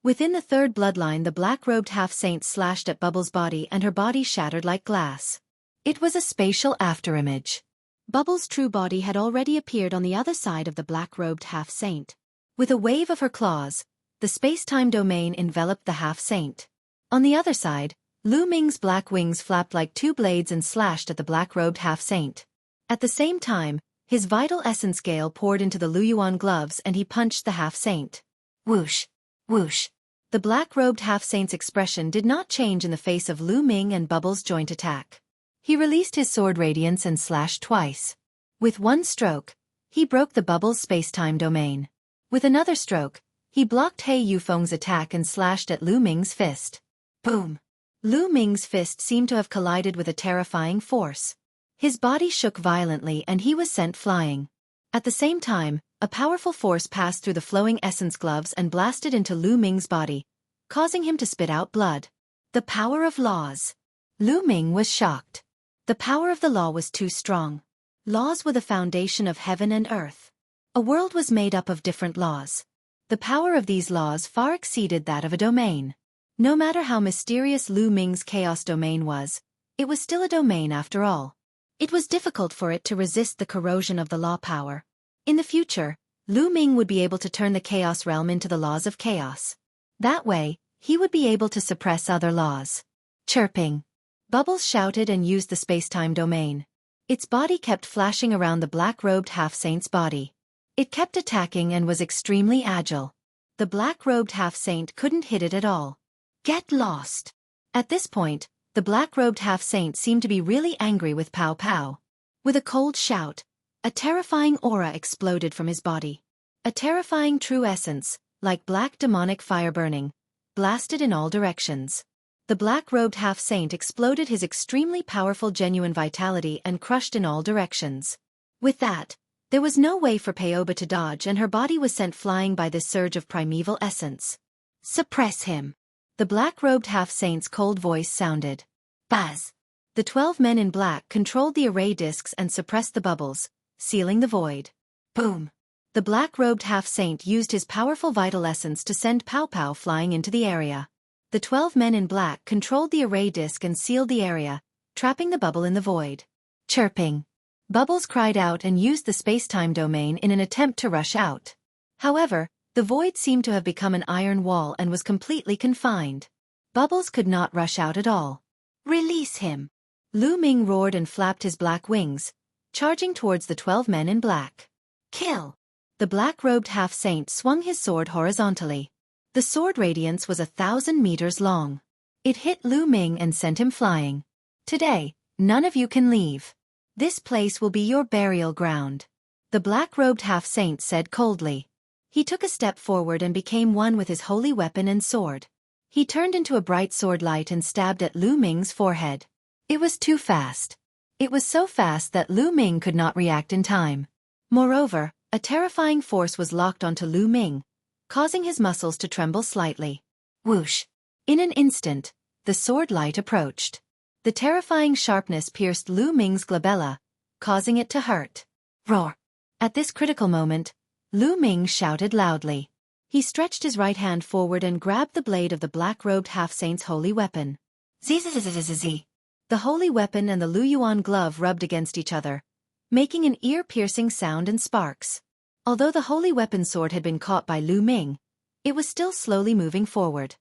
Within the third bloodline, the black-robed half-saint slashed at Bubbles' body and her body shattered like glass. It was a spatial afterimage. Bubbles' true body had already appeared on the other side of the black-robed half-saint. With a wave of her claws, the space-time domain enveloped the half-saint. On the other side, Lu Ming's black wings flapped like two blades and slashed at the black-robed half-saint. At the same time, his vital essence gale poured into the Luyuan gloves and he punched the half-saint. Whoosh! Whoosh! The black-robed half-saint's expression did not change in the face of Lu Ming and Bubbles' joint attack. He released his sword radiance and slashed twice. With one stroke, he broke the Bubbles' space-time domain. With another stroke, he blocked He Yufeng's attack and slashed at Lu Ming's fist. Boom! Lu Ming's fist seemed to have collided with a terrifying force. His body shook violently and he was sent flying. At the same time, a powerful force passed through the flowing essence gloves and blasted into Lu Ming's body, causing him to spit out blood. The power of laws. Lu Ming was shocked. The power of the law was too strong. Laws were the foundation of heaven and earth. A world was made up of different laws. The power of these laws far exceeded that of a domain. No matter how mysterious Lu Ming's chaos domain was, it was still a domain after all. It was difficult for it to resist the corrosion of the law power. In the future, Lu Ming would be able to turn the chaos realm into the laws of chaos. That way, he would be able to suppress other laws. Chirping. Bubbles shouted and used the space-time domain. Its body kept flashing around the black-robed half-saint's body. It kept attacking and was extremely agile. The black-robed half-saint couldn't hit it at all. Get lost! At this point, the black-robed half-saint seemed to be really angry with Pow Pow. With a cold shout, a terrifying aura exploded from his body. A terrifying true essence, like black demonic fire burning, blasted in all directions. The black-robed half-saint exploded his extremely powerful genuine vitality and crushed in all directions. With that, there was no way for Paoba to dodge and her body was sent flying by this surge of primeval essence. Suppress him! The black-robed half-saint's cold voice sounded. Buzz! The 12 men in black controlled the array discs and suppressed the bubbles, sealing the void. Boom! The black-robed half-saint used his powerful vital essence to send Pow Pow flying into the area. The 12 men in black controlled the array disc and sealed the area, trapping the bubble in the void. Chirping. Bubbles cried out and used the space-time domain in an attempt to rush out. However, the void seemed to have become an iron wall and was completely confined. Bubbles could not rush out at all. Release him! Lu Ming roared and flapped his black wings, charging towards the 12 men in black. Kill! The black-robed half-saint swung his sword horizontally. The sword radiance was 1,000 meters long. It hit Lu Ming and sent him flying. Today, none of you can leave. This place will be your burial ground. The black-robed half-saint said coldly. He took a step forward and became one with his holy weapon and sword. He turned into a bright sword light and stabbed at Lu Ming's forehead. It was too fast. It was so fast that Lu Ming could not react in time. Moreover, a terrifying force was locked onto Lu Ming, causing his muscles to tremble slightly. Whoosh! In an instant, the sword light approached. The terrifying sharpness pierced Lu Ming's glabella, causing it to hurt. Roar! At this critical moment, Lu Ming shouted loudly. He stretched his right hand forward and grabbed the blade of the black-robed half-saint's holy weapon. Zzzzzzz. The holy weapon and the Luyuan glove rubbed against each other, making an ear-piercing sound and sparks. Although the holy weapon sword had been caught by Lu Ming, it was still slowly moving forward.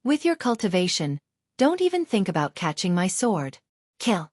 With your cultivation, don't even think about catching my sword. Kill!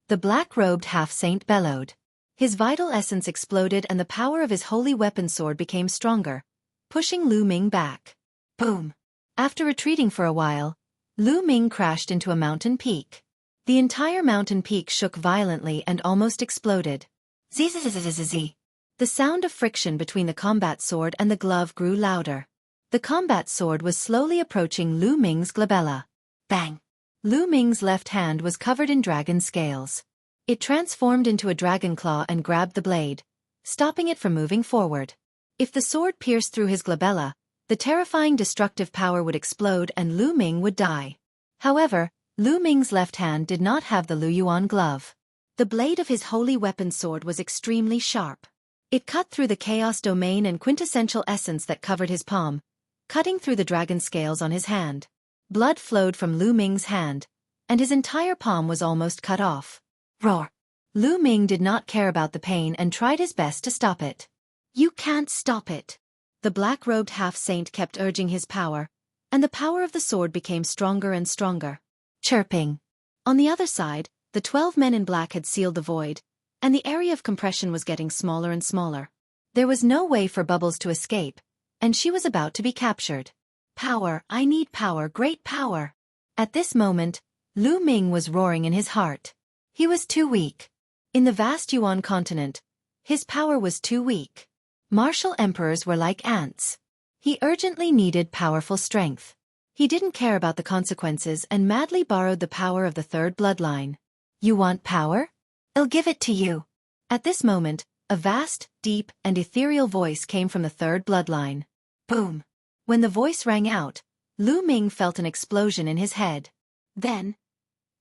The black-robed half-saint bellowed. His vital essence exploded and the power of his holy weapon sword became stronger, pushing Lu Ming back. Boom! After retreating for a while, Lu Ming crashed into a mountain peak. The entire mountain peak shook violently and almost exploded. Zzzzzzz. The sound of friction between the combat sword and the glove grew louder. The combat sword was slowly approaching Lu Ming's glabella. Bang! Lu Ming's left hand was covered in dragon scales. It transformed into a dragon claw and grabbed the blade, stopping it from moving forward. If the sword pierced through his glabella, the terrifying destructive power would explode and Lu Ming would die. However, Lu Ming's left hand did not have the Luyuan glove. The blade of his holy weapon sword was extremely sharp. It cut through the chaos domain and quintessential essence that covered his palm, cutting through the dragon scales on his hand. Blood flowed from Lu Ming's hand, and his entire palm was almost cut off. Roar! Lu Ming did not care about the pain and tried his best to stop it. You can't stop it. The black-robed half-saint kept urging his power, and the power of the sword became stronger and stronger. Chirping. On the other side, the 12 men in black had sealed the void, and the area of compression was getting smaller and smaller. There was no way for Bubbles to escape, and she was about to be captured. Power, I need power, great power. At this moment, Lu Ming was roaring in his heart. He was too weak. In the vast Yuan continent, his power was too weak. Martial emperors were like ants. He urgently needed powerful strength. He didn't care about the consequences and madly borrowed the power of the third bloodline. You want power? I'll give it to you. At this moment, a vast, deep, and ethereal voice came from the third bloodline. Boom! When the voice rang out, Lu Ming felt an explosion in his head. Then,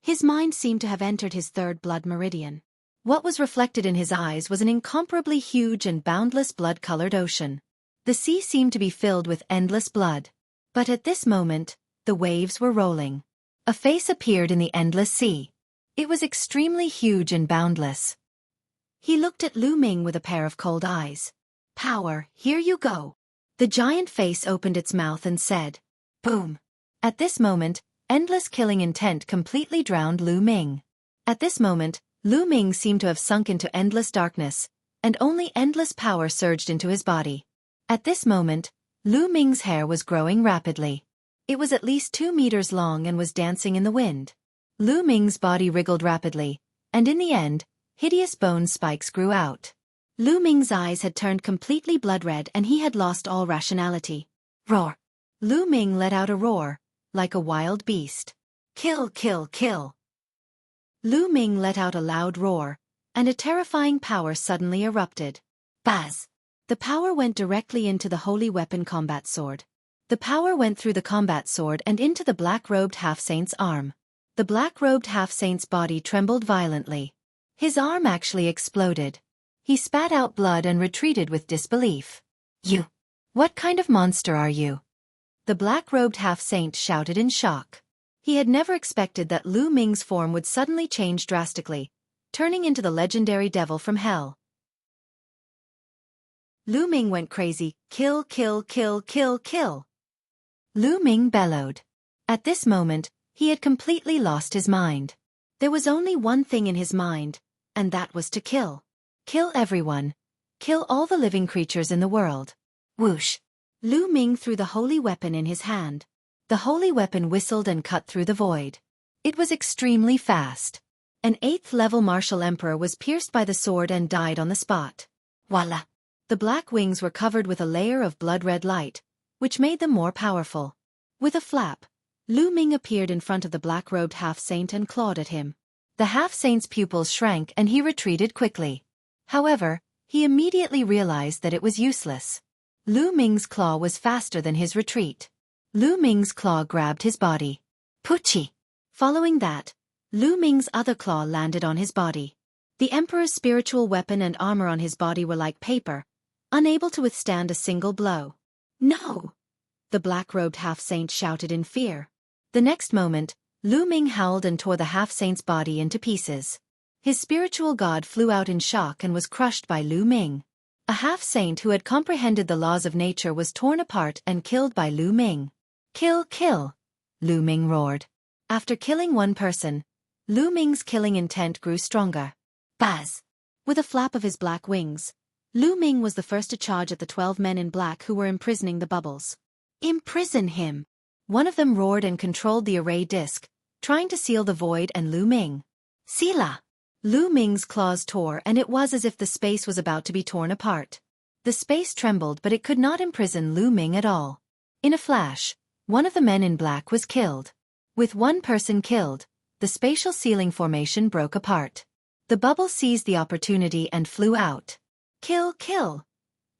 his mind seemed to have entered his third blood meridian. What was reflected in his eyes was an incomparably huge and boundless blood-colored ocean. The sea seemed to be filled with endless blood. But at this moment, the waves were rolling. A face appeared in the endless sea. It was extremely huge and boundless. He looked at Lu Ming with a pair of cold eyes. Power, here you go. The giant face opened its mouth and said, boom. At this moment, endless killing intent completely drowned Lu Ming. At this moment, Lu Ming seemed to have sunk into endless darkness, and only endless power surged into his body. At this moment, Lu Ming's hair was growing rapidly. It was at least 2 meters long and was dancing in the wind. Lu Ming's body wriggled rapidly, and in the end, hideous bone spikes grew out. Lu Ming's eyes had turned completely blood-red and he had lost all rationality. Roar! Lu Ming let out a roar, like a wild beast. Kill, kill, kill! Lu Ming let out a loud roar, and a terrifying power suddenly erupted. Buzz! The power went directly into the holy weapon combat sword. The power went through the combat sword and into the black-robed half-saint's arm. The black-robed half-saint's body trembled violently. His arm actually exploded. He spat out blood and retreated with disbelief. You! What kind of monster are you? The black-robed half-saint shouted in shock. He had never expected that Lu Ming's form would suddenly change drastically, turning into the legendary devil from hell. Lu Ming went crazy. Kill, kill, kill, kill, kill! Lu Ming bellowed. At this moment, he had completely lost his mind. There was only one thing in his mind, and that was to kill. Kill everyone. Kill all the living creatures in the world. Whoosh! Lu Ming threw the holy weapon in his hand. The holy weapon whistled and cut through the void. It was extremely fast. An 8th-level martial emperor was pierced by the sword and died on the spot. Voila! The black wings were covered with a layer of blood-red light, which made them more powerful. With a flap, Lu Ming appeared in front of the black-robed half-saint and clawed at him. The half-saint's pupils shrank and he retreated quickly. However, he immediately realized that it was useless. Lu Ming's claw was faster than his retreat. Lu Ming's claw grabbed his body. Poochie! Following that, Lu Ming's other claw landed on his body. The emperor's spiritual weapon and armor on his body were like paper, unable to withstand a single blow. No! The black-robed half-saint shouted in fear. The next moment, Lu Ming howled and tore the half-saint's body into pieces. His spiritual god flew out in shock and was crushed by Lu Ming. A half-saint who had comprehended the laws of nature was torn apart and killed by Lu Ming. Kill, kill! Lu Ming roared. After killing one person, Lu Ming's killing intent grew stronger. Buzz! With a flap of his black wings, Lu Ming was the first to charge at the 12 men in black who were imprisoning the bubbles. Imprison him! One of them roared and controlled the array disc, trying to seal the void and Lu Ming. Sila! Lu Ming's claws tore and it was as if the space was about to be torn apart. The space trembled but it could not imprison Lu Ming at all. In a flash, one of the men in black was killed. With one person killed, the spatial ceiling formation broke apart. The bubble seized the opportunity and flew out. Kill, kill!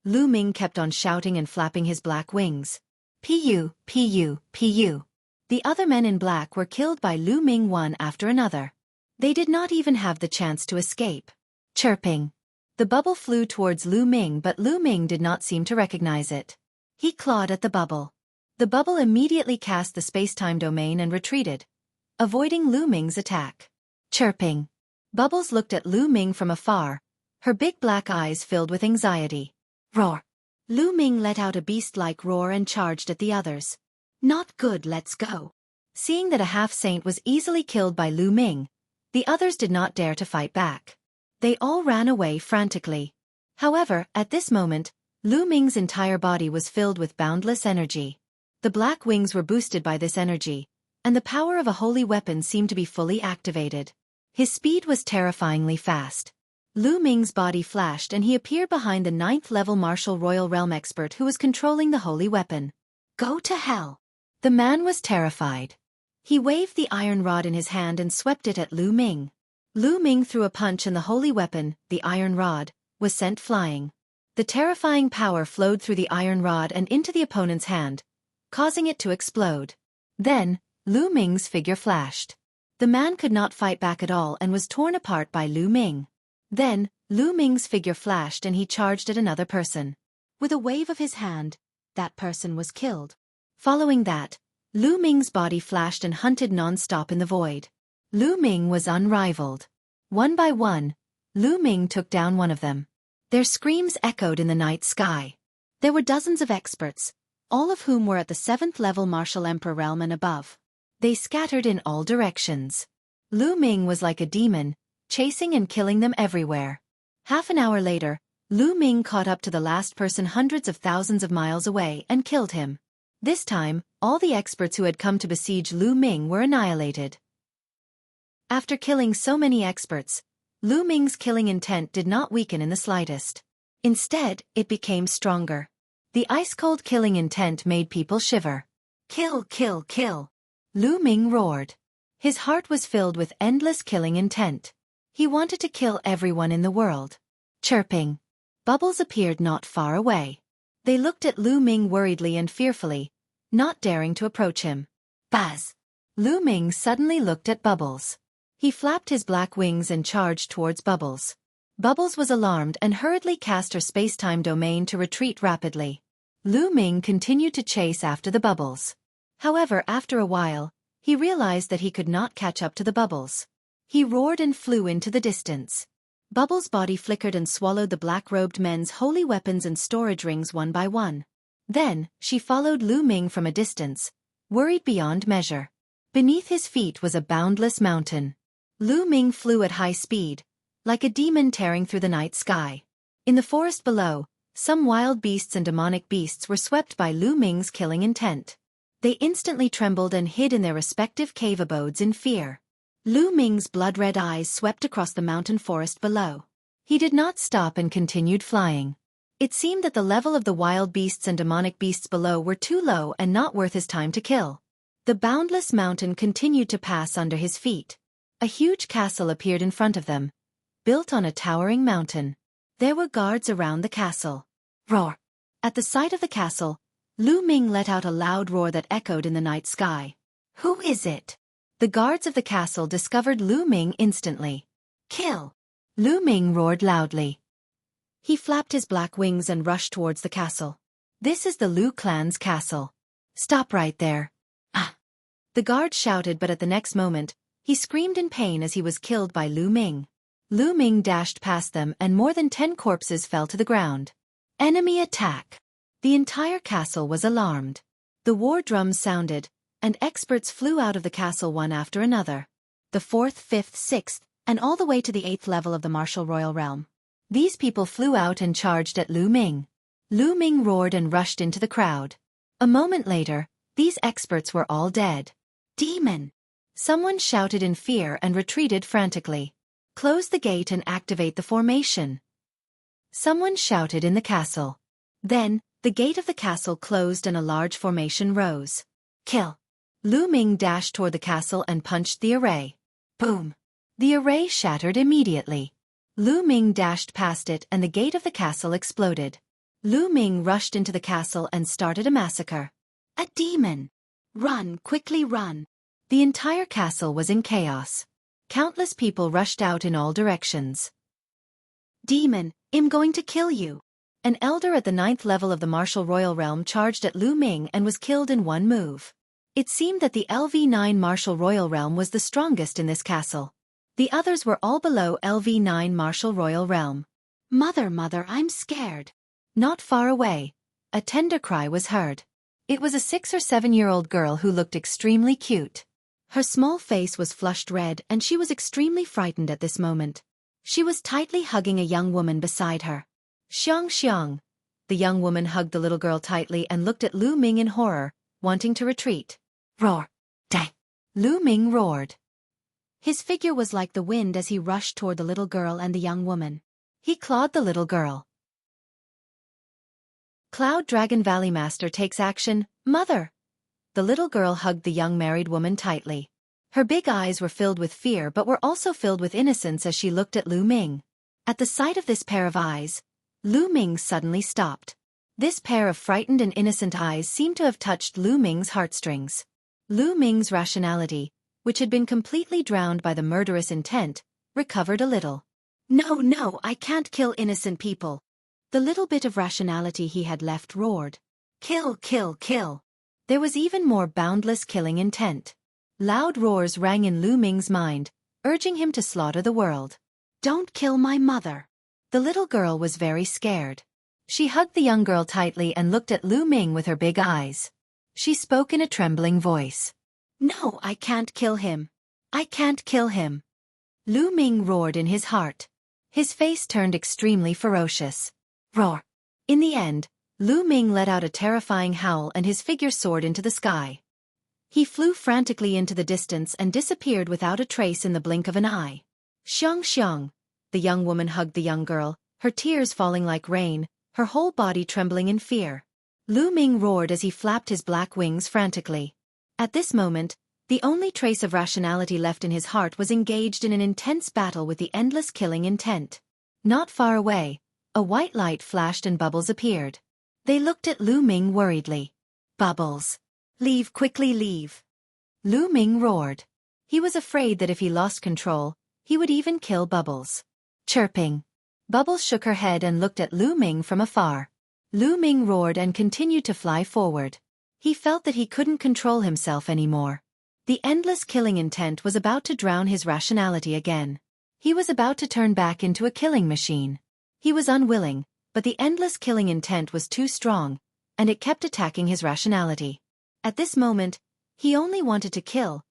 Lu Ming kept on shouting and flapping his black wings. Pu, pu, pu. The other men in black were killed by Lu Ming one after another. They did not even have the chance to escape. Chirping. The bubble flew towards Lu Ming but Lu Ming did not seem to recognize it. He clawed at the bubble. The bubble immediately cast the space-time domain and retreated, avoiding Lu Ming's attack. Chirping. Bubbles looked at Lu Ming from afar, her big black eyes filled with anxiety. Roar. Lu Ming let out a beast-like roar and charged at the others. Not good, let's go. Seeing that a half-saint was easily killed by Lu Ming, the others did not dare to fight back. They all ran away frantically. However, at this moment, Lu Ming's entire body was filled with boundless energy. The black wings were boosted by this energy, and the power of a holy weapon seemed to be fully activated. His speed was terrifyingly fast. Lu Ming's body flashed and he appeared behind the 9th-level martial royal realm expert who was controlling the holy weapon. Go to hell! The man was terrified. He waved the iron rod in his hand and swept it at Lu Ming. Lu Ming threw a punch and the holy weapon, the iron rod, was sent flying. The terrifying power flowed through the iron rod and into the opponent's hand, causing it to explode. Then, Lu Ming's figure flashed. The man could not fight back at all and was torn apart by Lu Ming. Then, Lu Ming's figure flashed and he charged at another person. With a wave of his hand, that person was killed. Following that, Lu Ming's body flashed and hunted non-stop in the void. Lu Ming was unrivaled. One by one, Lu Ming took down one of them. Their screams echoed in the night sky. There were dozens of experts, all of whom were at the 7th-level martial emperor realm and above. They scattered in all directions. Lu Ming was like a demon, chasing and killing them everywhere. Half an hour later, Lu Ming caught up to the last person hundreds of thousands of miles away and killed him. This time, all the experts who had come to besiege Lu Ming were annihilated. After killing so many experts, Lu Ming's killing intent did not weaken in the slightest. Instead, it became stronger. The ice-cold killing intent made people shiver. Kill, kill, kill! Lu Ming roared. His heart was filled with endless killing intent. He wanted to kill everyone in the world. Chirping. Bubbles appeared not far away. They looked at Lu Ming worriedly and fearfully, not daring to approach him. Buzz! Lu Ming suddenly looked at Bubbles. He flapped his black wings and charged towards Bubbles. Bubbles was alarmed and hurriedly cast her space-time domain to retreat rapidly. Lu Ming continued to chase after the Bubbles. However, after a while, he realized that he could not catch up to the Bubbles. He roared and flew into the distance. Bubbles' body flickered and swallowed the black-robed men's holy weapons and storage rings one by one. Then, she followed Lu Ming from a distance, worried beyond measure. Beneath his feet was a boundless mountain. Lu Ming flew at high speed, like a demon tearing through the night sky. In the forest below, some wild beasts and demonic beasts were swept by Lu Ming's killing intent. They instantly trembled and hid in their respective cave abodes in fear. Lu Ming's blood-red eyes swept across the mountain forest below. He did not stop and continued flying. It seemed that the level of the wild beasts and demonic beasts below were too low and not worth his time to kill. The boundless mountain continued to pass under his feet. A huge castle appeared in front of them, built on a towering mountain. There were guards around the castle. Roar! At the sight of the castle, Lu Ming let out a loud roar that echoed in the night sky. Who is it? The guards of the castle discovered Lu Ming instantly. Kill! Lu Ming roared loudly. He flapped his black wings and rushed towards the castle. This is the Lu clan's castle. Stop right there. Ah! The guard shouted, but at the next moment, he screamed in pain as he was killed by Lu Ming. Lu Ming dashed past them and more than 10 corpses fell to the ground. Enemy attack! The entire castle was alarmed. The war drums sounded, and experts flew out of the castle one after another. The 4th, 5th, 6th, and all the way to the 8th level of the martial royal realm. These people flew out and charged at Lu Ming. Lu Ming roared and rushed into the crowd. A moment later, these experts were all dead. Demon! Someone shouted in fear and retreated frantically. Close the gate and activate the formation. Someone shouted in the castle. Then, the gate of the castle closed and a large formation rose. Kill! Lu Ming dashed toward the castle and punched the array. Boom! The array shattered immediately. Lu Ming dashed past it and the gate of the castle exploded. Lu Ming rushed into the castle and started a massacre. A demon! Run, quickly run! The entire castle was in chaos. Countless people rushed out in all directions. Demon, I'm going to kill you! An elder at the 9th level of the martial royal realm charged at Lu Ming and was killed in one move. It seemed that the LV9 martial royal realm was the strongest in this castle. The others were all below LV9 martial royal realm. Mother, mother, I'm scared. Not far away, a tender cry was heard. It was a 6 or 7-year-old girl who looked extremely cute. Her small face was flushed red and she was extremely frightened at this moment. She was tightly hugging a young woman beside her. Xiang Xiang. The young woman hugged the little girl tightly and looked at Lu Ming in horror, wanting to retreat. Roar! Dang! Lu Ming roared. His figure was like the wind as he rushed toward the little girl and the young woman. He clawed the little girl. Cloud Dragon Valley Master takes action. Mother! The little girl hugged the young married woman tightly. Her big eyes were filled with fear but were also filled with innocence as she looked at Lu Ming. At the sight of this pair of eyes, Lu Ming suddenly stopped. This pair of frightened and innocent eyes seemed to have touched Lu Ming's heartstrings. Lu Ming's rationality, which had been completely drowned by the murderous intent, recovered a little. No, I can't kill innocent people. The little bit of rationality he had left roared. Kill, kill, kill. There was even more boundless killing intent. Loud roars rang in Lu Ming's mind, urging him to slaughter the world. Don't kill my mother. The little girl was very scared. She hugged the young girl tightly and looked at Lu Ming with her big eyes. She spoke in a trembling voice. No, I can't kill him. I can't kill him. Lu Ming roared in his heart. His face turned extremely ferocious. Roar! In the end, Lu Ming let out a terrifying howl and his figure soared into the sky. He flew frantically into the distance and disappeared without a trace in the blink of an eye. Xiang Xiang. The young woman hugged the young girl, her tears falling like rain, her whole body trembling in fear. Lu Ming roared as he flapped his black wings frantically. At this moment, the only trace of rationality left in his heart was engaged in an intense battle with the endless killing intent. Not far away, a white light flashed and Bubbles appeared. They looked at Lu Ming worriedly. Bubbles. Leave, quickly leave. Lu Ming roared. He was afraid that if he lost control, he would even kill Bubbles. Chirping. Bubbles shook her head and looked at Lu Ming from afar. Lu Ming roared and continued to fly forward. He felt that he couldn't control himself anymore. The endless killing intent was about to drown his rationality again. He was about to turn back into a killing machine. He was unwilling, but the endless killing intent was too strong, and it kept attacking his rationality. At this moment, he only wanted to kill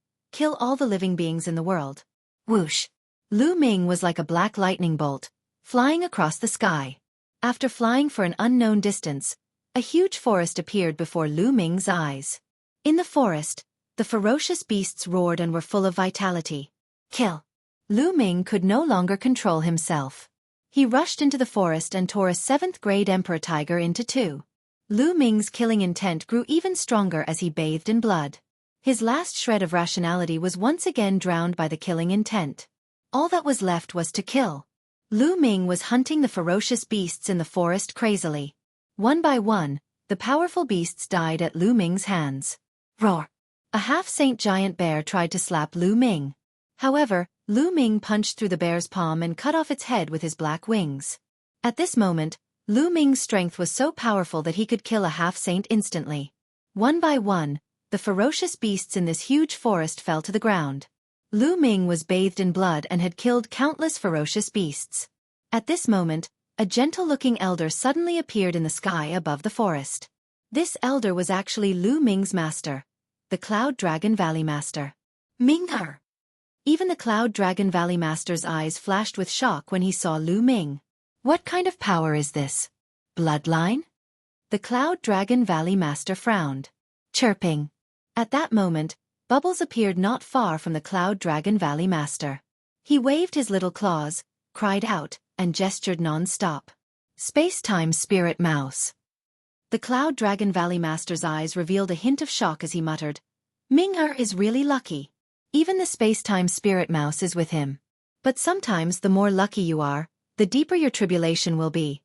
all the living beings in the world. Whoosh! Lu Ming was like a black lightning bolt, flying across the sky. After flying for an unknown distance, a huge forest appeared before Lu Ming's eyes. In the forest, the ferocious beasts roared and were full of vitality. Kill! Lu Ming could no longer control himself. He rushed into the forest and tore a 7th-grade emperor tiger into two. Lu Ming's killing intent grew even stronger as he bathed in blood. His last shred of rationality was once again drowned by the killing intent. All that was left was to kill. Lu Ming was hunting the ferocious beasts in the forest crazily. One by one, the powerful beasts died at Lu Ming's hands. Roar! A half-saint giant bear tried to slap Lu Ming. However, Lu Ming punched through the bear's palm and cut off its head with his black wings. At this moment, Lu Ming's strength was so powerful that he could kill a half-saint instantly. One by one, the ferocious beasts in this huge forest fell to the ground. Lu Ming was bathed in blood and had killed countless ferocious beasts. At this moment, a gentle-looking elder suddenly appeared in the sky above the forest. This elder was actually Lu Ming's master, the Cloud Dragon Valley Master. Ming-er! Even the Cloud Dragon Valley Master's eyes flashed with shock when he saw Lu Ming. What kind of power is this? Bloodline? The Cloud Dragon Valley Master frowned. Chirping. At that moment, Bubbles appeared not far from the Cloud Dragon Valley Master. He waved his little claws, cried out, and gestured non-stop. Space-time spirit mouse. The Cloud Dragon Valley Master's eyes revealed a hint of shock as he muttered, Ming-er is really lucky. Even the space-time spirit mouse is with him. But sometimes the more lucky you are, the deeper your tribulation will be.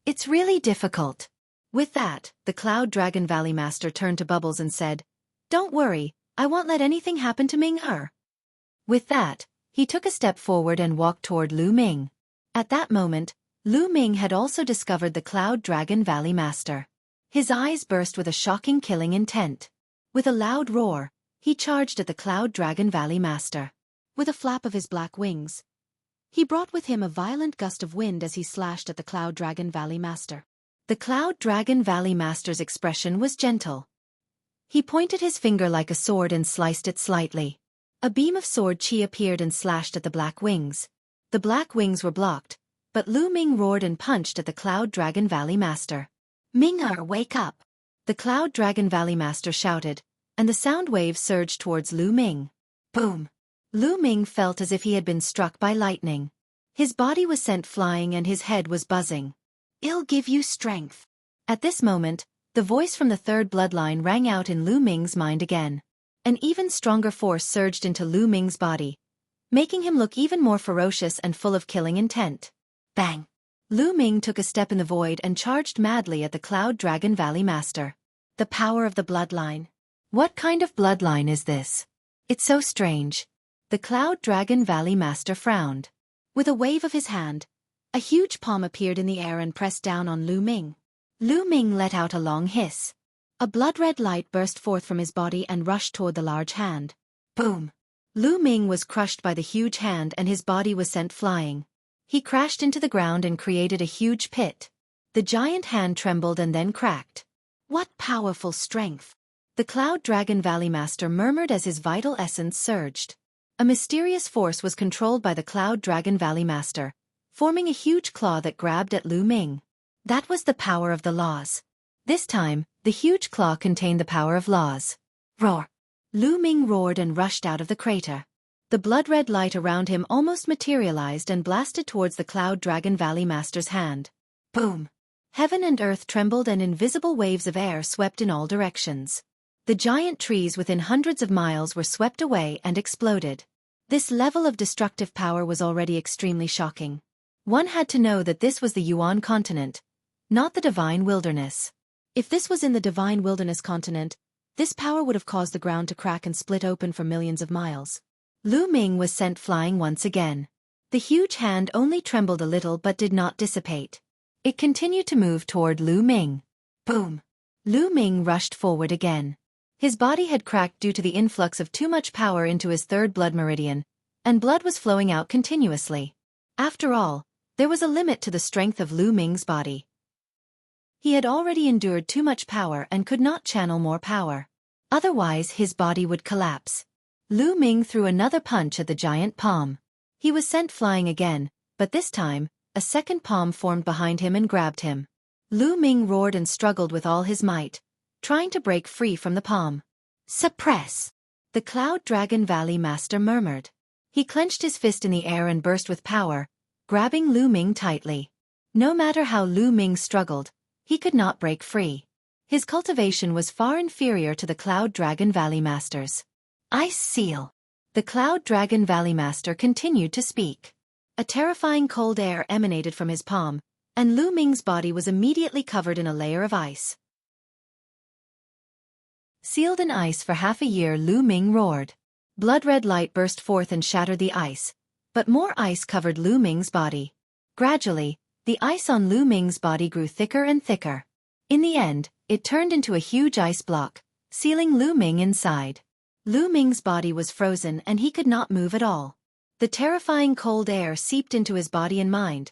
It's really difficult. With that, the Cloud Dragon Valley Master turned to Bubbles and said, Don't worry, I won't let anything happen to Ming-er. With that, he took a step forward and walked toward Lu Ming. At that moment, Lu Ming had also discovered the Cloud Dragon Valley Master. His eyes burst with a shocking killing intent. With a loud roar, he charged at the Cloud Dragon Valley Master. With a flap of his black wings, he brought with him a violent gust of wind as he slashed at the Cloud Dragon Valley Master. The Cloud Dragon Valley Master's expression was gentle. He pointed his finger like a sword and sliced it slightly. A beam of sword chi appeared and slashed at the black wings. The black wings were blocked, but Lu Ming roared and punched at the Cloud Dragon Valley Master. "Ming-er, wake up!" The Cloud Dragon Valley Master shouted, and the sound waves surged towards Lu Ming. Boom! Lu Ming felt as if he had been struck by lightning. His body was sent flying and his head was buzzing. "I'll give you strength." At this moment, the voice from the third bloodline rang out in Lu Ming's mind again. An even stronger force surged into Lu Ming's body, making him look even more ferocious and full of killing intent. Bang! Lu Ming took a step in the void and charged madly at the Cloud Dragon Valley Master. The power of the bloodline. What kind of bloodline is this? It's so strange. The Cloud Dragon Valley Master frowned. With a wave of his hand, a huge palm appeared in the air and pressed down on Lu Ming. Lu Ming let out a long hiss. A blood-red light burst forth from his body and rushed toward the large hand. Boom! Lu Ming was crushed by the huge hand and his body was sent flying. He crashed into the ground and created a huge pit. The giant hand trembled and then cracked. What powerful strength! The Cloud Dragon Valley Master murmured as his vital essence surged. A mysterious force was controlled by the Cloud Dragon Valley Master, forming a huge claw that grabbed at Lu Ming. That was the power of the laws. This time, the huge claw contained the power of laws. Roar! Lu Ming roared and rushed out of the crater. The blood-red light around him almost materialized and blasted towards the Cloud Dragon Valley Master's hand. Boom! Heaven and earth trembled and invisible waves of air swept in all directions. The giant trees within hundreds of miles were swept away and exploded. This level of destructive power was already extremely shocking. One had to know that this was the Yuan continent, not the Divine Wilderness. If this was in the Divine Wilderness continent, this power would have caused the ground to crack and split open for millions of miles. Lu Ming was sent flying once again. The huge hand only trembled a little but did not dissipate. It continued to move toward Lu Ming. Boom! Lu Ming rushed forward again. His body had cracked due to the influx of too much power into his third blood meridian, and blood was flowing out continuously. After all, there was a limit to the strength of Lu Ming's body. He had already endured too much power and could not channel more power. Otherwise his body would collapse. Lu Ming threw another punch at the giant palm. He was sent flying again, but this time, a second palm formed behind him and grabbed him. Lu Ming roared and struggled with all his might, trying to break free from the palm. "Suppress!" The Cloud Dragon Valley Master murmured. He clenched his fist in the air and burst with power, grabbing Lu Ming tightly. No matter how Lu Ming struggled, he could not break free. His cultivation was far inferior to the Cloud Dragon Valley Master's. "Ice Seal!" The Cloud Dragon Valley Master continued to speak. A terrifying cold air emanated from his palm, and Lu Ming's body was immediately covered in a layer of ice. Sealed in ice for half a year, Lu Ming roared. Blood-red light burst forth and shattered the ice, but more ice covered Lu Ming's body. Gradually, the ice on Lu Ming's body grew thicker and thicker. In the end, it turned into a huge ice block, sealing Lu Ming inside. Lu Ming's body was frozen and he could not move at all. The terrifying cold air seeped into his body and mind,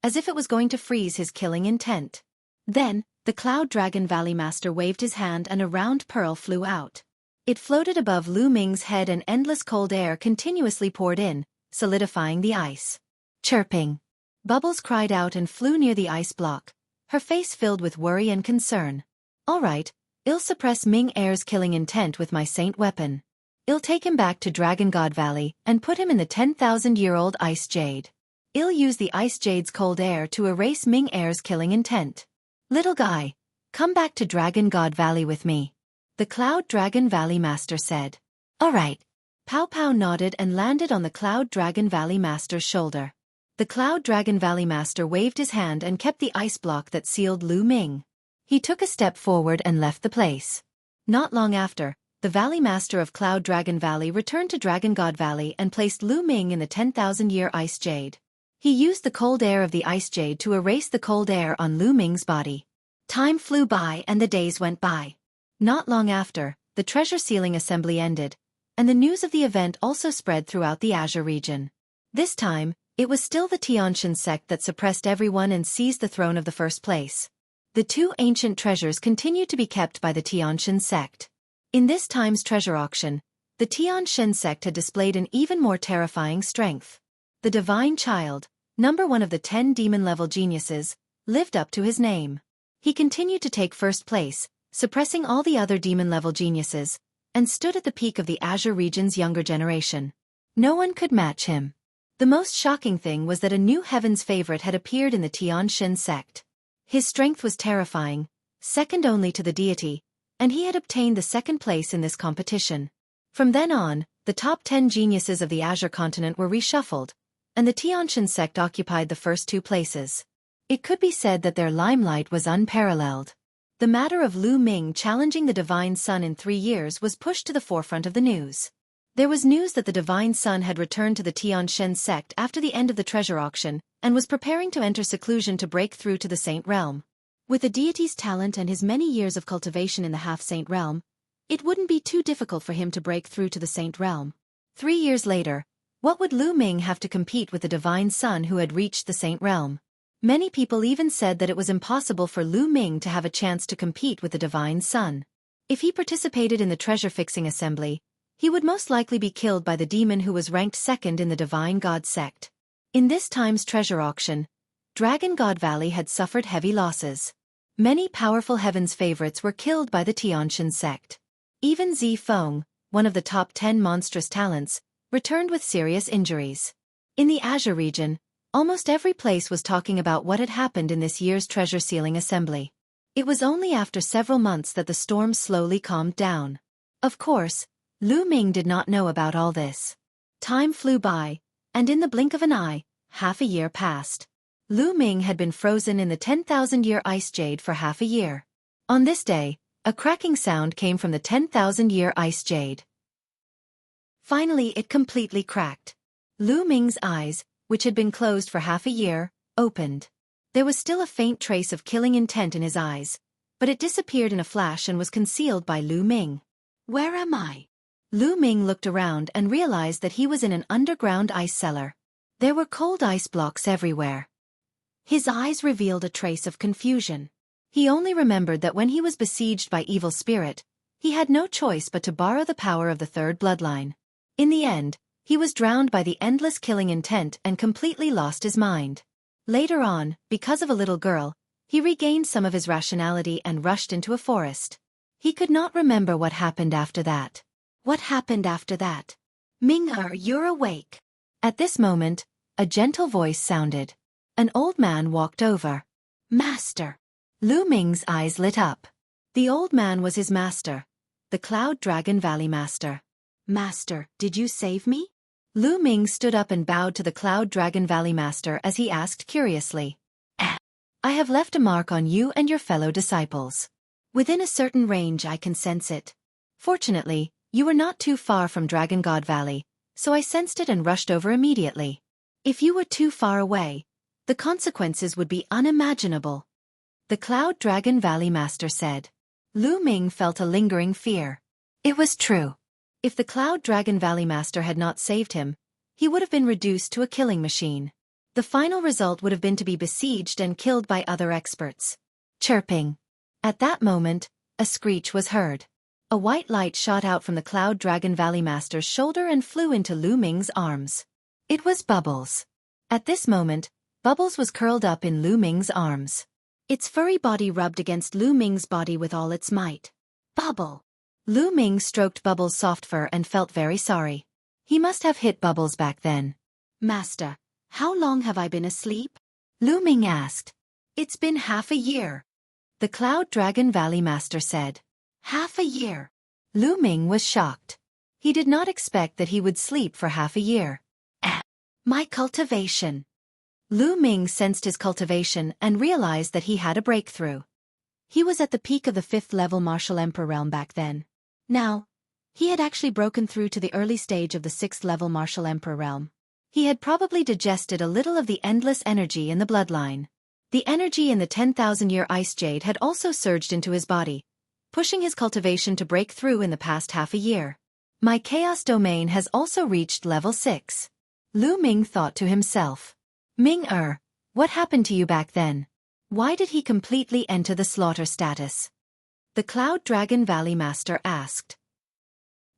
as if it was going to freeze his killing intent. Then, the Cloud Dragon Valley Master waved his hand and a round pearl flew out. It floated above Lu Ming's head and endless cold air continuously poured in, solidifying the ice. Chirping. Bubbles cried out and flew near the ice block, her face filled with worry and concern. "All right, I'll suppress Ming Air's killing intent with my saint weapon. I'll take him back to Dragon God Valley and put him in the 10,000-year-old Ice Jade. I'll use the Ice Jade's cold air to erase Ming Air's killing intent. Little guy, come back to Dragon God Valley with me," the Cloud Dragon Valley Master said. "All right." Pow Pow nodded and landed on the Cloud Dragon Valley Master's shoulder. The Cloud Dragon Valley Master waved his hand and kept the ice block that sealed Lu Ming. He took a step forward and left the place. Not long after, the Valley Master of Cloud Dragon Valley returned to Dragon God Valley and placed Lu Ming in the 10,000-year Ice Jade. He used the cold air of the ice jade to erase the cold air on Lu Ming's body. Time flew by and the days went by. Not long after, the treasure sealing assembly ended, and the news of the event also spread throughout the Azure region. This time, it was still the Tianshan sect that suppressed everyone and seized the throne of the first place. The two ancient treasures continued to be kept by the Tianshan sect. In this time's treasure auction, the Tianshan sect had displayed an even more terrifying strength. The Divine Child, number 1 of the 10 demon-level geniuses, lived up to his name. He continued to take first place, suppressing all the other demon-level geniuses, and stood at the peak of the Azure region's younger generation. No one could match him. The most shocking thing was that a new heaven's favorite had appeared in the Tianshan sect. His strength was terrifying, second only to the deity, and he had obtained the second place in this competition. From then on, the top 10 geniuses of the Azure continent were reshuffled, and the Tianshan sect occupied the first 2 places. It could be said that their limelight was unparalleled. The matter of Lu Ming challenging the Divine Sun in 3 years was pushed to the forefront of the news. There was news that the Divine Sun had returned to the Tianshan sect after the end of the treasure auction, and was preparing to enter seclusion to break through to the Saint Realm. With the deity's talent and his many years of cultivation in the half-saint realm, it wouldn't be too difficult for him to break through to the Saint Realm. 3 years later, what would Lu Ming have to compete with the Divine Sun who had reached the Saint Realm? Many people even said that it was impossible for Lu Ming to have a chance to compete with the Divine Sun. If he participated in the treasure-fixing assembly, he would most likely be killed by the demon who was ranked second in the Divine God sect. In this time's treasure auction, Dragon God Valley had suffered heavy losses. Many powerful heaven's favorites were killed by the Tianshan sect. Even Zi Feng, one of the top 10 monstrous talents, returned with serious injuries. In the Azure region, almost every place was talking about what had happened in this year's treasure sealing assembly. It was only after several months that the storm slowly calmed down. Of course, Lu Ming did not know about all this. Time flew by, and in the blink of an eye, half a year passed. Lu Ming had been frozen in the 10,000-year ice jade for half a year. On this day, a cracking sound came from the 10,000-year ice jade. Finally it completely cracked. Lu Ming's eyes, which had been closed for half a year, opened. There was still a faint trace of killing intent in his eyes, but it disappeared in a flash and was concealed by Lu Ming. Where am I? Lu Ming looked around and realized that he was in an underground ice cellar. There were cold ice blocks everywhere. His eyes revealed a trace of confusion. He only remembered that when he was besieged by evil spirit, he had no choice but to borrow the power of the third bloodline. In the end, he was drowned by the endless killing intent and completely lost his mind. Later on, because of a little girl, he regained some of his rationality and rushed into a forest. He could not remember what happened after that. What happened after that? Ming-er, you're awake. At this moment, a gentle voice sounded. An old man walked over. Master. Lu Ming's eyes lit up. The old man was his master, the Cloud Dragon Valley Master. Master, did you save me? Lu Ming stood up and bowed to the Cloud Dragon Valley Master as he asked curiously. I have left a mark on you and your fellow disciples. Within a certain range I can sense it. Fortunately, you were not too far from Dragon God Valley, so I sensed it and rushed over immediately. If you were too far away, the consequences would be unimaginable. The Cloud Dragon Valley Master said. Lu Ming felt a lingering fear. It was true. If the Cloud Dragon Valley Master had not saved him, he would have been reduced to a killing machine. The final result would have been to be besieged and killed by other experts. Chirping. At that moment, a screech was heard. A white light shot out from the Cloud Dragon Valley Master's shoulder and flew into Lu Ming's arms. It was Bubbles. At this moment, Bubbles was curled up in Lu Ming's arms. Its furry body rubbed against Lu Ming's body with all its might. Bubble. Lu Ming stroked Bubbles' soft fur and felt very sorry. He must have hit Bubbles back then. Master, how long have I been asleep? Lu Ming asked. It's been half a year. The Cloud Dragon Valley Master said. Half a year. Lu Ming was shocked. He did not expect that he would sleep for half a year. My cultivation. Lu Ming sensed his cultivation and realized that he had a breakthrough. He was at the peak of the 5th level Martial Emperor realm back then. Now, he had actually broken through to the early stage of the 6th level Martial Emperor realm. He had probably digested a little of the endless energy in the bloodline. The energy in the 10,000-year ice jade had also surged into his body, pushing his cultivation to break through in the past half a year. My chaos domain has also reached level 6. Lu Ming thought to himself. Ming-er, what happened to you back then? Why did he completely enter the slaughter status? The Cloud Dragon Valley Master asked.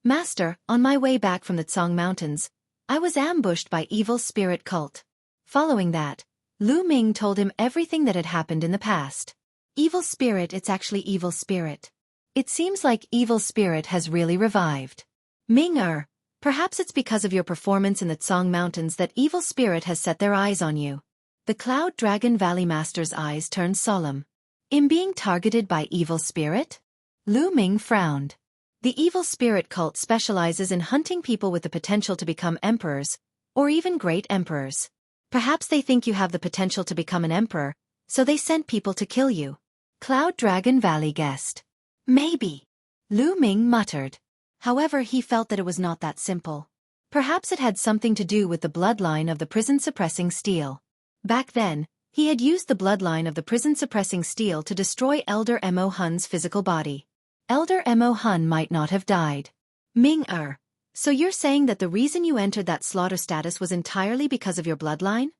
Master, on my way back from the Tsang Mountains, I was ambushed by evil spirit cult. Following that, Lu Ming told him everything that had happened in the past. Evil spirit, it's actually evil spirit. It seems like evil spirit has really revived. Ming-er, perhaps it's because of your performance in the Tsang Mountains that evil spirit has set their eyes on you. The Cloud Dragon Valley Master's eyes turned solemn. In being targeted by evil spirit? Lu Ming frowned. The evil spirit cult specializes in hunting people with the potential to become emperors, or even great emperors. Perhaps they think you have the potential to become an emperor, so they sent people to kill you. Cloud Dragon Valley guessed. Maybe. Lu Ming muttered. However, he felt that it was not that simple. Perhaps it had something to do with the bloodline of the prison-suppressing steel. Back then, he had used the bloodline of the prison-suppressing steel to destroy Elder Mo Hun's physical body. Elder Mo Hun might not have died. Ming-er, so you're saying that the reason you entered that slaughter status was entirely because of your bloodline?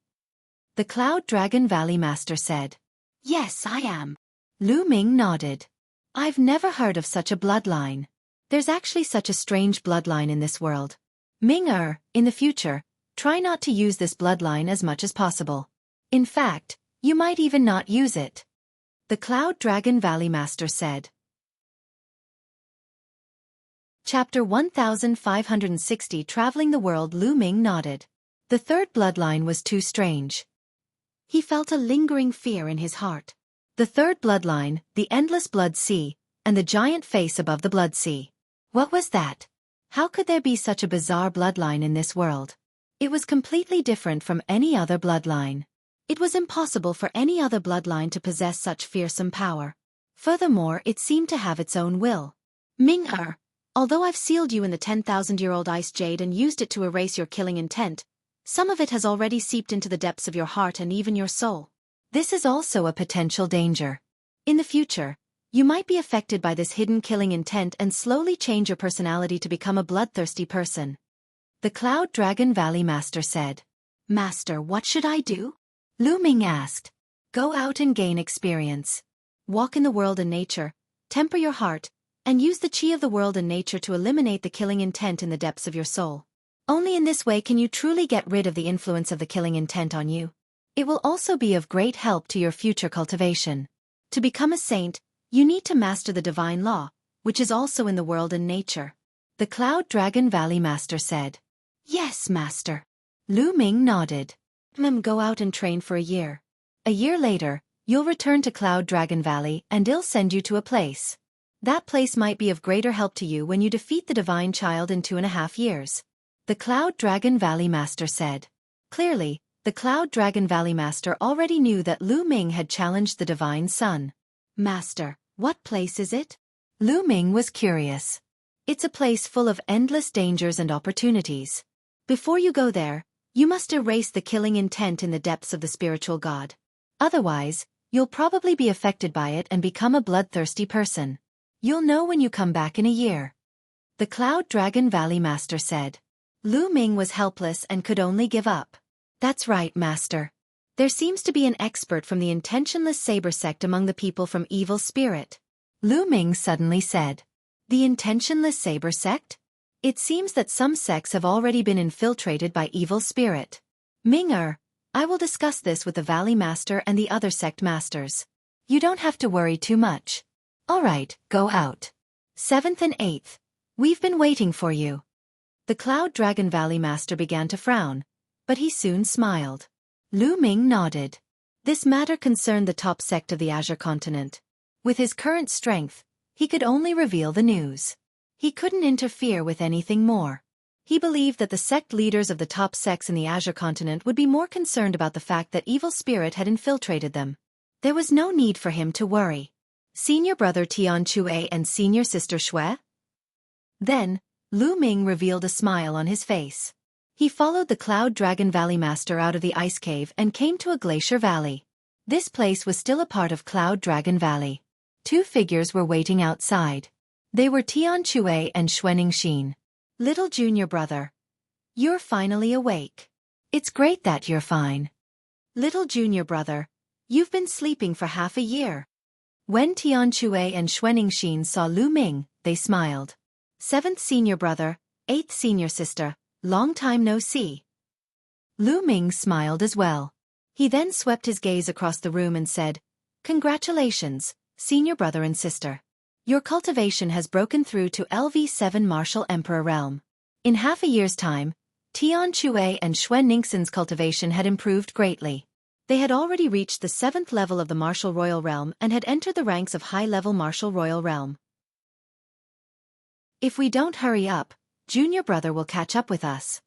The Cloud Dragon Valley Master said. Yes, I am. Lu Ming nodded. I've never heard of such a bloodline. There's actually such a strange bloodline in this world. Ming-er, in the future, try not to use this bloodline as much as possible. In fact, you might even not use it. The Cloud Dragon Valley Master said. Chapter 1560 Traveling the World. Lu Ming nodded. The third bloodline was too strange. He felt a lingering fear in his heart. The third bloodline, the endless blood sea, and the giant face above the blood sea. What was that? How could there be such a bizarre bloodline in this world? It was completely different from any other bloodline. It was impossible for any other bloodline to possess such fearsome power. Furthermore, it seemed to have its own will. Ming-er, although I've sealed you in the 10,000-year-old ice jade and used it to erase your killing intent, some of it has already seeped into the depths of your heart and even your soul. This is also a potential danger. In the future, you might be affected by this hidden killing intent and slowly change your personality to become a bloodthirsty person. The Cloud Dragon Valley Master said. Master, what should I do? Lu Ming asked. Go out and gain experience. Walk in the world and nature, temper your heart, and use the chi of the world and nature to eliminate the killing intent in the depths of your soul. Only in this way can you truly get rid of the influence of the killing intent on you. It will also be of great help to your future cultivation. To become a saint, you need to master the divine law, which is also in the world and nature. The Cloud Dragon Valley Master said. Yes, Master. Lu Ming nodded. Go out and train for a year. A year later, you'll return to Cloud Dragon Valley and I'll send you to a place. That place might be of greater help to you when you defeat the Divine Child in 2.5 years. The Cloud Dragon Valley Master said. Clearly, the Cloud Dragon Valley Master already knew that Lu Ming had challenged the Divine Sun. Master, what place is it? Lu Ming was curious. It's a place full of endless dangers and opportunities. Before you go there, you must erase the killing intent in the depths of the spiritual god. Otherwise, you'll probably be affected by it and become a bloodthirsty person. You'll know when you come back in a year. The Cloud Dragon Valley Master said. Lu Ming was helpless and could only give up. That's right, Master. There seems to be an expert from the intentionless saber sect among the people from evil spirit. Lu Ming suddenly said. The intentionless saber sect? It seems that some sects have already been infiltrated by evil spirit. Ming-er, I will discuss this with the Valley Master and the other sect masters. You don't have to worry too much. All right, go out. 7th and 8th. We've been waiting for you. The Cloud Dragon Valley Master began to frown, but he soon smiled. Lu Ming nodded. This matter concerned the top sect of the Azure continent. With his current strength, he could only reveal the news. He couldn't interfere with anything more. He believed that the sect leaders of the top sects in the Azure continent would be more concerned about the fact that evil spirit had infiltrated them. There was no need for him to worry. Senior brother Tian Chue and senior sister Shui? Then, Lu Ming revealed a smile on his face. He followed the Cloud Dragon Valley Master out of the ice cave and came to a glacier valley. This place was still a part of Cloud Dragon Valley. Two figures were waiting outside. They were Tian Chui and Xuening Xin. Little junior brother. You're finally awake. It's great that you're fine. Little junior brother, you've been sleeping for half a year. When Tian Chui and Xuening Xin saw Lu Ming, they smiled. 7th senior brother, 8th senior sister, long time no see. Lu Ming smiled as well. He then swept his gaze across the room and said, Congratulations, senior brother and sister. Your cultivation has broken through to LV7 Martial Emperor realm. In half a year's time, Tian Chui and Xuening Xin's cultivation had improved greatly. They had already reached the 7th level of the Martial Royal Realm and had entered the ranks of high-level Martial Royal Realm. If we don't hurry up, junior brother will catch up with us.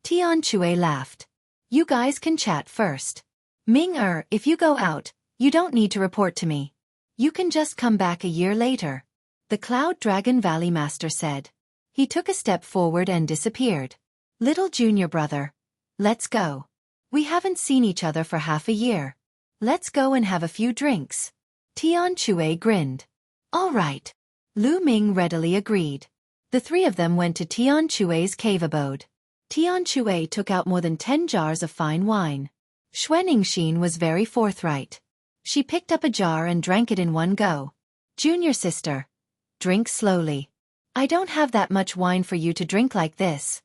Tian Chui laughed. You guys can chat first. Ming if you go out, you don't need to report to me. You can just come back a year later. The Cloud Dragon Valley Master said. He took a step forward and disappeared. Little junior brother. Let's go. We haven't seen each other for half a year. Let's go and have a few drinks. Tian Chui grinned. All right. Lu Ming readily agreed. The three of them went to Tian Chui's cave abode. Tian Chui took out more than 10 jars of fine wine. Xuening Xin was very forthright. She picked up a jar and drank it in one go. Junior sister. Drink slowly. I don't have that much wine for you to drink like this.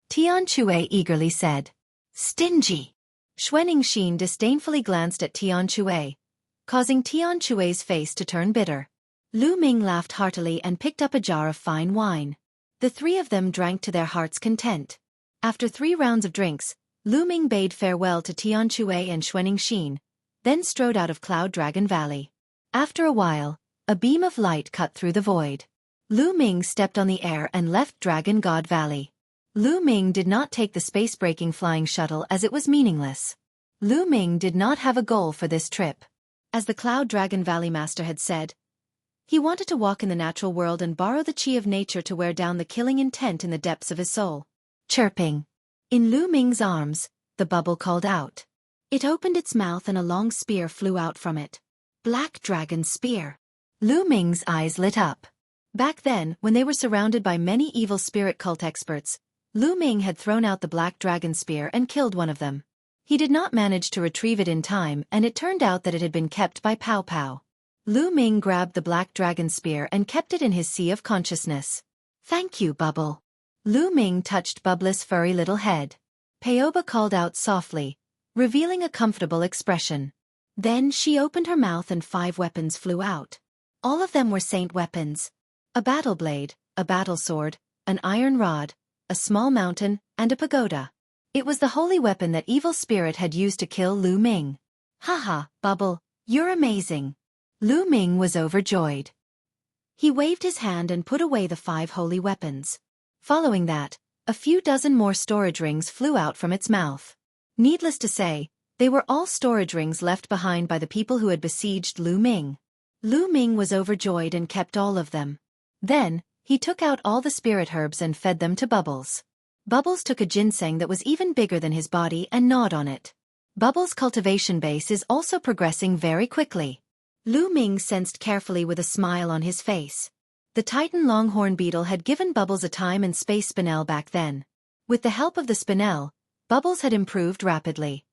Tian Chui eagerly said. Stingy. Xuening Xin disdainfully glanced at Tian Chui, causing Tian Chui's face to turn bitter. Lu Ming laughed heartily and picked up a jar of fine wine. The three of them drank to their heart's content. After 3 rounds of drinks, Lu Ming bade farewell to Tian Chui and Xuening Xin, then strode out of Cloud Dragon Valley. After a while, a beam of light cut through the void. Lu Ming stepped on the air and left Dragon God Valley. Lu Ming did not take the space-breaking flying shuttle as it was meaningless. Lu Ming did not have a goal for this trip. As the Cloud Dragon Valley Master had said, he wanted to walk in the natural world and borrow the chi of nature to wear down the killing intent in the depths of his soul. Chirping. In Lu Ming's arms, the bubble called out. It opened its mouth and a long spear flew out from it. Black Dragon Spear. Lu Ming's eyes lit up. Back then, when they were surrounded by many evil spirit cult experts, Lu Ming had thrown out the Black Dragon Spear and killed one of them. He did not manage to retrieve it in time and it turned out that it had been kept by Pow Pow. Lu Ming grabbed the Black Dragon Spear and kept it in his sea of consciousness. Thank you, Bubble. Lu Ming touched Bubble's furry little head. Paoba called out softly, revealing a comfortable expression. Then she opened her mouth and 5 weapons flew out. All of them were saint weapons. A battle blade, a battle sword, an iron rod, a small mountain, and a pagoda. It was the holy weapon that evil spirit had used to kill Lu Ming. Haha, Bubble, you're amazing. Lu Ming was overjoyed. He waved his hand and put away the 5 holy weapons. Following that, a few dozen more storage rings flew out from its mouth. Needless to say, they were all storage rings left behind by the people who had besieged Lu Ming. Lu Ming was overjoyed and kept all of them. Then, he took out all the spirit herbs and fed them to Bubbles. Bubbles took a ginseng that was even bigger than his body and gnawed on it. Bubbles' cultivation base is also progressing very quickly. Lu Ming sensed carefully with a smile on his face. The Titan Longhorn Beetle had given Bubbles a time and space spinel back then. With the help of the spinel, Bubbles had improved rapidly.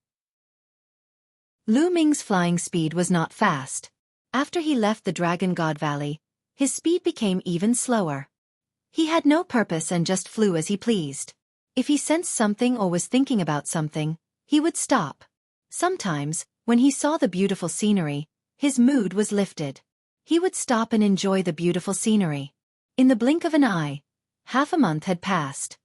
Lu Ming's flying speed was not fast. After he left the Dragon God Valley, his speed became even slower. He had no purpose and just flew as he pleased. If he sensed something or was thinking about something, he would stop. Sometimes, when he saw the beautiful scenery, his mood was lifted. He would stop and enjoy the beautiful scenery. In the blink of an eye, half a month had passed.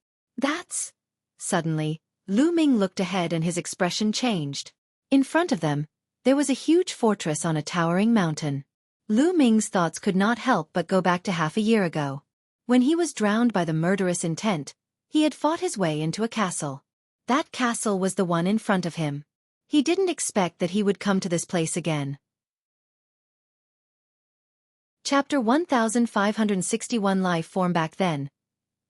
Suddenly, Lu Ming looked ahead and his expression changed. In front of them, there was a huge fortress on a towering mountain. Lu Ming's thoughts could not help but go back to half a year ago. When he was drowned by the murderous intent, he had fought his way into a castle. That castle was the one in front of him. He didn't expect that he would come to this place again. Chapter 1561 Life form. Back then,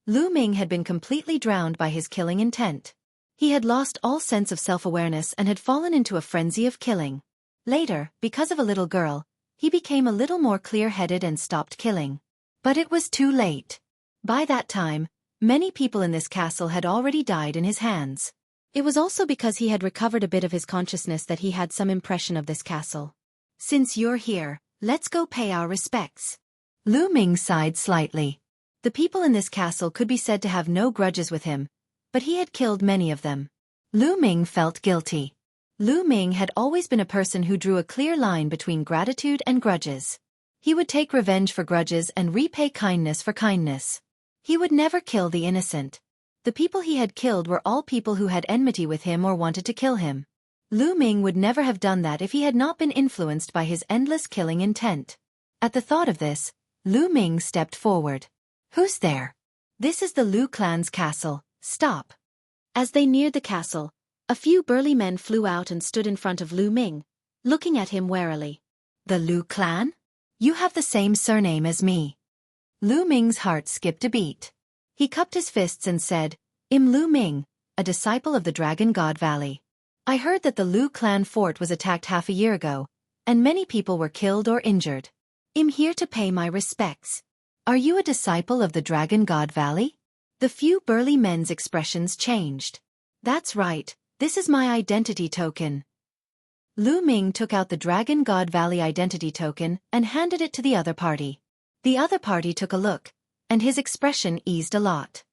Lu Ming had been completely drowned by his killing intent. He had lost all sense of self-awareness and had fallen into a frenzy of killing. Later, because of a little girl, he became a little more clear-headed and stopped killing. But it was too late. By that time, many people in this castle had already died in his hands. It was also because he had recovered a bit of his consciousness that he had some impression of this castle. Since you're here, let's go pay our respects. Lu Ming sighed slightly. The people in this castle could be said to have no grudges with him, but he had killed many of them. Lu Ming felt guilty. Lu Ming had always been a person who drew a clear line between gratitude and grudges. He would take revenge for grudges and repay kindness for kindness. He would never kill the innocent. The people he had killed were all people who had enmity with him or wanted to kill him. Lu Ming would never have done that if he had not been influenced by his endless killing intent. At the thought of this, Lu Ming stepped forward. Who's there? This is the Lu clan's castle. Stop. As they neared the castle, a few burly men flew out and stood in front of Lu Ming, looking at him warily. The Lu clan? You have the same surname as me. Lu Ming's heart skipped a beat. He cupped his fists and said, I'm Lu Ming, a disciple of the Dragon God Valley. I heard that the Lu clan fort was attacked half a year ago, and many people were killed or injured. I'm here to pay my respects. Are you a disciple of the Dragon God Valley? The few burly men's expressions changed. That's right, this is my identity token. Lu Ming took out the Dragon God Valley identity token and handed it to the other party. The other party took a look, and his expression eased a lot.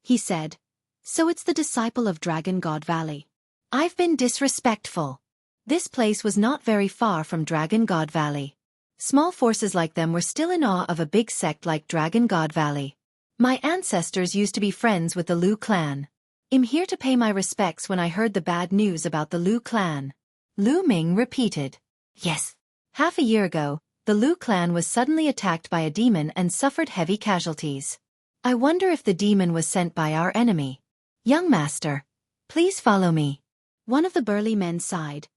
He said, So it's the disciple of Dragon God Valley. I've been disrespectful. This place was not very far from Dragon God Valley. Small forces like them were still in awe of a big sect like Dragon God Valley. My ancestors used to be friends with the Lu clan. I'm here to pay my respects when I heard the bad news about the Lu clan. Lu Ming repeated. Yes. Half a year ago, the Lu clan was suddenly attacked by a demon and suffered heavy casualties. I wonder if the demon was sent by our enemy. Young master, please follow me. One of the burly men sighed,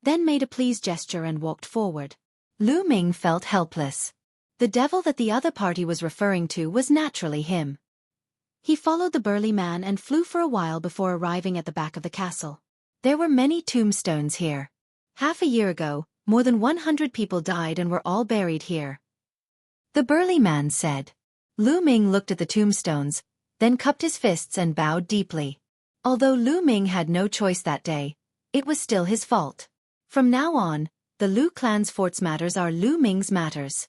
then made a please gesture and walked forward. Lu Ming felt helpless. The devil that the other party was referring to was naturally him. He followed the burly man and flew for a while before arriving at the back of the castle. There were many tombstones here. Half a year ago, more than 100 people died and were all buried here. The burly man said. Lu Ming looked at the tombstones, then cupped his fists and bowed deeply. Although Lu Ming had no choice that day, it was still his fault. From now on, the Lu clan's fort's matters are Lu Ming's matters.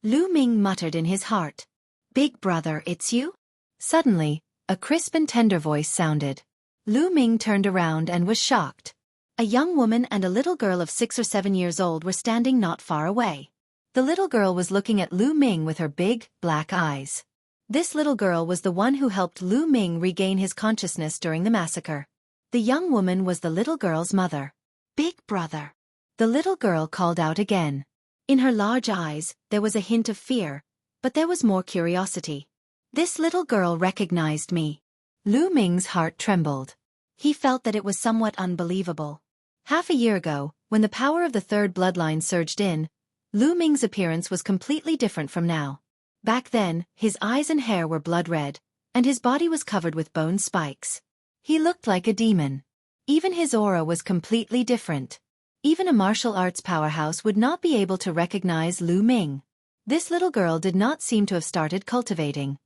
Lu Ming muttered in his heart. Big brother, it's you? Suddenly, a crisp and tender voice sounded. Lu Ming turned around and was shocked. A young woman and a little girl of 6 or 7 years old were standing not far away. The little girl was looking at Lu Ming with her big, black eyes. This little girl was the one who helped Lu Ming regain his consciousness during the massacre. The young woman was the little girl's mother. Big brother. The little girl called out again. In her large eyes, there was a hint of fear, but there was more curiosity. This little girl recognized me. Lu Ming's heart trembled. He felt that it was somewhat unbelievable. Half a year ago, when the power of the third bloodline surged in, Lu Ming's appearance was completely different from now. Back then, his eyes and hair were blood red, and his body was covered with bone spikes. He looked like a demon. Even his aura was completely different. Even a martial arts powerhouse would not be able to recognize Lu Ming. This little girl did not seem to have started cultivating.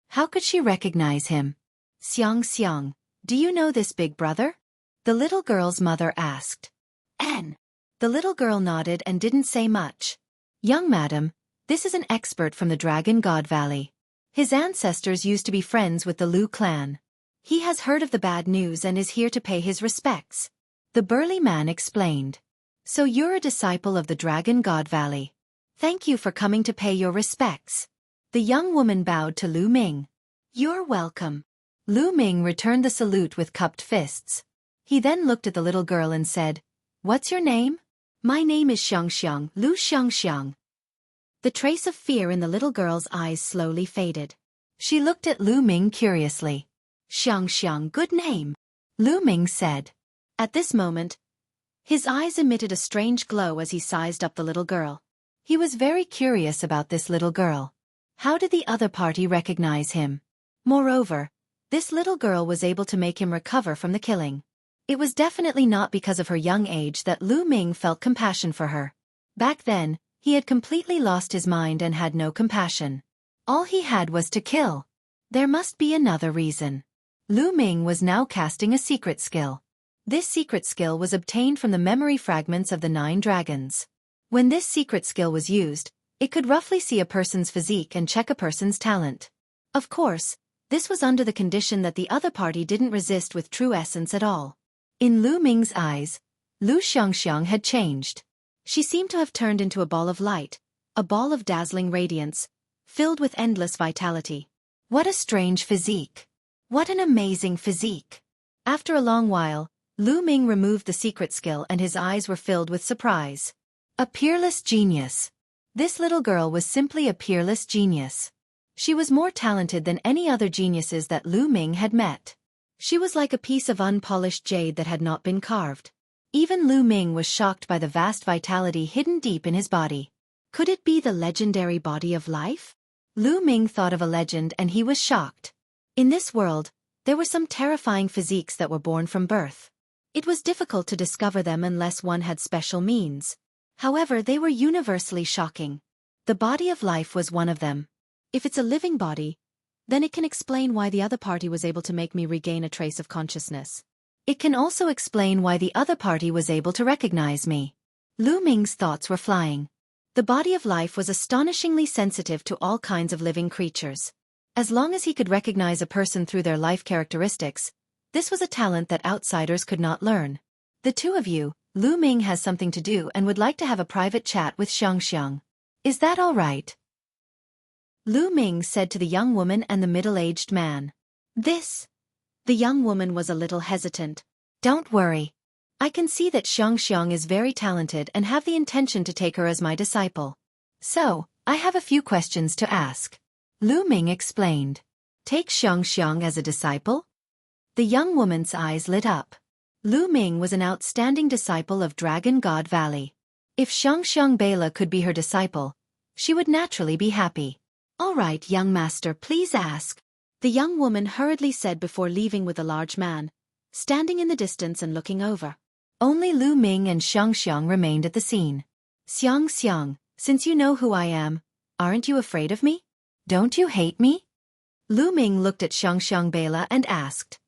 How could she recognize him? Xiang, do you know this big brother? The little girl's mother asked. Anne. The little girl nodded and didn't say much. Young madam, this is an expert from the Dragon God Valley. His ancestors used to be friends with the Lu clan. He has heard of the bad news and is here to pay his respects. The burly man explained. So you're a disciple of the Dragon God Valley. Thank you for coming to pay your respects. The young woman bowed to Lu Ming. You're welcome. Lu Ming returned the salute with cupped fists. He then looked at the little girl and said, What's your name? My name is Xiang, Lu Xiang. The trace of fear in the little girl's eyes slowly faded. She looked at Lu Ming curiously. Xiang, good name. Lu Ming said. At this moment, his eyes emitted a strange glow as he sized up the little girl. He was very curious about this little girl. How did the other party recognize him? Moreover, this little girl was able to make him recover from the killing. It was definitely not because of her young age that Lu Ming felt compassion for her. Back then, he had completely lost his mind and had no compassion. All he had was to kill. There must be another reason. Lu Ming was now casting a secret skill. This secret skill was obtained from the memory fragments of the 9 dragons. When this secret skill was used, it could roughly see a person's physique and check a person's talent. Of course, this was under the condition that the other party didn't resist with true essence at all. In Lu Ming's eyes, Lu Xiangxiang had changed. She seemed to have turned into a ball of light, a ball of dazzling radiance, filled with endless vitality. What a strange physique! What an amazing physique! After a long while, Lu Ming removed the secret skill and his eyes were filled with surprise. A peerless genius! This little girl was simply a peerless genius. She was more talented than any other geniuses that Lu Ming had met. She was like a piece of unpolished jade that had not been carved. Even Lu Ming was shocked by the vast vitality hidden deep in his body. Could it be the legendary body of life? Lu Ming thought of a legend and he was shocked. In this world, there were some terrifying physiques that were born from birth. It was difficult to discover them unless one had special means. However, they were universally shocking. The body of life was one of them. If it's a living body, then it can explain why the other party was able to make me regain a trace of consciousness. It can also explain why the other party was able to recognize me. Lu Ming's thoughts were flying. The body of life was astonishingly sensitive to all kinds of living creatures. As long as he could recognize a person through their life characteristics, this was a talent that outsiders could not learn. The two of you, Lu Ming has something to do and would like to have a private chat with Xiangxiang. Is that all right? Lu Ming said to the young woman and the middle-aged man. This? The young woman was a little hesitant. Don't worry. I can see that Xiangxiang is very talented and have the intention to take her as my disciple. So, I have a few questions to ask. Lu Ming explained. Take Xiangxiang as a disciple? The young woman's eyes lit up. Lu Ming was an outstanding disciple of Dragon God Valley. If Xiangxiang Bela could be her disciple, she would naturally be happy. All right, young master, please ask. The young woman hurriedly said before leaving with the large man, standing in the distance and looking over. Only Lu Ming and Xiangxiang remained at the scene. Xiangxiang, since you know who I am, aren't you afraid of me? Don't you hate me? Lu Ming looked at Xiangxiang Bela and asked.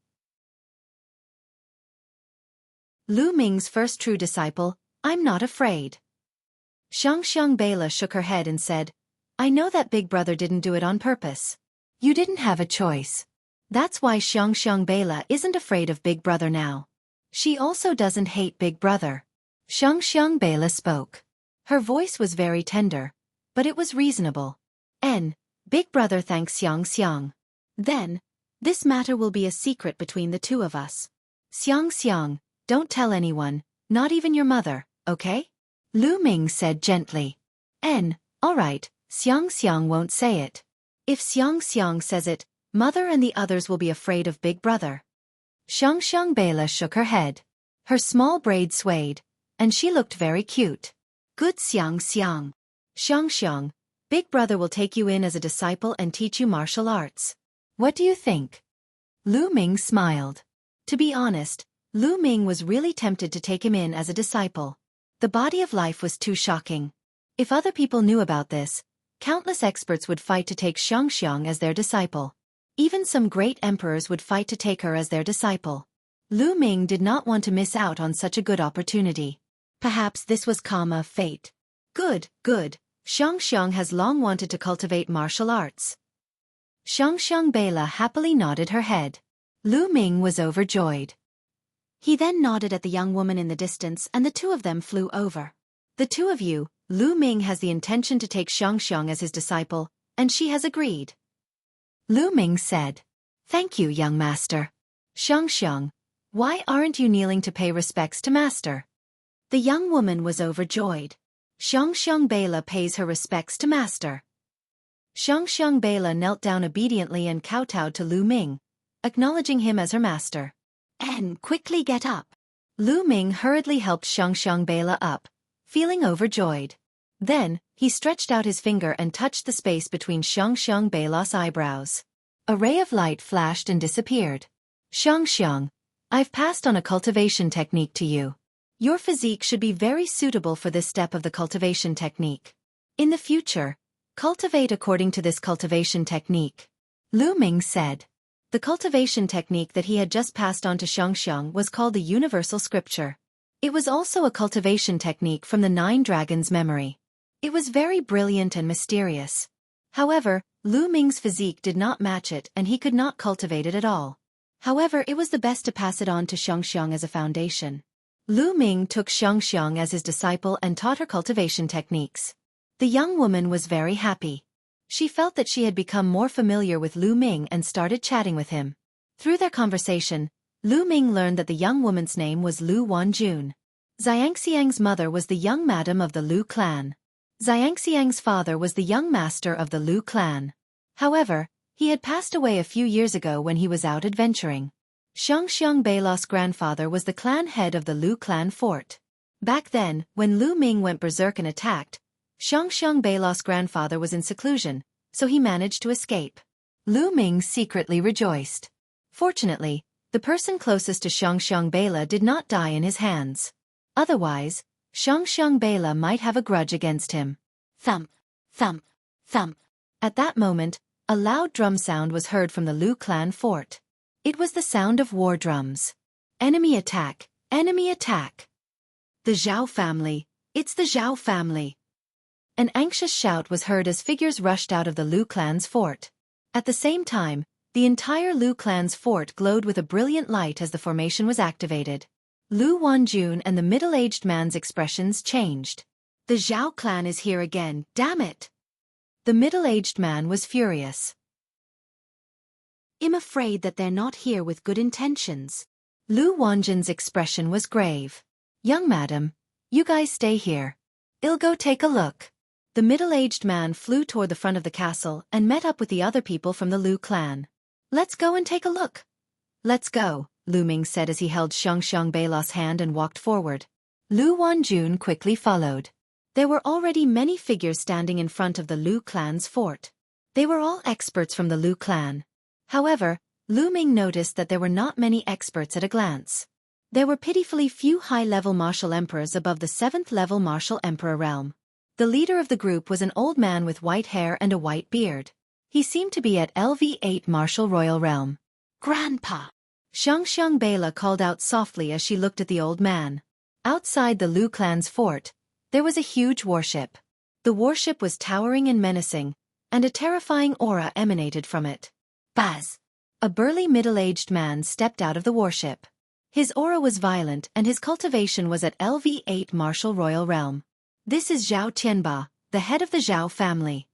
Lu Ming's first true disciple, I'm not afraid. Xiangxiang Bela shook her head and said, I know that Big Brother didn't do it on purpose. You didn't have a choice. That's why Xiangxiang Bela isn't afraid of Big Brother now. She also doesn't hate Big Brother. Xiangxiang Bela spoke. Her voice was very tender, but it was reasonable. Big Brother thanks Xiangxiang. Then, this matter will be a secret between the two of us. Xiangxiang, don't tell anyone, not even your mother, okay? Lu Ming said gently. All right, Xiangxiang won't say it. If Xiangxiang says it, Mother and the others will be afraid of Big Brother. Xiangxiang Bela shook her head. Her small braid swayed, and she looked very cute. Good Xiangxiang. Xiangxiang, Big Brother will take you in as a disciple and teach you martial arts. What do you think? Lu Ming smiled. To be honest, Lu Ming was really tempted to take him in as a disciple. The body of life was too shocking. If other people knew about this, countless experts would fight to take Xiangxiang as their disciple. Even some great emperors would fight to take her as their disciple. Lu Ming did not want to miss out on such a good opportunity. Perhaps this was karma, fate. Good. Xiangxiang has long wanted to cultivate martial arts. Xiangxiang Bela happily nodded her head. Lu Ming was overjoyed. He then nodded at the young woman in the distance and the two of them flew over. The two of you, Lu Ming has the intention to take Xiangxiang as his disciple, and she has agreed. Lu Ming said. Thank you, young master. Xiangxiang, why aren't you kneeling to pay respects to master? The young woman was overjoyed. Xiangxiang Bela pays her respects to master. Xiangxiang Bela knelt down obediently and kowtowed to Lu Ming, acknowledging him as her master. Quickly get up. Lu Ming hurriedly helped Xiangxiang Bela up, feeling overjoyed. Then, he stretched out his finger and touched the space between Xiang Beila's eyebrows. A ray of light flashed and disappeared. Xiang, I've passed on a cultivation technique to you. Your physique should be very suitable for this step of the cultivation technique. In the future, cultivate according to this cultivation technique. Lu Ming said. The cultivation technique that he had just passed on to Xiang was called the Universal Scripture. It was also a cultivation technique from the 9 Dragons' memory. It was very brilliant and mysterious. However, Lu Ming's physique did not match it and he could not cultivate it at all. However, it was the best to pass it on to Xiang as a foundation. Lu Ming took Xiang as his disciple and taught her cultivation techniques. The young woman was very happy. She felt that she had become more familiar with Lu Ming and started chatting with him. Through their conversation, Lu Ming learned that the young woman's name was Lu Wanjun. Xiangxiang's mother was the young madam of the Lu clan. Xiangxiang's father was the young master of the Lu clan. However, he had passed away a few years ago when he was out adventuring. Xiang Beila's grandfather was the clan head of the Lu clan fort. Back then, when Lu Ming went berserk and attacked, Xiang Beila's grandfather was in seclusion, so he managed to escape. Lu Ming secretly rejoiced. Fortunately, the person closest to Xiang Beila did not die in his hands. Otherwise, Xiang Beila might have a grudge against him. Thump, thump, thump. At that moment, a loud drum sound was heard from the Lu clan fort. It was the sound of war drums. Enemy attack, enemy attack. The Zhao family, it's the Zhao family. An anxious shout was heard as figures rushed out of the Lu clan's fort. At the same time, the entire Lu clan's fort glowed with a brilliant light as the formation was activated. Lu Wanjun and the middle-aged man's expressions changed. The Zhao clan is here again, damn it! The middle-aged man was furious. I'm afraid that they're not here with good intentions. Lu Wanjun's expression was grave. Young madam, you guys stay here. I'll go take a look. The middle-aged man flew toward the front of the castle and met up with the other people from the Lu clan. Let's go and take a look. Let's go, Lu Ming said as he held Xiang Beila's hand and walked forward. Lu Wanjun quickly followed. There were already many figures standing in front of the Lu clan's fort. They were all experts from the Lu clan. However, Lu Ming noticed that there were not many experts at a glance. There were pitifully few high-level martial emperors above the 7th-level martial emperor realm. The leader of the group was an old man with white hair and a white beard. He seemed to be at LV8 martial royal realm. Grandpa! Xiang Beila called out softly as she looked at the old man. Outside the Lu clan's fort, there was a huge warship. The warship was towering and menacing, and a terrifying aura emanated from it. Buzz! A burly middle-aged man stepped out of the warship. His aura was violent and his cultivation was at LV8 martial royal realm. This is Zhao Tianba, the head of the Zhao family.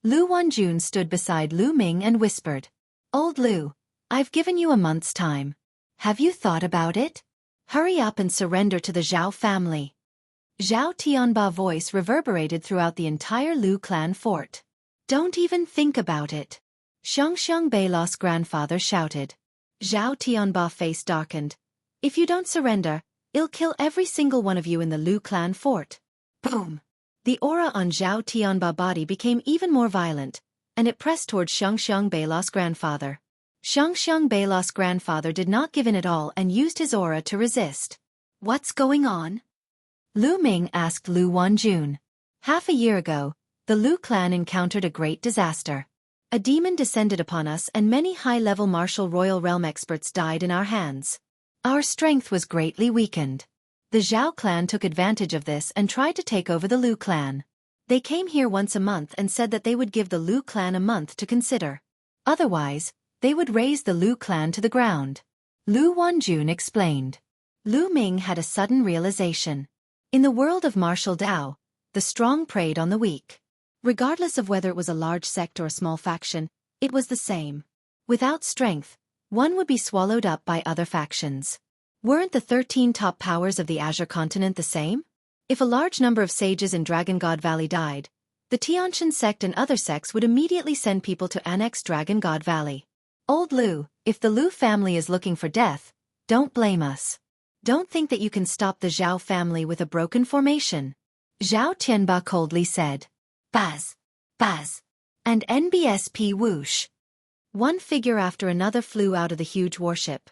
Lu Wanjun stood beside Lu Ming and whispered, Old Lu, I've given you a month's time. Have you thought about it? Hurry up and surrender to the Zhao family. Zhao Tianba's voice reverberated throughout the entire Lu clan fort. Don't even think about it. Xiang Beila's grandfather shouted. Zhao Tianba's face darkened. If you don't surrender, I'll kill every single one of you in the Lu clan fort. Boom! The aura on Zhao Tianba's body became even more violent, and it pressed towards Xiang Beila's grandfather. Xiang Beila's grandfather did not give in at all and used his aura to resist. What's going on? Lu Ming asked Lu Wanjun. Half a year ago, the Lu clan encountered a great disaster. A demon descended upon us and many high-level martial royal realm experts died in our hands. Our strength was greatly weakened. The Zhao clan took advantage of this and tried to take over the Lu clan. They came here once a month and said that they would give the Lu clan a month to consider. Otherwise, they would raze the Lu clan to the ground. Lu Wanjun explained. Lu Ming had a sudden realization. In the world of martial Dao, the strong preyed on the weak. Regardless of whether it was a large sect or a small faction, it was the same. Without strength, one would be swallowed up by other factions. Weren't the 13 top powers of the Azure continent the same? If a large number of sages in Dragon God Valley died, the Tianshan sect and other sects would immediately send people to annex Dragon God Valley. Old Lu, if the Lu family is looking for death, don't blame us. Don't think that you can stop the Zhao family with a broken formation. Zhao Tianba coldly said. Buzz! Buzz! And NBSP whoosh! One figure after another flew out of the huge warship.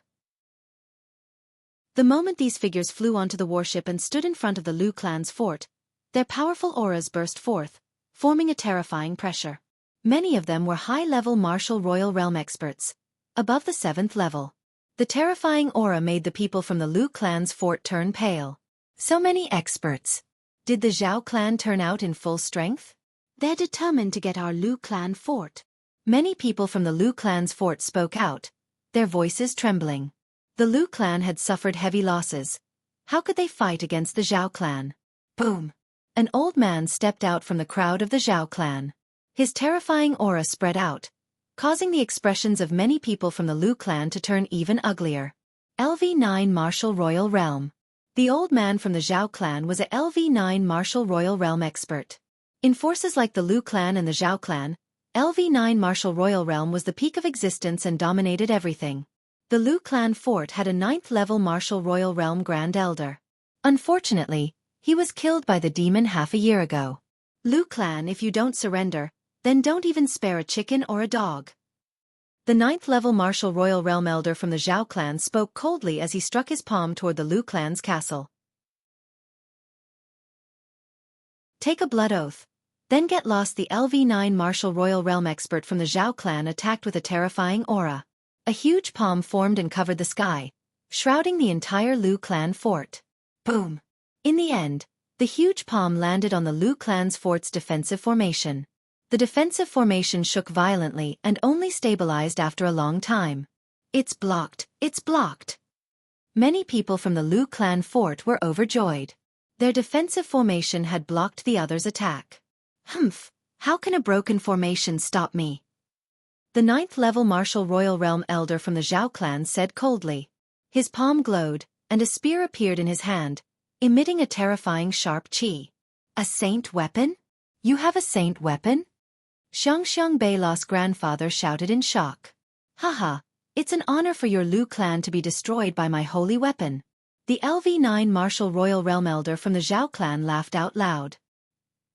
The moment these figures flew onto the warship and stood in front of the Lu clan's fort, their powerful auras burst forth, forming a terrifying pressure. Many of them were high-level martial royal realm experts, above the 7th level. The terrifying aura made the people from the Lu clan's fort turn pale. So many experts. Did the Zhao clan turn out in full strength? They're determined to get our Lu clan fort. Many people from the Lu clan's fort spoke out, their voices trembling. The Lu clan had suffered heavy losses. How could they fight against the Zhao clan? Boom! An old man stepped out from the crowd of the Zhao clan. His terrifying aura spread out, causing the expressions of many people from the Lu clan to turn even uglier. LV9 Martial Royal Realm. The old man from the Zhao clan was a LV9 Martial Royal Realm expert. In forces like the Lu clan and the Zhao clan, LV9 Martial Royal Realm was the peak of existence and dominated everything. The Lu clan fort had a 9th-level Martial Royal Realm Grand Elder. Unfortunately, he was killed by the demon half a year ago. Lu clan, if you don't surrender, then don't even spare a chicken or a dog. The 9th-level Martial Royal Realm Elder from the Zhao clan spoke coldly as he struck his palm toward the Lu clan's castle. Take a blood oath. Then get lost. The LV9 Martial Royal Realm expert from the Zhao clan attacked with a terrifying aura. A huge palm formed and covered the sky, shrouding the entire Lu clan fort. Boom! In the end, the huge palm landed on the Lu clan's fort's defensive formation. The defensive formation shook violently and only stabilized after a long time. It's blocked! It's blocked! Many people from the Lu clan fort were overjoyed. Their defensive formation had blocked the others' attack. Humph! How can a broken formation stop me? The 9th-level Martial Royal Realm Elder from the Zhao clan said coldly. His palm glowed, and a spear appeared in his hand, emitting a terrifying sharp chi. A saint weapon? You have a saint weapon? Xiang Beila's grandfather shouted in shock. Haha, it's an honor for your Lu clan to be destroyed by my holy weapon. The LV9 Martial Royal Realm Elder from the Zhao clan laughed out loud.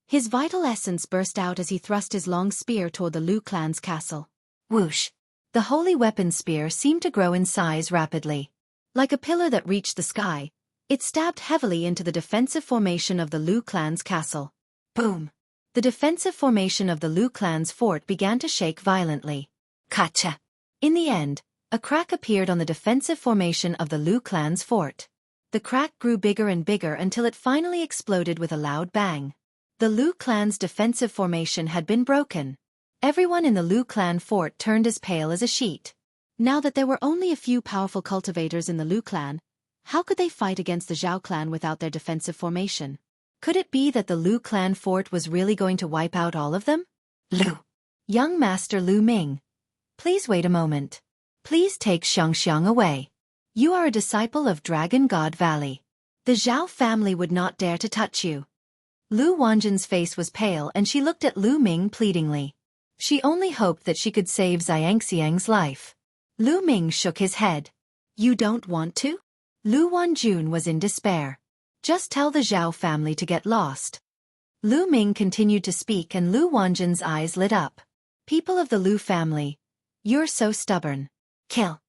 His vital essence burst out as he thrust his long spear toward the Lu clan's castle. Whoosh! The holy weapon spear seemed to grow in size rapidly. Like a pillar that reached the sky, it stabbed heavily into the defensive formation of the Lu clan's castle. Boom! The defensive formation of the Lu clan's fort began to shake violently. Kacha! In the end, a crack appeared on the defensive formation of the Lu clan's fort. The crack grew bigger and bigger until it finally exploded with a loud bang. The Lu clan's defensive formation had been broken. Everyone in the Lu clan fort turned as pale as a sheet. Now that there were only a few powerful cultivators in the Lu clan, how could they fight against the Zhao clan without their defensive formation? Could it be that the Lu clan fort was really going to wipe out all of them? Lu! Young Master Lu Ming. Please wait a moment. Please take Xiang away. You are a disciple of Dragon God Valley. The Zhao family would not dare to touch you. Lu Wanjin's face was pale and she looked at Lu Ming pleadingly. She only hoped that she could save Xiangxiang's life. Lu Ming shook his head. You don't want to? Lu Wanjun was in despair. Just tell the Zhao family to get lost. Lu Ming continued to speak and Lu Wanjin's eyes lit up. People of the Lu family, you're so stubborn. Kill.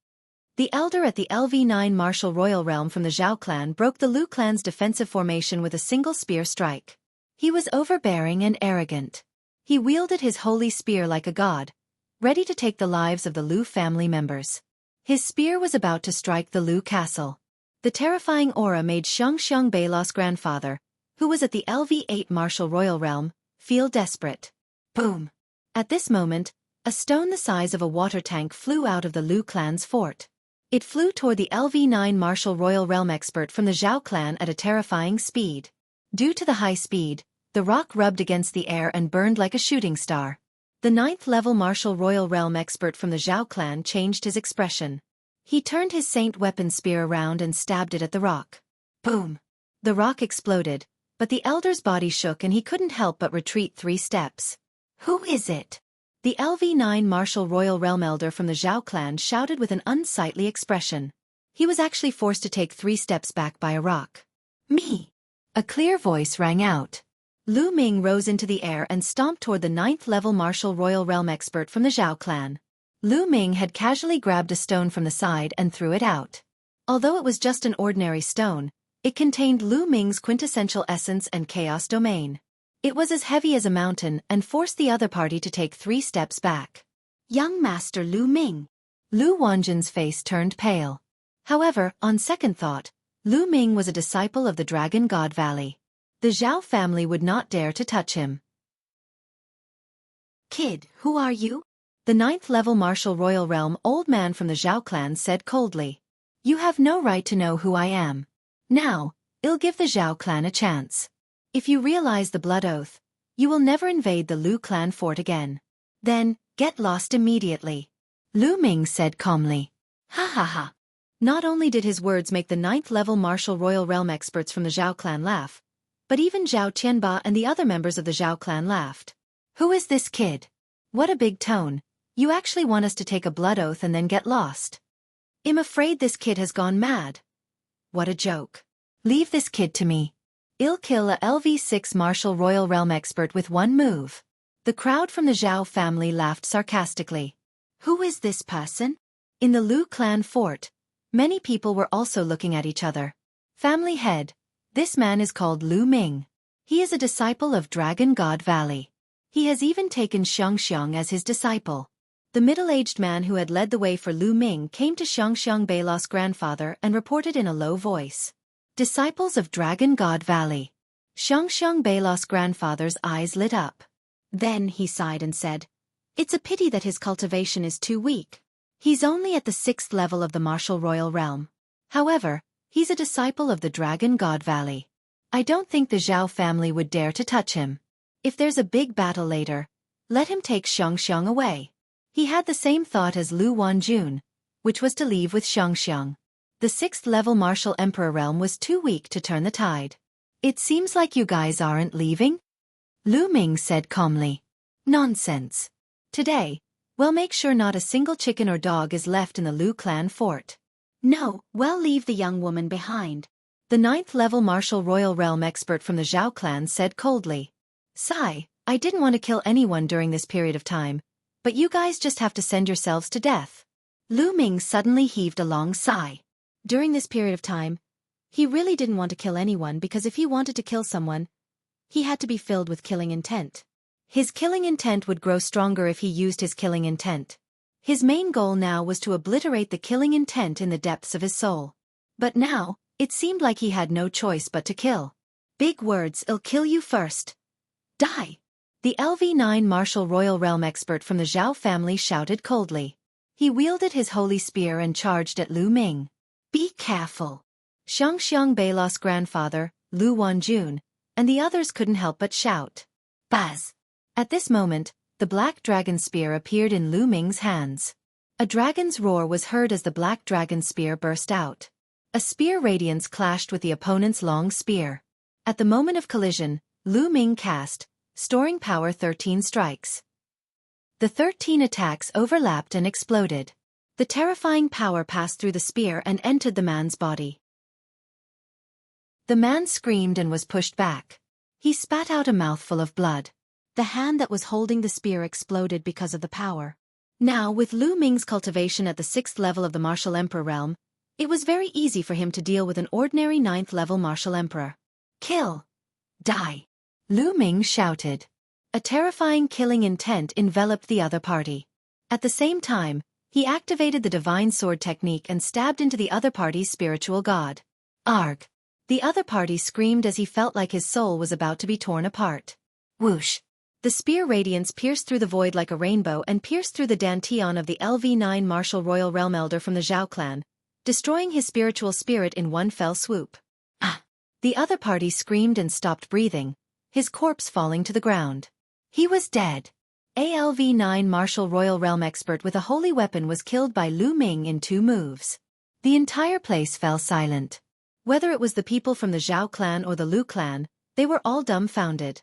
The elder at the LV9 Martial Royal Realm from the Zhao clan broke the Lu clan's defensive formation with a single spear strike. He was overbearing and arrogant. He wielded his holy spear like a god, ready to take the lives of the Lu family members. His spear was about to strike the Lu castle. The terrifying aura made Xiang Beila's grandfather, who was at the LV8 Martial Royal Realm, feel desperate. Boom! At this moment, a stone the size of a water tank flew out of the Lu clan's fort. It flew toward the LV9 Martial Royal Realm expert from the Zhao clan at a terrifying speed. Due to the high speed, the rock rubbed against the air and burned like a shooting star. The 9th-level Martial Royal Realm expert from the Zhao clan changed his expression. He turned his saint weapon spear around and stabbed it at the rock. Boom! The rock exploded, but the elder's body shook and he couldn't help but retreat 3 steps. Who is it? The LV9 Martial Royal Realm Elder from the Zhao clan shouted with an unsightly expression. He was actually forced to take 3 steps back by a rock. Me! A clear voice rang out. Lu Ming rose into the air and stomped toward the 9th-level martial royal realm expert from the Zhao clan. Lu Ming had casually grabbed a stone from the side and threw it out. Although it was just an ordinary stone, it contained Lu Ming's quintessential essence and chaos domain. It was as heavy as a mountain and forced the other party to take 3 steps back. Young Master Lu Ming. Lu Wanjin's face turned pale. However, on second thought, Lu Ming was a disciple of the Dragon God Valley. The Zhao family would not dare to touch him. Kid, who are you? The 9th-level martial royal realm old man from the Zhao clan said coldly. You have no right to know who I am. Now, I'll give the Zhao clan a chance. If you realize the blood oath, you will never invade the Lu clan fort again. Then, get lost immediately. Lu Ming said calmly. Ha ha ha. Not only did his words make the 9th-level martial royal realm experts from the Zhao clan laugh, but even Zhao Qianba and the other members of the Zhao clan laughed. Who is this kid? What a big tone. You actually want us to take a blood oath and then get lost? I'm afraid this kid has gone mad. What a joke. Leave this kid to me. I'll kill a LV6 martial royal realm expert with one move. The crowd from the Zhao family laughed sarcastically. Who is this person? In the Lu clan fort, many people were also looking at each other. Family head. This man is called Lu Ming. He is a disciple of Dragon God Valley. He has even taken Xiangxiang as his disciple. The middle-aged man who had led the way for Lu Ming came to Xiangxiang Beilaw's grandfather and reported in a low voice. Disciples of Dragon God Valley. Xiangxiang Beilaw's grandfather's eyes lit up. Then he sighed and said, It's a pity that his cultivation is too weak. He's only at the 6th level of the martial royal realm. However, he's a disciple of the Dragon God Valley. I don't think the Zhao family would dare to touch him. If there's a big battle later, let him take Xiangxiang away. He had the same thought as Lu Wanjun, which was to leave with Xiangxiang. The 6th-level martial emperor realm was too weak to turn the tide. It seems like you guys aren't leaving? Lu Ming said calmly. Nonsense. Today, we'll make sure not a single chicken or dog is left in the Lu clan fort. No, we'll leave the young woman behind. The 9th-level martial royal realm expert from the Zhao clan said coldly. Sigh, I didn't want to kill anyone during this period of time, but you guys just have to send yourselves to death. Lu Ming suddenly heaved a long sigh. During this period of time, he really didn't want to kill anyone because if he wanted to kill someone, he had to be filled with killing intent. His killing intent would grow stronger if he used his killing intent. His main goal now was to obliterate the killing intent in the depths of his soul. But now, it seemed like he had no choice but to kill. Big words, I'll kill you first. Die! The LV9 martial royal realm expert from the Zhao family shouted coldly. He wielded his holy spear and charged at Lu Ming. Be careful. Xiangxiang Beilaw's grandfather, Lu Wanjun, and the others couldn't help but shout. Buzz! At this moment, the black dragon spear appeared in Lu Ming's hands. A dragon's roar was heard as the black dragon spear burst out. A spear radiance clashed with the opponent's long spear. At the moment of collision, Lu Ming cast, storing power 13 strikes. The 13 attacks overlapped and exploded. The terrifying power passed through the spear and entered the man's body. The man screamed and was pushed back. He spat out a mouthful of blood. The hand that was holding the spear exploded because of the power. Now, with Lu Ming's cultivation at the 6th level of the martial emperor realm, it was very easy for him to deal with an ordinary 9th-level martial emperor. Kill! Die! Lu Ming shouted. A terrifying killing intent enveloped the other party. At the same time, he activated the divine sword technique and stabbed into the other party's spiritual god. Arg! The other party screamed as he felt like his soul was about to be torn apart. Whoosh! The spear radiance pierced through the void like a rainbow and pierced through the dantian of the LV9 martial royal realm elder from the Zhao clan, destroying his spiritual spirit in one fell swoop. Ah! The other party screamed and stopped breathing, his corpse falling to the ground. He was dead. ALV9 martial royal realm expert with a holy weapon was killed by Lu Ming in 2 moves. The entire place fell silent. Whether it was the people from the Zhao clan or the Lu clan, they were all dumbfounded.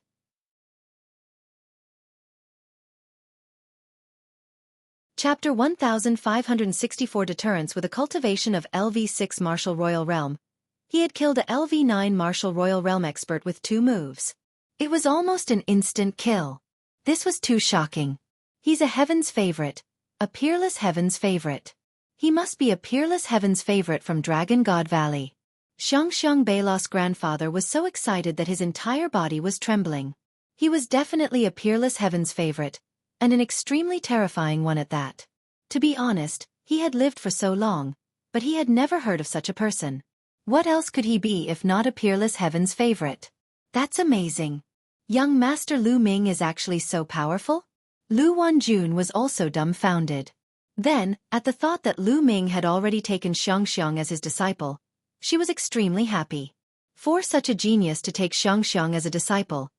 Chapter 1564 Deterrence. With a cultivation of LV6 martial royal realm, he had killed a LV9 martial royal realm expert with 2 moves. It was almost an instant kill. This was too shocking. He's a heaven's favorite, a peerless heaven's favorite. He must be a peerless heaven's favorite from Dragon God Valley. Xiang Beila's grandfather was so excited that his entire body was trembling. He was definitely a peerless heaven's favorite, and an extremely terrifying one at that. To be honest, he had lived for so long, but he had never heard of such a person. What else could he be if not a peerless heaven's favorite? That's amazing. Young Master Lu Ming is actually so powerful? Lu Wanjun was also dumbfounded. Then, at the thought that Lu Ming had already taken Xiang as his disciple, she was extremely happy. For such a genius to take Xiang as a disciple,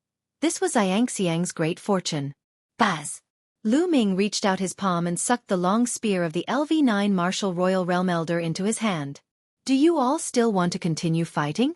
this was Xiang's great fortune. Buzz! Lu Ming reached out his palm and sucked the long spear of the LV9 Martial Royal Realm Elder into his hand. Do you all still want to continue fighting?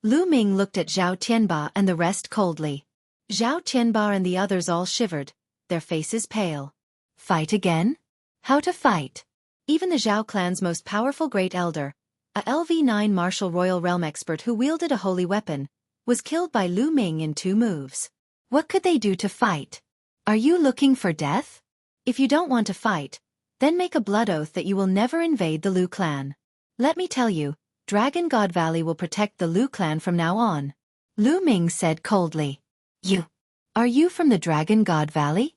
Lu Ming looked at Zhao Tianba and the rest coldly. Zhao Tianba and the others all shivered, their faces pale. Fight again? How to fight? Even the Zhao clan's most powerful great elder, a LV9 Martial Royal Realm expert who wielded a holy weapon, was killed by Lu Ming in 2 moves. What could they do to fight? Are you looking for death? If you don't want to fight, then make a blood oath that you will never invade the Lu clan. Let me tell you, Dragon God Valley will protect the Lu clan from now on. Lu Ming said coldly. Are you from the Dragon God Valley?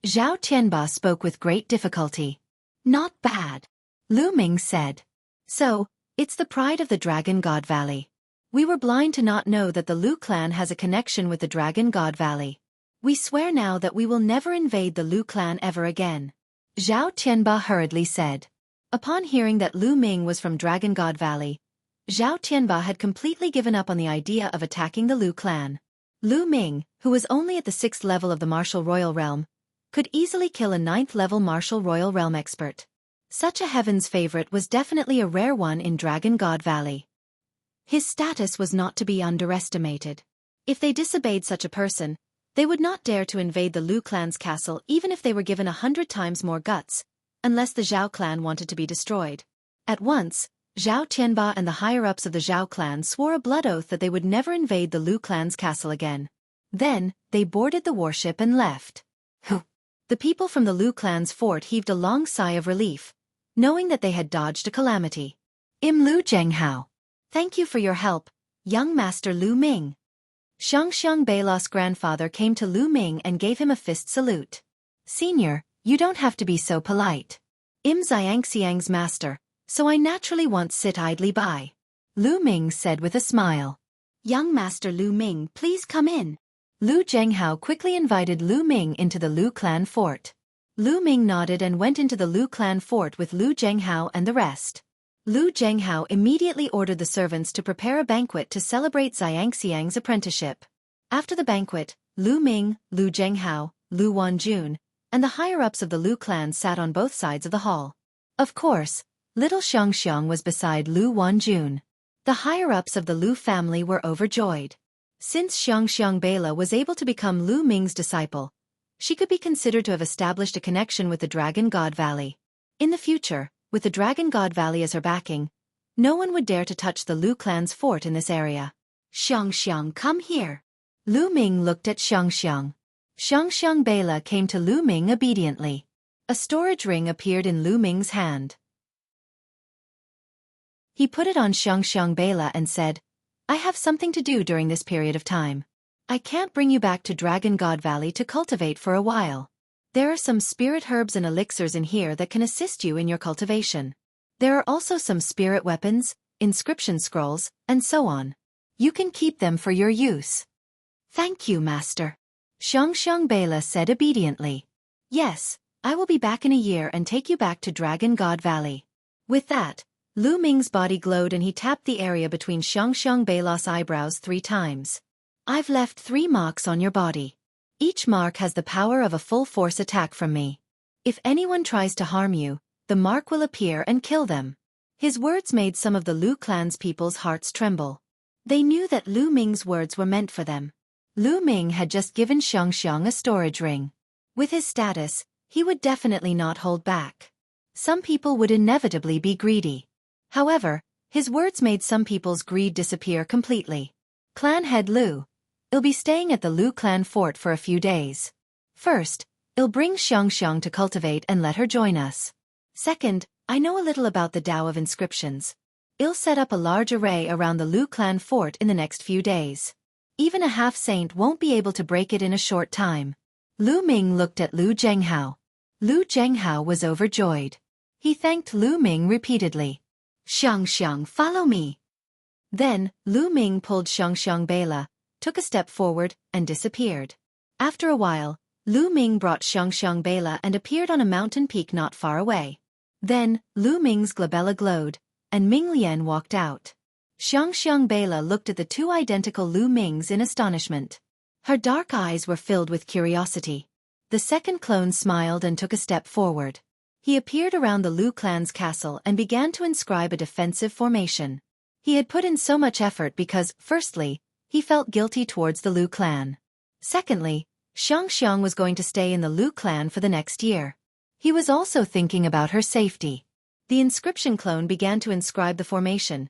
Zhao Tianba spoke with great difficulty. Not bad. Lu Ming said. So, it's the pride of the Dragon God Valley. We were blind to not know that the Lu clan has a connection with the Dragon God Valley. We swear now that we will never invade the Lu clan ever again. Zhao Tianba hurriedly said. Upon hearing that Lu Ming was from Dragon God Valley, Zhao Tianba had completely given up on the idea of attacking the Lu clan. Lu Ming, who was only at the 6th level of the Martial Royal Realm, could easily kill a 9th level Martial Royal Realm expert. Such a heaven's favorite was definitely a rare one in Dragon God Valley. His status was not to be underestimated. If they disobeyed such a person, they would not dare to invade the Lu clan's castle even if they were given 100 times more guts, unless the Zhao clan wanted to be destroyed. At once, Zhao Tianba and the higher-ups of the Zhao clan swore a blood oath that they would never invade the Lu clan's castle again. Then, they boarded the warship and left. The people from the Lu clan's fort heaved a long sigh of relief, knowing that they had dodged a calamity. Lu Zhenghao. Thank you for your help, young Master Lu Ming. Xiang Beila's grandfather came to Lu Ming and gave him a fist salute. Senior, you don't have to be so polite. Xiang's master, so I naturally won't sit idly by. Lu Ming said with a smile. Young Master Lu Ming, please come in. Lu Zhenghao quickly invited Lu Ming into the Lu clan fort. Lu Ming nodded and went into the Lu clan fort with Lu Zhenghao and the rest. Lu Zhenghao immediately ordered the servants to prepare a banquet to celebrate Xiang's apprenticeship. After the banquet, Lu Ming, Lu Zhenghao, Lu Wanjun, and the higher-ups of the Lu clan sat on both sides of the hall. Of course, little Xiang was beside Lu Wanjun. The higher-ups of the Lu family were overjoyed. Since Xiang Beila was able to become Lu Ming's disciple, she could be considered to have established a connection with the Dragon God Valley. In the future, with the Dragon God Valley as her backing, no one would dare to touch the Lu clan's fort in this area. Xiang, come here. Lu Ming looked at Xiang. Xiang Beila came to Lu Ming obediently. A storage ring appeared in Lu Ming's hand. He put it on Xiang Beila and said, I have something to do during this period of time. I can't bring you back to Dragon God Valley to cultivate for a while. There are some spirit herbs and elixirs in here that can assist you in your cultivation. There are also some spirit weapons, inscription scrolls, and so on. You can keep them for your use. Thank you, Master. Xiang Beila said obediently. Yes, I will be back in a year and take you back to Dragon God Valley. With that, Lu Ming's body glowed and he tapped the area between Xiang Beila's eyebrows 3 times. I've left 3 marks on your body. Each mark has the power of a full-force attack from me. If anyone tries to harm you, the mark will appear and kill them. His words made some of the Lu clan's people's hearts tremble. They knew that Lu Ming's words were meant for them. Lu Ming had just given Xiang a storage ring. With his status, he would definitely not hold back. Some people would inevitably be greedy. However, his words made some people's greed disappear completely. Clan head Lu, I'll be staying at the Lu clan fort for a few days. First, I'll bring Xiang to cultivate and let her join us. Second, I know a little about the Tao of inscriptions. I'll set up a large array around the Lu clan fort in the next few days. Even a half-saint won't be able to break it in a short time. Lu Ming looked at Lu Zhenghao. Lu Zhenghao was overjoyed. He thanked Lu Ming repeatedly. Xiang, follow me. Then, Lu Ming pulled Xiang Bela, took a step forward, and disappeared. After a while, Lu Ming brought Xiang Bela and appeared on a mountain peak not far away. Then, Lu Ming's glabella glowed, and Ming Lian walked out. Xiang Bela looked at the two identical Lu Mings in astonishment. Her dark eyes were filled with curiosity. The second clone smiled and took a step forward. He appeared around the Lu clan's castle and began to inscribe a defensive formation. He had put in so much effort firstly, he felt guilty towards the Lu clan. Secondly, Xiang was going to stay in the Lu clan for the next year. He was also thinking about her safety. The inscription clone began to inscribe the formation,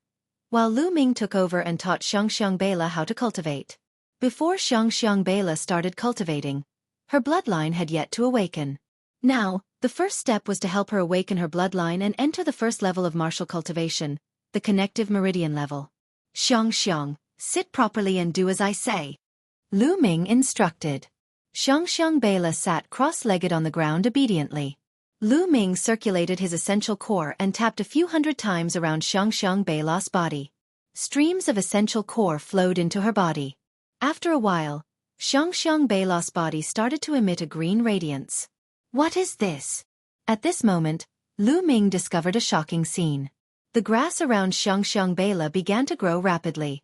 while Lu Ming took over and taught Xiang Bela how to cultivate. Before Xiang Bela started cultivating, her bloodline had yet to awaken. Now, the first step was to help her awaken her bloodline and enter the first level of martial cultivation, the connective meridian level. Xiang, sit properly and do as I say. Lu Ming instructed. Xiang Bela sat cross-legged on the ground obediently. Lu Ming circulated his essential core and tapped a few hundred times around Xiang Bela's body. Streams of essential core flowed into her body. After a while, Xiang Bela's body started to emit a green radiance. What is this? At this moment, Lu Ming discovered a shocking scene. The grass around Xiang Bela began to grow rapidly.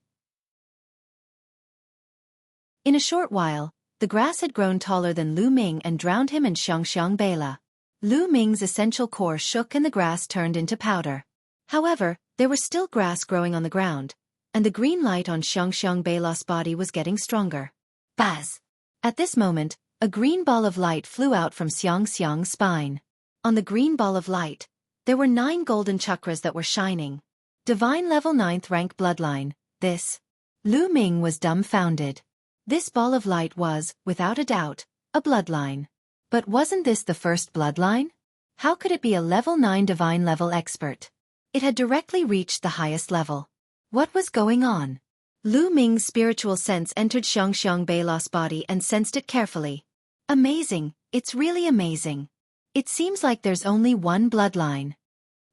In a short while, the grass had grown taller than Lu Ming and drowned him and Xiang Bela. Lu Ming's essential core shook and the grass turned into powder. However, there was still grass growing on the ground, and the green light on Xiang Bela's body was getting stronger. Buzz! At this moment, a green ball of light flew out from Xiang's spine. On the green ball of light, there were 9 golden chakras that were shining. Divine level 9th rank bloodline, this. Lu Ming was dumbfounded. This ball of light was, without a doubt, a bloodline. But wasn't this the first bloodline? How could it be a level 9 divine level expert? It had directly reached the highest level. What was going on? Lu Ming's spiritual sense entered Xiang Bela's body and sensed it carefully. Amazing, it's really amazing. It seems like there's only one bloodline.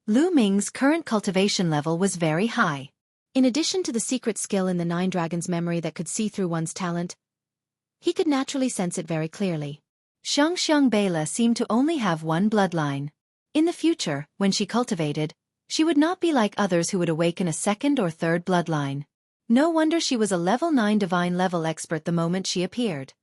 Lu Ming's current cultivation level was very high. In addition to the secret skill in the 9 Dragons' memory that could see through one's talent, he could naturally sense it very clearly. Xiang Bela seemed to only have one bloodline. In the future, when she cultivated, she would not be like others who would awaken a second or third bloodline. No wonder she was a level 9 divine level expert the moment she appeared.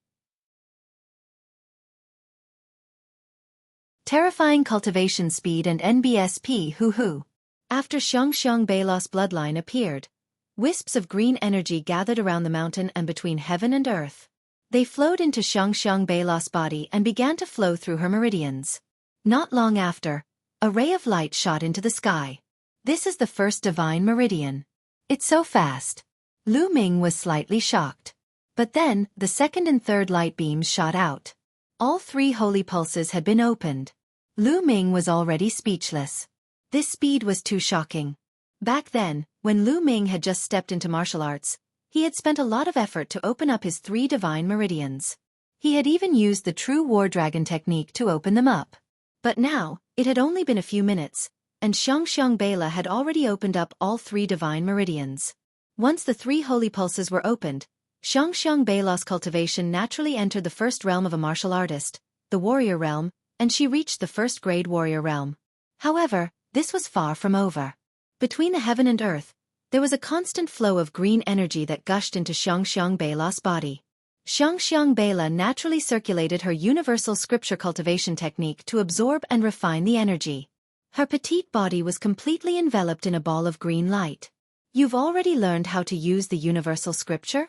Terrifying cultivation speed and NBSP hoo-hoo. After Xiang Bela's bloodline appeared, wisps of green energy gathered around the mountain and between heaven and earth. They flowed into Xiang Bela's body and began to flow through her meridians. Not long after, a ray of light shot into the sky. This is the first divine meridian. It's so fast. Lu Ming was slightly shocked. But then, the second and third light beams shot out. All 3 holy pulses had been opened. Lu Ming was already speechless. This speed was too shocking. Back then, when Lu Ming had just stepped into martial arts, he had spent a lot of effort to open up his 3 divine meridians. He had even used the true war dragon technique to open them up. But now, it had only been a few minutes, and Xiang Bela had already opened up all 3 divine meridians. Once the 3 holy pulses were opened, Xiang Bela's cultivation naturally entered the first realm of a martial artist, the warrior realm, and she reached the first grade warrior realm. However, this was far from over. Between the heaven and earth, there was a constant flow of green energy that gushed into Xiang Bela's body. Xiang Bela naturally circulated her universal scripture cultivation technique to absorb and refine the energy. Her petite body was completely enveloped in a ball of green light. You've already learned how to use the universal scripture?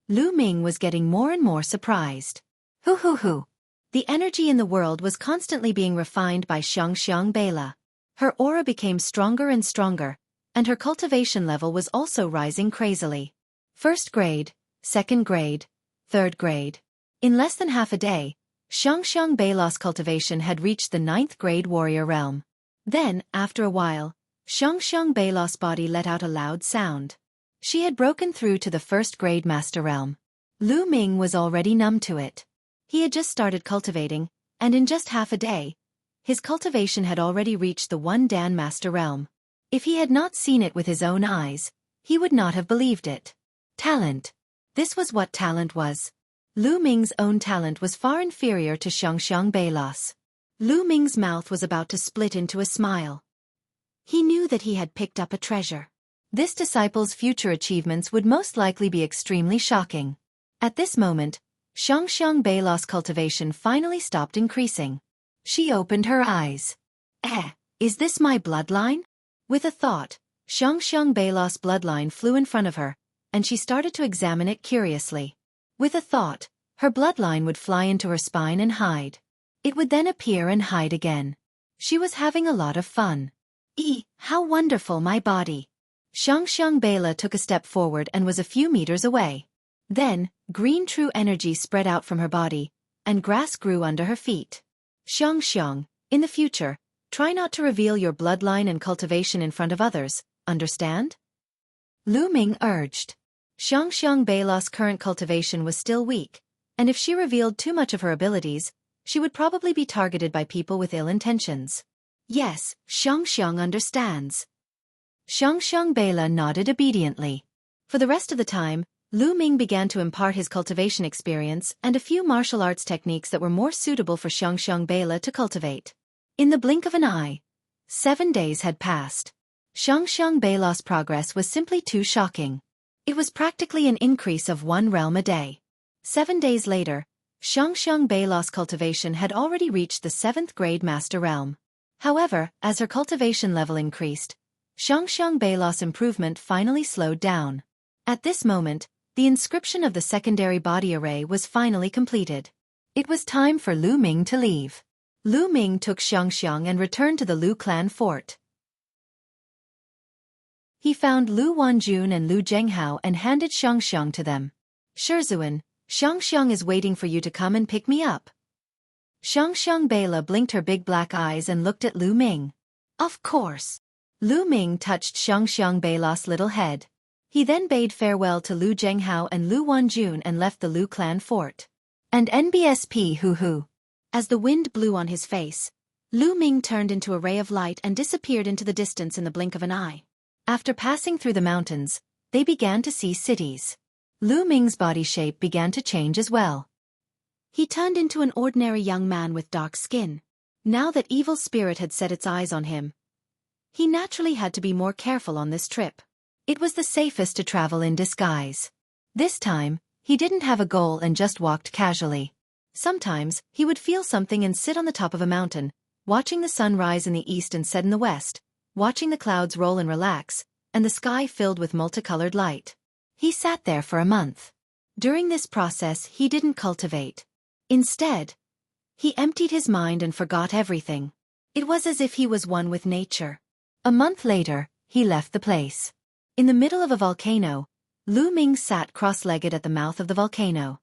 Lu Ming was getting more and more surprised. Hoo. The energy in the world was constantly being refined by Xiang Bela. Her aura became stronger and stronger, and her cultivation level was also rising crazily. First grade, 2nd grade, 3rd grade. In less than half a day, Xiaofan Beila's cultivation had reached the 9th grade warrior realm. Then, after a while, Xiaofan Beila's body let out a loud sound. She had broken through to the 1st grade master realm. Lu Ming was already numb to it. He had just started cultivating, and in just half a day, his cultivation had already reached the 1 Dan master realm. If he had not seen it with his own eyes, he would not have believed it. Talent. This was what talent was. Lu Ming's own talent was far inferior to Xiaofan Beila's. Lu Ming's mouth was about to split into a smile. He knew that he had picked up a treasure. This disciple's future achievements would most likely be extremely shocking. At this moment, Xiaofan Beila's cultivation finally stopped increasing. She opened her eyes. Is this my bloodline? With a thought, Xiaofan Beila's bloodline flew in front of her, and she started to examine it curiously. With a thought, her bloodline would fly into her spine and hide. It would then appear and hide again. She was having a lot of fun. How wonderful my body! Xiaofan Beila took a step forward and was a few meters away. Then, green true energy spread out from her body, and grass grew under her feet. Xiaofan, in the future, try not to reveal your bloodline and cultivation in front of others, understand? Lu Ming urged. Xiaofan Beila's current cultivation was still weak, and if she revealed too much of her abilities, she would probably be targeted by people with ill intentions. Yes, Xiaofan understands. Xiaofan Beila nodded obediently. For the rest of the time, Lu Ming began to impart his cultivation experience and a few martial arts techniques that were more suitable for Xiaofan Beila to cultivate. In the blink of an eye, 7 days had passed. Xiaofan Beila's progress was simply too shocking. It was practically an increase of 1 realm a day. 7 days later, Xiaofan Beila's cultivation had already reached the 7th grade master realm. However, as her cultivation level increased, Xiaofan Beila's improvement finally slowed down. At this moment, the inscription of the secondary body array was finally completed. It was time for Lu Ming to leave. Lu Ming took Xiaofan and returned to the Lu clan fort. He found Lu Wanjun and Lu Zhenghao and handed Xiaofan to them. Shizuan, Xiaofan is waiting for you to come and pick me up. Xiaofan Beila blinked her big black eyes and looked at Lu Ming. Of course. Lu Ming touched Xiaofan Beila's little head. He then bade farewell to Lu Zhenghao and Lu Wanjun and left the Lu clan fort. And NBSP hoo-hoo. As the wind blew on his face, Lu Ming turned into a ray of light and disappeared into the distance in the blink of an eye. After passing through the mountains, they began to see cities. Lu Ming's body shape began to change as well. He turned into an ordinary young man with dark skin. Now that evil spirit had set its eyes on him, he naturally had to be more careful on this trip. It was the safest to travel in disguise. This time, he didn't have a goal and just walked casually. Sometimes, he would feel something and sit on the top of a mountain, watching the sun rise in the east and set in the west, watching the clouds roll and relax, and the sky filled with multicolored light. He sat there for a month. During this process, he didn't cultivate. Instead, he emptied his mind and forgot everything. It was as if he was one with nature. A month later, he left the place. In the middle of a volcano, Lu Ming sat cross-legged at the mouth of the volcano.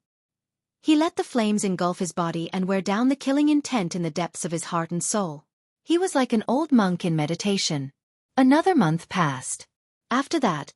He let the flames engulf his body and wear down the killing intent in the depths of his heart and soul. He was like an old monk in meditation. Another month passed. After that,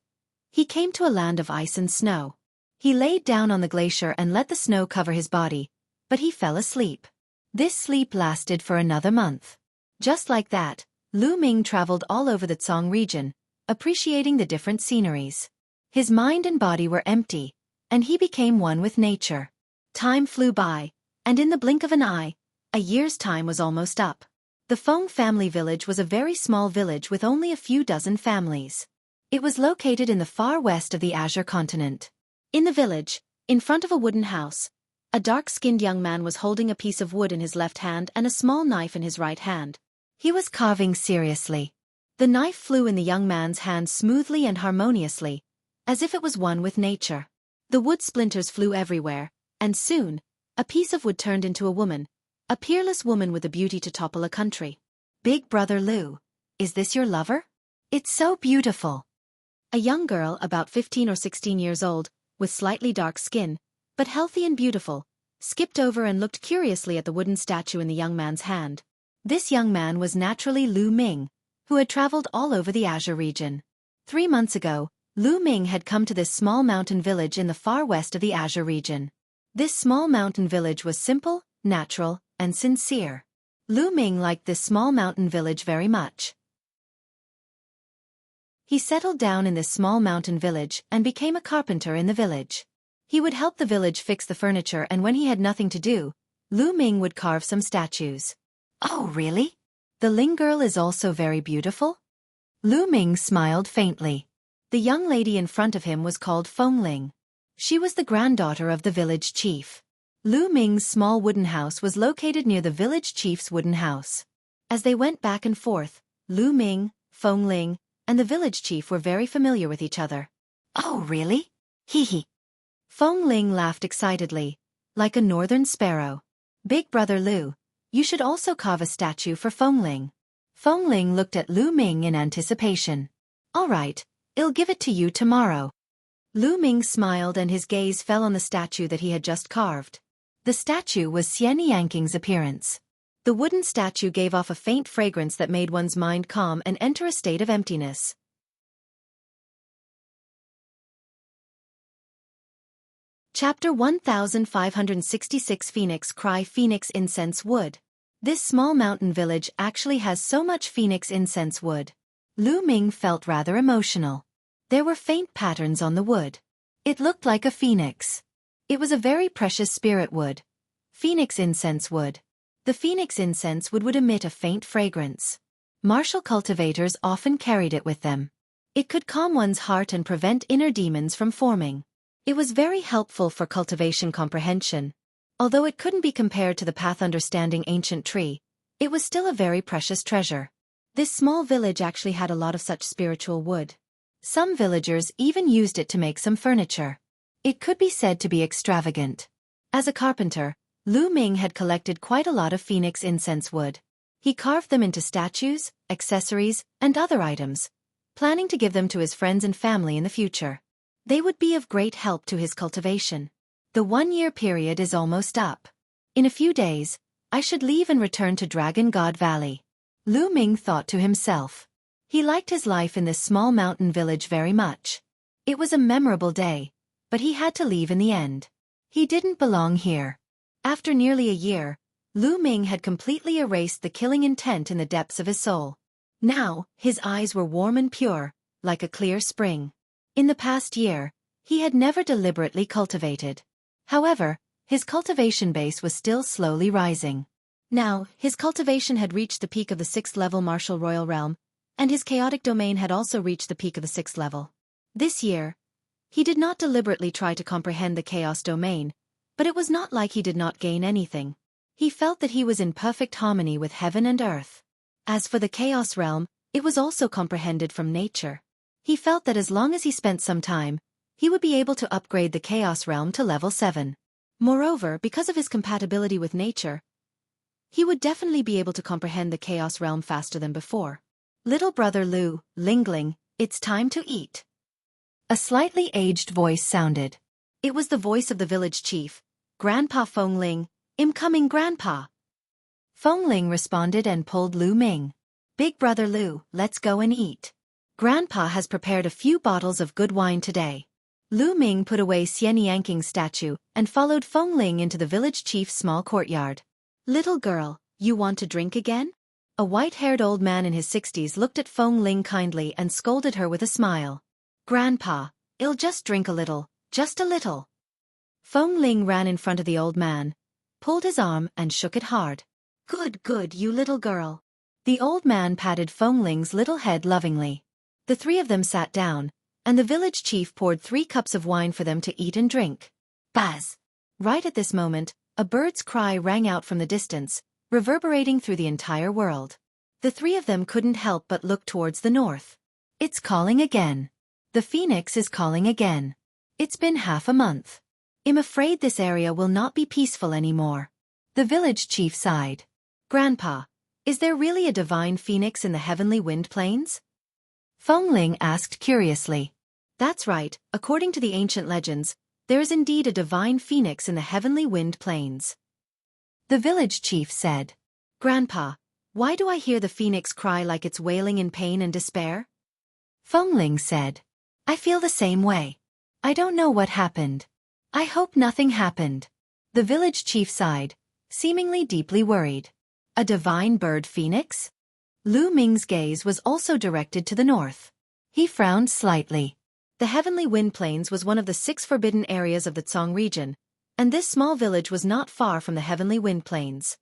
he came to a land of ice and snow. He laid down on the glacier and let the snow cover his body, but he fell asleep. This sleep lasted for another month. Just like that, Lu Ming traveled all over the Tsong region, appreciating the different sceneries. His mind and body were empty, and he became one with nature. Time flew by, and in the blink of an eye, a year's time was almost up. The Feng family village was a very small village with only a few dozen families. It was located in the far west of the Azure continent. In the village, in front of a wooden house, a dark-skinned young man was holding a piece of wood in his left hand and a small knife in his right hand. He was carving seriously. The knife flew in the young man's hand smoothly and harmoniously, as if it was one with nature. The wood splinters flew everywhere, and soon, a piece of wood turned into a woman, a peerless woman with the beauty to topple a country. Big brother Lu, is this your lover? It's so beautiful. A young girl, about 15 or 16 years old, with slightly dark skin, but healthy and beautiful, skipped over and looked curiously at the wooden statue in the young man's hand. This young man was naturally Lu Ming, who had traveled all over the Azure region. 3 months ago, Lu Ming had come to this small mountain village in the far west of the Azure region. This small mountain village was simple, natural, and sincere. Lu Ming liked this small mountain village very much. He settled down in this small mountain village and became a carpenter in the village. He would help the village fix the furniture, and when he had nothing to do, Lu Ming would carve some statues. Oh, really? The Ling girl is also very beautiful? Lu Ming smiled faintly. The young lady in front of him was called Feng Ling. She was the granddaughter of the village chief. Lu Ming's small wooden house was located near the village chief's wooden house. As they went back and forth, Lu Ming, Feng Ling, and the village chief were very familiar with each other. Oh, really? Hee hee. Feng Ling laughed excitedly, like a northern sparrow. Big brother Lu, you should also carve a statue for Feng Ling. Feng Ling looked at Lu Ming in anticipation. All right, I'll give it to you tomorrow. Lu Ming smiled and his gaze fell on the statue that he had just carved. The statue was Xian Yanking's appearance. The wooden statue gave off a faint fragrance that made one's mind calm and enter a state of emptiness. Chapter 1566 Phoenix Cry Phoenix Incense Wood. This small mountain village actually has so much phoenix incense wood. Lu Ming felt rather emotional. There were faint patterns on the wood. It looked like a phoenix. It was a very precious spirit wood. Phoenix incense wood. The phoenix incense wood would emit a faint fragrance. Martial cultivators often carried it with them. It could calm one's heart and prevent inner demons from forming. It was very helpful for cultivation comprehension. Although it couldn't be compared to the path understanding ancient tree, it was still a very precious treasure. This small village actually had a lot of such spiritual wood. Some villagers even used it to make some furniture. It could be said to be extravagant. As a carpenter, Lu Ming had collected quite a lot of phoenix incense wood. He carved them into statues, accessories, and other items, planning to give them to his friends and family in the future. They would be of great help to his cultivation. The 1-year period is almost up. In a few days, I should leave and return to Dragon God Valley. Lu Ming thought to himself. He liked his life in this small mountain village very much. It was a memorable day, but he had to leave in the end. He didn't belong here. After nearly a year, Lu Ming had completely erased the killing intent in the depths of his soul. Now, his eyes were warm and pure, like a clear spring. In the past year, he had never deliberately cultivated. However, his cultivation base was still slowly rising. Now, his cultivation had reached the peak of the 6th level martial royal realm, and his chaotic domain had also reached the peak of the 6th level. This year, he did not deliberately try to comprehend the chaos domain, but it was not like he did not gain anything. He felt that he was in perfect harmony with heaven and earth. As for the chaos realm, it was also comprehended from nature. He felt that as long as he spent some time, he would be able to upgrade the chaos realm to level 7. Moreover, because of his compatibility with nature, he would definitely be able to comprehend the chaos realm faster than before. Little brother Lu, Lingling, it's time to eat. A slightly aged voice sounded. It was the voice of the village chief, Grandpa Feng Ling. I'm coming, Grandpa. Feng Ling responded and pulled Lu Ming. Big brother Lu, let's go and eat. Grandpa has prepared a few bottles of good wine today. Lu Ming put away Xian Yanking's statue and followed Feng Ling into the village chief's small courtyard. Little girl, you want to drink again? A white-haired old man in his 60s looked at Feng Ling kindly and scolded her with a smile. Grandpa, I'll just drink a little, just a little. Feng Ling ran in front of the old man, pulled his arm and shook it hard. Good, good, you little girl. The old man patted Feng Ling's little head lovingly. The 3 of them sat down, and the village chief poured 3 cups of wine for them to eat and drink. Buzz! Right at this moment, a bird's cry rang out from the distance, reverberating through the entire world. The 3 of them couldn't help but look towards the north. It's calling again. The phoenix is calling again. It's been half a month. I'm afraid this area will not be peaceful anymore. The village chief sighed. Grandpa, is there really a divine phoenix in the heavenly wind plains? Feng Ling asked curiously. That's right, according to the ancient legends, There is indeed a divine phoenix in the heavenly wind plains. The village chief said. Grandpa, why do I hear the phoenix cry like it's wailing in pain and despair? Fengling said. I feel the same way. I don't know what happened. I hope nothing happened. The village chief sighed, seemingly deeply worried. A divine bird phoenix? Lu Ming's gaze was also directed to the north. He frowned slightly. The heavenly wind plains was one of the 6 forbidden areas of the Tsong region, and this small village was not far from the heavenly wind plains.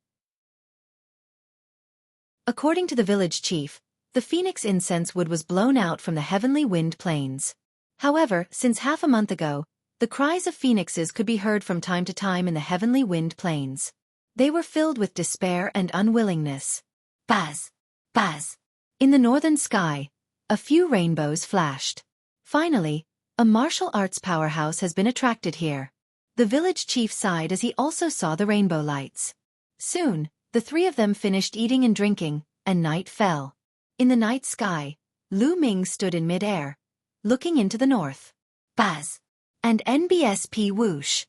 According to the village chief, the phoenix incense wood was blown out from the heavenly wind plains. However, since half a month ago, the cries of phoenixes could be heard from time to time in the heavenly wind plains. They were filled with despair and unwillingness. Buzz! Buzz! In the northern sky, a few rainbows flashed. Finally, a martial arts powerhouse has been attracted here. The village chief sighed as he also saw the rainbow lights. Soon, the 3 of them finished eating and drinking, and night fell. In the night sky, Lu Ming stood in mid-air, looking into the north. Buzz! And NBSP whoosh!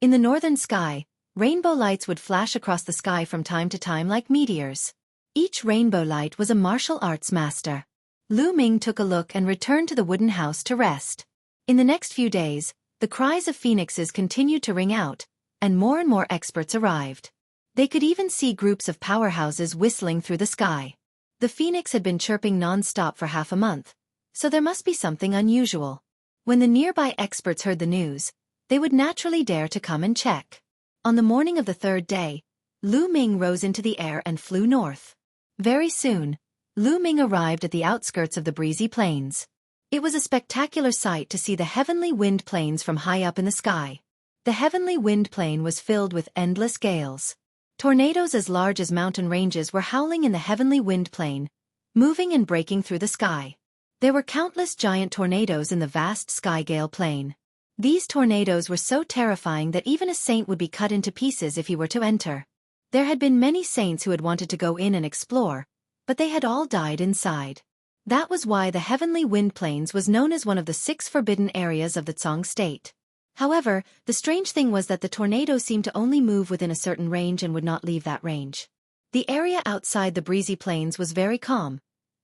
In the northern sky, rainbow lights would flash across the sky from time to time like meteors. Each rainbow light was a martial arts master. Lu Ming took a look and returned to the wooden house to rest. In the next few days, the cries of phoenixes continued to ring out, and more experts arrived. They could even see groups of powerhouses whistling through the sky. The phoenix had been chirping non-stop for half a month, so there must be something unusual. When the nearby experts heard the news, they would naturally dare to come and check. On the morning of the 3rd day, Lu Ming rose into the air and flew north. Very soon, Lu Ming arrived at the outskirts of the breezy plains. It was a spectacular sight to see the heavenly wind plains from high up in the sky. The heavenly wind plain was filled with endless gales. Tornadoes as large as mountain ranges were howling in the heavenly wind plain, moving and breaking through the sky. There were countless giant tornadoes in the vast sky gale plain. These tornadoes were so terrifying that even a saint would be cut into pieces if he were to enter. There had been many saints who had wanted to go in and explore, but they had all died inside. That was why the heavenly wind plains was known as one of the 6 forbidden areas of the Tsong state. However, the strange thing was that the tornadoes seemed to only move within a certain range and would not leave that range. The area outside the breezy plains was very calm,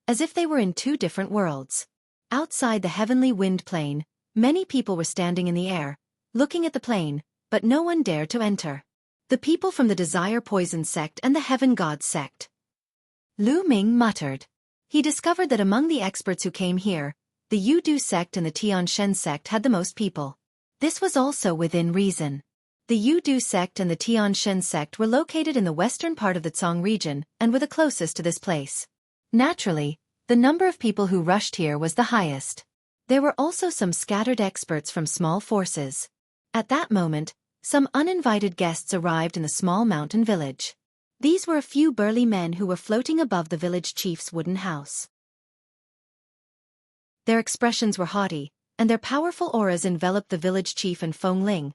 as if they were in 2 different worlds. Outside the heavenly wind plain, many people were standing in the air, looking at the plain, but no one dared to enter. The people from the Desire Poison sect and the Heaven God sect. Lu Ming muttered. He discovered that among the experts who came here, the Yudu sect and the Tianshen sect had the most people. This was also within reason. The Yudu sect and the Tianshen sect were located in the western part of the Tsong region and were the closest to this place. Naturally, the number of people who rushed here was the highest. There were also some scattered experts from small forces. At that moment, some uninvited guests arrived in the small mountain village. These were a few burly men who were floating above the village chief's wooden house. Their expressions were haughty, and their powerful auras enveloped the village chief and Fengling,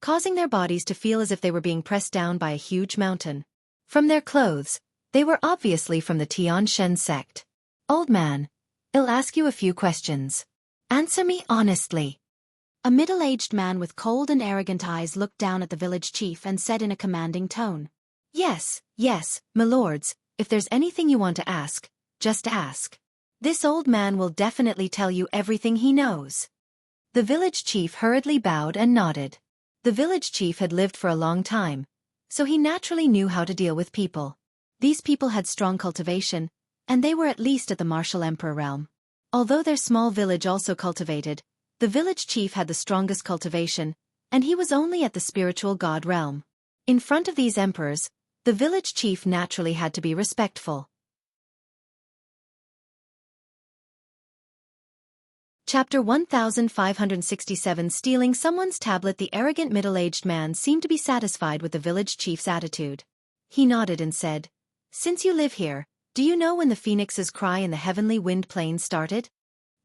causing their bodies to feel as if they were being pressed down by a huge mountain. From their clothes, they were obviously from the Tianshen sect. Old man, I'll ask you a few questions. Answer me honestly. A middle-aged man with cold and arrogant eyes looked down at the village chief and said in a commanding tone. Yes, my lords, if there's anything you want to ask, just ask. This old man will definitely tell you everything he knows. The village chief hurriedly bowed and nodded. The village chief had lived for a long time, so he naturally knew how to deal with people. These people had strong cultivation, and they were at least at the martial emperor realm. Although their small village also cultivated, the village chief had the strongest cultivation, and he was only at the spiritual god realm. In front of these emperors, the village chief naturally had to be respectful. Chapter 1567. Stealing someone's tablet. The arrogant middle-aged man seemed to be satisfied with the village chief's attitude. He nodded and said, Since you live here, do you know when the phoenix's cry in the heavenly wind plain started?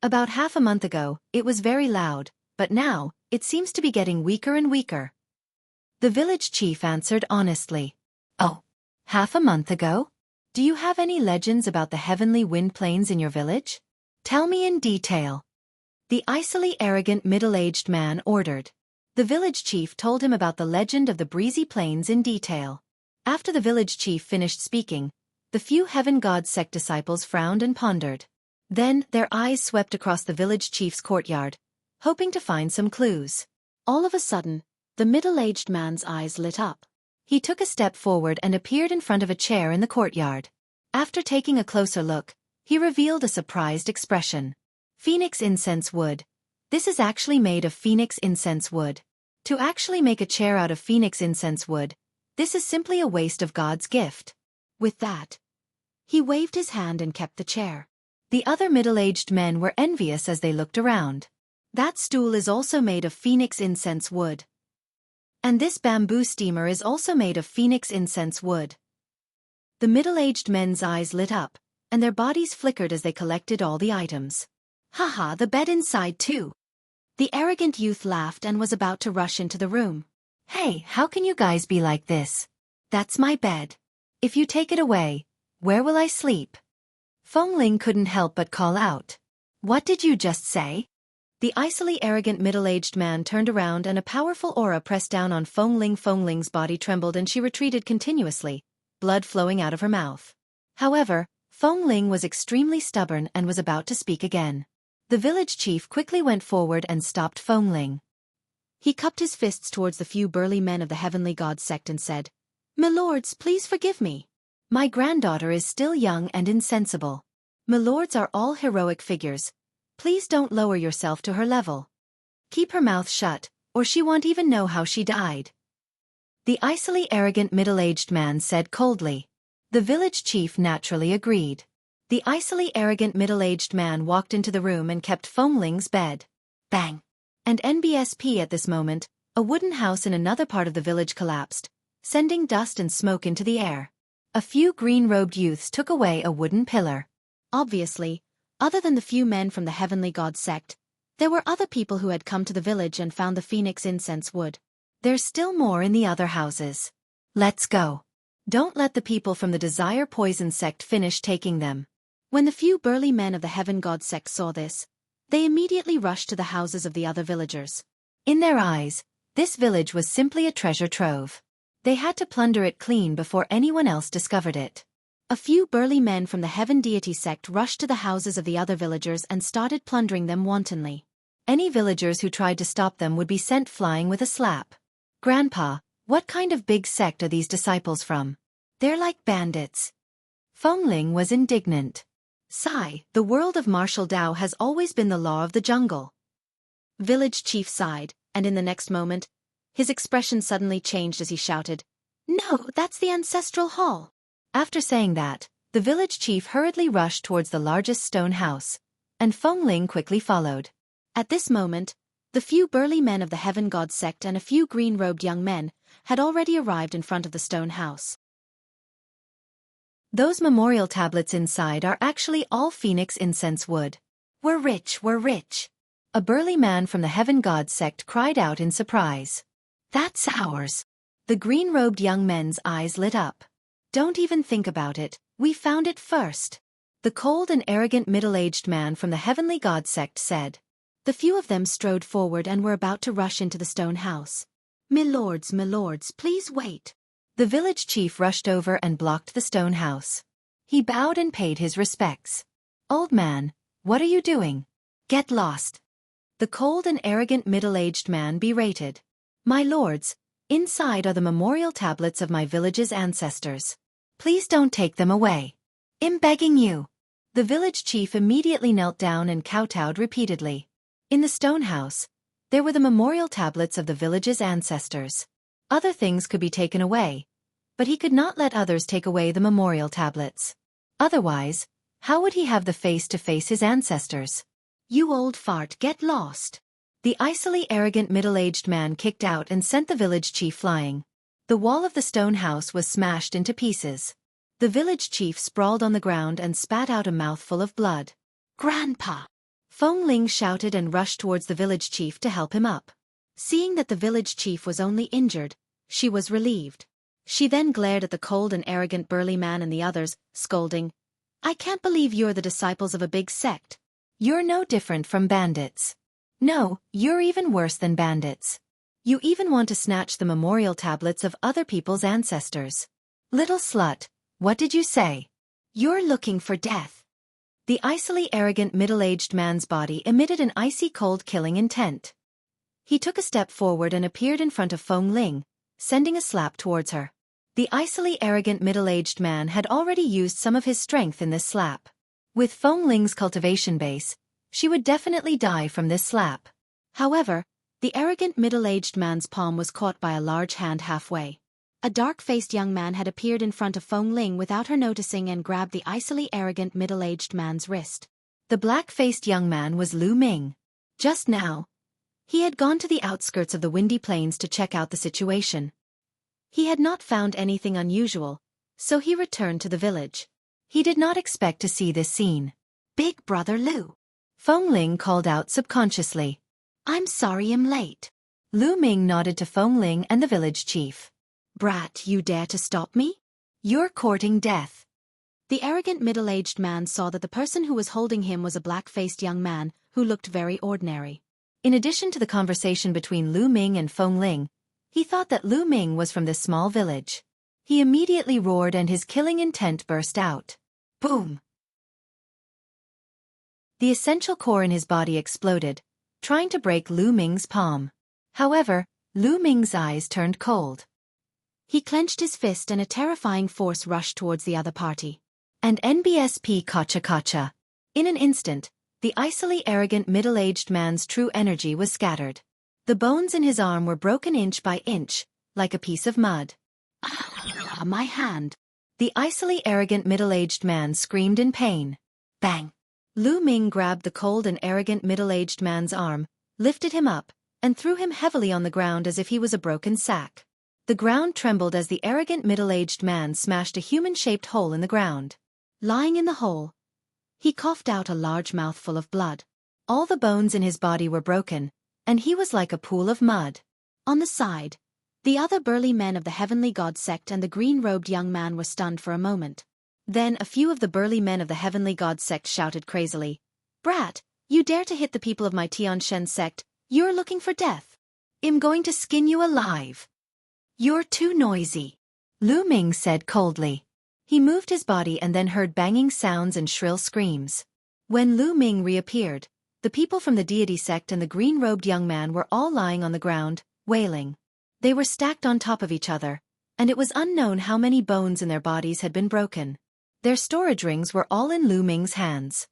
About half a month ago, it was very loud, but now, it seems to be getting weaker and weaker. The village chief answered honestly. Oh, half a month ago? Do you have any legends about the heavenly wind plains in your village? Tell me in detail. The icily arrogant middle-aged man ordered. The village chief told him about the legend of the breezy plains in detail. After the village chief finished speaking, the few heaven god sect disciples frowned and pondered. Then, their eyes swept across the village chief's courtyard, hoping to find some clues. All of a sudden, the middle-aged man's eyes lit up. He took a step forward and appeared in front of a chair in the courtyard. After taking a closer look, he revealed a surprised expression. Phoenix incense wood. This is actually made of phoenix incense wood. To actually make a chair out of phoenix incense wood, this is simply a waste of God's gift. With that, he waved his hand and kept the chair. The other middle-aged men were envious as they looked around. That stool is also made of phoenix incense wood. And this bamboo steamer is also made of phoenix incense wood. The middle-aged men's eyes lit up, and their bodies flickered as they collected all the items. Haha, the bed inside too. The arrogant youth laughed and was about to rush into the room. Hey, how can you guys be like this? That's my bed. If you take it away, where will I sleep? Fengling couldn't help but call out. What did you just say? The icily arrogant middle-aged man turned around and a powerful aura pressed down on Fengling. Fengling's body trembled and she retreated continuously, blood flowing out of her mouth. However, Fengling was extremely stubborn and was about to speak again. The village chief quickly went forward and stopped Fengling. He cupped his fists towards the few burly men of the heavenly god sect and said, "Milords, please forgive me. My granddaughter is still young and insensible. Milords are all heroic figures. Please don't lower yourself to her level. Keep her mouth shut, or she won't even know how she died." The icily arrogant middle-aged man said coldly. The village chief naturally agreed. The icily arrogant middle-aged man walked into the room and kept Fengling's bed. Bang! And NBSP at this moment, a wooden house in another part of the village collapsed, sending dust and smoke into the air. A few green-robed youths took away a wooden pillar. Obviously, other than the few men from the heavenly god sect, there were other people who had come to the village and found the phoenix incense wood. There's still more in the other houses. Let's go. Don't let the people from the desire poison sect finish taking them. When the few burly men of the heaven god sect saw this, they immediately rushed to the houses of the other villagers. In their eyes, this village was simply a treasure trove. They had to plunder it clean before anyone else discovered it. A few burly men from the heaven deity sect rushed to the houses of the other villagers and started plundering them wantonly. Any villagers who tried to stop them would be sent flying with a slap. Grandpa, what kind of big sect are these disciples from? They're like bandits. Fengling was indignant. Sigh, the world of martial Dao has always been the law of the jungle. Village chief sighed, and in the next moment, his expression suddenly changed as he shouted, "No, that's the ancestral hall." After saying that, the village chief hurriedly rushed towards the largest stone house, and Fengling quickly followed. At this moment, the few burly men of the heaven god sect and a few green-robed young men had already arrived in front of the stone house. Those memorial tablets inside are actually all phoenix incense wood. We're rich, we're rich. A burly man from the heaven god sect cried out in surprise. That's ours. The green-robed young men's eyes lit up. Don't even think about it, we found it first. The cold and arrogant middle-aged man from the heavenly god sect said. The few of them strode forward and were about to rush into the stone house. Milords, please wait. The village chief rushed over and blocked the stone house. He bowed and paid his respects. Old man, what are you doing? Get lost. The cold and arrogant middle-aged man berated. My lords, inside are the memorial tablets of my village's ancestors. Please don't take them away. I'm begging you. The village chief immediately knelt down and kowtowed repeatedly. In the stone house, there were the memorial tablets of the village's ancestors. Other things could be taken away, but he could not let others take away the memorial tablets. Otherwise, how would he have the face to face his ancestors? You old fart, get lost. The icily arrogant middle-aged man kicked out and sent the village chief flying. The wall of the stone house was smashed into pieces. The village chief sprawled on the ground and spat out a mouthful of blood. Grandpa! Fengling shouted and rushed towards the village chief to help him up. Seeing that the village chief was only injured, she was relieved. She then glared at the cold and arrogant burly man and the others, scolding, I can't believe you're the disciples of a big sect. You're no different from bandits. No, you're even worse than bandits. You even want to snatch the memorial tablets of other people's ancestors. Little slut, what did you say? You're looking for death. The icily arrogant middle-aged man's body emitted an icy cold killing intent. He took a step forward and appeared in front of Feng Ling, sending a slap towards her. The icily arrogant middle-aged man had already used some of his strength in this slap. With Feng Ling's cultivation base, she would definitely die from this slap. However, the arrogant middle-aged man's palm was caught by a large hand halfway. A dark-faced young man had appeared in front of Feng Ling without her noticing and grabbed the icily arrogant middle-aged man's wrist. The black-faced young man was Lu Ming. Just now, he had gone to the outskirts of the Windy Plains to check out the situation. He had not found anything unusual, so he returned to the village. He did not expect to see this scene. Big brother Lu. Feng Ling called out subconsciously. I'm sorry I'm late. Lu Ming nodded to Feng Ling and the village chief. Brat, you dare to stop me? You're courting death. The arrogant middle-aged man saw that the person who was holding him was a black-faced young man who looked very ordinary. In addition to the conversation between Lu Ming and Feng Ling, he thought that Lu Ming was from this small village. He immediately roared and his killing intent burst out. Boom! The essential core in his body exploded, trying to break Lu Ming's palm. However, Lu Ming's eyes turned cold. He clenched his fist and a terrifying force rushed towards the other party. And NBSP kacha. In an instant, the icily arrogant middle-aged man's true energy was scattered. The bones in his arm were broken inch by inch, like a piece of mud. Ah, my hand! The icily arrogant middle-aged man screamed in pain. Bang! Lu Ming grabbed the cold and arrogant middle-aged man's arm, lifted him up, and threw him heavily on the ground as if he was a broken sack. The ground trembled as the arrogant middle-aged man smashed a human-shaped hole in the ground. Lying in the hole, he coughed out a large mouthful of blood. All the bones in his body were broken, and he was like a pool of mud. On the side, the other burly men of the Heavenly God sect and the green-robed young man were stunned for a moment. Then a few of the burly men of the Heavenly God sect shouted crazily, Brat, you dare to hit the people of my Tianshen sect, you're looking for death. I'm going to skin you alive. You're too noisy. Lu Ming said coldly. He moved his body and then heard banging sounds and shrill screams. When Lu Ming reappeared, the people from the deity sect and the green-robed young man were all lying on the ground, wailing. They were stacked on top of each other, and it was unknown how many bones in their bodies had been broken. Their storage rings were all in Lu Ming's hands.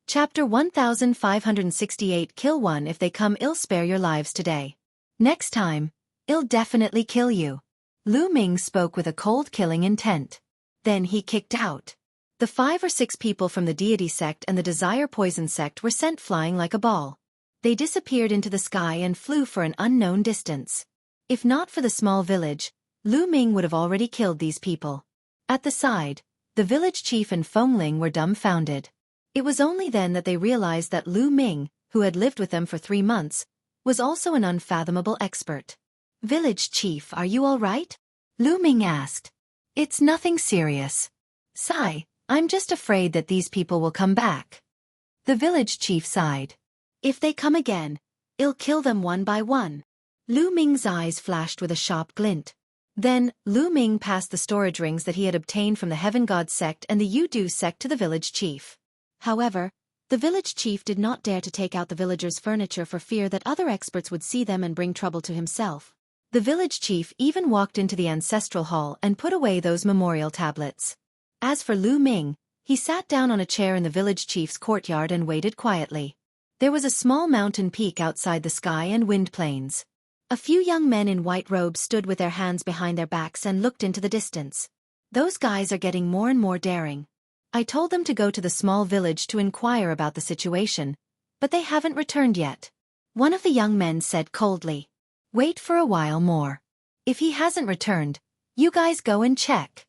Chapter 1568 Kill one if they come I'll spare your lives today. Next time, I'll definitely kill you. Lu Ming spoke with a cold killing intent. Then he kicked out. The 5 or 6 people from the deity sect and the desire poison sect were sent flying like a ball. They disappeared into the sky and flew for an unknown distance. If not for the small village, Lu Ming would have already killed these people. At the side, the village chief and Feng Ling were dumbfounded. It was only then that they realized that Lu Ming, who had lived with them for 3 months, was also an unfathomable expert. Village chief, are you all right? Lu Ming asked. It's nothing serious. Sigh, I'm just afraid that these people will come back. The village chief sighed. If they come again, I'll kill them one by one. Lu Ming's eyes flashed with a sharp glint. Then, Lu Ming passed the storage rings that he had obtained from the Heaven God sect and the Yudu sect to the village chief. However, the village chief did not dare to take out the villagers' furniture for fear that other experts would see them and bring trouble to himself. The village chief even walked into the ancestral hall and put away those memorial tablets. As for Lu Ming, he sat down on a chair in the village chief's courtyard and waited quietly. There was a small mountain peak outside the sky and wind plains. A few young men in white robes stood with their hands behind their backs and looked into the distance. Those guys are getting more and more daring. I told them to go to the small village to inquire about the situation, but they haven't returned yet. One of the young men said coldly. Wait for a while more. If he hasn't returned, you guys go and check.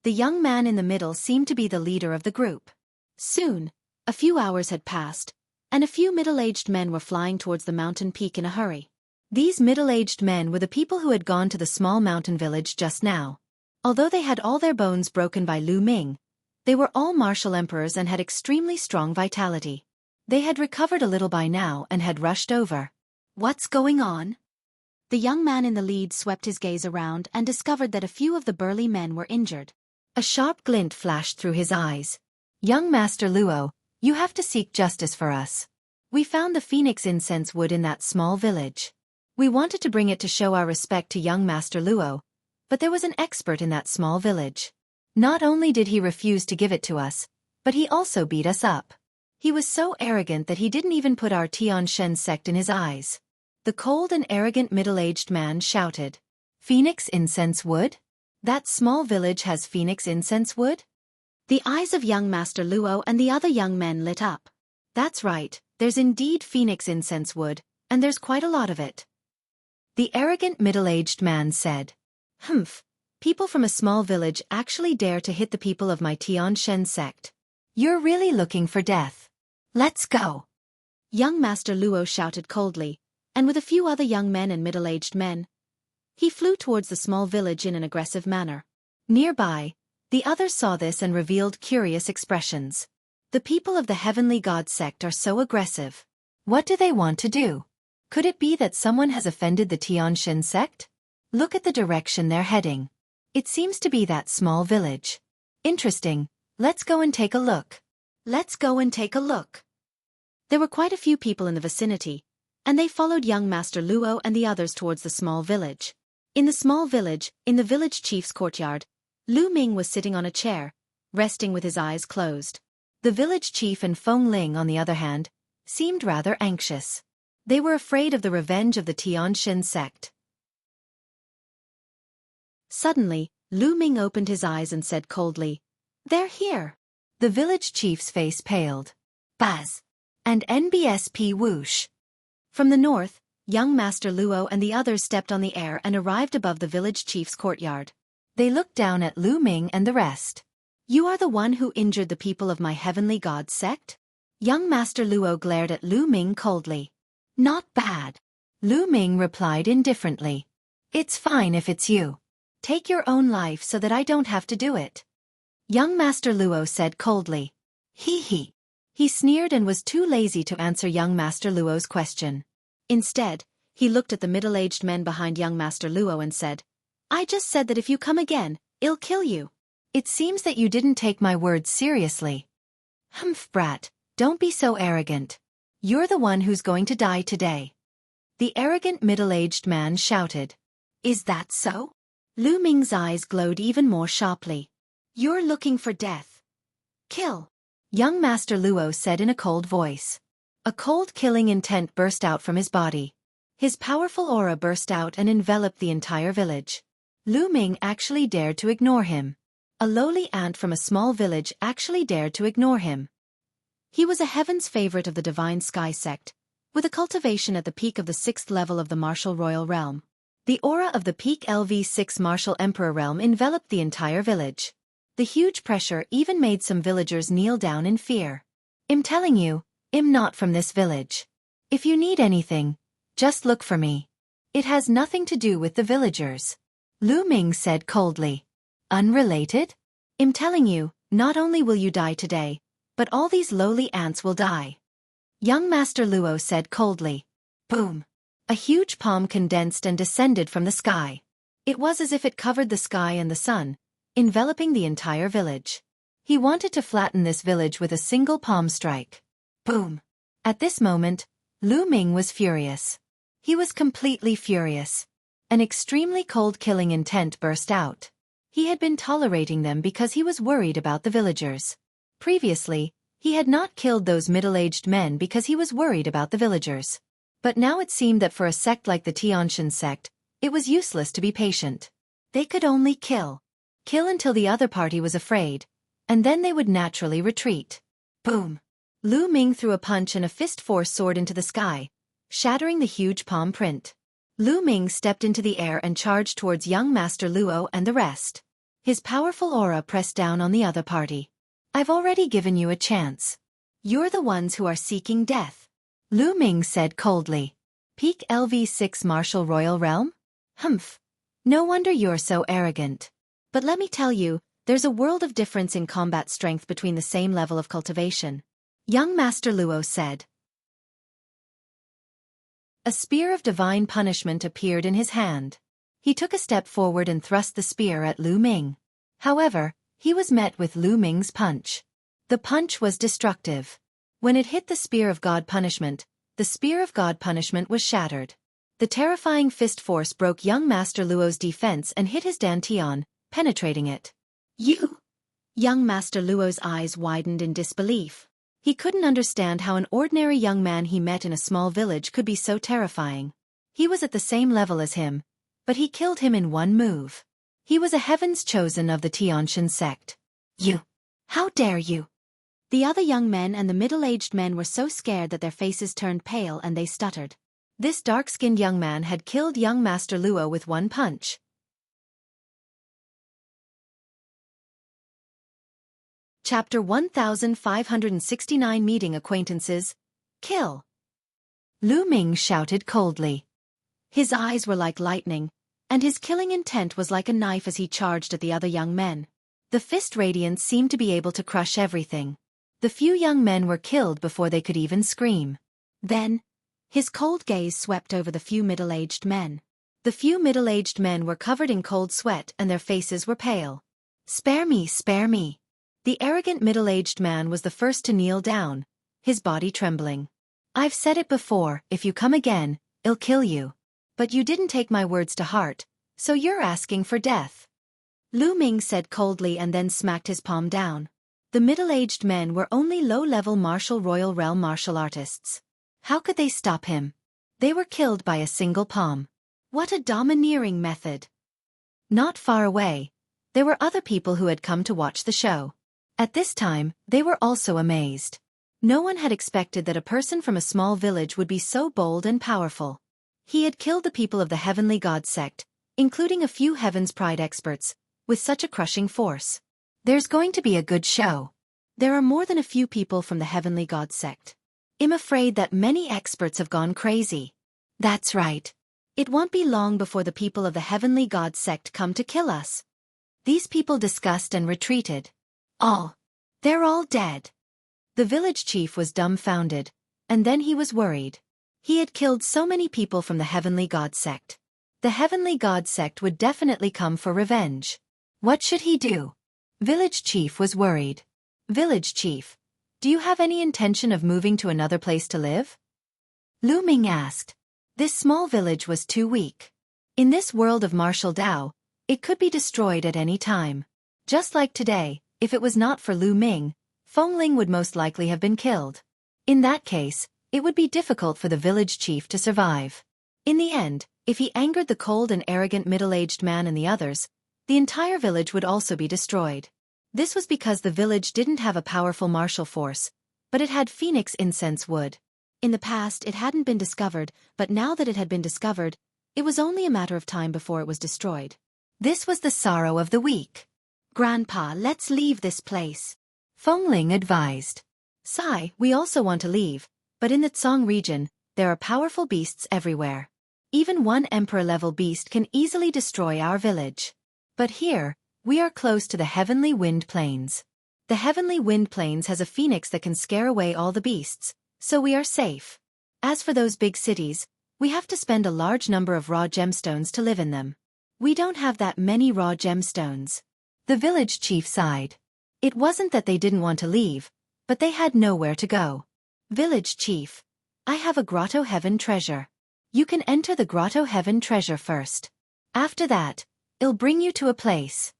The young man in the middle seemed to be the leader of the group. Soon, a few hours had passed, and a few middle-aged men were flying towards the mountain peak in a hurry. These middle-aged men were the people who had gone to the small mountain village just now. Although they had all their bones broken by Lu Ming, they were all martial emperors and had extremely strong vitality. They had recovered a little by now and had rushed over. What's going on? The young man in the lead swept his gaze around and discovered that a few of the burly men were injured. A sharp glint flashed through his eyes. Young Master Luo, you have to seek justice for us. We found the phoenix incense wood in that small village. We wanted to bring it to show our respect to young Master Luo, but there was an expert in that small village. Not only did he refuse to give it to us, but he also beat us up. He was so arrogant that he didn't even put our Tianshen sect in his eyes. The cold and arrogant middle-aged man shouted. Phoenix incense wood? That small village has phoenix incense wood? The eyes of young Master Luo and the other young men lit up. That's right, there's indeed phoenix incense wood, and there's quite a lot of it. The arrogant middle-aged man said. Humph, people from a small village actually dare to hit the people of my Tianshen sect. You're really looking for death. Let's go. Young Master Luo shouted coldly, and with a few other young men and middle-aged men, he flew towards the small village in an aggressive manner. Nearby, the others saw this and revealed curious expressions. The people of the Heavenly God sect are so aggressive. What do they want to do? Could it be that someone has offended the Tianshen sect? Look at the direction they're heading. It seems to be that small village. Interesting. Let's go and take a look. Let's go and take a look. There were quite a few people in the vicinity, and they followed young Master Luo and the others towards the small village. In the small village, in the village chief's courtyard, Lu Ming was sitting on a chair, resting with his eyes closed. The village chief and Feng Ling, on the other hand, seemed rather anxious. They were afraid of the revenge of the Tianshen sect. Suddenly, Lu Ming opened his eyes and said coldly, They're here. The village chief's face paled. Baz. And NBSP whoosh. From the north, young Master Luo and the others stepped on the air and arrived above the village chief's courtyard. They looked down at Lu Ming and the rest. You are the one who injured the people of my Heavenly God sect? Young Master Luo glared at Lu Ming coldly. Not bad. Lu Ming replied indifferently. It's fine if it's you. Take your own life so that I don't have to do it. Young Master Luo said coldly. Hee hee. He sneered and was too lazy to answer young Master Luo's question. Instead, he looked at the middle-aged men behind young Master Luo and said, I just said that if you come again, I'll kill you. It seems that you didn't take my words seriously. Humph, brat, don't be so arrogant. You're the one who's going to die today. The arrogant middle-aged man shouted. Is that so? Lu Ming's eyes glowed even more sharply. You're looking for death. Kill. Young Master Luo said in a cold voice. A cold killing intent burst out from his body. His powerful aura burst out and enveloped the entire village. Lu Ming actually dared to ignore him. A lowly ant from a small village actually dared to ignore him. He was a heaven's favorite of the Divine Sky sect, with a cultivation at the peak of the 6th level of the Martial Royal Realm. The aura of the peak LV6 Martial Emperor Realm enveloped the entire village. The huge pressure even made some villagers kneel down in fear. I'm telling you, I'm not from this village. If you need anything, just look for me. It has nothing to do with the villagers. Lu Ming said coldly. Unrelated? I'm telling you, not only will you die today, but all these lowly ants will die. Young Master Luo said coldly. Boom. A huge palm condensed and descended from the sky. It was as if it covered the sky and the sun, enveloping the entire village. He wanted to flatten this village with a single palm strike. Boom. At this moment, Lu Ming was furious. He was completely furious. An extremely cold killing intent burst out. He had been tolerating them because he was worried about the villagers. Previously, he had not killed those middle-aged men because he was worried about the villagers. But now it seemed that for a sect like the Tianshen sect, it was useless to be patient. They could only kill. Kill until the other party was afraid, and then they would naturally retreat. Boom. Lu Ming threw a punch and a fist force soared into the sky, shattering the huge palm print. Lu Ming stepped into the air and charged towards young Master Luo and the rest. His powerful aura pressed down on the other party. I've already given you a chance. You're the ones who are seeking death. Lu Ming said coldly. Peak LV6 Martial Royal Realm? Humph. No wonder you're so arrogant. But let me tell you, there's a world of difference in combat strength between the same level of cultivation. Young Master Luo said. A spear of divine punishment appeared in his hand. He took a step forward and thrust the spear at Lu Ming. However, he was met with Lu Ming's punch. The punch was destructive. When it hit the spear of God punishment, the spear of God punishment was shattered. The terrifying fist force broke young Master Luo's defense and hit his dantian, penetrating it. You! Young Master Luo's eyes widened in disbelief. He couldn't understand how an ordinary young man he met in a small village could be so terrifying. He was at the same level as him, but he killed him in one move. He was a heaven's chosen of the Tianshan sect. You! How dare you! The other young men and the middle-aged men were so scared that their faces turned pale and they stuttered. This dark-skinned young man had killed young Master Luo with one punch. Chapter 1569 Meeting Acquaintances. Kill. Lu Ming shouted coldly. His eyes were like lightning, and his killing intent was like a knife as he charged at the other young men. The fist radiance seemed to be able to crush everything. The few young men were killed before they could even scream. Then, his cold gaze swept over the few middle-aged men. The few middle-aged men were covered in cold sweat and their faces were pale. Spare me, spare me. The arrogant middle-aged man was the first to kneel down, his body trembling. I've said it before, if you come again, I'll kill you. But you didn't take my words to heart, so you're asking for death. Lu Ming said coldly and then smacked his palm down. The middle-aged men were only low-level martial royal realm martial artists. How could they stop him? They were killed by a single palm. What a domineering method. Not far away, there were other people who had come to watch the show. At this time, they were also amazed. No one had expected that a person from a small village would be so bold and powerful. He had killed the people of the Heavenly God sect, including a few Heaven's Pride experts, with such a crushing force. There's going to be a good show. There are more than a few people from the Heavenly God sect. I'm afraid that many experts have gone crazy. That's right. It won't be long before the people of the Heavenly God sect come to kill us. These people discussed and retreated. They're all dead. The village chief was dumbfounded, and then he was worried. He had killed so many people from the Heavenly God sect. The Heavenly God sect would definitely come for revenge. What should he do? Village chief was worried. Village chief, do you have any intention of moving to another place to live? Lu Ming asked. This small village was too weak. In this world of martial Dao, it could be destroyed at any time. Just like today, if it was not for Lu Ming, Fengling would most likely have been killed. In that case, it would be difficult for the village chief to survive. In the end, if he angered the cold and arrogant middle-aged man and the others, the entire village would also be destroyed. This was because the village didn't have a powerful martial force, but it had phoenix incense wood. In the past it hadn't been discovered, but now that it had been discovered, it was only a matter of time before it was destroyed. This was the sorrow of the weak. Grandpa, let's leave this place. Fengling advised. Sai, we also want to leave, but in the Tsong region, there are powerful beasts everywhere. Even one emperor-level beast can easily destroy our village. But here, we are close to the Heavenly Wind Plains. The Heavenly Wind Plains has a phoenix that can scare away all the beasts, so we are safe. As for those big cities, we have to spend a large number of raw gemstones to live in them. We don't have that many raw gemstones. The village chief sighed. It wasn't that they didn't want to leave, but they had nowhere to go. Village chief, I have a Grotto Heaven treasure. You can enter the Grotto Heaven treasure first. After that, I'll bring you to a place.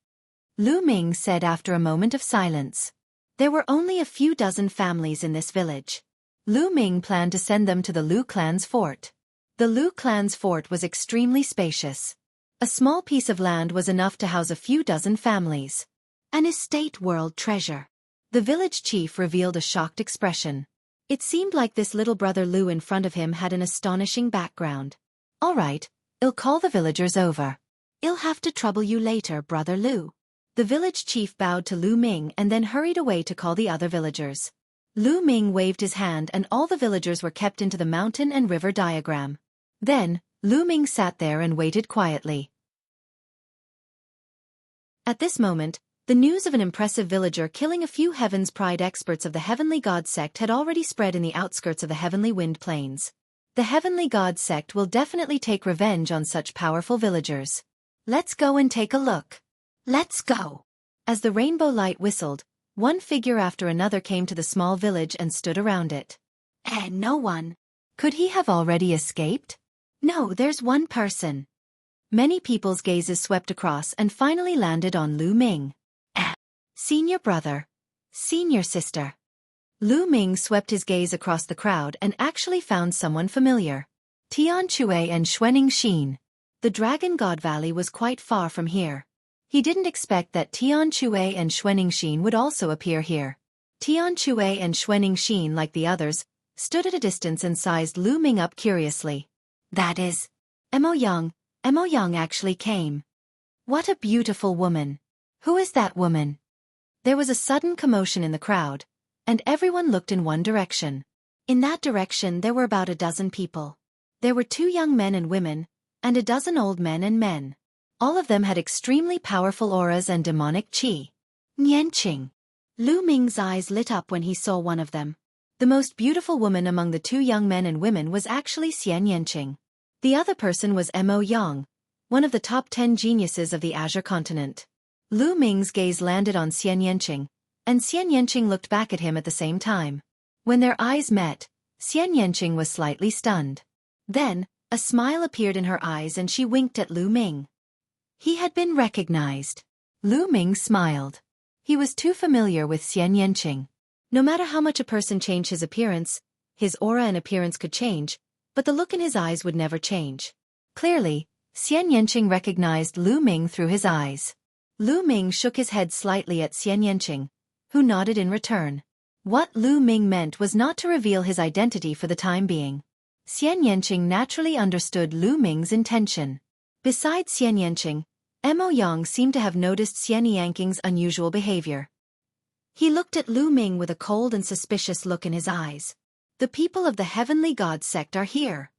Lu Ming said after a moment of silence. There were only a few dozen families in this village. Lu Ming planned to send them to the Lu clan's fort. The Lu clan's fort was extremely spacious. A small piece of land was enough to house a few dozen families. An estate world treasure. The village chief revealed a shocked expression. It seemed like this little brother Lu in front of him had an astonishing background. All right, I'll call the villagers over. I'll have to trouble you later, brother Lu. The village chief bowed to Lu Ming and then hurried away to call the other villagers. Lu Ming waved his hand and all the villagers were kept into the mountain and river diagram. Then, Lu Ming sat there and waited quietly. At this moment, The news of an impressive villager killing a few Heaven's Pride experts of the Heavenly God sect had already spread in the outskirts of the Heavenly Wind Plains. The Heavenly God sect will definitely take revenge on such powerful villagers. Let's go and take a look. Let's go. As the rainbow light whistled, one figure after another came to the small village and stood around it. No one. Could he have already escaped? No, there's one person. Many people's gazes swept across and finally landed on Lu Ming. Senior brother. Senior sister. Lu Ming swept his gaze across the crowd and actually found someone familiar. Tian Chui and Xuening Xin. The Dragon God Valley was quite far from here. He didn't expect that Tian Chui and Xuening Xin would also appear here. Tian Chui and Xuening Xin, like the others, stood at a distance and sized Lu Ming up curiously. That is, Mo Yang actually came. What a beautiful woman. Who is that woman? There was a sudden commotion in the crowd, and everyone looked in one direction. In that direction there were about a dozen people. There were 2 young men and women, and a dozen old men and men. All of them had extremely powerful auras and demonic qi. Nianqing. Lu Ming's eyes lit up when he saw one of them. The most beautiful woman among the 2 young men and women was actually Xian Yanqing. The other person was Mo Yang, one of the top 10 geniuses of the Azure continent. Lu Ming's gaze landed on Xian Yanqing, and Xian Yanqing looked back at him at the same time. When their eyes met, Xian Yanqing was slightly stunned. Then, a smile appeared in her eyes and she winked at Lu Ming. He had been recognized. Lu Ming smiled. He was too familiar with Xian Yanqing. No matter how much a person changed his appearance, his aura and appearance could change, but the look in his eyes would never change. Clearly, Xian Yanqing recognized Lu Ming through his eyes. Lu Ming shook his head slightly at Xian Yanqing, who nodded in return. What Lu Ming meant was not to reveal his identity for the time being. Xian Yanqing naturally understood Lu Ming's intention. Besides Xian Yanqing, Mo Yang seemed to have noticed Xian Yanqing's unusual behavior. He looked at Lu Ming with a cold and suspicious look in his eyes. The people of the Heavenly God sect are here.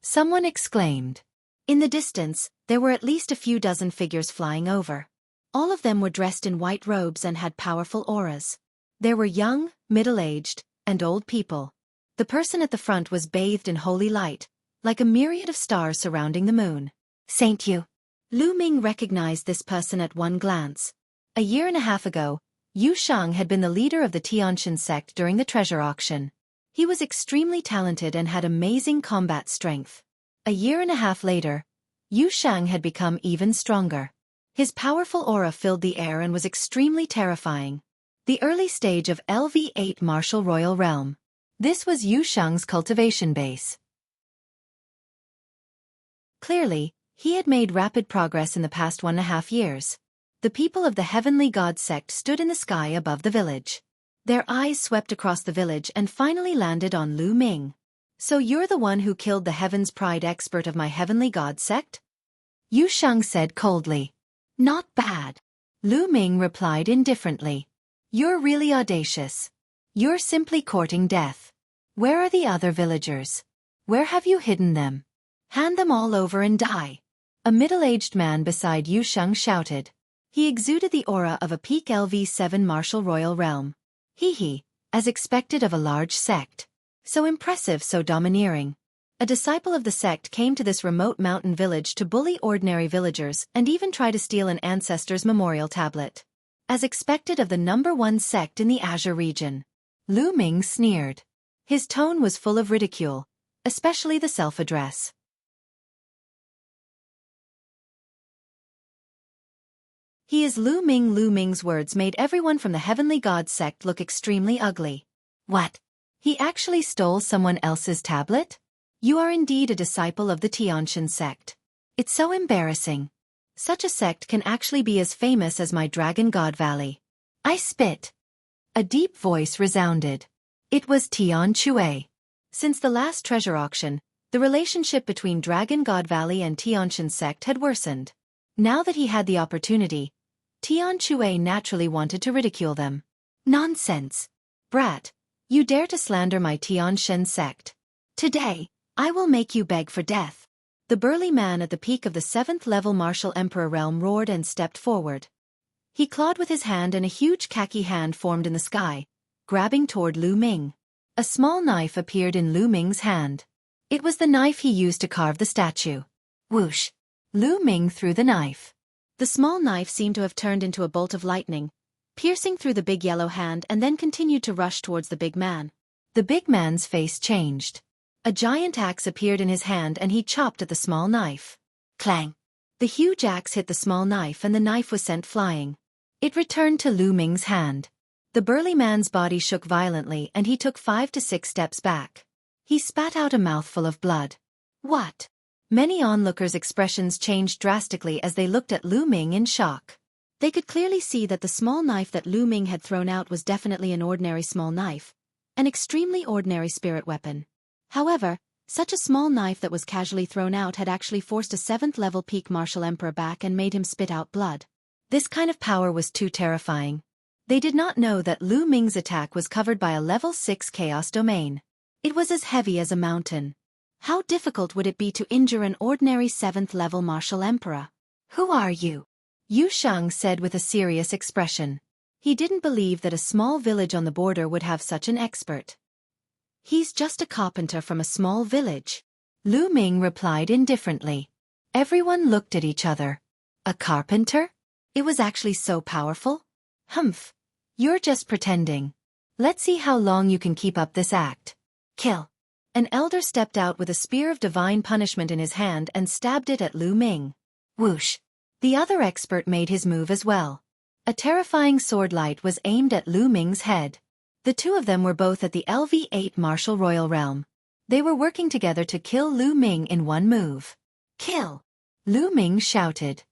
Someone exclaimed. In the distance, there were at least a few dozen figures flying over. All of them were dressed in white robes and had powerful auras. There were young, middle-aged, and old people. The person at the front was bathed in holy light, like a myriad of stars surrounding the moon. Saint Yu. Lu Ming recognized this person at one glance. A year and a half ago, Yu Shang had been the leader of the Tianshan sect during the treasure auction. He was extremely talented and had amazing combat strength. A year and a half later, Yu Shang had become even stronger. His powerful aura filled the air and was extremely terrifying. The early stage of LV8 Martial Royal Realm. This was Yu Shang's cultivation base. Clearly, he had made rapid progress in the past 1.5 years. The people of the Heavenly God sect stood in the sky above the village. Their eyes swept across the village and finally landed on Lu Ming. So you're the one who killed the Heaven's Pride expert of my Heavenly God sect? Yu Shang said coldly. Not bad. Lu Ming replied indifferently. You're really audacious. You're simply courting death. Where are the other villagers? Where have you hidden them? Hand them all over and die. A middle-aged man beside Yu Shang shouted. He exuded the aura of a peak LV7 Martial Royal Realm. He, as expected of a large sect. So impressive, so domineering. A disciple of the sect came to this remote mountain village to bully ordinary villagers and even try to steal an ancestor's memorial tablet. As expected of the #1 sect in the Azure region. Lu Ming sneered. His tone was full of ridicule, especially the self-address. He is Lu Ming. Lu Ming's words made everyone from the Heavenly God sect look extremely ugly. What? He actually stole someone else's tablet? You are indeed a disciple of the Tianshan sect. It's so embarrassing. Such a sect can actually be as famous as my Dragon God Valley. I spit. A deep voice resounded. It was Tian Chui. Since the last treasure auction, the relationship between Dragon God Valley and Tianshan sect had worsened. Now that he had the opportunity, Tian Chui naturally wanted to ridicule them. Nonsense. Brat, you dare to slander my Tianshan sect. Today, I will make you beg for death. The burly man at the peak of the 7th level Martial Emperor realm roared and stepped forward. He clawed with his hand and a huge khaki hand formed in the sky, grabbing toward Lu Ming. A small knife appeared in Lu Ming's hand. It was the knife he used to carve the statue. Whoosh! Lu Ming threw the knife. The small knife seemed to have turned into a bolt of lightning, piercing through the big yellow hand and then continued to rush towards the big man. The big man's face changed. A giant axe appeared in his hand and he chopped at the small knife. Clang! The huge axe hit the small knife and the knife was sent flying. It returned to Lu Ming's hand. The burly man's body shook violently and he took 5 to 6 steps back. He spat out a mouthful of blood. What? Many onlookers' expressions changed drastically as they looked at Lu Ming in shock. They could clearly see that the small knife that Lu Ming had thrown out was definitely an ordinary small knife, an extremely ordinary spirit weapon. However, such a small knife that was casually thrown out had actually forced a 7th-level peak martial emperor back and made him spit out blood. This kind of power was too terrifying. They did not know that Lu Ming's attack was covered by a level 6 chaos domain. It was as heavy as a mountain. How difficult would it be to injure an ordinary 7th-level martial emperor? Who are you? Yu Sheng said with a serious expression. He didn't believe that a small village on the border would have such an expert. He's just a carpenter from a small village. Lu Ming replied indifferently. Everyone looked at each other. A carpenter? It was actually so powerful? Humph. You're just pretending. Let's see how long you can keep up this act. Kill. An elder stepped out with a spear of divine punishment in his hand and stabbed it at Lu Ming. Whoosh. The other expert made his move as well. A terrifying sword light was aimed at Lu Ming's head. The two of them were both at the LV8 Martial Royal Realm. They were working together to kill Lu Ming in one move. Kill! Lu Ming shouted.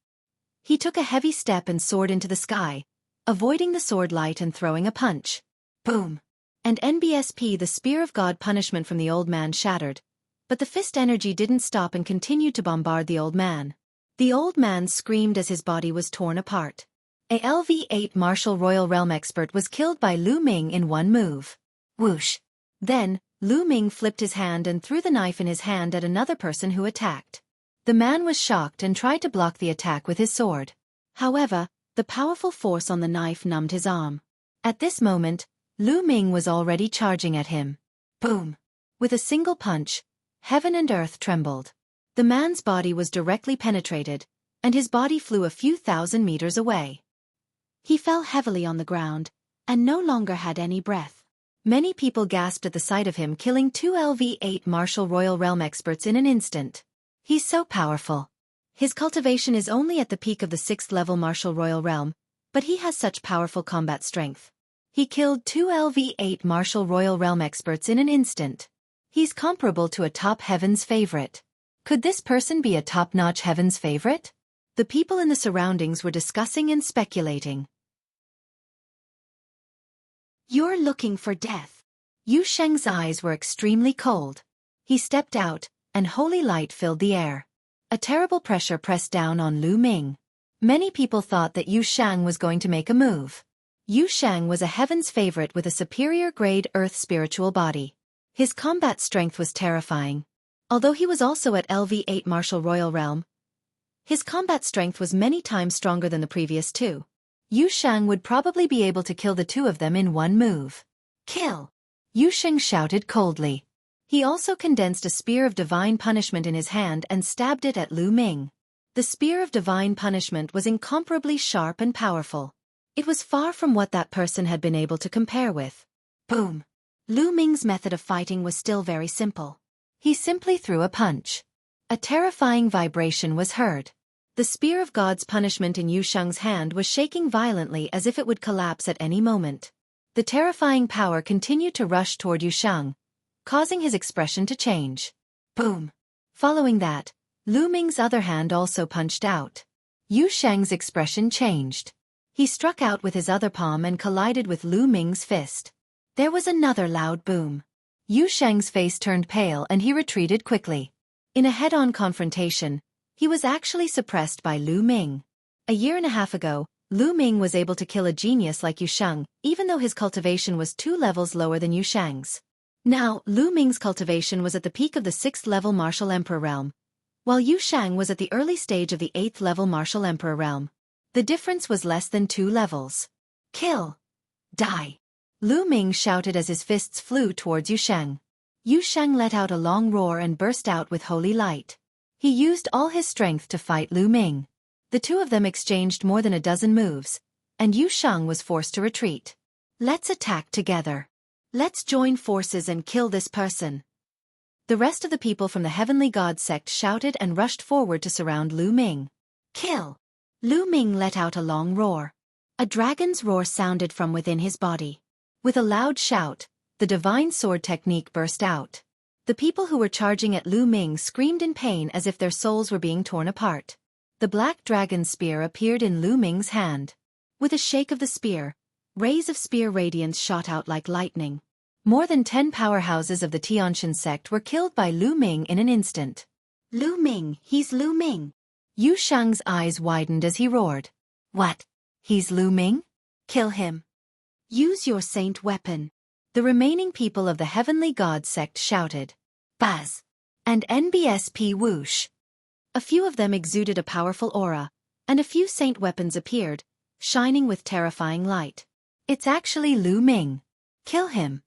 He took a heavy step and soared into the sky, avoiding the sword light and throwing a punch. Boom! And NBSP, the Spear of God punishment from the old man, shattered, but the fist energy didn't stop and continued to bombard the old man. The old man screamed as his body was torn apart. A LV8 Martial Royal Realm expert was killed by Lu Ming in one move. Whoosh! Then, Lu Ming flipped his hand and threw the knife in his hand at another person who attacked. The man was shocked and tried to block the attack with his sword. However, the powerful force on the knife numbed his arm. At this moment, Lu Ming was already charging at him. Boom! With a single punch, heaven and earth trembled. The man's body was directly penetrated, and his body flew a few thousand meters away. He fell heavily on the ground, and no longer had any breath. Many people gasped at the sight of him killing 2 LV8 Martial Royal Realm experts in an instant. He's so powerful. His cultivation is only at the peak of the 6th level Martial Royal Realm, but he has such powerful combat strength. He killed 2 LV8 Martial Royal Realm experts in an instant. He's comparable to a top Heaven's favorite. Could this person be a top-notch Heaven's favorite? The people in the surroundings were discussing and speculating. You're looking for death. Yu Sheng's eyes were extremely cold. He stepped out, and holy light filled the air. A terrible pressure pressed down on Lu Ming. Many people thought that Yu Sheng was going to make a move. Yu Sheng was a Heaven's favorite with a superior grade Earth spiritual body. His combat strength was terrifying. Although he was also at LV8 Martial Royal Realm, his combat strength was many times stronger than the previous two. Yu Sheng would probably be able to kill the two of them in one move. Kill! Yu Sheng shouted coldly. He also condensed a spear of divine punishment in his hand and stabbed it at Lu Ming. The spear of divine punishment was incomparably sharp and powerful. It was far from what that person had been able to compare with. Boom! Lu Ming's method of fighting was still very simple. He simply threw a punch. A terrifying vibration was heard. The spear of God's punishment in Yu Sheng's hand was shaking violently as if it would collapse at any moment. The terrifying power continued to rush toward Yu Sheng, causing his expression to change. Boom! Following that, Lu Ming's other hand also punched out. Yu Sheng's expression changed. He struck out with his other palm and collided with Lu Ming's fist. There was another loud boom. Yu Sheng's face turned pale and he retreated quickly. In a head-on confrontation, he was actually suppressed by Lu Ming. A year and a half ago, Lu Ming was able to kill a genius like Yu Sheng, even though his cultivation was 2 levels lower than Yu Sheng's. Now, Lu Ming's cultivation was at the peak of the 6th level Martial Emperor realm, while Yu Sheng was at the early stage of the 8th level Martial Emperor realm. The difference was less than 2 levels. Kill. Die. Lu Ming shouted as his fists flew towards Yu Sheng. Yu Sheng let out a long roar and burst out with holy light. He used all his strength to fight Lu Ming. The two of them exchanged more than a dozen moves, and Yu Sheng was forced to retreat. Let's attack together. Let's join forces and kill this person. The rest of the people from the Heavenly God sect shouted and rushed forward to surround Lu Ming. Kill! Lu Ming let out a long roar. A dragon's roar sounded from within his body. With a loud shout, the divine sword technique burst out. The people who were charging at Lu Ming screamed in pain as if their souls were being torn apart. The black dragon spear appeared in Lu Ming's hand. With a shake of the spear, rays of spear radiance shot out like lightning. More than 10 powerhouses of the Tianshan sect were killed by Lu Ming in an instant. Lu Ming, he's Lu Ming. Yu Sheng's eyes widened as he roared. What? He's Lu Ming? Kill him. Use your saint weapon. The remaining people of the Heavenly God sect shouted. Buzz! And NBSP whoosh! A few of them exuded a powerful aura, and a few saint weapons appeared, shining with terrifying light. It's actually Lu Ming. Kill him.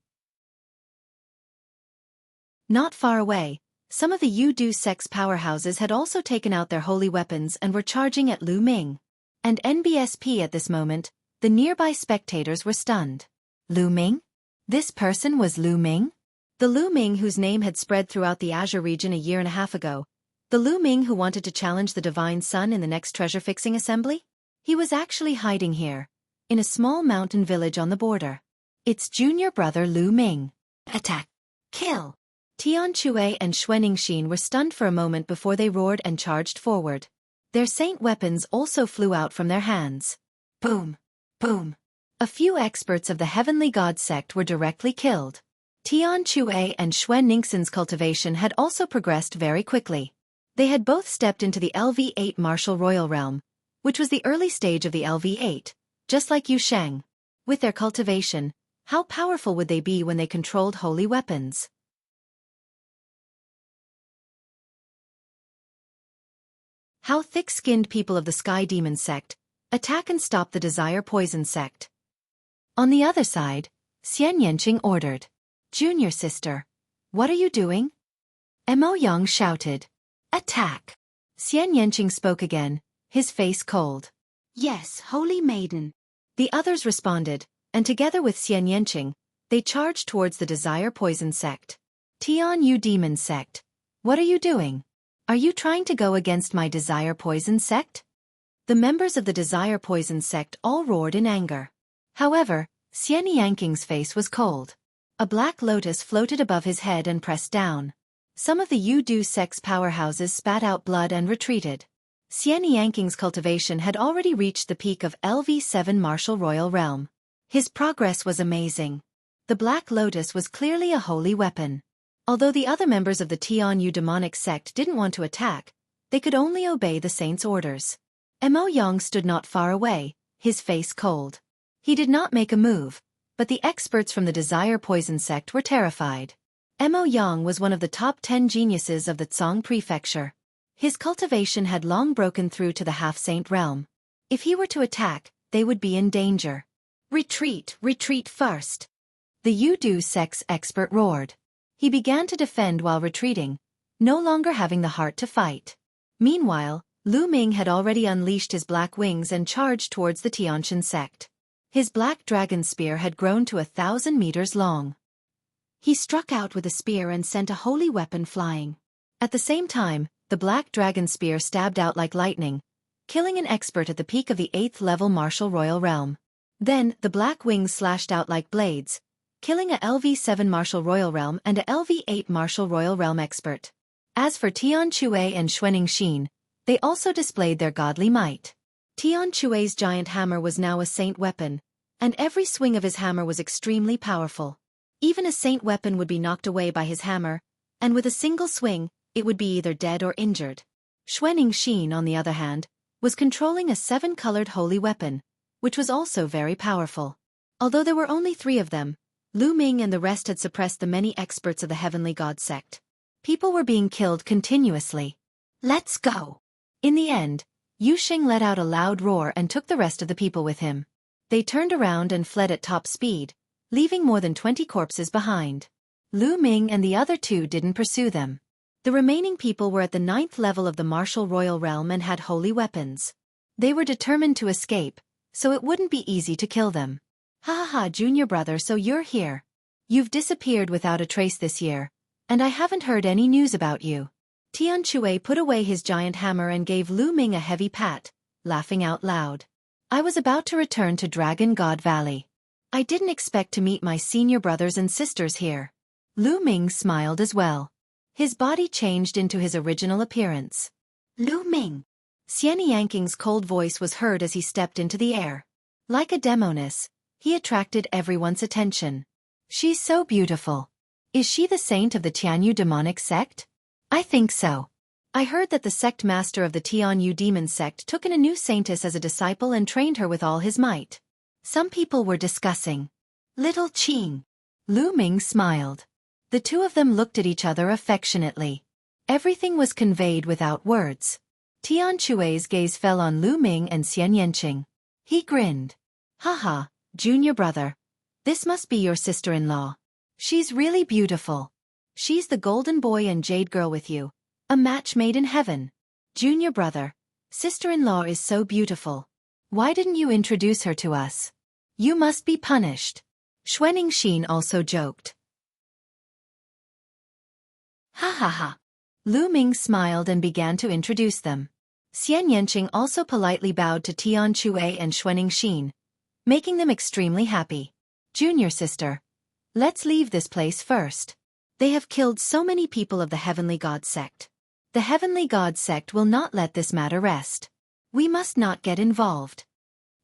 Not far away, some of the Yu sect's powerhouses had also taken out their holy weapons and were charging at Lu Ming. And NBSP at this moment, the nearby spectators were stunned. Lu Ming? This person was Lu Ming? The Lu Ming whose name had spread throughout the Azure region a year and a half ago. The Lu Ming who wanted to challenge the Divine Sun in the next treasure-fixing assembly? He was actually hiding here, in a small mountain village on the border. It's junior brother Lu Ming. Attack! Kill! Tian Chue and Xuening Xin were stunned for a moment before they roared and charged forward. Their saint weapons also flew out from their hands. Boom! Boom! A few experts of the Heavenly God sect were directly killed. Tian Chue and Xuan Ningxin's cultivation had also progressed very quickly. They had both stepped into the LV8 martial royal realm, which was the early stage of the LV8, just like Yu Sheng. With their cultivation, how powerful would they be when they controlled holy weapons? How thick-skinned people of the Sky Demon sect attack and stop the Desire Poison sect. On the other side, Xian Yanqing ordered. Junior sister, what are you doing? Mo Yang shouted. Attack! Xian Yanqing spoke again, his face cold. Yes, holy maiden. The others responded, and together with Xian Yanqing, they charged towards the Desire Poison sect. Tian Yu Demon sect, what are you doing? Are you trying to go against my Desire Poison sect? The members of the Desire Poison sect all roared in anger. However, Xian Yanqing's face was cold. A black lotus floated above his head and pressed down. Some of the Yu sect's powerhouses spat out blood and retreated. Xian Yanqing's cultivation had already reached the peak of LV7 martial royal realm. His progress was amazing. The black lotus was clearly a holy weapon. Although the other members of the Tian Yu demonic sect didn't want to attack, they could only obey the saint's orders. Mo Yang stood not far away, his face cold. He did not make a move, but the experts from the Desire Poison sect were terrified. Mo Yang was one of the top 10 geniuses of the Tsang prefecture. His cultivation had long broken through to the half-saint realm. If he were to attack, they would be in danger. Retreat, retreat first! The Yu sect's expert roared. He began to defend while retreating, no longer having the heart to fight. Meanwhile, Lu Ming had already unleashed his black wings and charged towards the Tianshan sect. His black dragon spear had grown to 1,000 meters long. He struck out with a spear and sent a holy weapon flying. At the same time, the black dragon spear stabbed out like lightning, killing an expert at the peak of the 8th level martial royal realm. Then, the black wings slashed out like blades, killing a LV7 martial royal realm and a LV8 martial royal realm expert. As for Tian Chue and Xuening Xin, they also displayed their godly might. Tian Chue's giant hammer was now a saint weapon, and every swing of his hammer was extremely powerful. Even a saint weapon would be knocked away by his hammer, and with a single swing, it would be either dead or injured. Xuening Xin, on the other hand, was controlling a 7-colored holy weapon, which was also very powerful. Although there were only 3 of them, Lu Ming and the rest had suppressed the many experts of the Heavenly God sect. People were being killed continuously. Let's go! In the end, Yusheng let out a loud roar and took the rest of the people with him. They turned around and fled at top speed, leaving more than 20 corpses behind. Lu Ming and the other two didn't pursue them. The remaining people were at the 9th level of the martial royal realm and had holy weapons. They were determined to escape, so it wouldn't be easy to kill them. Ha ha ha, junior brother, so you're here. You've disappeared without a trace this year, and I haven't heard any news about you. Tian Shui put away his giant hammer and gave Lu Ming a heavy pat, laughing out loud. I was about to return to Dragon God Valley. I didn't expect to meet my senior brothers and sisters here. Lu Ming smiled as well. His body changed into his original appearance. Lu Ming. Xian Yanking's cold voice was heard as he stepped into the air. Like a demoness, he attracted everyone's attention. She's so beautiful. Is she the saint of the Tianyu demonic sect? I think so. I heard that the sect master of the Tianyu demon sect took in a new saintess as a disciple and trained her with all his might. Some people were discussing. Little Qing. Lu Ming smiled. The two of them looked at each other affectionately. Everything was conveyed without words. Tian Shui's gaze fell on Lu Ming and Xian Yanqing. He grinned. Haha, junior brother. This must be your sister-in-law. She's really beautiful. She's the golden boy and jade girl with you. A match made in heaven. Junior brother, sister-in-law is so beautiful. Why didn't you introduce her to us? You must be punished. Xuening Xin also joked. Ha ha ha. Lu Ming smiled and began to introduce them. Xian Yanqing also politely bowed to Tian Shui and Xuening Xin, making them extremely happy. Junior sister, let's leave this place first. They have killed so many people of the Heavenly God sect. The Heavenly God sect will not let this matter rest. We must not get involved.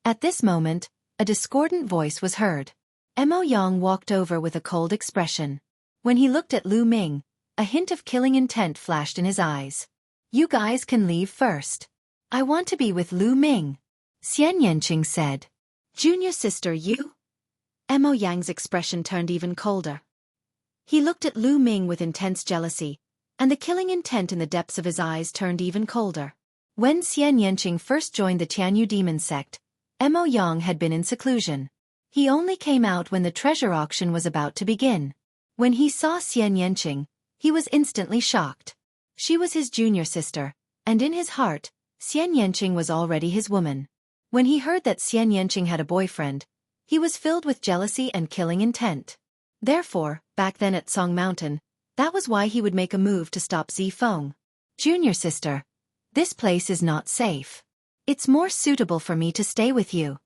At this moment, a discordant voice was heard. Mo Yang walked over with a cold expression. When he looked at Lu Ming, a hint of killing intent flashed in his eyes. You guys can leave first. I want to be with Lu Ming. Xian Yanqing said. Junior sister, you? Mo Yang's expression turned even colder. He looked at Lu Ming with intense jealousy, and the killing intent in the depths of his eyes turned even colder. When Xian Yanqing first joined the Tianyu demon sect, Mo Yang had been in seclusion. He only came out when the treasure auction was about to begin. When he saw Xian Yanqing, he was instantly shocked. She was his junior sister, and in his heart, Xian Yanqing was already his woman. When he heard that Xian Yanqing had a boyfriend, he was filled with jealousy and killing intent. Therefore, back then at Song Mountain, that was why he would make a move to stop Zifeng. Junior sister, this place is not safe. It's more suitable for me to stay with you.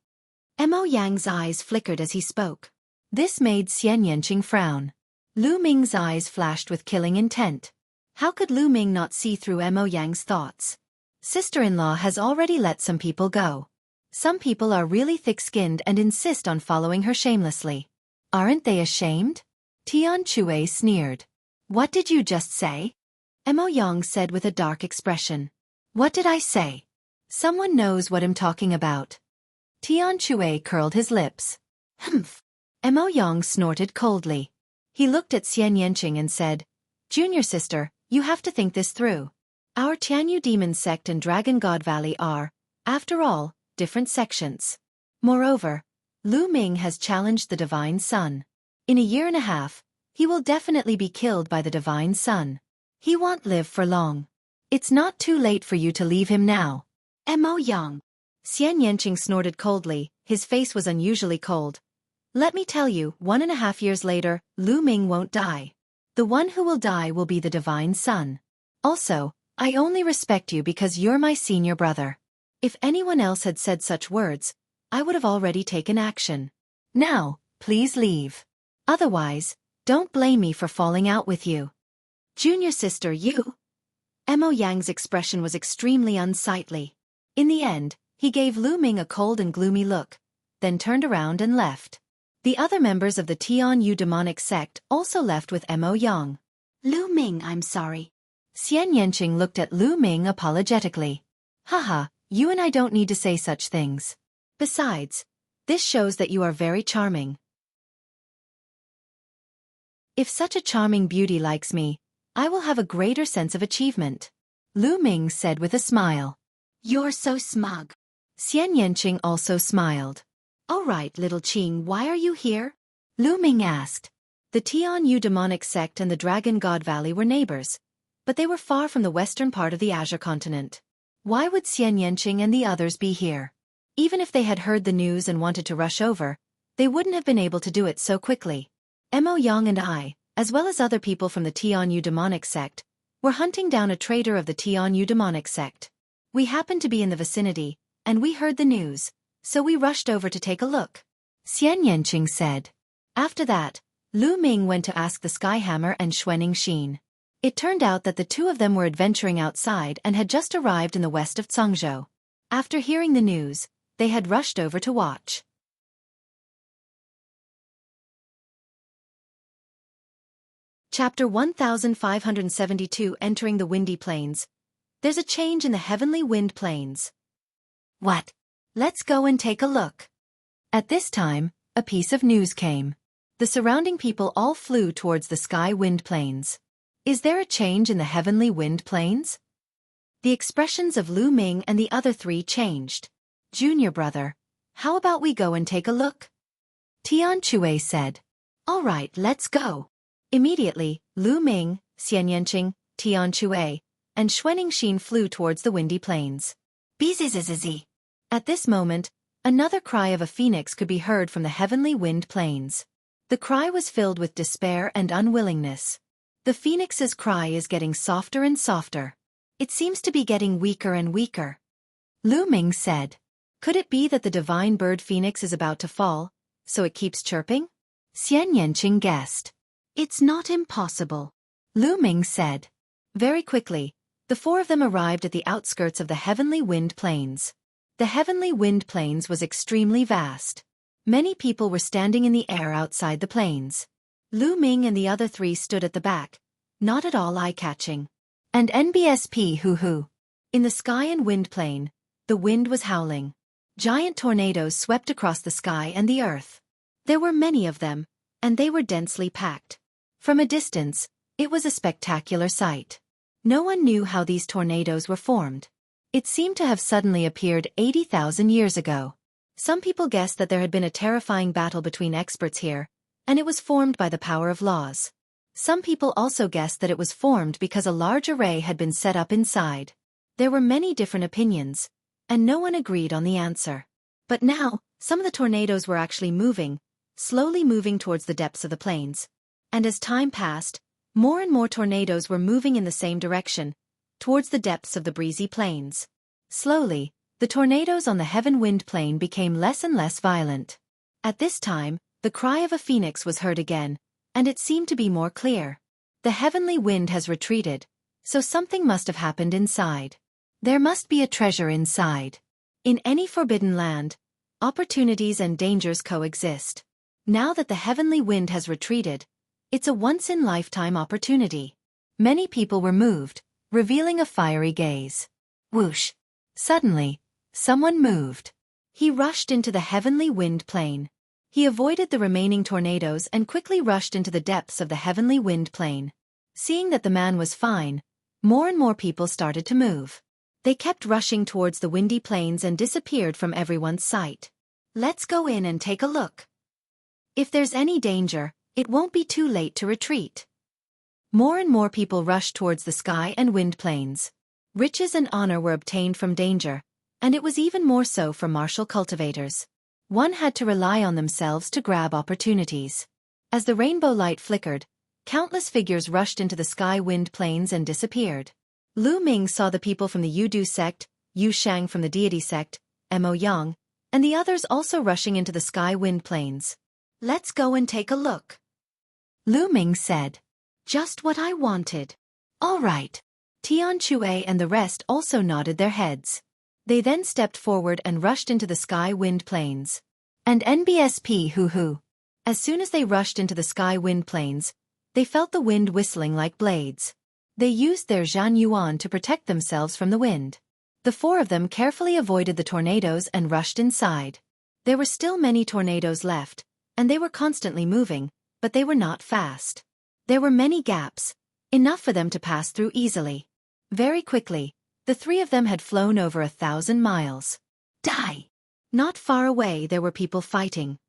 Mo Yang's eyes flickered as he spoke. This made Xian Yanqing frown. Lu Ming's eyes flashed with killing intent. How could Lu Ming not see through Mo Yang's thoughts? Sister-in-law has already let some people go. Some people are really thick-skinned and insist on following her shamelessly. Aren't they ashamed? Tian Shui sneered. What did you just say? Mo Yang said with a dark expression. What did I say? Someone knows what I'm talking about. Tian Shui curled his lips. Humph. Mo Yang snorted coldly. He looked at Xian Yanqing and said, Junior sister, you have to think this through. Our Tianyu demon sect and Dragon God Valley are, after all, different sections. Moreover, Lu Ming has challenged the Divine Sun. In a year and a half, he will definitely be killed by the Divine Sun. He won't live for long. It's not too late for you to leave him now. Mo Yang. Xian Yanqing snorted coldly, his face was unusually cold. Let me tell you, 1.5 years later, Lu Ming won't die. The one who will die will be the Divine Sun. Also, I only respect you because you're my senior brother. If anyone else had said such words, I would have already taken action. Now, please leave. Otherwise, don't blame me for falling out with you. Junior sister, you? Mo Yang's expression was extremely unsightly. In the end, he gave Lu Ming a cold and gloomy look, then turned around and left. The other members of the Tianyu demonic sect also left with Mo Yang. Lu Ming, I'm sorry. Xian Yanqing looked at Lu Ming apologetically. Haha, you and I don't need to say such things. Besides, this shows that you are very charming. If such a charming beauty likes me, I will have a greater sense of achievement. Lu Ming said with a smile. You're so smug. Xian Yanqing also smiled. All right, little Qing, why are you here? Lu Ming asked. The Tianyu demonic sect and the Dragon God Valley were neighbors, but they were far from the western part of the Azure continent. Why would Xian Yanqing and the others be here? Even if they had heard the news and wanted to rush over, they wouldn't have been able to do it so quickly. Mo Yang and I, as well as other people from the Tianyu demonic sect, were hunting down a traitor of the Tianyu demonic sect. We happened to be in the vicinity, and we heard the news, so we rushed over to take a look. Xian Yanqing said. After that, Lu Ming went to ask the Skyhammer and Xuening Xin. It turned out that the two of them were adventuring outside and had just arrived in the west of Cangzhou. After hearing the news, they had rushed over to watch. Chapter 1572 Entering the Windy Plains. There's a change in the heavenly wind plains. What? Let's go and take a look. At this time, a piece of news came. The surrounding people all flew towards the sky wind plains. Is there a change in the heavenly wind plains? The expressions of Lu Ming and the other three changed. Junior brother, how about we go and take a look? Tian Chue said. All right, let's go. Immediately, Lu Ming, Xian Yanqing, Tian Chue, and Xuening Xin flew towards the windy plains. Bzzz. At this moment, another cry of a phoenix could be heard from the heavenly wind plains. The cry was filled with despair and unwillingness. The phoenix's cry is getting softer and softer. It seems to be getting weaker and weaker. Lu Ming said. Could it be that the divine bird phoenix is about to fall, so it keeps chirping? Xian Yanqing guessed. It's not impossible. Lu Ming said. Very quickly, the four of them arrived at the outskirts of the heavenly wind plains. The heavenly wind plains was extremely vast. Many people were standing in the air outside the plains. Lu Ming and the other three stood at the back, not at all eye-catching. And NBSP hoo-hoo. In the sky and wind plain, the wind was howling. Giant tornadoes swept across the sky and the earth. There were many of them, and they were densely packed. From a distance, it was a spectacular sight. No one knew how these tornadoes were formed. It seemed to have suddenly appeared 80,000 years ago. Some people guessed that there had been a terrifying battle between experts here, and it was formed by the power of laws. Some people also guessed that it was formed because a large array had been set up inside. There were many different opinions, and no one agreed on the answer. But now, some of the tornadoes were actually moving, slowly moving towards the depths of the plains. And as time passed, more and more tornadoes were moving in the same direction, towards the depths of the breezy plains. Slowly, the tornadoes on the heaven wind plain became less and less violent. At this time, the cry of a phoenix was heard again, and it seemed to be more clear. The heavenly wind has retreated, so something must have happened inside. There must be a treasure inside. In any forbidden land, opportunities and dangers coexist. Now that the heavenly wind has retreated, it's a once-in-lifetime opportunity. Many people were moved, revealing a fiery gaze. Whoosh! Suddenly, someone moved. He rushed into the heavenly wind plain. He avoided the remaining tornadoes and quickly rushed into the depths of the heavenly wind plain. Seeing that the man was fine, more and more people started to move. They kept rushing towards the windy plains and disappeared from everyone's sight. Let's go in and take a look. If there's any danger, it won't be too late to retreat. More and more people rushed towards the sky and wind plains. Riches and honor were obtained from danger, and it was even more so for martial cultivators. One had to rely on themselves to grab opportunities. As the rainbow light flickered, countless figures rushed into the sky wind plains and disappeared. Lu Ming saw the people from the Yudu sect, Yu Shang from the deity sect, Mo Yang, and the others also rushing into the sky wind plains. Let's go and take a look. Lu Ming said. Just what I wanted. All right. Tian Chue and the rest also nodded their heads. They then stepped forward and rushed into the sky wind plains. And NBSP hoo-hoo. As soon as they rushed into the sky wind plains, they felt the wind whistling like blades. They used their Zhan Yuan to protect themselves from the wind. The four of them carefully avoided the tornadoes and rushed inside. There were still many tornadoes left, and they were constantly moving, but they were not fast. There were many gaps, enough for them to pass through easily. Very quickly, The three of them had flown over 1,000 miles. Die! Not far away there were people fighting.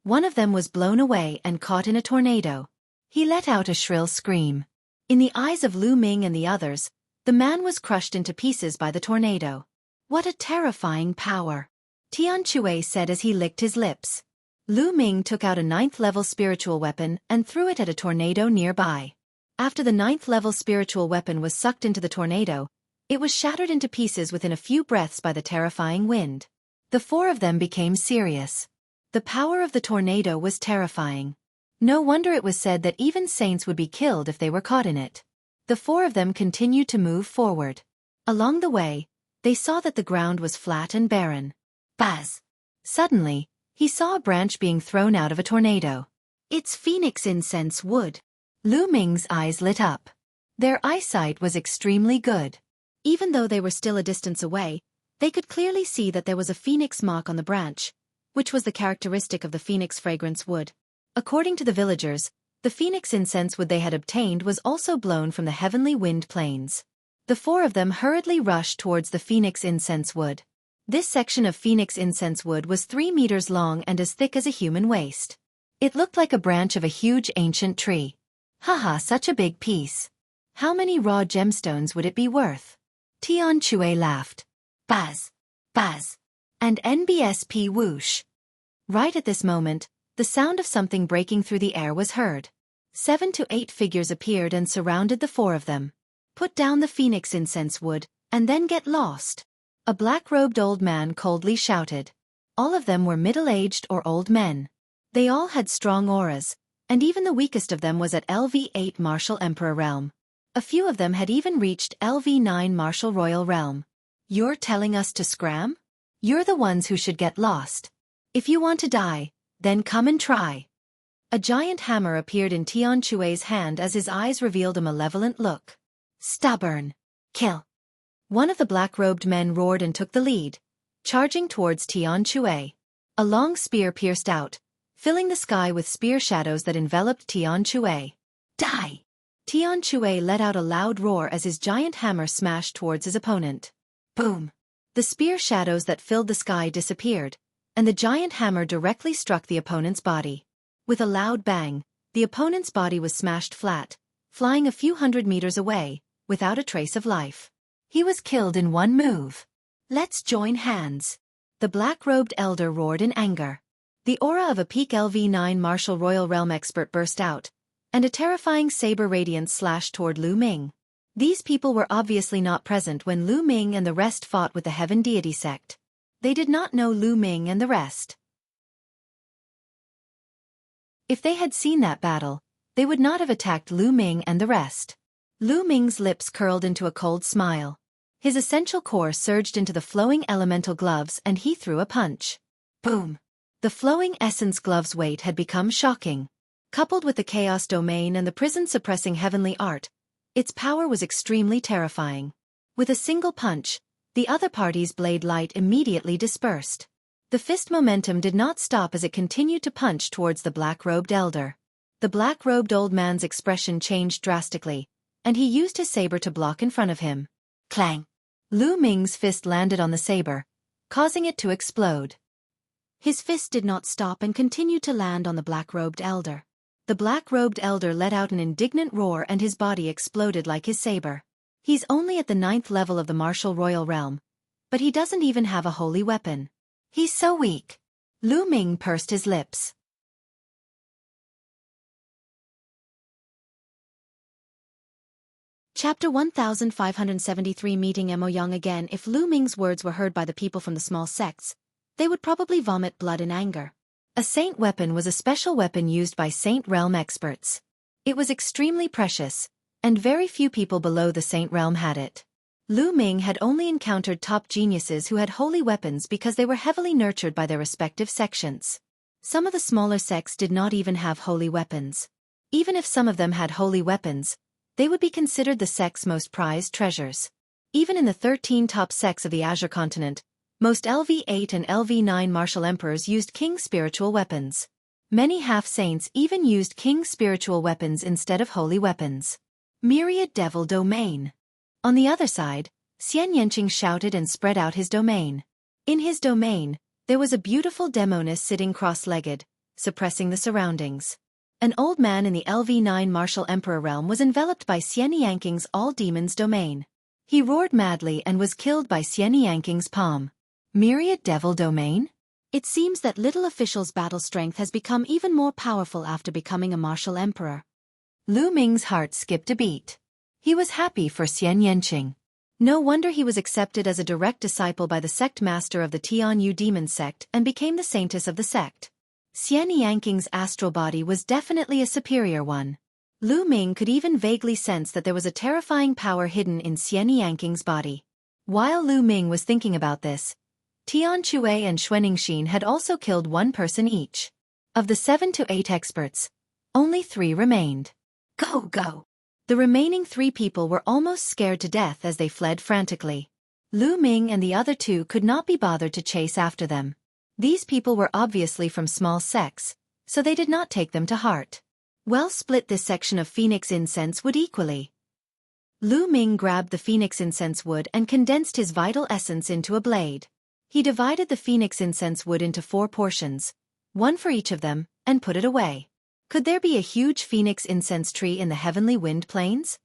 One of them was blown away and caught in a tornado. He let out a shrill scream. In the eyes of Lu Ming and the others, the man was crushed into pieces by the tornado. What a terrifying power! Tian Chui said as he licked his lips. Lu Ming took out a 9th-level spiritual weapon and threw it at a tornado nearby. After the 9th-level spiritual weapon was sucked into the tornado, it was shattered into pieces within a few breaths by the terrifying wind. The four of them became serious. The power of the tornado was terrifying. No wonder it was said that even saints would be killed if they were caught in it. The four of them continued to move forward. Along the way, they saw that the ground was flat and barren. Buzz! Suddenly, he saw a branch being thrown out of a tornado. It's phoenix incense wood. Lu Ming's eyes lit up. Their eyesight was extremely good. Even though they were still a distance away, they could clearly see that there was a phoenix mark on the branch, which was the characteristic of the phoenix fragrance wood. According to the villagers, the phoenix incense wood they had obtained was also blown from the heavenly wind plains. The four of them hurriedly rushed towards the phoenix incense wood. This section of phoenix incense wood was 3 meters long and as thick as a human waist. It looked like a branch of a huge ancient tree. Haha, such a big piece. How many raw gemstones would it be worth? Tian Chui laughed. Buzz! Buzz! And NBSP whoosh. Right at this moment, the sound of something breaking through the air was heard. 7 to 8 figures appeared and surrounded the four of them. Put down the phoenix incense wood, and then get lost. A black-robed old man coldly shouted. All of them were middle-aged or old men. They all had strong auras, and even the weakest of them was at LV8 Martial Emperor Realm. A few of them had even reached LV9 Martial Royal Realm. You're telling us to scram? You're the ones who should get lost. If you want to die, then come and try. A giant hammer appeared in Tian Chui's hand as his eyes revealed a malevolent look. Stubborn. Kill. One of the black-robed men roared and took the lead, charging towards Tian Chui. A long spear pierced out, filling the sky with spear shadows that enveloped Tian Chui. Die! Tian Chui let out a loud roar as his giant hammer smashed towards his opponent. Boom! The spear shadows that filled the sky disappeared, and the giant hammer directly struck the opponent's body. With a loud bang, the opponent's body was smashed flat, flying a few hundred meters away, without a trace of life. He was killed in one move. Let's join hands. The black-robed elder roared in anger. The aura of a peak LV9 Martial Royal Realm expert burst out, and a terrifying saber radiance slashed toward Lu Ming. These people were obviously not present when Lu Ming and the rest fought with the Heaven Deity sect. They did not know Lu Ming and the rest. If they had seen that battle, they would not have attacked Lu Ming and the rest. Lu Ming's lips curled into a cold smile. His essential core surged into the flowing elemental gloves and he threw a punch. Boom! The flowing essence gloves' weight had become shocking. Coupled with the chaos domain and the prison-suppressing heavenly art, its power was extremely terrifying. With a single punch, the other party's blade light immediately dispersed. The fist momentum did not stop as it continued to punch towards the black-robed elder. The black-robed old man's expression changed drastically, and he used his saber to block in front of him. Clang! Lu Ming's fist landed on the saber, causing it to explode. His fist did not stop and continued to land on the black-robed elder. The black-robed elder let out an indignant roar and his body exploded like his saber. He's only at the 9th level of the Martial Royal Realm, but he doesn't even have a holy weapon. He's so weak. Lu Ming pursed his lips. Chapter 1573 Meeting Mo Yang again. If Lu Ming's words were heard by the people from the small sects, they would probably vomit blood in anger. A saint weapon was a special weapon used by saint realm experts. It was extremely precious, and very few people below the saint realm had it. Lu Ming had only encountered top geniuses who had holy weapons because they were heavily nurtured by their respective sections. Some of the smaller sects did not even have holy weapons. Even if some of them had holy weapons, they would be considered the sect's most prized treasures. Even in the 13 top sects of the Azure continent, most LV8 and LV9 martial emperors used king spiritual weapons. Many half-saints even used king spiritual weapons instead of holy weapons. Myriad Devil Domain. On the other side, Xian Yanqing shouted and spread out his domain. In his domain, there was a beautiful demoness sitting cross-legged, suppressing the surroundings. An old man in the LV9 Martial Emperor realm was enveloped by Xian Yanqing's all-demons domain. He roared madly and was killed by Xian Yanqing's palm. Myriad Devil Domain? It seems that little official's battle strength has become even more powerful after becoming a martial emperor. Lu Ming's heart skipped a beat. He was happy for Xian Yanqing. No wonder he was accepted as a direct disciple by the sect master of the Tianyu demon sect and became the saintess of the sect. Xian Yanqing's astral body was definitely a superior one. Lu Ming could even vaguely sense that there was a terrifying power hidden in Xian Yanqing's body. While Lu Ming was thinking about this, Tian Chui and Xuaningxin had also killed one person each. Of the 7 to 8 experts, only 3 remained. Go, go! The remaining 3 people were almost scared to death as they fled frantically. Lu Ming and the other 2 could not be bothered to chase after them. These people were obviously from small sects, so they did not take them to heart. Well, split this section of phoenix incense wood equally. Lu Ming grabbed the phoenix incense wood and condensed his vital essence into a blade. He divided the phoenix incense wood into 4 portions, 1 for each of them, and put it away. Could there be a huge phoenix incense tree in the heavenly wind plains?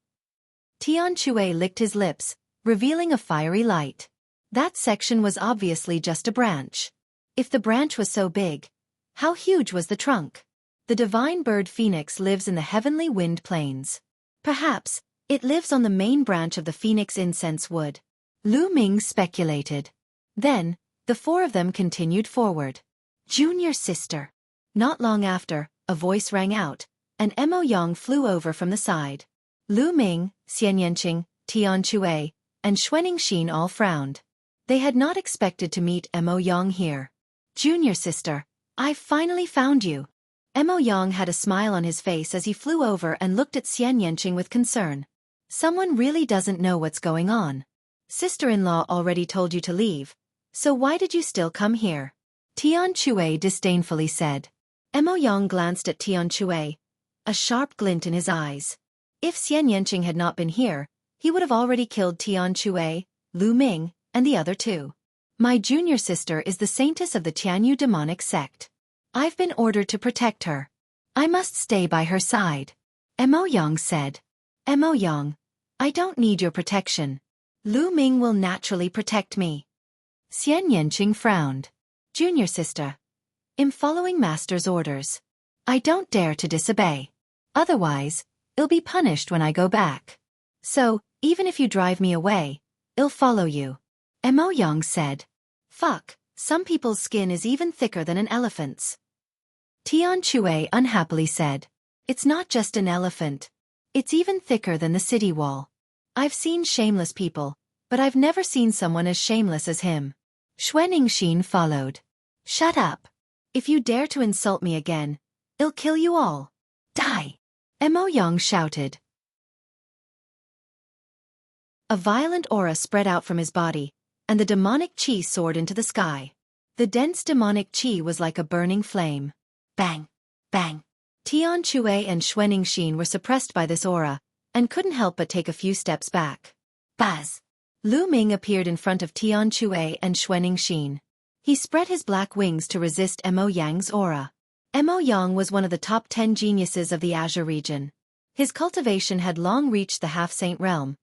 Tian Chui licked his lips, revealing a fiery light. That section was obviously just a branch. If the branch was so big, how huge was the trunk? The divine bird phoenix lives in the heavenly wind plains. Perhaps, it lives on the main branch of the phoenix incense wood. Lu Ming speculated. Then, the 4 of them continued forward. Junior sister. Not long after, a voice rang out, and Mo Yang flew over from the side. Lu Ming, Xian Yanqing, Tian Chui, and Xuaningxin all frowned. They had not expected to meet Mo Yang here. Junior sister, I've finally found you. Mo Yang had a smile on his face as he flew over and looked at Xian Yanqing with concern. Someone really doesn't know what's going on. Sister-in-law already told you to leave, so why did you still come here? Tian Chui disdainfully said. Mo Yang glanced at Tian Chui, a sharp glint in his eyes. If Xian Yanqing had not been here, he would have already killed Tian Chui, Lu Ming, and the other 2. My junior sister is the saintess of the Tianyu demonic sect. I've been ordered to protect her. I must stay by her side. Mo Yang said. Mo Yang, I don't need your protection. Lu Ming will naturally protect me. Xian Yanqing frowned. Junior sister, I'm following master's orders. I don't dare to disobey. Otherwise, I'll be punished when I go back. So, even if you drive me away, I'll follow you. Mo Yang said. Fuck, some people's skin is even thicker than an elephant's. Tian Chui unhappily said. It's not just an elephant. It's even thicker than the city wall. I've seen shameless people, but I've never seen someone as shameless as him. Xuaningxin followed. Shut up. If you dare to insult me again, I'll kill you all. Die! Mo Yang shouted. A violent aura spread out from his body, and the demonic qi soared into the sky. The dense demonic qi was like a burning flame. Bang! Bang! Tian Chui and Xuaningxin were suppressed by this aura, and couldn't help but take a few steps back. Buzz! Lu Ming appeared in front of Tian Chui and Xuaningxin. He spread his black wings to resist Mo Yang's aura. Mo Yang was one of the top 10 geniuses of the Azure region. His cultivation had long reached the half-saint realm,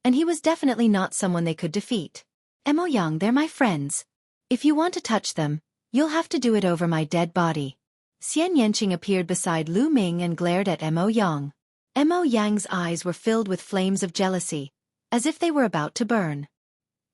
and he was definitely not someone they could defeat. Mo Yang, they're my friends. If you want to touch them, you'll have to do it over my dead body. Xian Yanqing appeared beside Lu Ming and glared at Mo Yang. Mo Yang's eyes were filled with flames of jealousy, as if they were about to burn.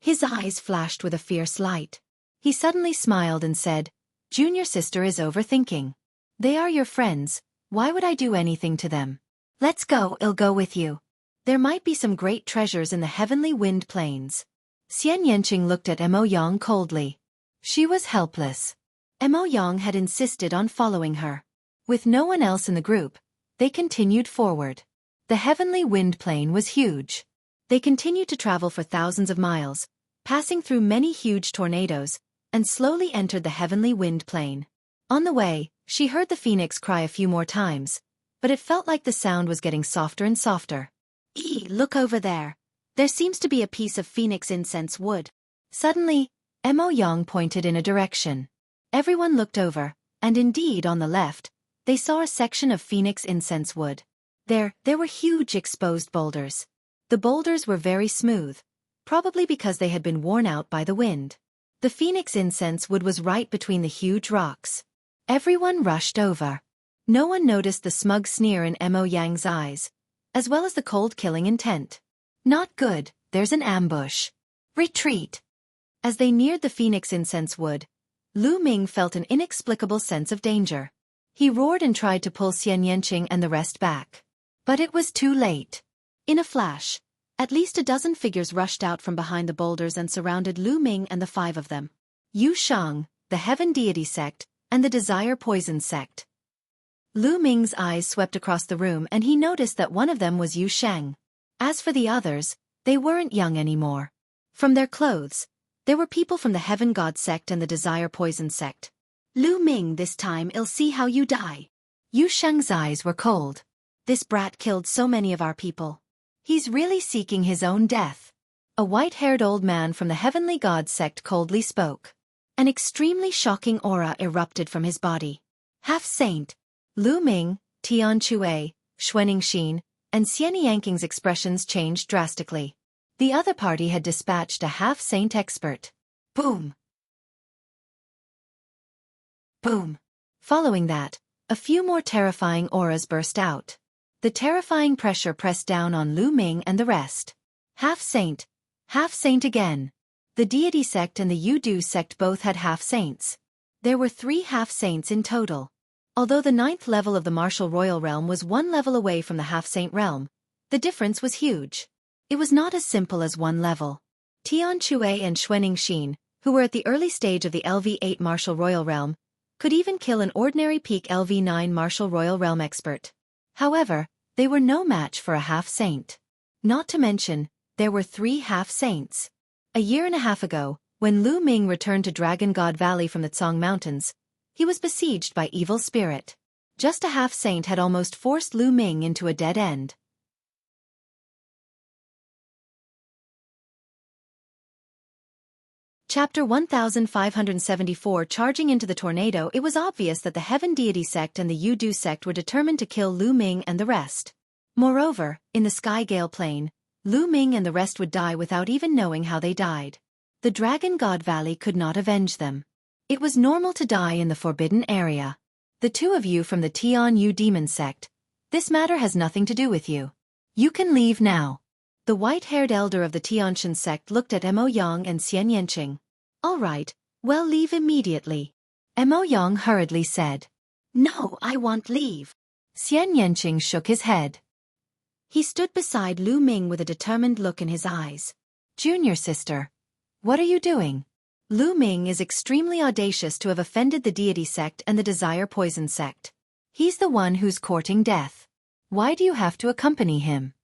His eyes flashed with a fierce light. He suddenly smiled and said, Junior sister is overthinking. They are your friends, why would I do anything to them? Let's go, I'll go with you. There might be some great treasures in the heavenly wind plains. Xian Yanqing looked at Mo Yang coldly. She was helpless. Mo Yang had insisted on following her. With no one else in the group, they continued forward. The heavenly wind plain was huge. They continued to travel for thousands of miles, passing through many huge tornadoes, and slowly entered the heavenly wind plain. On the way, she heard the phoenix cry a few more times, but it felt like the sound was getting softer and softer. Look over there. There seems to be a piece of phoenix incense wood. Suddenly, Mo Yang pointed in a direction. Everyone looked over, and indeed on the left, they saw a section of phoenix incense wood. There were huge exposed boulders. The boulders were very smooth, probably because they had been worn out by the wind. The phoenix incense wood was right between the huge rocks. Everyone rushed over. No one noticed the smug sneer in Mo Yang's eyes, as well as the cold killing intent. Not good, there's an ambush. Retreat. As they neared the phoenix incense wood, Lu Ming felt an inexplicable sense of danger. He roared and tried to pull Xian Yanqing and the rest back. But it was too late. In a flash, at least a dozen figures rushed out from behind the boulders and surrounded Lu Ming and the 5 of them. Yu Shang, the Heaven Deity sect, and the Desire Poison sect. Lu Ming's eyes swept across the room and he noticed that one of them was Yu Shang. As for the others, they weren't young anymore. From their clothes, there were people from the Heaven God sect and the Desire Poison sect. Lu Ming, this time I'll see how you die. Yu Shang's eyes were cold. This brat killed so many of our people. He's really seeking his own death. A white-haired old man from the Heavenly God sect coldly spoke. An extremely shocking aura erupted from his body. Half-saint. Lu Ming, Tian Chue, Xuening Xin, and Xian Yanqing's expressions changed drastically. The other party had dispatched a half-saint expert. Boom! Boom! Following that, a few more terrifying auras burst out. The terrifying pressure pressed down on Lu Ming and the rest. Half-saint again. The Deity sect and the Yudu sect both had half-saints. There were 3 half-saints in total. Although the 9th level of the martial royal realm was 1 level away from the half-saint realm, the difference was huge. It was not as simple as 1 level. Tian Chue and Xuening Xin, who were at the early stage of the LV8 martial royal realm, could even kill an ordinary peak LV9 martial royal realm expert. However, they were no match for a half-saint. Not to mention, there were 3 half-saints. A year and a half ago, when Lu Ming returned to Dragon God Valley from the Tsang Mountains, he was besieged by evil spirit. Just a half-saint had almost forced Lu Ming into a dead end. Chapter 1574. Charging into the tornado. It was obvious that the Heaven Deity sect and the Yudu sect were determined to kill Lu Ming and the rest. Moreover, in the Sky Gale Plain, Lu Ming and the rest would die without even knowing how they died. The Dragon God Valley could not avenge them. It was normal to die in the forbidden area. The 2 of you from the Tian Yu Demon sect, this matter has nothing to do with you. You can leave now. The white-haired elder of the Tianshan sect looked at Mo Yang and Xian Yanqing. All right, well, leave immediately. Mo Yang hurriedly said. No, I won't leave. Xian Yanqing shook his head. He stood beside Lu Ming with a determined look in his eyes. Junior sister, what are you doing? Lu Ming is extremely audacious to have offended the Deity sect and the Desire Poison sect. He's the one who's courting death. Why do you have to accompany him?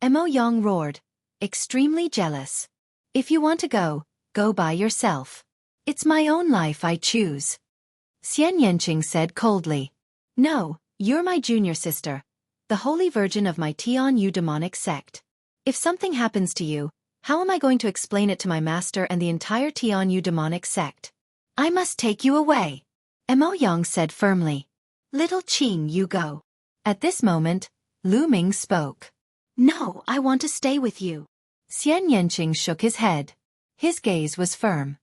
Mo Yang roared, extremely jealous. If you want to go, go by yourself. It's my own life I choose. Xian Yanqing said coldly. No, you're my junior sister, the Holy Virgin of my Tian Yu demonic sect. If something happens to you, how am I going to explain it to my master and the entire Tian Yu demonic sect? I must take you away. Mo Yang said firmly. Little Qing, you go. At this moment, Lu Ming spoke. No, I want to stay with you. Xian Yanqing shook his head. His gaze was firm.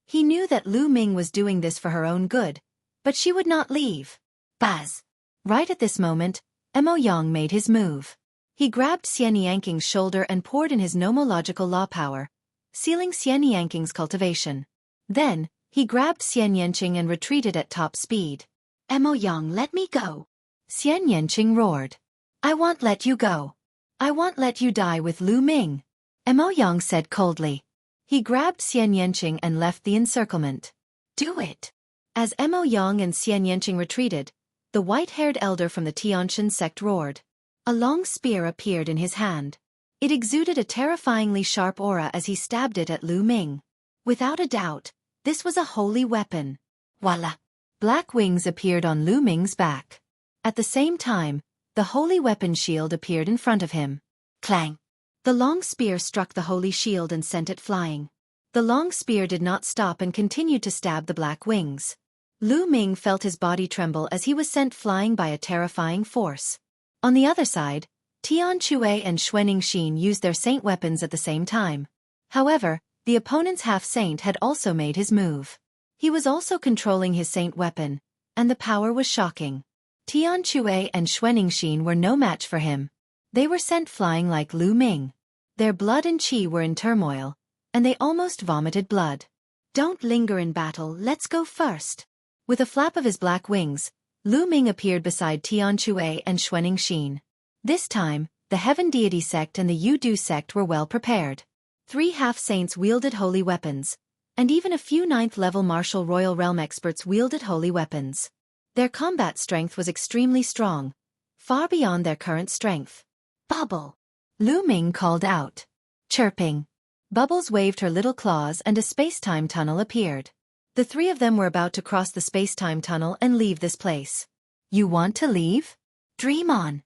He knew that Lu Ming was doing this for her own good, but she would not leave. Buzz! Right at this moment, Mo Yang made his move. He grabbed Xian Yanqing's shoulder and poured in his nomological law power, sealing Xian Yanqing's cultivation. Then, he grabbed Xian Yanqing and retreated at top speed. Mo Yang, let me go. Xian Yanqing roared. I won't let you go. I won't let you die with Lu Ming. Mo Yang said coldly. He grabbed Xian Yanqing and left the encirclement. Do it. As Mo Yang and Xian Yanqing retreated, the white-haired elder from the Tianshan sect roared. A long spear appeared in his hand. It exuded a terrifyingly sharp aura as he stabbed it at Lu Ming. Without a doubt, this was a holy weapon. Voila! Black wings appeared on Lu Ming's back. At the same time, the holy weapon shield appeared in front of him. Clang! The long spear struck the holy shield and sent it flying. The long spear did not stop and continued to stab the black wings. Lu Ming felt his body tremble as he was sent flying by a terrifying force. On the other side, Tian Chui and Xuening Xin used their saint weapons at the same time. However, the opponent's half-saint had also made his move. He was also controlling his saint weapon, and the power was shocking. Tian Chui and Xuening Xin were no match for him. They were sent flying like Lu Ming. Their blood and qi were in turmoil, and they almost vomited blood. Don't linger in battle, let's go first. With a flap of his black wings, Lu Ming appeared beside Tian Chui and Xuening Xin. This time, the Heaven Deity sect and the Yu-Du sect were well prepared. 3 half-saints wielded holy weapons, and even a few 9th-level martial royal realm experts wielded holy weapons. Their combat strength was extremely strong, far beyond their current strength. Bubble! Lu Ming called out. Chirping. Bubbles waved her little claws and a space-time tunnel appeared. The 3 of them were about to cross the space-time tunnel and leave this place. You want to leave? Dream on!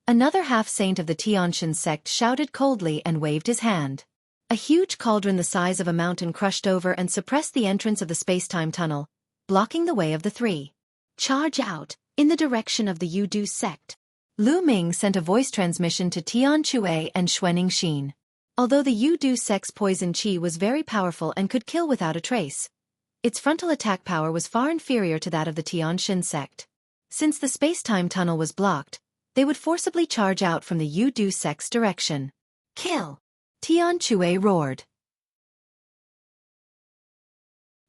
Another half-saint of the Tiantian sect shouted coldly and waved his hand. A huge cauldron the size of a mountain crushed over and suppressed the entrance of the space-time tunnel, blocking the way of the 3. Charge out, in the direction of the Yu-Du sect. Lu Ming sent a voice transmission to Tian Chui and Xuening Xin. Although the Yu-Du sect's poison qi was very powerful and could kill without a trace, its frontal attack power was far inferior to that of the Tiantian sect. Since the space-time tunnel was blocked, they would forcibly charge out from the Yu-Du sect's direction. Kill! Tian Chui roared.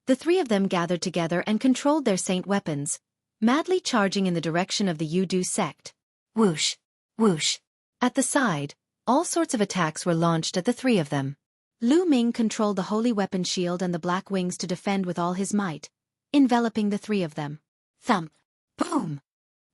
The 3 of them gathered together and controlled their saint weapons, madly charging in the direction of the Yu-Du sect. Whoosh! Whoosh! At the side, all sorts of attacks were launched at the 3 of them. Lu Ming controlled the holy weapon shield and the black wings to defend with all his might, enveloping the 3 of them. Thump! Boom!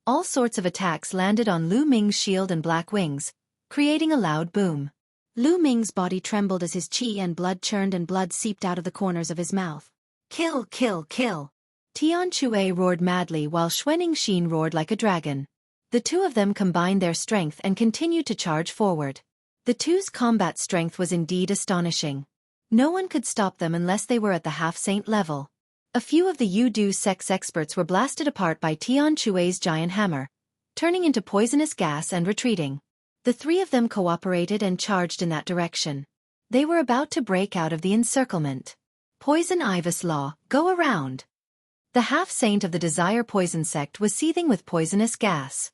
All sorts of attacks landed on Lu Ming's shield and black wings, creating a loud boom. Lu Ming's body trembled as his qi and blood churned and blood seeped out of the corners of his mouth. Kill, kill, kill! Tian Chui roared madly while Xuening Xin roared like a dragon. The 2 of them combined their strength and continued to charge forward. The 2's combat strength was indeed astonishing. No one could stop them unless they were at the half-saint level. A few of the Yu-Du sect's experts were blasted apart by Tian Chui's giant hammer, turning into poisonous gas and retreating. The 3 of them cooperated and charged in that direction. They were about to break out of the encirclement. Poison Ibis Law, go around! The half-saint of the Desire Poison sect was seething with poisonous gas.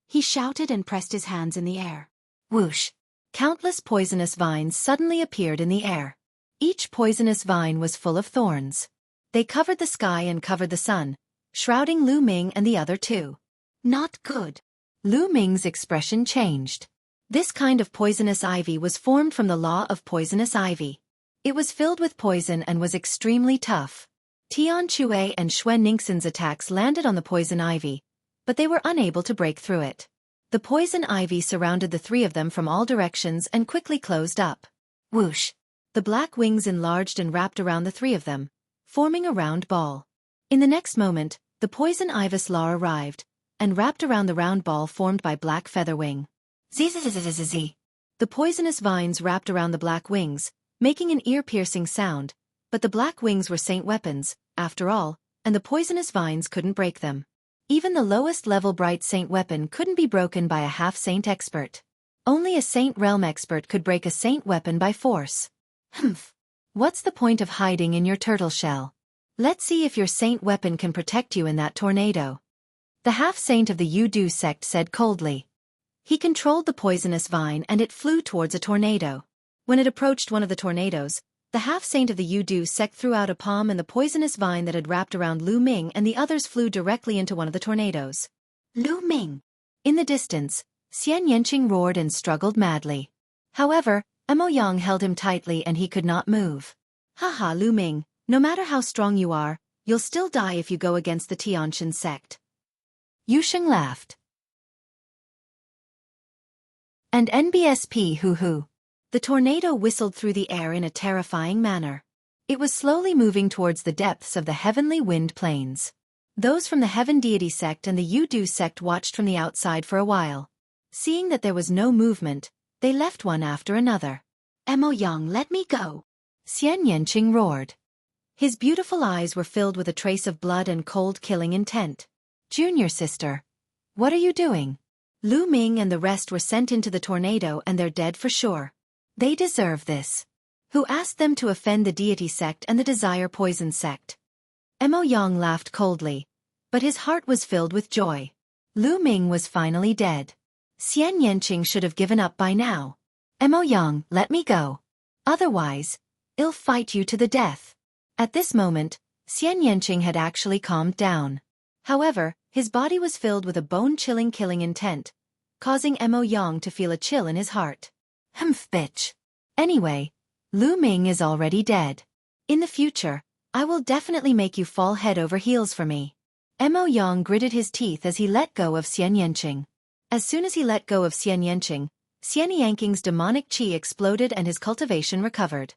He shouted and pressed his hands in the air. Whoosh! Countless poisonous vines suddenly appeared in the air. Each poisonous vine was full of thorns. They covered the sky and covered the sun, shrouding Lu Ming and the other 2. Not good. Lu Ming's expression changed. This kind of poisonous ivy was formed from the law of poisonous ivy. It was filled with poison and was extremely tough. Tian Chui and Xuening Xin's attacks landed on the poison ivy, but they were unable to break through it. The poison ivy surrounded the 3 of them from all directions and quickly closed up. Whoosh! The black wings enlarged and wrapped around the 3 of them, forming a round ball. In the next moment, the poison Ibis Law arrived, and wrapped around the round ball formed by Black Featherwing. Zzzzzzz. The poisonous vines wrapped around the black wings, making an ear-piercing sound, but the black wings were saint weapons, after all, and the poisonous vines couldn't break them. Even the lowest-level bright saint weapon couldn't be broken by a half-saint expert. Only a saint realm expert could break a saint weapon by force. Humph! What's the point of hiding in your turtle shell? Let's see if your saint weapon can protect you in that tornado. The half-saint of the Yu-Du sect said coldly. He controlled the poisonous vine and it flew towards a tornado. When it approached one of the tornadoes, the half-saint of the Yu-Du sect threw out a palm and the poisonous vine that had wrapped around Lu Ming and the others flew directly into one of the tornadoes. Lu Ming! In the distance, Xian Yanqing roared and struggled madly. However, Mo Yang held him tightly and he could not move. Haha, Lu Ming, no matter how strong you are, you'll still die if you go against the Tiantian sect. Yusheng laughed. And NBSP hoo-hoo. The tornado whistled through the air in a terrifying manner. It was slowly moving towards the depths of the heavenly wind plains. Those from the Heaven Deity sect and the Yu-Du sect watched from the outside for a while. Seeing that there was no movement, They left one after another. "Emo Yang, let me go!" Xian Yanqing roared. His beautiful eyes were filled with a trace of blood and cold killing intent. "Junior sister, what are you doing?" Lu Ming and the rest were sent into the tornado and they're dead for sure. They deserve this. Who asked them to offend the deity sect and the desire poison sect? Emo Yang laughed coldly, but his heart was filled with joy. Lu Ming was finally dead. Xian Yanqing should have given up by now. "Emo Yang, let me go. Otherwise, I'll fight you to the death." At this moment, Xian Yanqing had actually calmed down. However, his body was filled with a bone-chilling killing intent, causing Emo Yang to feel a chill in his heart. "Humph, bitch. Anyway, Lu Ming is already dead. In the future, I will definitely make you fall head over heels for me." Emo Yang gritted his teeth as he let go of Xian Yanqing. As soon as he let go of Xian Yanqing, Xian Yanqing's demonic qi exploded and his cultivation recovered.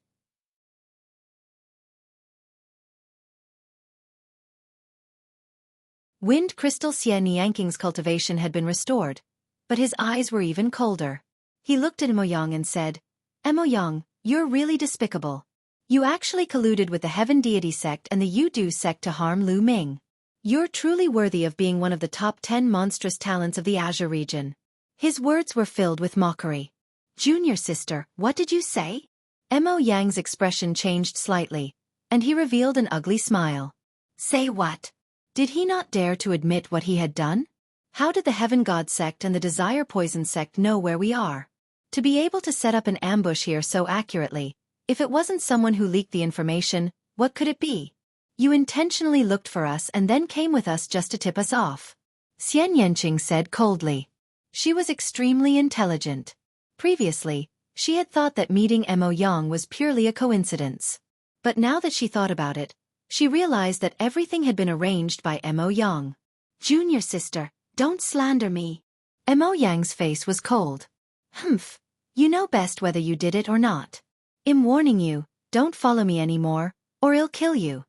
Wind Crystal Xian Yanqing's cultivation had been restored, but his eyes were even colder. He looked at Emo Yang and said, "Emo Yang, you're really despicable. You actually colluded with the Heaven Deity sect and the Yudu sect to harm Lu Ming. You're truly worthy of being one of the top 10 monstrous talents of the Azure region." His words were filled with mockery. "Junior sister, what did you say?" Emo Yang's expression changed slightly, and he revealed an ugly smile. "Say what? Did he not dare to admit what he had done? How did the Heaven God sect and the Desire Poison sect know where we are? To be able to set up an ambush here so accurately, if it wasn't someone who leaked the information, what could it be? You intentionally looked for us and then came with us just to tip us off." Xian Yanqing said coldly. She was extremely intelligent. Previously, she had thought that meeting Emo Yang was purely a coincidence. But now that she thought about it, she realized that everything had been arranged by Emo Yang. "Junior sister, don't slander me." Emo Yang's face was cold. "Humph, you know best whether you did it or not. I'm warning you, don't follow me anymore, or I'll kill you."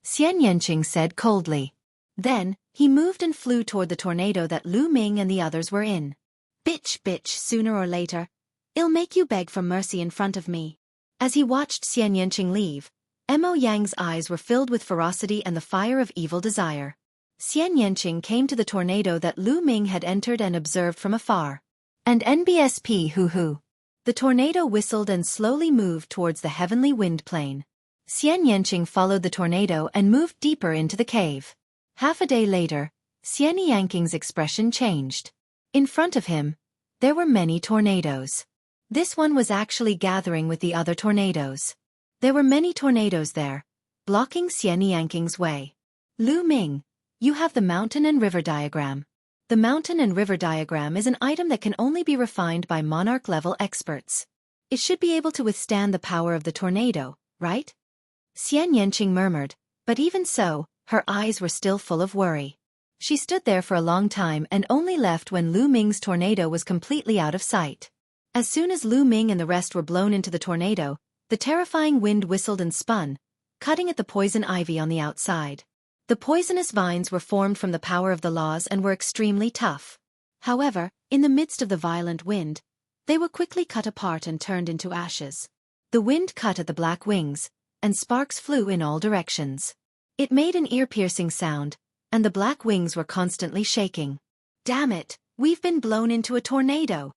Xian Yanqing said coldly. Then, he moved and flew toward the tornado that Lu Ming and the others were in. Bitch, sooner or later, I'll make you beg for mercy in front of me." As he watched Xian Yanqing leave, Emo Yang's eyes were filled with ferocity and the fire of evil desire. Xian Yanqing came to the tornado that Lu Ming had entered and observed from afar. And NBSP hoo-hoo. The tornado whistled and slowly moved towards the heavenly wind plane. Xian Yanqing followed the tornado and moved deeper into the cave. Half a day later, Xian Yanqing's expression changed. In front of him, there were many tornadoes. This one was actually gathering with the other tornadoes. There were many tornadoes there, blocking Xian Yanqing's way. "Lu Ming, you have the mountain and river diagram. The mountain and river diagram is an item that can only be refined by monarch-level experts. It should be able to withstand the power of the tornado, right?" Xian Yanqing murmured, but even so, her eyes were still full of worry. She stood there for a long time and only left when Lu Ming's tornado was completely out of sight. As soon as Lu Ming and the rest were blown into the tornado, the terrifying wind whistled and spun, cutting at the poison ivy on the outside. The poisonous vines were formed from the power of the laws and were extremely tough. However, in the midst of the violent wind, they were quickly cut apart and turned into ashes. The wind cut at the black wings, and sparks flew in all directions. It made an ear-piercing sound, and the black wings were constantly shaking. "Damn it, we've been blown into a tornado!"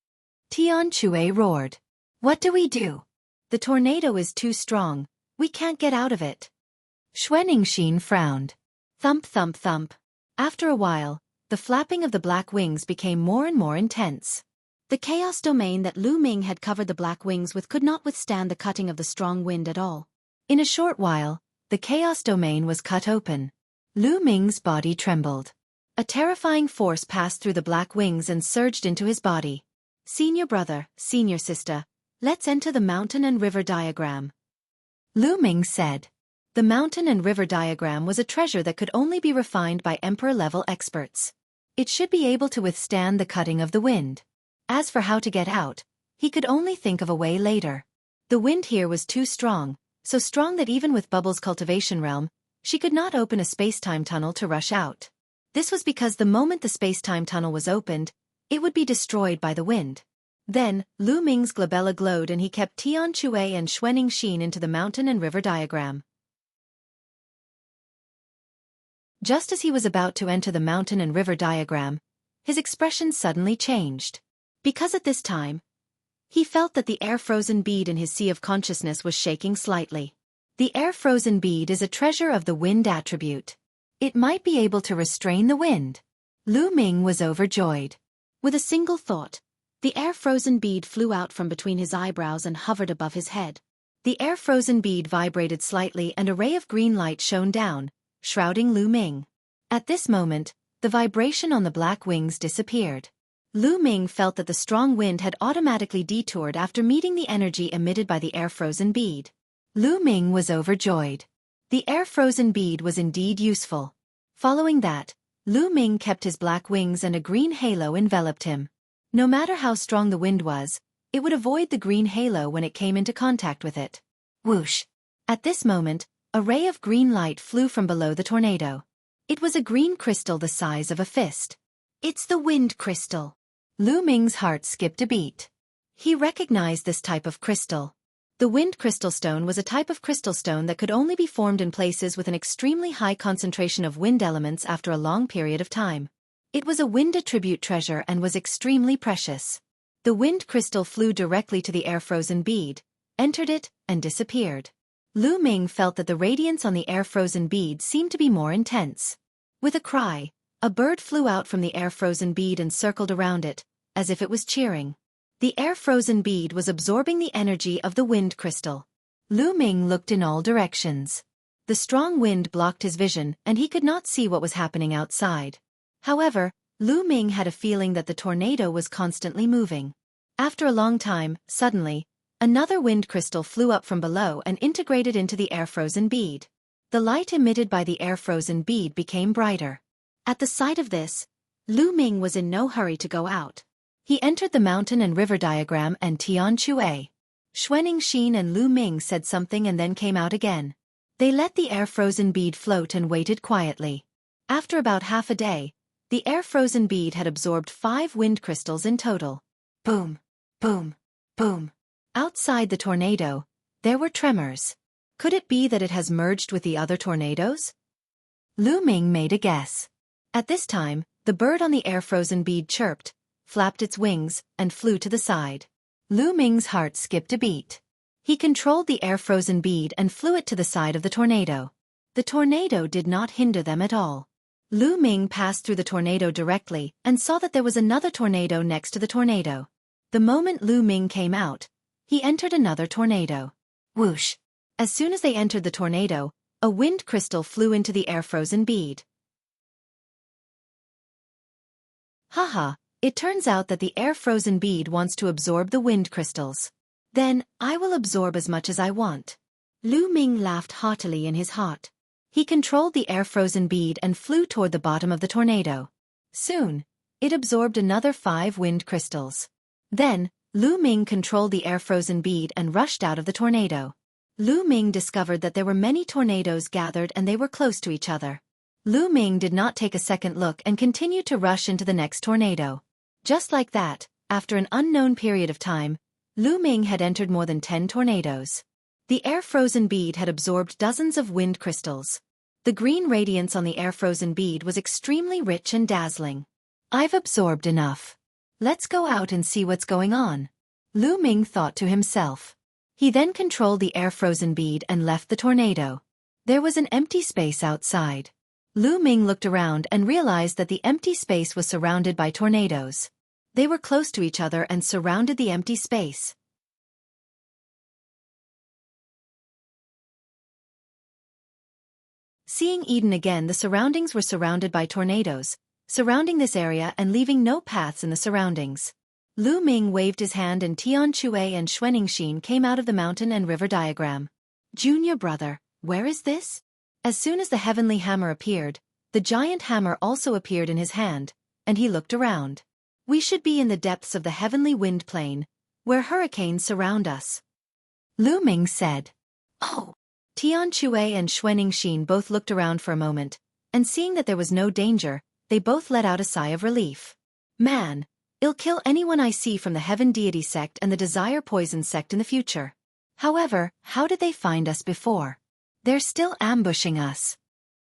Tian Chue roared. "What do we do? The tornado is too strong, we can't get out of it." Xuaningxin frowned. Thump thump thump. After a while, the flapping of the black wings became more and more intense. The chaos domain that Lu Ming had covered the black wings with could not withstand the cutting of the strong wind at all. In a short while, the chaos domain was cut open. Lu Ming's body trembled. A terrifying force passed through the black wings and surged into his body. "Senior brother, senior sister, let's enter the mountain and river diagram," Lu Ming said. The mountain and river diagram was a treasure that could only be refined by emperor-level experts. It should be able to withstand the cutting of the wind. As for how to get out, he could only think of a way later. The wind here was too strong, so strong that even with Bubble's cultivation realm, she could not open a space-time tunnel to rush out. This was because the moment the space-time tunnel was opened, it would be destroyed by the wind. Then, Lu Ming's glabella glowed and he kept Tian Chue and Xuaning Xin into the mountain and river diagram. Just as he was about to enter the mountain and river diagram, his expression suddenly changed. Because at this time, he felt that the air-frozen bead in his sea of consciousness was shaking slightly. The air-frozen bead is a treasure of the wind attribute. It might be able to restrain the wind. Lu Ming was overjoyed. With a single thought, the air-frozen bead flew out from between his eyebrows and hovered above his head. The air-frozen bead vibrated slightly and a ray of green light shone down, shrouding Lu Ming. At this moment, the vibration on the black wings disappeared. Lu Ming felt that the strong wind had automatically detoured after meeting the energy emitted by the air-frozen bead. Lu Ming was overjoyed. The air-frozen bead was indeed useful. Following that, Lu Ming kept his black wings and a green halo enveloped him. No matter how strong the wind was, it would avoid the green halo when it came into contact with it. Whoosh! At this moment, a ray of green light flew from below the tornado. It was a green crystal the size of a fist. It's the wind crystal. Lu Ming's heart skipped a beat. He recognized this type of crystal. The wind crystal stone was a type of crystal stone that could only be formed in places with an extremely high concentration of wind elements after a long period of time. It was a wind attribute treasure and was extremely precious. The wind crystal flew directly to the air-frozen bead, entered it, and disappeared. Lu Ming felt that the radiance on the air-frozen bead seemed to be more intense. With a cry, a bird flew out from the air-frozen bead and circled around it, as if it was cheering. The air-frozen bead was absorbing the energy of the wind crystal. Lu Ming looked in all directions. The strong wind blocked his vision and he could not see what was happening outside. However, Lu Ming had a feeling that the tornado was constantly moving. After a long time, suddenly, another wind crystal flew up from below and integrated into the air-frozen bead. The light emitted by the air-frozen bead became brighter. At the sight of this, Lu Ming was in no hurry to go out. He entered the mountain and river diagram and Tian Chue. Xuaning Xin and Lu Ming said something and then came out again. They let the air-frozen bead float and waited quietly. After about half a day, the air-frozen bead had absorbed 5 wind crystals in total. Boom, boom, boom. Outside the tornado, there were tremors. Could it be that it has merged with the other tornadoes? Lu Ming made a guess. At this time, the bird on the air-frozen bead chirped, flapped its wings, and flew to the side. Lu Ming's heart skipped a beat. He controlled the air-frozen bead and flew it to the side of the tornado. The tornado did not hinder them at all. Lu Ming passed through the tornado directly and saw that there was another tornado next to the tornado. The moment Lu Ming came out, he entered another tornado. Whoosh! As soon as they entered the tornado, a wind crystal flew into the air-frozen bead. Haha! It turns out that the air-frozen bead wants to absorb the wind crystals. Then, I will absorb as much as I want. Lu Ming laughed haughtily in his heart. He controlled the air-frozen bead and flew toward the bottom of the tornado. Soon, it absorbed another 5 wind crystals. Then, Lu Ming controlled the air-frozen bead and rushed out of the tornado. Lu Ming discovered that there were many tornadoes gathered and they were close to each other. Lu Ming did not take a second look and continued to rush into the next tornado. Just like that, after an unknown period of time, Lu Ming had entered more than 10 tornadoes. The air-frozen bead had absorbed dozens of wind crystals. The green radiance on the air-frozen bead was extremely rich and dazzling. I've absorbed enough. Let's go out and see what's going on. Lu Ming thought to himself. He then controlled the air-frozen bead and left the tornado. There was an empty space outside. Lu Ming looked around and realized that the empty space was surrounded by tornadoes. They were close to each other and surrounded the empty space. Seeing Eden again, the surroundings were surrounded by tornadoes, surrounding this area and leaving no paths in the surroundings. Lu Ming waved his hand and Tian Chue and Xuaning Xin came out of the mountain and river diagram. Junior brother, where is this? As soon as the heavenly hammer appeared, the giant hammer also appeared in his hand, and he looked around. We should be in the depths of the heavenly wind plain, where hurricanes surround us. Lu Ming said. Oh! Tian Chue and Xuaning Xin both looked around for a moment, and seeing that there was no danger, they both let out a sigh of relief. Man, I'll kill anyone I see from the Heaven Deity sect and the Desire Poison sect in the future. However, how did they find us before? They're still ambushing us.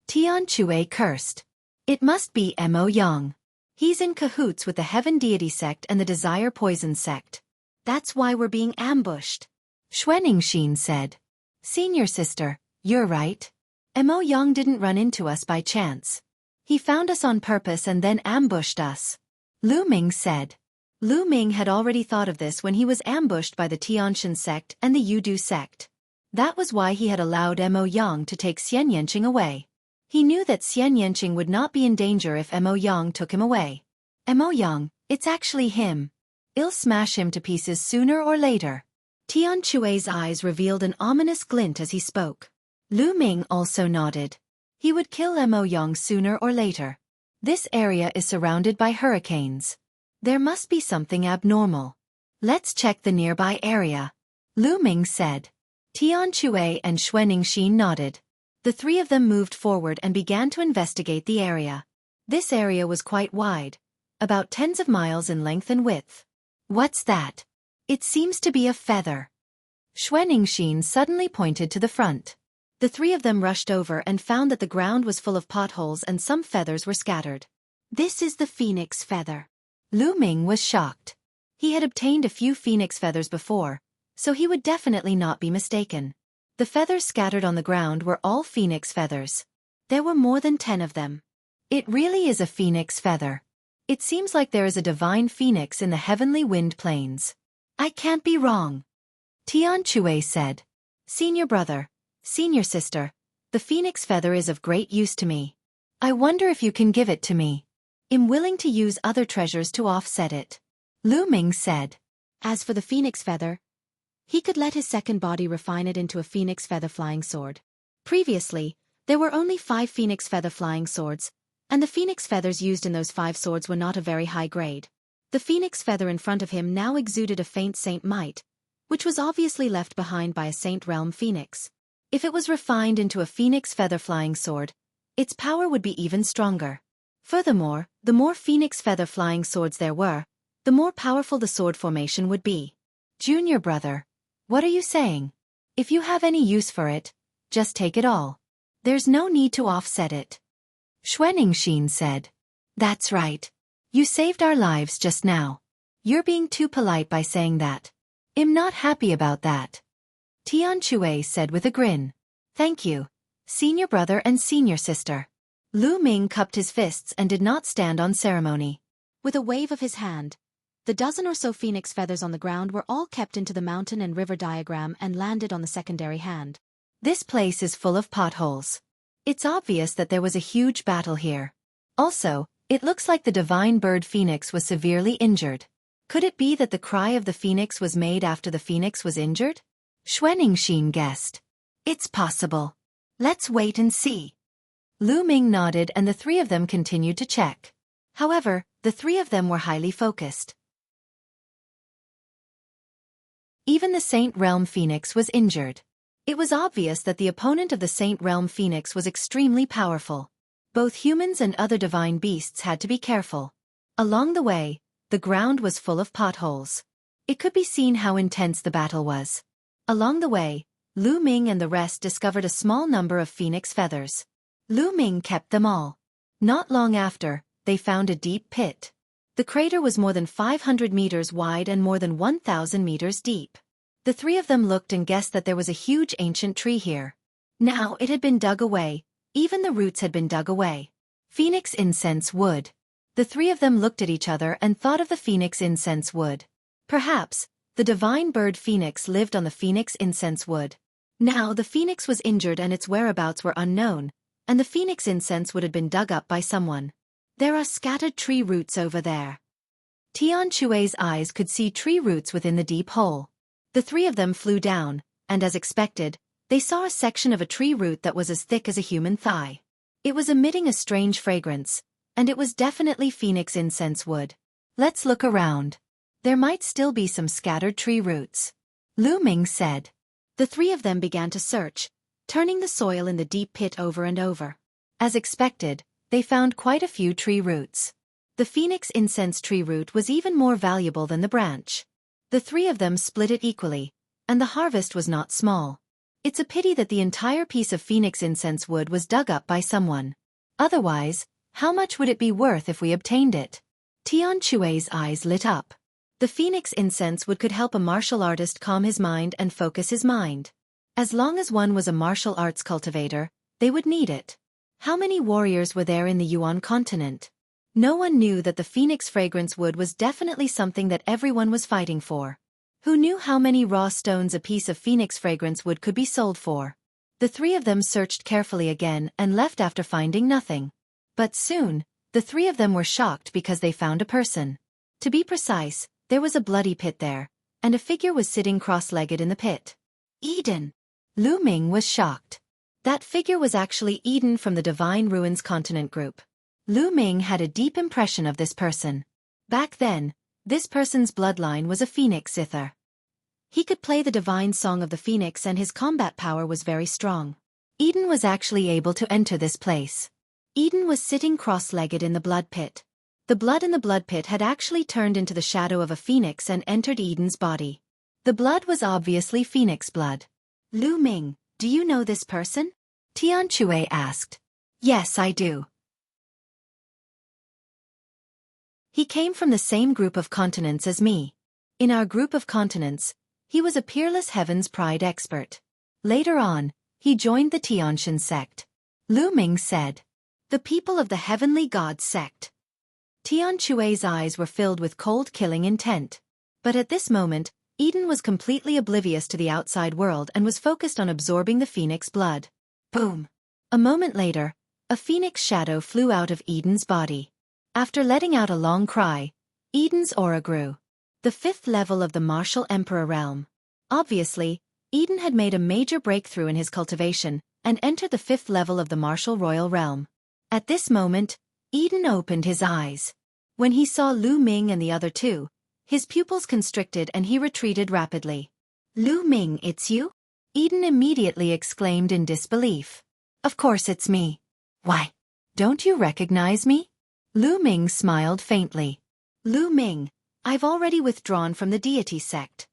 Tian Chue cursed. It must be Mo Yang. He's in cahoots with the Heaven Deity sect and the Desire Poison sect. That's why we're being ambushed. Xuaningxin said. Senior sister, you're right. Mo Yang didn't run into us by chance. He found us on purpose and then ambushed us. Lu Ming said. Lu Ming had already thought of this when he was ambushed by the Tianshan sect and the Yudu sect. That was why he had allowed Mo Yang to take Xian Yanqing away. He knew that Xian Yanqing would not be in danger if Mo Yang took him away. Mo Yang, it's actually him. I'll smash him to pieces sooner or later. Tian Chue's eyes revealed an ominous glint as he spoke. Lu Ming also nodded. He would kill Mo Yang sooner or later. This area is surrounded by hurricanes. There must be something abnormal. Let's check the nearby area. Lu Ming said. Tian Chue and Xuaningxin nodded. The three of them moved forward and began to investigate the area. This area was quite wide, about tens of miles in length and width. What's that? It seems to be a feather. Xuaningxin suddenly pointed to the front. The three of them rushed over and found that the ground was full of potholes and some feathers were scattered. This is the phoenix feather. Lu Ming was shocked. He had obtained a few phoenix feathers before, so he would definitely not be mistaken. The feathers scattered on the ground were all phoenix feathers. There were more than 10 of them. It really is a phoenix feather. It seems like there is a divine phoenix in the heavenly wind plains. I can't be wrong. Tian Chue said. Senior brother, senior sister, the phoenix feather is of great use to me. I wonder if you can give it to me. I'm willing to use other treasures to offset it. Lu Ming said. As for the phoenix feather, he could let his second body refine it into a phoenix feather flying sword. Previously, there were only 5 phoenix feather flying swords, and the phoenix feathers used in those 5 swords were not a very high grade. The phoenix feather in front of him now exuded a faint saint might, which was obviously left behind by a saint realm phoenix. If it was refined into a phoenix feather flying sword, its power would be even stronger. Furthermore, the more phoenix feather flying swords there were, the more powerful the sword formation would be. Junior brother, what are you saying? If you have any use for it, just take it all. There's no need to offset it. Xuaningxin said. That's right. You saved our lives just now. You're being too polite by saying that. I'm not happy about that. Tian Chue said with a grin. Thank you, senior brother and senior sister. Lu Ming cupped his fists and did not stand on ceremony. With a wave of his hand, the dozen or so phoenix feathers on the ground were all kept into the mountain and river diagram and landed on the secondary hand. This place is full of potholes. It's obvious that there was a huge battle here. Also, it looks like the divine bird phoenix was severely injured. Could it be that the cry of the phoenix was made after the phoenix was injured? Xuaningxin guessed. It's possible. Let's wait and see. Lu Ming nodded and the three of them continued to check. However, the three of them were highly focused. Even the Saint Realm Phoenix was injured. It was obvious that the opponent of the Saint Realm Phoenix was extremely powerful. Both humans and other divine beasts had to be careful. Along the way, the ground was full of potholes. It could be seen how intense the battle was. Along the way, Lu Ming and the rest discovered a small number of phoenix feathers. Lu Ming kept them all. Not long after, they found a deep pit. The crater was more than 500 meters wide and more than 1,000 meters deep. The three of them looked and guessed that there was a huge ancient tree here. Now it had been dug away, even the roots had been dug away. Phoenix incense wood. The three of them looked at each other and thought of the phoenix incense wood. Perhaps, the divine bird phoenix lived on the phoenix incense wood. Now the phoenix was injured and its whereabouts were unknown, and the phoenix incense wood had been dug up by someone. There are scattered tree roots over there. Tian Chue's eyes could see tree roots within the deep hole. The three of them flew down, and as expected, they saw a section of a tree root that was as thick as a human thigh. It was emitting a strange fragrance, and it was definitely phoenix incense wood. Let's look around. There might still be some scattered tree roots. Lu Ming said. The three of them began to search, turning the soil in the deep pit over and over. As expected, they found quite a few tree roots. The phoenix incense tree root was even more valuable than the branch. The three of them split it equally, and the harvest was not small. It's a pity that the entire piece of phoenix incense wood was dug up by someone. Otherwise, how much would it be worth if we obtained it? Tian Chui's eyes lit up. The phoenix incense wood could help a martial artist calm his mind and focus his mind. As long as one was a martial arts cultivator, they would need it. How many warriors were there in the Yuan continent? No one knew that the phoenix fragrance wood was definitely something that everyone was fighting for. Who knew how many raw stones a piece of phoenix fragrance wood could be sold for? The three of them searched carefully again and left after finding nothing. But soon, the three of them were shocked because they found a person. To be precise, there was a bloody pit there, and a figure was sitting cross-legged in the pit. Eden! Lu Ming was shocked. That figure was actually Eden from the Divine Ruins Continent group. Lu Ming had a deep impression of this person. Back then, this person's bloodline was a phoenix Sither. He could play the divine song of the phoenix and his combat power was very strong. Eden was actually able to enter this place. Eden was sitting cross-legged in the blood pit. The blood in the blood pit had actually turned into the shadow of a phoenix and entered Eden's body. The blood was obviously phoenix blood. Lu Ming, do you know this person? Tian Chui asked. Yes, I do. He came from the same group of continents as me. In our group of continents, he was a peerless Heaven's Pride expert. Later on, he joined the Tianshan sect. Lu Ming said. The people of the Heavenly Gods sect. Tian Chui's eyes were filled with cold killing intent. But at this moment, Eden was completely oblivious to the outside world and was focused on absorbing the phoenix blood. Boom! A moment later, a phoenix shadow flew out of Eden's body. After letting out a long cry, Eden's aura grew. The fifth level of the martial emperor realm. Obviously, Eden had made a major breakthrough in his cultivation and entered the fifth level of the martial royal realm. At this moment, Eden opened his eyes. When he saw Lu Ming and the other two, his pupils constricted and he retreated rapidly. Lu Ming, it's you? Eden immediately exclaimed in disbelief. Of course it's me. Why? Don't you recognize me? Lu Ming smiled faintly. Lu Ming, I've already withdrawn from the deity sect.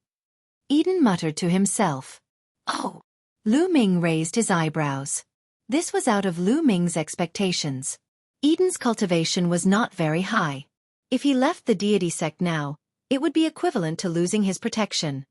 Eden muttered to himself. Oh. Lu Ming raised his eyebrows. This was out of Lu Ming's expectations. Eden's cultivation was not very high. If he left the deity sect now, it would be equivalent to losing his protection.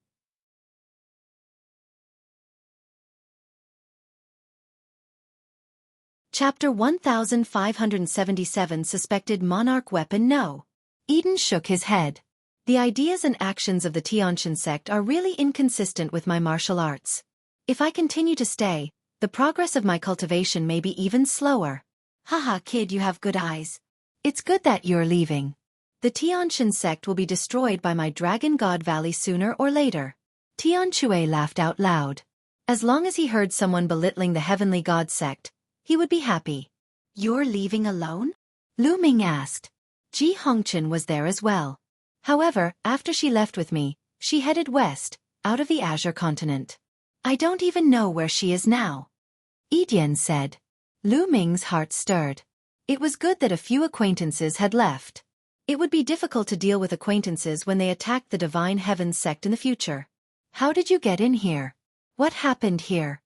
Chapter 1577 Suspected Monarch Weapon No. Eden shook his head. The ideas and actions of the Tianshan sect are really inconsistent with my martial arts. If I continue to stay, the progress of my cultivation may be even slower. Haha kid, you have good eyes. It's good that you're leaving. The Tianshan sect will be destroyed by my Dragon God Valley sooner or later. Tian Chui laughed out loud. As long as he heard someone belittling the Heavenly God sect, he would be happy. You're leaving alone? Lu Ming asked. Ji Hongchen was there as well. However, after she left with me, she headed west, out of the Azure continent. I don't even know where she is now. Edian said. Lu Ming's heart stirred. It was good that a few acquaintances had left. It would be difficult to deal with acquaintances when they attacked the Divine Heavens sect in the future. How did you get in here? What happened here?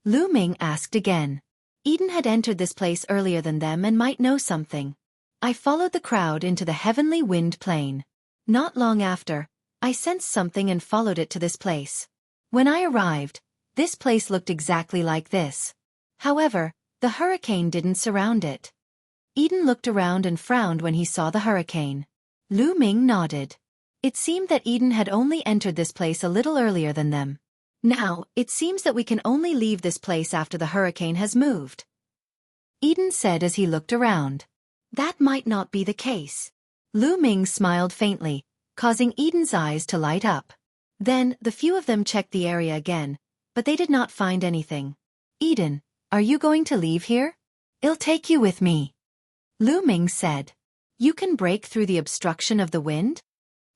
Lu Ming asked again. Eden had entered this place earlier than them and might know something. I followed the crowd into the heavenly wind plain. Not long after, I sensed something and followed it to this place. When I arrived, this place looked exactly like this. However, the hurricane didn't surround it. Eden looked around and frowned when he saw the hurricane. Lu Ming nodded. It seemed that Eden had only entered this place a little earlier than them. Now, it seems that we can only leave this place after the hurricane has moved. Eden said as he looked around. That might not be the case. Lu Ming smiled faintly, causing Eden's eyes to light up. Then, the few of them checked the area again, but they did not find anything. Eden, are you going to leave here? I'll take you with me. Lu Ming said. You can break through the obstruction of the wind?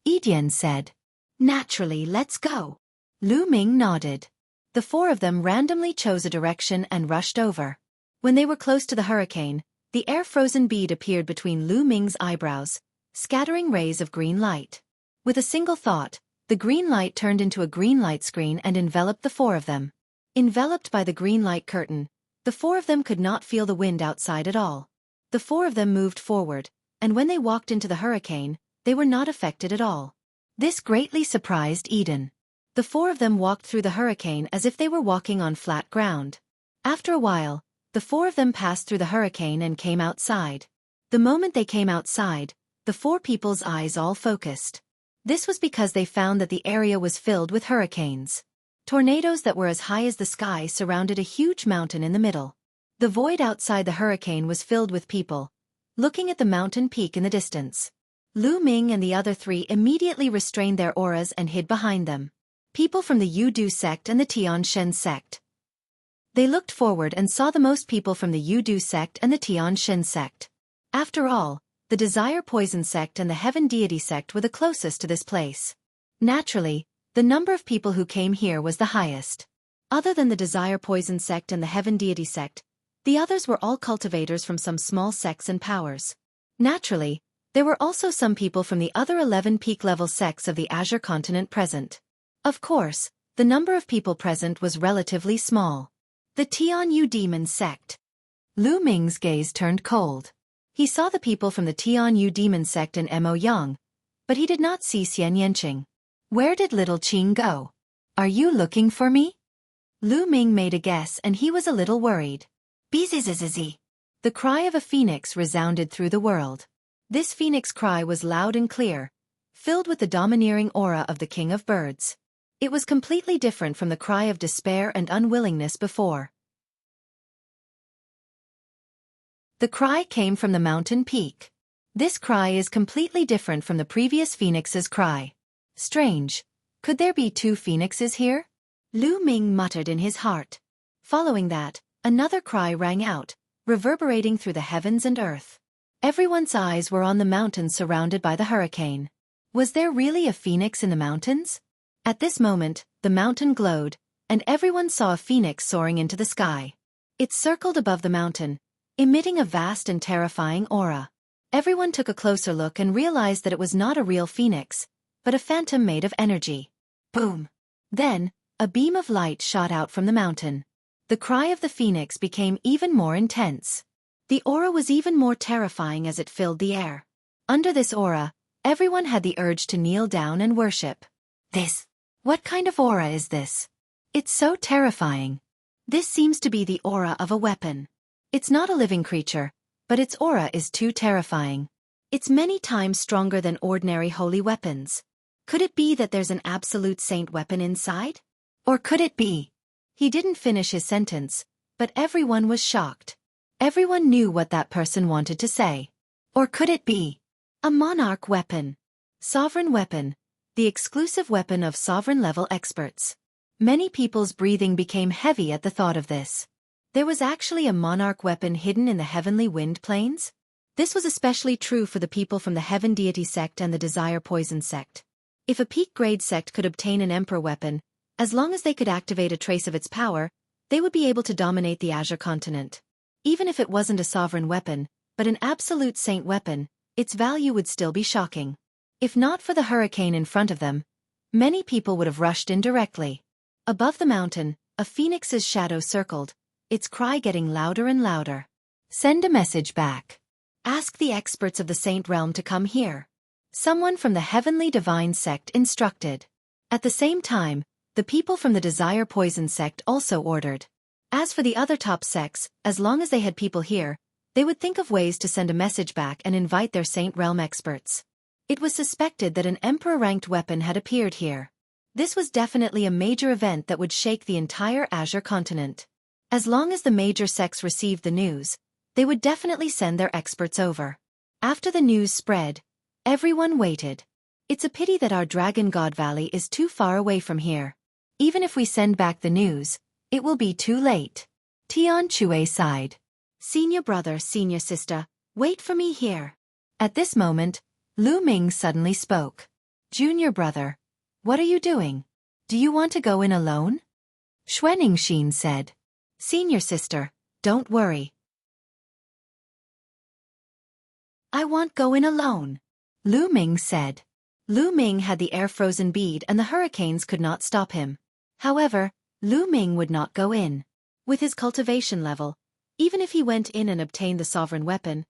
Edian said. Naturally, let's go. Lu Ming nodded. The four of them randomly chose a direction and rushed over. When they were close to the hurricane, The air-frozen bead appeared between Lu Ming's eyebrows, scattering rays of green light. With a single thought, the green light turned into a green light screen and enveloped the four of them. Enveloped by the green light curtain, the four of them could not feel the wind outside at all. The four of them moved forward, and when they walked into the hurricane, they were not affected at all. This greatly surprised Eden. The four of them walked through the hurricane as if they were walking on flat ground. After a while, the four of them passed through the hurricane and came outside. The moment they came outside, the four people's eyes all focused. This was because they found that the area was filled with hurricanes. Tornadoes that were as high as the sky surrounded a huge mountain in the middle. The void outside the hurricane was filled with people, looking at the mountain peak in the distance. Lu Ming and the other three immediately restrained their auras and hid behind them. People from the Yudu sect and the Tian Shen sect. They looked forward and saw the most people from the Yudu sect and the Tian Shen sect. After all, the Desire Poison sect and the Heaven Deity sect were the closest to this place. Naturally, the number of people who came here was the highest. Other than the Desire Poison sect and the Heaven Deity sect, the others were all cultivators from some small sects and powers. Naturally, there were also some people from the other 11 peak-level sects of the Azure continent present. Of course, the number of people present was relatively small. The Tian Yu Demon sect. Lu Ming's gaze turned cold. He saw the people from the Tian Yu Demon sect in Mo Yang, but he did not see Xian Yanqing. Where did little Qing go? Are you looking for me? Lu Ming made a guess and he was a little worried. Bzzzzz. The cry of a phoenix resounded through the world. This phoenix cry was loud and clear, filled with the domineering aura of the king of birds. It was completely different from the cry of despair and unwillingness before. The cry came from the mountain peak. This cry is completely different from the previous phoenix's cry. Strange. Could there be two phoenixes here? Lu Ming muttered in his heart. Following that, another cry rang out, reverberating through the heavens and earth. Everyone's eyes were on the mountains surrounded by the hurricane. Was there really a phoenix in the mountains? At this moment, the mountain glowed, and everyone saw a phoenix soaring into the sky. It circled above the mountain, emitting a vast and terrifying aura. Everyone took a closer look and realized that it was not a real phoenix, but a phantom made of energy. Boom! Then, a beam of light shot out from the mountain. The cry of the phoenix became even more intense. The aura was even more terrifying as it filled the air. Under this aura, everyone had the urge to kneel down and worship. What kind of aura is this? It's so terrifying. This seems to be the aura of a weapon. It's not a living creature, but its aura is too terrifying. It's many times stronger than ordinary holy weapons. Could it be that there's an absolute saint weapon inside? Or could it be? He didn't finish his sentence, but everyone was shocked. Everyone knew what that person wanted to say. Or could it be a monarch weapon? Sovereign weapon, the exclusive weapon of sovereign-level experts. Many people's breathing became heavy at the thought of this. There was actually a monarch weapon hidden in the heavenly wind plains? This was especially true for the people from the Heaven Deity sect and the Desire Poison sect. If a peak-grade sect could obtain an emperor weapon, as long as they could activate a trace of its power, they would be able to dominate the Azure continent. Even if it wasn't a sovereign weapon, but an absolute saint weapon, its value would still be shocking. If not for the hurricane in front of them, many people would have rushed in directly. Above the mountain, a phoenix's shadow circled, its cry getting louder and louder. Send a message back. Ask the experts of the Saint Realm to come here. Someone from the Heavenly Divine sect instructed. At the same time, the people from the Desire Poison sect also ordered. As for the other top sects, as long as they had people here, they would think of ways to send a message back and invite their Saint Realm experts. It was suspected that an Emperor-ranked weapon had appeared here. This was definitely a major event that would shake the entire Azure continent. As long as the major sects received the news, they would definitely send their experts over. After the news spread, everyone waited. It's a pity that our Dragon God Valley is too far away from here. Even if we send back the news, it will be too late. Tian Chue sighed. Senior brother, senior sister, wait for me here. At this moment, Lu Ming suddenly spoke. Junior brother, what are you doing? Do you want to go in alone? Xuaningxin said. Senior sister, don't worry. I won't go in alone, Lu Ming said. Lu Ming had the air-frozen bead and the hurricanes could not stop him. However, Lu Ming would not go in. With his cultivation level, even if he went in and obtained the sovereign weapon,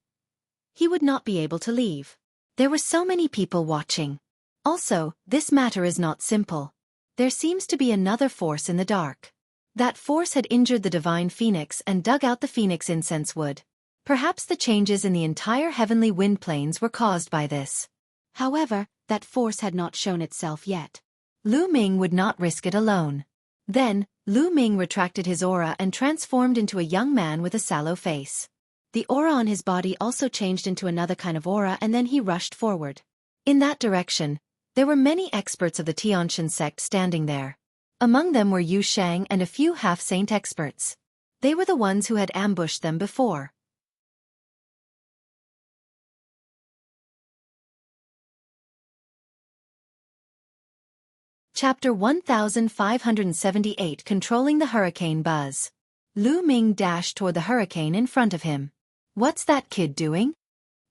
he would not be able to leave. There were so many people watching. Also, this matter is not simple. There seems to be another force in the dark. That force had injured the divine phoenix and dug out the phoenix incense wood. Perhaps the changes in the entire heavenly wind planes were caused by this. However, that force had not shown itself yet. Lu Ming would not risk it alone. Then, Lu Ming retracted his aura and transformed into a young man with a sallow face. The aura on his body also changed into another kind of aura and then he rushed forward. In that direction, there were many experts of the Tianqian sect standing there. Among them were Yu Shang and a few half-saint experts. They were the ones who had ambushed them before. Chapter 1578 Controlling the Hurricane Buzz. Lu Ming dashed toward the hurricane in front of him. What's that kid doing?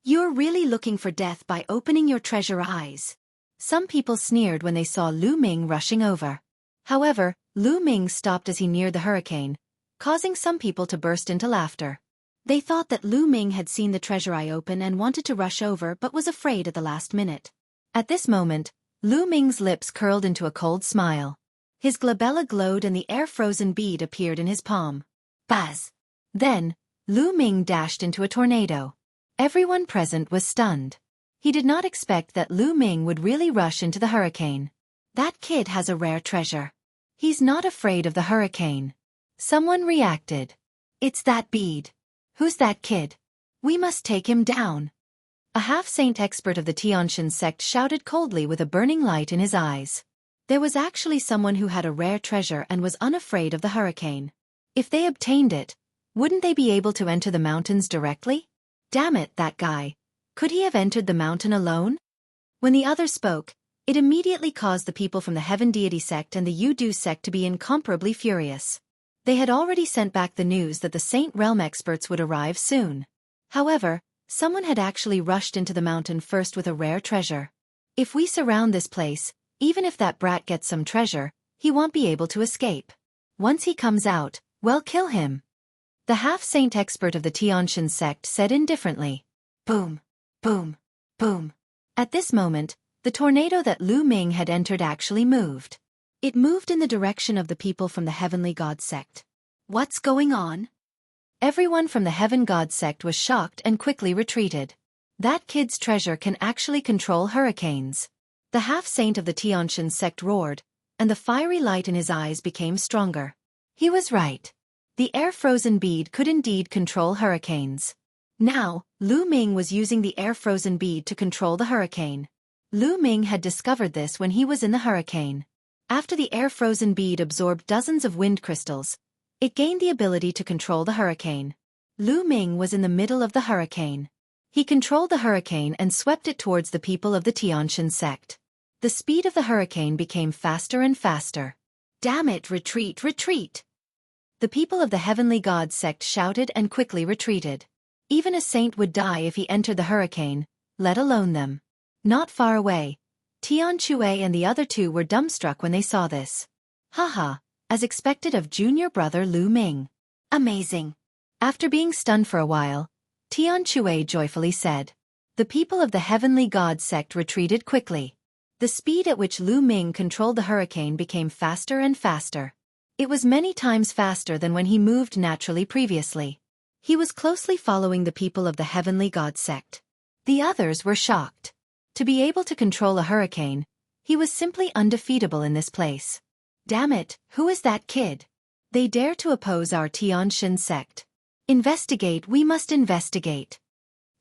You're really looking for death by opening your treasure eyes. Some people sneered when they saw Lu Ming rushing over. However, Lu Ming stopped as he neared the hurricane, causing some people to burst into laughter. They thought that Lu Ming had seen the treasure eye open and wanted to rush over but was afraid at the last minute. At this moment, Lu Ming's lips curled into a cold smile. His glabella glowed and the air-frozen bead appeared in his palm. Buzz! Then, Lu Ming dashed into a tornado. Everyone present was stunned. He did not expect that Lu Ming would really rush into the hurricane. That kid has a rare treasure. He's not afraid of the hurricane. Someone reacted. It's that bead. Who's that kid? We must take him down. A half-saint expert of the Tianqian sect shouted coldly with a burning light in his eyes. There was actually someone who had a rare treasure and was unafraid of the hurricane. If they obtained it, wouldn't they be able to enter the mountains directly? Damn it, that guy. Could he have entered the mountain alone? When the other spoke, it immediately caused the people from the Heaven Deity sect and the Yudu sect to be incomparably furious. They had already sent back the news that the Saint Realm experts would arrive soon. However, someone had actually rushed into the mountain first with a rare treasure. If we surround this place, even if that brat gets some treasure, he won't be able to escape. Once he comes out, well, kill him. The half-saint expert of the Tianqian sect said indifferently. Boom, boom, boom. At this moment, the tornado that Lu Ming had entered actually moved. It moved in the direction of the people from the Heavenly God sect. What's going on? Everyone from the Heaven God sect was shocked and quickly retreated. That kid's treasure can actually control hurricanes. The half-saint of the Tianqian sect roared, and the fiery light in his eyes became stronger. He was right. The air-frozen bead could indeed control hurricanes. Now, Lu Ming was using the air-frozen bead to control the hurricane. Lu Ming had discovered this when he was in the hurricane. After the air-frozen bead absorbed dozens of wind crystals, it gained the ability to control the hurricane. Lu Ming was in the middle of the hurricane. He controlled the hurricane and swept it towards the people of the Tianqian sect. The speed of the hurricane became faster and faster. Damn it, retreat, retreat! The people of the Heavenly God sect shouted and quickly retreated. Even a saint would die if he entered the hurricane, let alone them. Not far away, Tian Chue and the other two were dumbstruck when they saw this. Haha, as expected of junior brother Lu Ming. Amazing. After being stunned for a while, Tian Chue joyfully said. The people of the Heavenly God sect retreated quickly. The speed at which Lu Ming controlled the hurricane became faster and faster. It was many times faster than when he moved naturally previously. He was closely following the people of the Heavenly God sect. The others were shocked. To be able to control a hurricane, he was simply undefeatable in this place. Damn it, who is that kid? They dare to oppose our Tianqian sect. Investigate, we must investigate.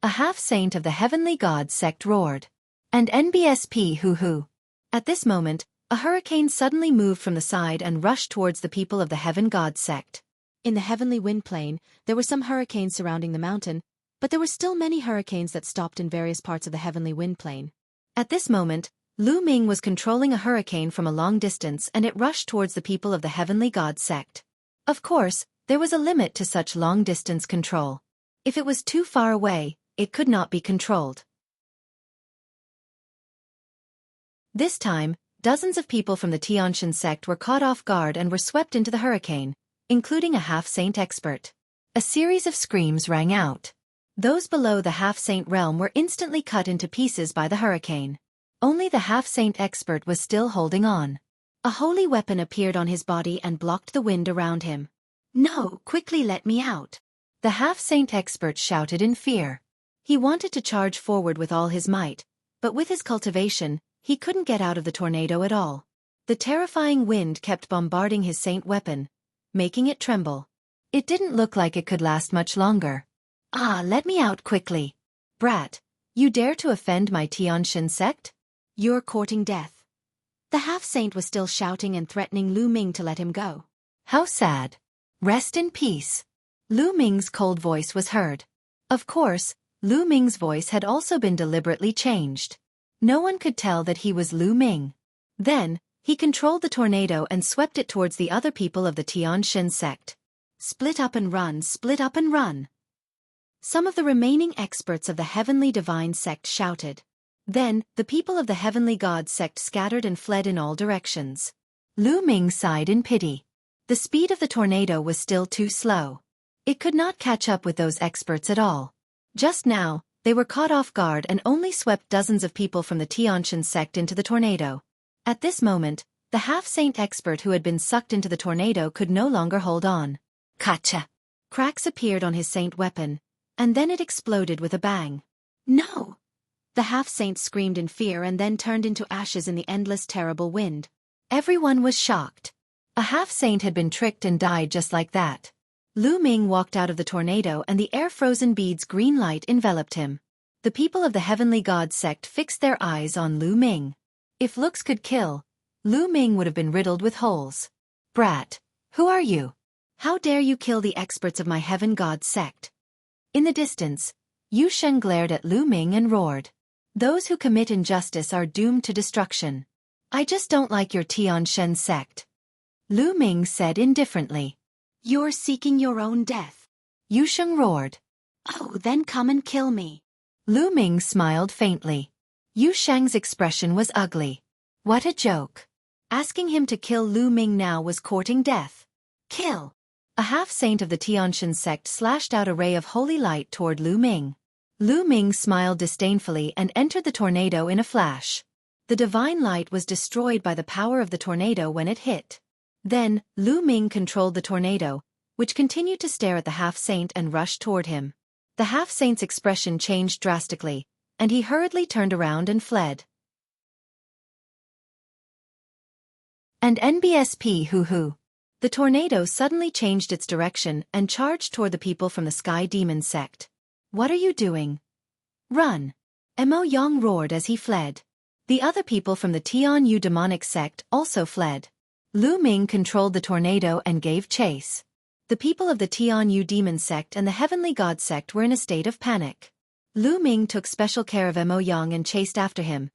A half-saint of the Heavenly God sect roared. And NBSP hoo-hoo. At this moment, a hurricane suddenly moved from the side and rushed towards the people of the Heaven God sect. In the heavenly wind plane, there were some hurricanes surrounding the mountain, but there were still many hurricanes that stopped in various parts of the heavenly wind plane. At this moment, Lu Ming was controlling a hurricane from a long distance and it rushed towards the people of the Heavenly God sect. Of course, there was a limit to such long-distance control. If it was too far away, it could not be controlled. This time, dozens of people from the Tiantian sect were caught off guard and were swept into the hurricane, including a half-saint expert. A series of screams rang out. Those below the half-saint realm were instantly cut into pieces by the hurricane. Only the half-saint expert was still holding on. A holy weapon appeared on his body and blocked the wind around him. "No, quickly let me out!" the half-saint expert shouted in fear. He wanted to charge forward with all his might, but with his cultivation, he couldn't get out of the tornado at all. The terrifying wind kept bombarding his saint weapon, making it tremble. It didn't look like it could last much longer. "Ah, let me out quickly! Brat, you dare to offend my Tiantian sect? You're courting death." The half-saint was still shouting and threatening Lu Ming to let him go. "How sad. Rest in peace." Lu Ming's cold voice was heard. Of course, Lu Ming's voice had also been deliberately changed. No one could tell that he was Lu Ming. Then, he controlled the tornado and swept it towards the other people of the Tiantian sect. "Split up and run, split up and run!" Some of the remaining experts of the Heavenly Divine sect shouted. Then, the people of the Heavenly God sect scattered and fled in all directions. Lu Ming sighed in pity. The speed of the tornado was still too slow. It could not catch up with those experts at all. Just now, they were caught off guard and only swept dozens of people from the Tiantian sect into the tornado. At this moment, the half-saint expert who had been sucked into the tornado could no longer hold on. Kacha! Cracks appeared on his saint weapon, and then it exploded with a bang. "No!" The half-saint screamed in fear and then turned into ashes in the endless terrible wind. Everyone was shocked. A half-saint had been tricked and died just like that. Lu Ming walked out of the tornado and the air-frozen bead's green light enveloped him. The people of the Heavenly God sect fixed their eyes on Lu Ming. If looks could kill, Lu Ming would have been riddled with holes. "Brat, who are you? How dare you kill the experts of my Heaven God sect?" In the distance, Yu Sheng glared at Lu Ming and roared. "Those who commit injustice are doomed to destruction. I just don't like your Tiantian sect." Lu Ming said indifferently. "You're seeking your own death." Yu Sheng roared. "Oh, then come and kill me." Lu Ming smiled faintly. Yu Sheng's expression was ugly. What a joke. Asking him to kill Lu Ming now was courting death. "Kill!" A half-saint of the Tiantian sect slashed out a ray of holy light toward Lu Ming. Lu Ming smiled disdainfully and entered the tornado in a flash. The divine light was destroyed by the power of the tornado when it hit. Then, Lu Ming controlled the tornado, which continued to stare at the half-saint and rushed toward him. The half-saint's expression changed drastically, and he hurriedly turned around and fled. And NBSP hoo-hoo. The tornado suddenly changed its direction and charged toward the people from the Sky Demon sect. "What are you doing? Run!" Mo Yang roared as he fled. The other people from the Tian Yu demonic sect also fled. Lu Ming controlled the tornado and gave chase. The people of the Tian Yu demon sect and the Heavenly God sect were in a state of panic. Lu Ming took special care of Mo Yang and chased after him,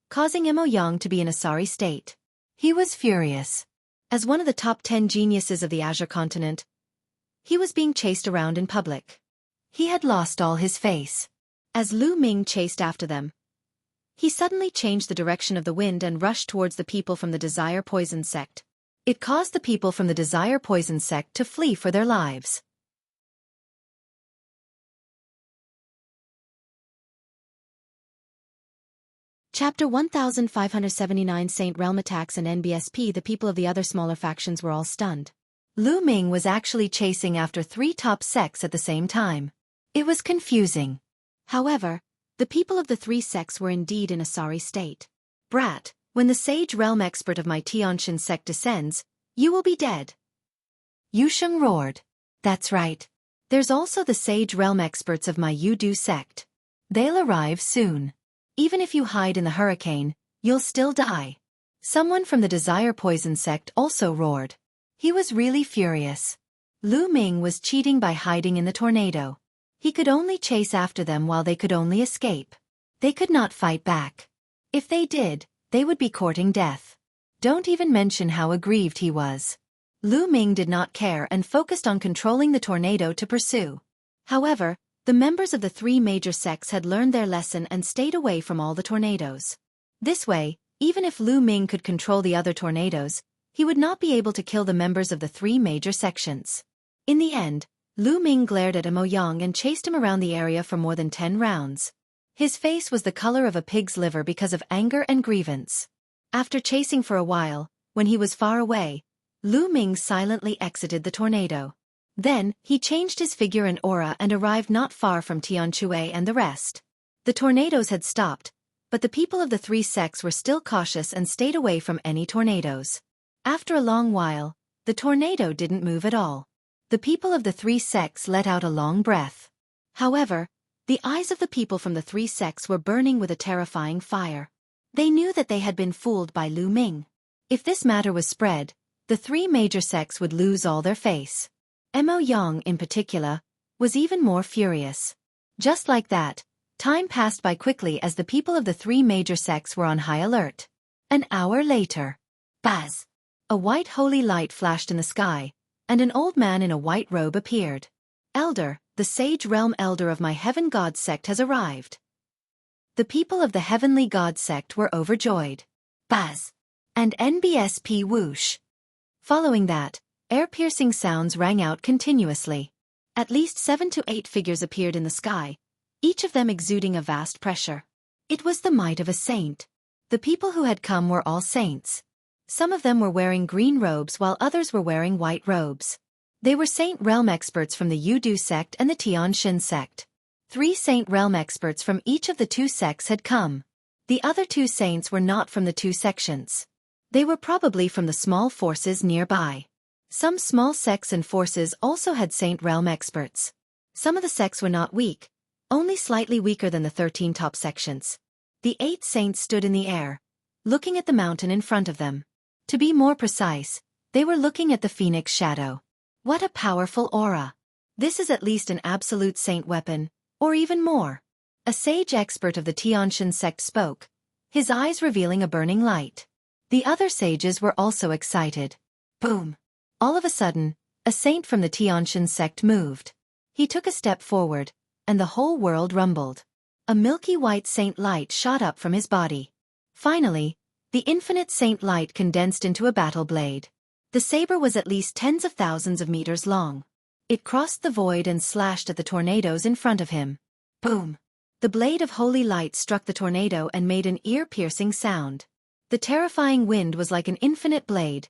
causing Mo Yang to be in a sorry state. He was furious. As one of the top 10 geniuses of the Azure continent, he was being chased around in public. He had lost all his face. As Lu Ming chased after them, he suddenly changed the direction of the wind and rushed towards the people from the Desire Poison sect. It caused the people from the Desire Poison sect to flee for their lives. Chapter 1579 Saint Realm Attacks and NBSP. The people of the other smaller factions were all stunned. Lu Ming was actually chasing after 3 top sects at the same time. It was confusing. However, the people of the 3 sects were indeed in a sorry state. "Brat, when the Sage Realm expert of my Tiantian sect descends, you will be dead." Yu Sheng roared. "That's right. There's also the Sage Realm experts of my Yudu sect. They'll arrive soon. Even if you hide in the hurricane, you'll still die." Someone from the Desire Poison sect also roared. He was really furious. Lu Ming was cheating by hiding in the tornado. He could only chase after them while they could only escape. They could not fight back. If they did, they would be courting death. Don't even mention how aggrieved he was. Lu Ming did not care and focused on controlling the tornado to pursue. However, The members of the three major sects had learned their lesson and stayed away from all the tornadoes. This way, even if Lu Ming could control the other tornadoes, he would not be able to kill the members of the three major sections. In the end, Lu Ming glared at Mo Yang and chased him around the area for more than 10 rounds. His face was the color of a pig's liver because of anger and grievance. After chasing for a while, when he was far away, Lu Ming silently exited the tornado. Then, he changed his figure and aura and arrived not far from Tian Chui and the rest. The tornadoes had stopped, but the people of the three sects were still cautious and stayed away from any tornadoes. After a long while, the tornado didn't move at all. The people of the three sects let out a long breath. However, the eyes of the people from the three sects were burning with a terrifying fire. They knew that they had been fooled by Lu Ming. If this matter was spread, the three major sects would lose all their face. Mo Yang, in particular, was even more furious. Just like that, time passed by quickly as the people of the three major sects were on high alert. An hour later, buzz! A white holy light flashed in the sky, and an old man in a white robe appeared. Elder, the sage realm elder of my heaven god sect has arrived. The people of the heavenly god sect were overjoyed. Buzz! And NBSP whoosh. Following that, air-piercing sounds rang out continuously. At least 7 to 8 figures appeared in the sky, each of them exuding a vast pressure. It was the might of a saint. The people who had come were all saints. Some of them were wearing green robes while others were wearing white robes. They were Saint Realm experts from the Yudu sect and the Tianshan sect. 3 Saint Realm experts from each of the 2 sects had come. The other 2 saints were not from the 2 sections. They were probably from the small forces nearby. Some small sects and forces also had Saint Realm experts. Some of the sects were not weak, only slightly weaker than the 13 top sections. The 8 saints stood in the air, looking at the mountain in front of them. To be more precise, they were looking at the phoenix shadow. What a powerful aura! This is at least an absolute saint weapon, or even more. A sage expert of the Tianshan sect spoke, his eyes revealing a burning light. The other sages were also excited. Boom! All of a sudden, a saint from the Tianshan sect moved. He took a step forward, and the whole world rumbled. A milky white saint light shot up from his body. Finally, the infinite saint light condensed into a battle blade. The saber was at least tens of thousands of meters long. It crossed the void and slashed at the tornadoes in front of him. Boom! The blade of holy light struck the tornado and made an ear-piercing sound. The terrifying wind was like an infinite blade,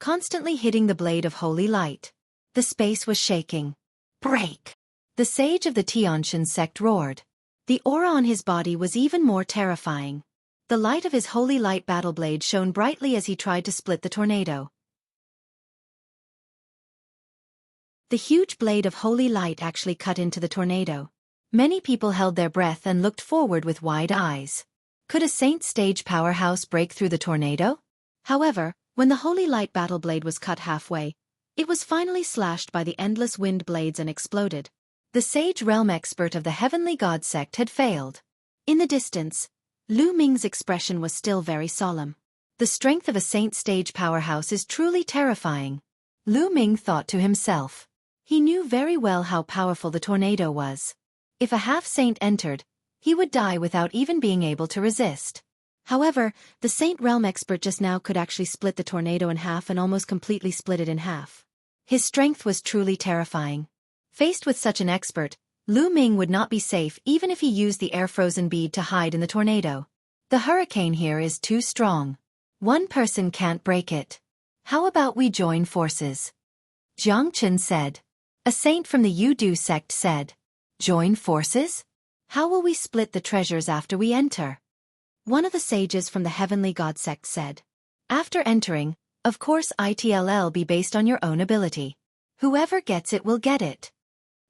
constantly hitting the blade of holy light. The space was shaking. Break! The sage of the Tianshan sect roared. The aura on his body was even more terrifying. The light of his holy light battle blade shone brightly as he tried to split the tornado. The huge blade of holy light actually cut into the tornado. Many people held their breath and looked forward with wide eyes. Could a saint stage powerhouse break through the tornado? However, when the holy light battle blade was cut halfway, it was finally slashed by the endless wind blades and exploded. The sage realm expert of the heavenly god sect had failed. In the distance, Lu Ming's expression was still very solemn. The strength of a saint stage powerhouse is truly terrifying. Lu Ming thought to himself. He knew very well how powerful the tornado was. If a half-saint entered, he would die without even being able to resist. However, the Saint Realm expert just now could actually split the tornado in half and almost completely split it in half. His strength was truly terrifying. Faced with such an expert, Lu Ming would not be safe even if he used the air-frozen bead to hide in the tornado. The hurricane here is too strong. One person can't break it. How about we join forces? Jiang Chen said. A saint from the Yudu sect said. Join forces? How will we split the treasures after we enter? One of the sages from the heavenly god sect said. After entering, of course it'll be based on your own ability. Whoever gets it will get it.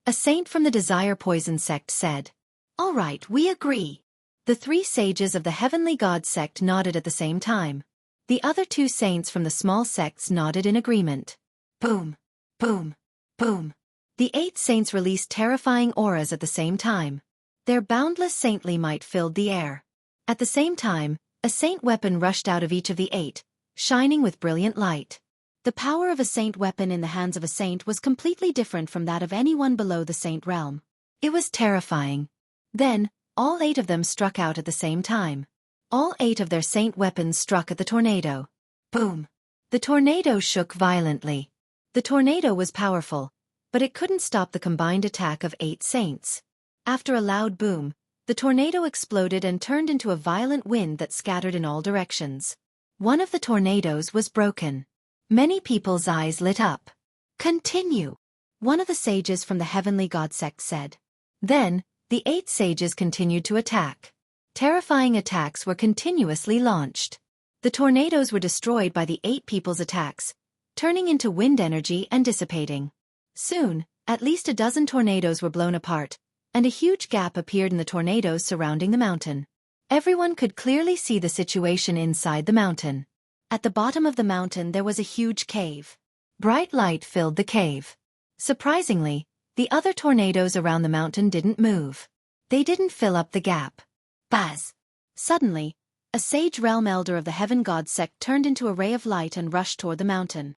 A saint from the desire poison sect said. All right, we agree. The 3 sages of the heavenly god sect nodded at the same time. The other 2 saints from the small sects nodded in agreement. Boom! Boom! Boom! The 8 saints released terrifying auras at the same time. Their boundless saintly might filled the air. At the same time, a saint weapon rushed out of each of the 8, shining with brilliant light. The power of a saint weapon in the hands of a saint was completely different from that of anyone below the saint realm. It was terrifying. Then, all 8 of them struck out at the same time. All 8 of their saint weapons struck at the tornado. Boom! The tornado shook violently. The tornado was powerful, but it couldn't stop the combined attack of 8 saints. After a loud boom, the tornado exploded and turned into a violent wind that scattered in all directions. One of the tornadoes was broken. Many people's eyes lit up. "Continue," one of the sages from the heavenly god sect said. Then, the 8 sages continued to attack. Terrifying attacks were continuously launched. The tornadoes were destroyed by the 8 people's attacks, turning into wind energy and dissipating. Soon, at least a dozen tornadoes were blown apart, and a huge gap appeared in the tornadoes surrounding the mountain. Everyone could clearly see the situation inside the mountain. At the bottom of the mountain there was a huge cave. Bright light filled the cave. Surprisingly, the other tornadoes around the mountain didn't move. They didn't fill up the gap. Buzz! Suddenly, a sage realm elder of the heaven god sect turned into a ray of light and rushed toward the mountain.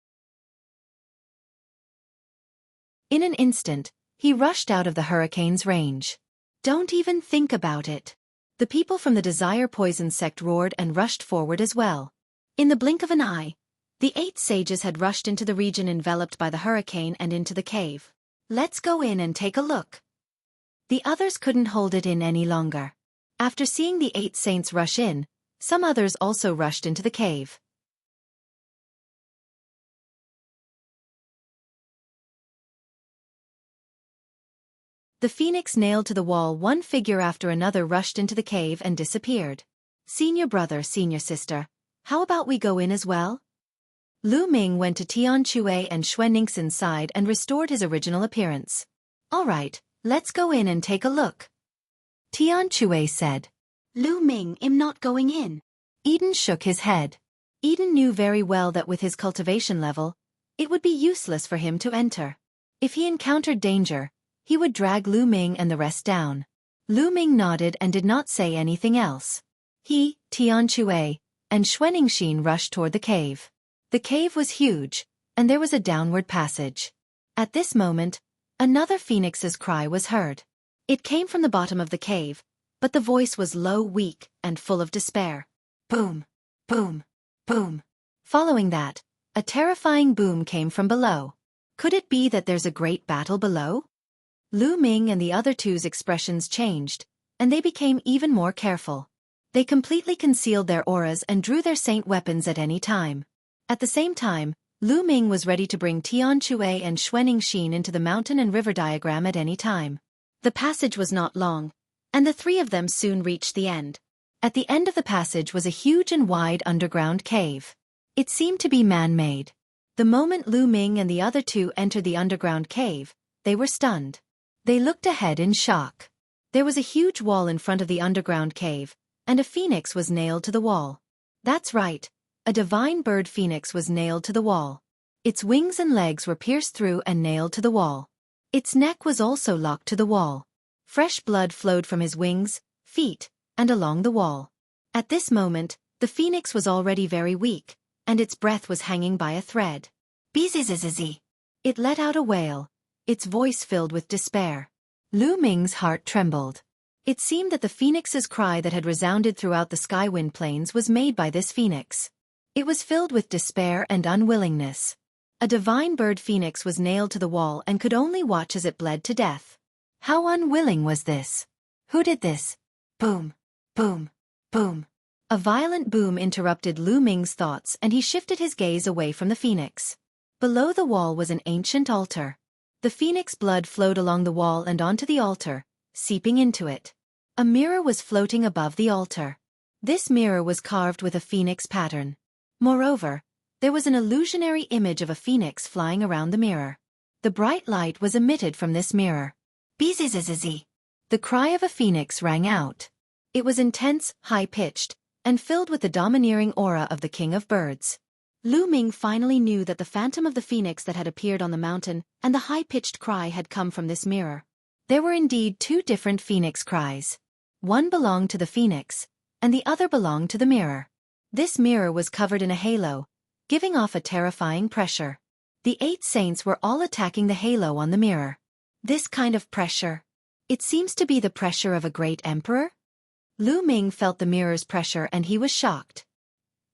In an instant, he rushed out of the hurricane's range. "Don't even think about it." The people from the Desire Poison sect roared and rushed forward as well. In the blink of an eye, the 8 sages had rushed into the region enveloped by the hurricane and into the cave. "Let's go in and take a look." The others couldn't hold it in any longer. After seeing the 8 saints rush in, some others also rushed into the cave. The phoenix nailed to the wall, one figure after another rushed into the cave and disappeared. "Senior brother, senior sister, how about we go in as well?" Lu Ming went to Tian Chui and Xuanning's side and restored his original appearance. "All right, let's go in and take a look." Tian Chui said. "Lu Ming, I'm not going in." Eden shook his head. Eden knew very well that with his cultivation level, it would be useless for him to enter. If he encountered danger, he would drag Lu Ming and the rest down. Lu Ming nodded and did not say anything else. He, Tian Chui, and Xuanningxin rushed toward the cave. The cave was huge, and there was a downward passage. At this moment, another phoenix's cry was heard. It came from the bottom of the cave, but the voice was low, weak, and full of despair. Boom, boom, boom. Following that, a terrifying boom came from below. Could it be that there's a great battle below? Lu Ming and the other 2's expressions changed, and they became even more careful. They completely concealed their auras and drew their saint weapons at any time. At the same time, Lu Ming was ready to bring Tian Chui and Xuanningxin into the mountain and river diagram at any time. The passage was not long, and the 3 of them soon reached the end. At the end of the passage was a huge and wide underground cave. It seemed to be man-made. The moment Lu Ming and the other 2 entered the underground cave, they were stunned. They looked ahead in shock. There was a huge wall in front of the underground cave, and a phoenix was nailed to the wall. That's right, a divine bird phoenix was nailed to the wall. Its wings and legs were pierced through and nailed to the wall. Its neck was also locked to the wall. Fresh blood flowed from his wings, feet, and along the wall. At this moment, the phoenix was already very weak, and its breath was hanging by a thread. Bzzzzz. It let out a wail, its voice filled with despair. Lu Ming's heart trembled. It seemed that the phoenix's cry that had resounded throughout the Skywind Plains was made by this phoenix. It was filled with despair and unwillingness. A divine bird phoenix was nailed to the wall and could only watch as it bled to death. How unwilling was this? Who did this? Boom, boom, boom. A violent boom interrupted Lu Ming's thoughts and he shifted his gaze away from the phoenix. Below the wall was an ancient altar. The phoenix blood flowed along the wall and onto the altar, seeping into it. A mirror was floating above the altar. This mirror was carved with a phoenix pattern. Moreover, there was an illusionary image of a phoenix flying around the mirror. The bright light was emitted from this mirror. Bzzzzz. The cry of a phoenix rang out. It was intense, high-pitched, and filled with the domineering aura of the king of birds. Lu Ming finally knew that the phantom of the phoenix that had appeared on the mountain and the high-pitched cry had come from this mirror. There were indeed 2 different phoenix cries. One belonged to the phoenix, and the other belonged to the mirror. This mirror was covered in a halo, giving off a terrifying pressure. The 8 saints were all attacking the halo on the mirror. This kind of pressure. It seems to be the pressure of a great emperor? Lu Ming felt the mirror's pressure and he was shocked.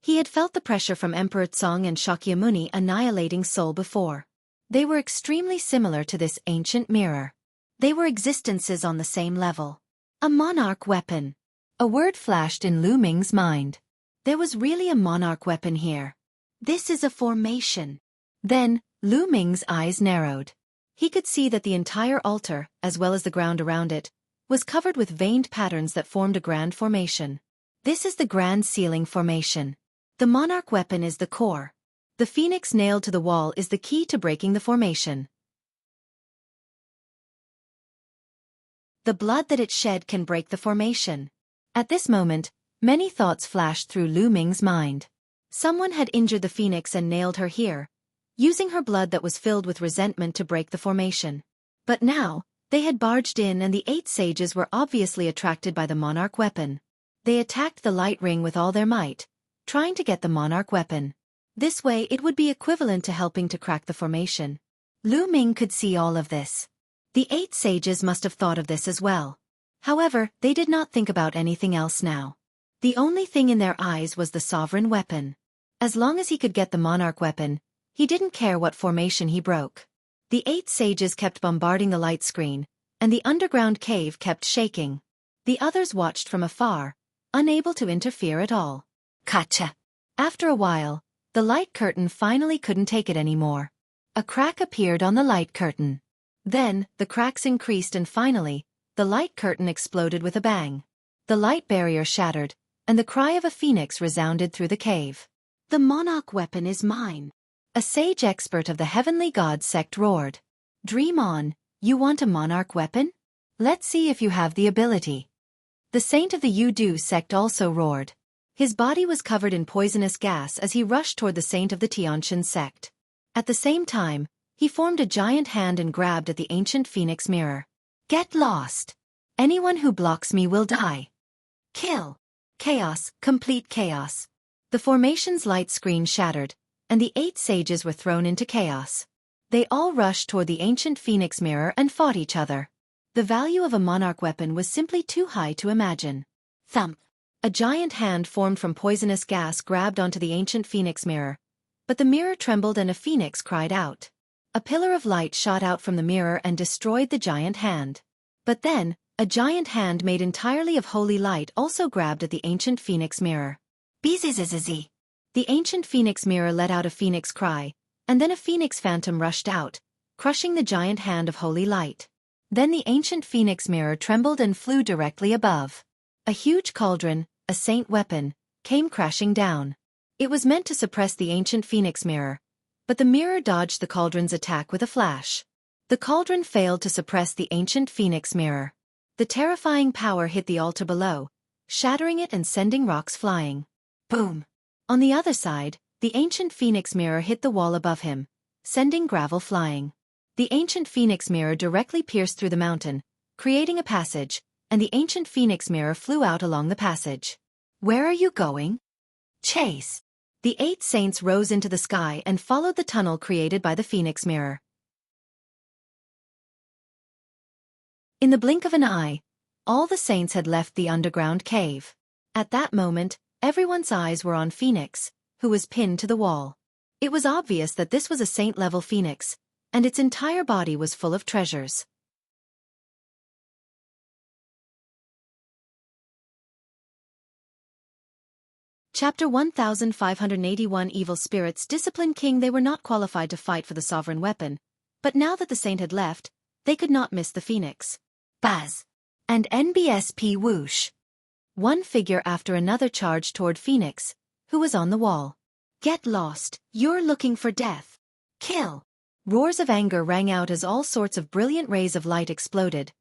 He had felt the pressure from Emperor Tsong and Shakyamuni annihilating Seoul before. They were extremely similar to this ancient mirror. They were existences on the same level. A monarch weapon. A word flashed in Lu Ming's mind. There was really a monarch weapon here. This is a formation. Then, Lu Ming's eyes narrowed. He could see that the entire altar, as well as the ground around it, was covered with veined patterns that formed a grand formation. This is the grand ceiling formation. The monarch weapon is the core. The phoenix nailed to the wall is the key to breaking the formation. The blood that it shed can break the formation. At this moment, many thoughts flashed through Lu Ming's mind. Someone had injured the phoenix and nailed her here, using her blood that was filled with resentment to break the formation. But now, they had barged in and the 8 sages were obviously attracted by the monarch weapon. They attacked the light ring with all their might, trying to get the monarch weapon. This way it would be equivalent to helping to crack the formation. Lu Ming could see all of this. The 8 sages must have thought of this as well. However, they did not think about anything else now. The only thing in their eyes was the sovereign weapon. As long as he could get the monarch weapon, he didn't care what formation he broke. The 8 sages kept bombarding the light screen, and the underground cave kept shaking. The others watched from afar, unable to interfere at all. Gotcha! After a while, the light curtain finally couldn't take it anymore. A crack appeared on the light curtain. Then, the cracks increased and finally, the light curtain exploded with a bang. The light barrier shattered, and the cry of a phoenix resounded through the cave. The monarch weapon is mine. A sage expert of the heavenly god sect roared. Dream on, you want a monarch weapon? Let's see if you have the ability. The saint of the Yudu sect also roared. His body was covered in poisonous gas as he rushed toward the saint of the Tianshan sect. At the same time, he formed a giant hand and grabbed at the ancient phoenix mirror. Get lost! Anyone who blocks me will die. Kill! Chaos, complete chaos. The formation's light screen shattered, and the 8 sages were thrown into chaos. They all rushed toward the ancient phoenix mirror and fought each other. The value of a monarch weapon was simply too high to imagine. Thump! A giant hand formed from poisonous gas grabbed onto the ancient phoenix mirror, but the mirror trembled and a phoenix cried out. A pillar of light shot out from the mirror and destroyed the giant hand. But then, a giant hand made entirely of holy light also grabbed at the ancient phoenix mirror. Bzzz. The ancient phoenix mirror let out a phoenix cry, and then a phoenix phantom rushed out, crushing the giant hand of holy light. Then the ancient phoenix mirror trembled and flew directly above. A huge cauldron, a saint weapon, came crashing down. It was meant to suppress the ancient phoenix mirror, but the mirror dodged the cauldron's attack with a flash. The cauldron failed to suppress the ancient phoenix mirror. The terrifying power hit the altar below, shattering it and sending rocks flying. Boom! On the other side, the ancient phoenix mirror hit the wall above him, sending gravel flying. The ancient phoenix mirror directly pierced through the mountain, creating a passage, and the ancient phoenix mirror flew out along the passage. Where are you going? Chase! The 8 saints rose into the sky and followed the tunnel created by the phoenix mirror. In the blink of an eye, all the saints had left the underground cave. At that moment, everyone's eyes were on Phoenix, who was pinned to the wall. It was obvious that this was a saint-level phoenix, and its entire body was full of treasures. Chapter 1581 Evil Spirits disciplined King. They were not qualified to fight for the sovereign weapon, but now that the saint had left, they could not miss the phoenix. Buzz! And NBSP whoosh! One figure after another charged toward Phoenix, who was on the wall. Get lost, you're looking for death. Kill! Roars of anger rang out as all sorts of brilliant rays of light exploded,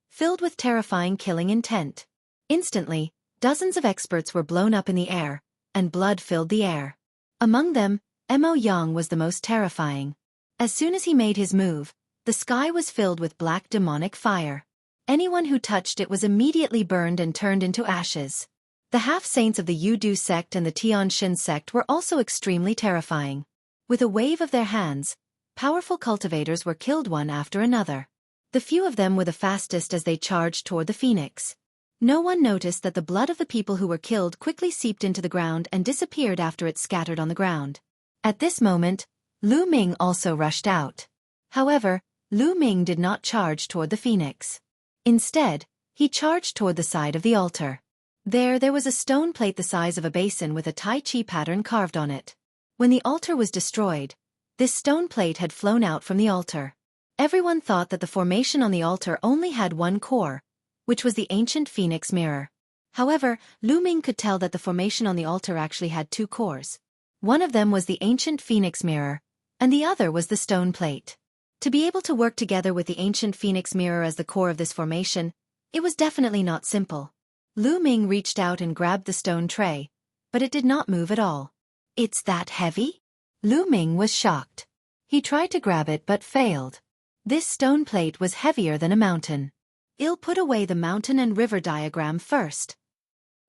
filled with terrifying killing intent. Instantly, dozens of experts were blown up in the air, and blood filled the air. Among them, Mo Yang was the most terrifying. As soon as he made his move, the sky was filled with black demonic fire. Anyone who touched it was immediately burned and turned into ashes. The half-saints of the Yudu sect and the Tianshan sect were also extremely terrifying. With a wave of their hands, powerful cultivators were killed one after another. The few of them were the fastest as they charged toward the phoenix. No one noticed that the blood of the people who were killed quickly seeped into the ground and disappeared after it scattered on the ground. At this moment, Lu Ming also rushed out. However, Lu Ming did not charge toward the phoenix. Instead, he charged toward the side of the altar. There was a stone plate the size of a basin with a Tai Chi pattern carved on it. When the altar was destroyed, this stone plate had flown out from the altar. Everyone thought that the formation on the altar only had one core, which was the ancient phoenix mirror. However, Lu Ming could tell that the formation on the altar actually had two cores. One of them was the ancient phoenix mirror, and the other was the stone plate. To be able to work together with the ancient phoenix mirror as the core of this formation, it was definitely not simple. Lu Ming reached out and grabbed the stone tray, but it did not move at all. "It's that heavy?" Lu Ming was shocked. He tried to grab it but failed. This stone plate was heavier than a mountain. "I'll put away the mountain and river diagram first."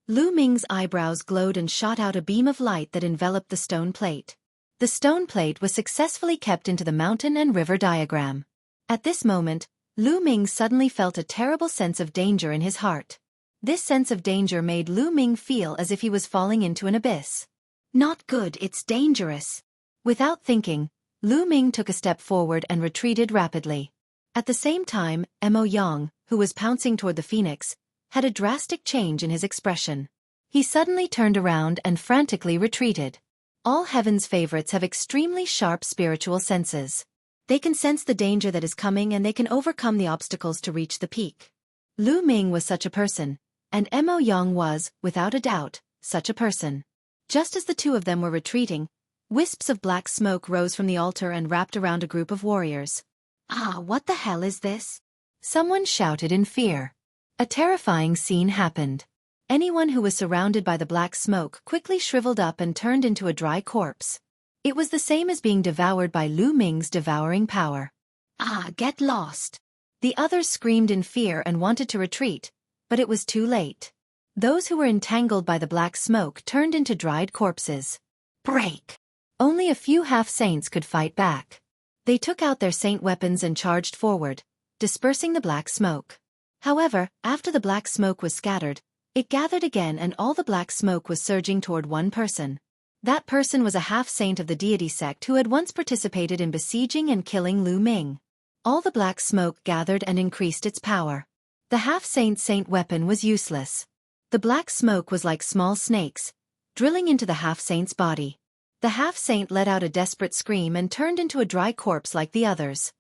Lu Ming's eyebrows glowed and shot out a beam of light that enveloped the stone plate. The stone plate was successfully kept into the mountain and river diagram. At this moment, Lu Ming suddenly felt a terrible sense of danger in his heart. This sense of danger made Lu Ming feel as if he was falling into an abyss. "Not good, it's dangerous." Without thinking, Lu Ming took a step forward and retreated rapidly. At the same time, Mo Yang, who was pouncing toward the phoenix, had a drastic change in his expression. He suddenly turned around and frantically retreated. All Heaven's favorites have extremely sharp spiritual senses. They can sense the danger that is coming and they can overcome the obstacles to reach the peak. Lu Ming was such a person, and Mo Yang was, without a doubt, such a person. Just as the two of them were retreating, wisps of black smoke rose from the altar and wrapped around a group of warriors. "Ah, what the hell is this?" Someone shouted in fear. A terrifying scene happened. Anyone who was surrounded by the black smoke quickly shriveled up and turned into a dry corpse. It was the same as being devoured by Lu Ming's devouring power. "Ah, get lost!" The others screamed in fear and wanted to retreat, but it was too late. Those who were entangled by the black smoke turned into dried corpses. "Break!" Only a few half-saints could fight back. They took out their saint weapons and charged forward, dispersing the black smoke. However, after the black smoke was scattered, it gathered again and all the black smoke was surging toward one person. That person was a half-saint of the deity sect who had once participated in besieging and killing Lu Ming. All the black smoke gathered and increased its power. The half-saint's saint weapon was useless. The black smoke was like small snakes, drilling into the half-saint's body. The half-saint let out a desperate scream and turned into a dry corpse like the others.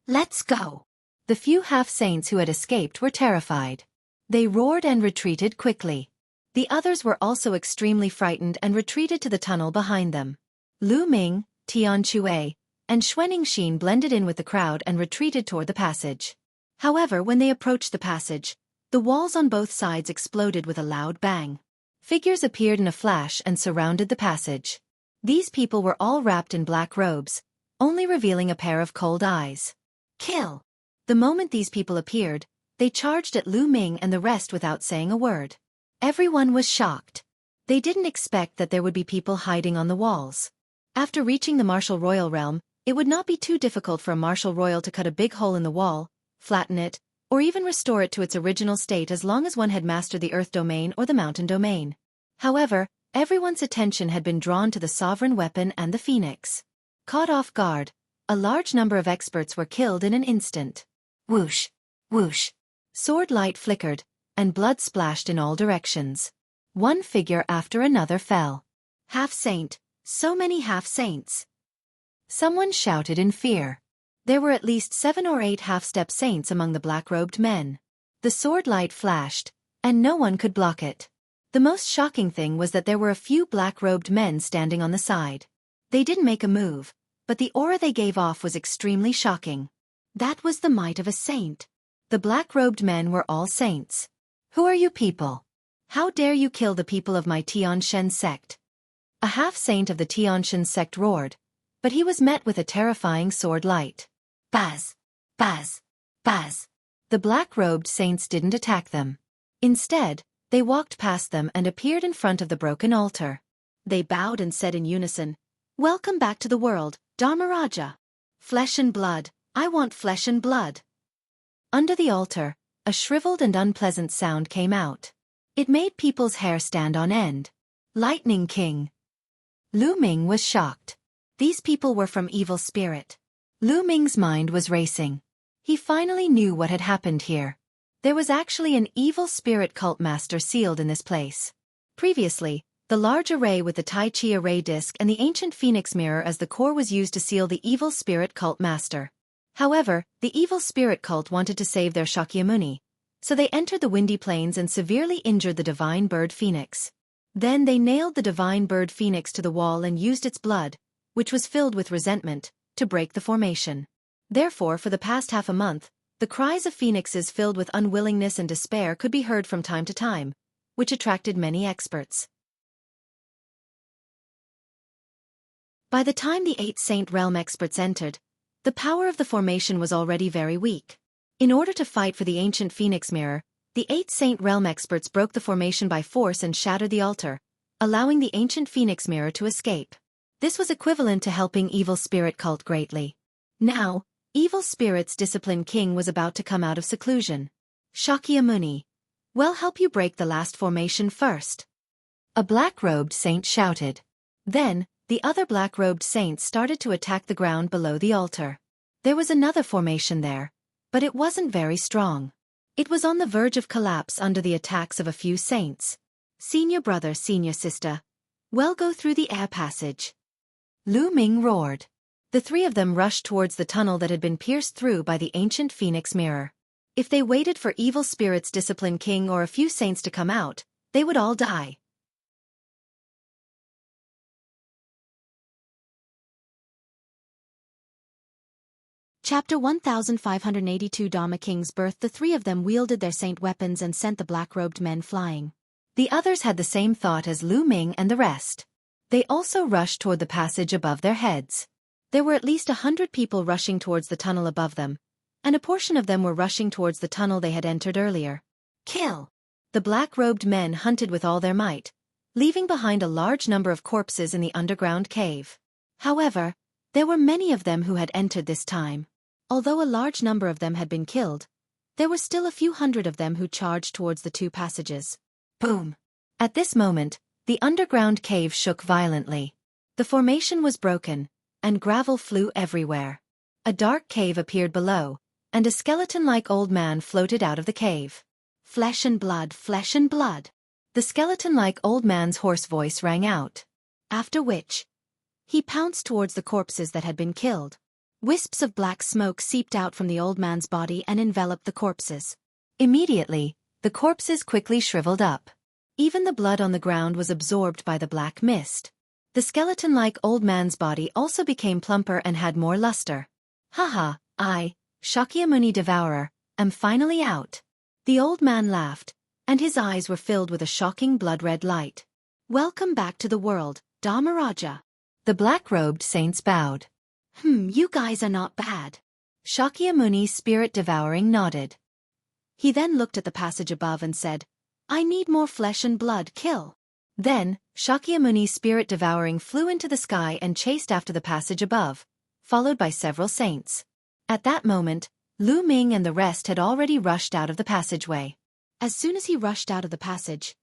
"Let's go!" The few half-saints who had escaped were terrified. They roared and retreated quickly. The others were also extremely frightened and retreated to the tunnel behind them. Lu Ming, Tian Chue, and Xuaningxin blended in with the crowd and retreated toward the passage. However, when they approached the passage, the walls on both sides exploded with a loud bang. Figures appeared in a flash and surrounded the passage. These people were all wrapped in black robes, only revealing a pair of cold eyes. "Kill!" The moment these people appeared, they charged at Lu Ming and the rest without saying a word. Everyone was shocked. They didn't expect that there would be people hiding on the walls. After reaching the martial royal realm, it would not be too difficult for a martial royal to cut a big hole in the wall, flatten it, or even restore it to its original state as long as one had mastered the earth domain or the mountain domain. However, everyone's attention had been drawn to the sovereign weapon and the phoenix. Caught off guard, a large number of experts were killed in an instant. Whoosh! Whoosh! Sword light flickered, and blood splashed in all directions. One figure after another fell. "Half-saint, so many half-saints!" Someone shouted in fear. There were at least 7 or 8 half-step saints among the black-robed men. The sword light flashed, and no one could block it. The most shocking thing was that there were a few black-robed men standing on the side. They didn't make a move, but the aura they gave off was extremely shocking. That was the might of a saint. The black-robed men were all saints. "Who are you people? How dare you kill the people of my Tianshan sect?" A half-saint of the Tianshan sect roared, but he was met with a terrifying sword light. Buzz! Buzz! Buzz! The black-robed saints didn't attack them. Instead, they walked past them and appeared in front of the broken altar. They bowed and said in unison, "Welcome back to the world, Dharmaraja." Flesh and blood, I want flesh and blood. Under the altar, a shriveled and unpleasant sound came out. It made people's hair stand on end. Lightning King. Lu Ming was shocked. These people were from evil spirit. Lu Ming's mind was racing. He finally knew what had happened here. There was actually an evil spirit cult master sealed in this place. Previously, the large array with the Tai Chi array disc and the ancient phoenix mirror as the core was used to seal the evil spirit cult master. However, the evil spirit cult wanted to save their Shakyamuni, so they entered the windy plains and severely injured the divine bird phoenix. Then they nailed the divine bird phoenix to the wall and used its blood, which was filled with resentment, to break the formation. Therefore, for the past half a month, the cries of phoenixes filled with unwillingness and despair could be heard from time to time, which attracted many experts. By the time the 8 Saint Realm experts entered, the power of the formation was already very weak. In order to fight for the ancient phoenix mirror, the 8 Saint Realm experts broke the formation by force and shattered the altar, allowing the ancient phoenix mirror to escape. This was equivalent to helping evil spirit cult greatly. Now, evil spirit's disciplined king was about to come out of seclusion. Shakyamuni, we'll help you break the last formation first. A black-robed saint shouted. Then, the other black-robed saints started to attack the ground below the altar. There was another formation there, but it wasn't very strong. It was on the verge of collapse under the attacks of a few saints. Senior brother, senior sister, well, go through the air passage. Lu Ming roared. The 3 of them rushed towards the tunnel that had been pierced through by the ancient phoenix mirror. If they waited for evil spirit's disciplined king or a few saints to come out, they would all die. Chapter 1582 Dharma King's birth. The 3 of them wielded their saint weapons and sent the black-robed men flying. The others had the same thought as Lu Ming and the rest. They also rushed toward the passage above their heads. There were at least 100 people rushing towards the tunnel above them, and a portion of them were rushing towards the tunnel they had entered earlier. Kill! The black-robed men hunted with all their might, leaving behind a large number of corpses in the underground cave. However, there were many of them who had entered this time. Although a large number of them had been killed, there were still a few hundred of them who charged towards the 2 passages. Boom! At this moment, the underground cave shook violently. The formation was broken, and gravel flew everywhere. A dark cave appeared below, and a skeleton-like old man floated out of the cave. Flesh and blood, flesh and blood. The skeleton-like old man's hoarse voice rang out. After which, he pounced towards the corpses that had been killed. Wisps of black smoke seeped out from the old man's body and enveloped the corpses. Immediately, the corpses quickly shriveled up. Even the blood on the ground was absorbed by the black mist. The skeleton-like old man's body also became plumper and had more luster. Haha, I, Shakyamuni Devourer, am finally out. The old man laughed, and his eyes were filled with a shocking blood-red light. Welcome back to the world, Dharmaraja. The black-robed saints bowed. You guys are not bad. Shakyamuni Spirit Devouring nodded. He then looked at the passage above and said, I need more flesh and blood, kill. Then, Shakyamuni Spirit Devouring flew into the sky and chased after the passage above, followed by several saints. At that moment, Lu Ming and the rest had already rushed out of the passageway. As soon as he rushed out of the passage,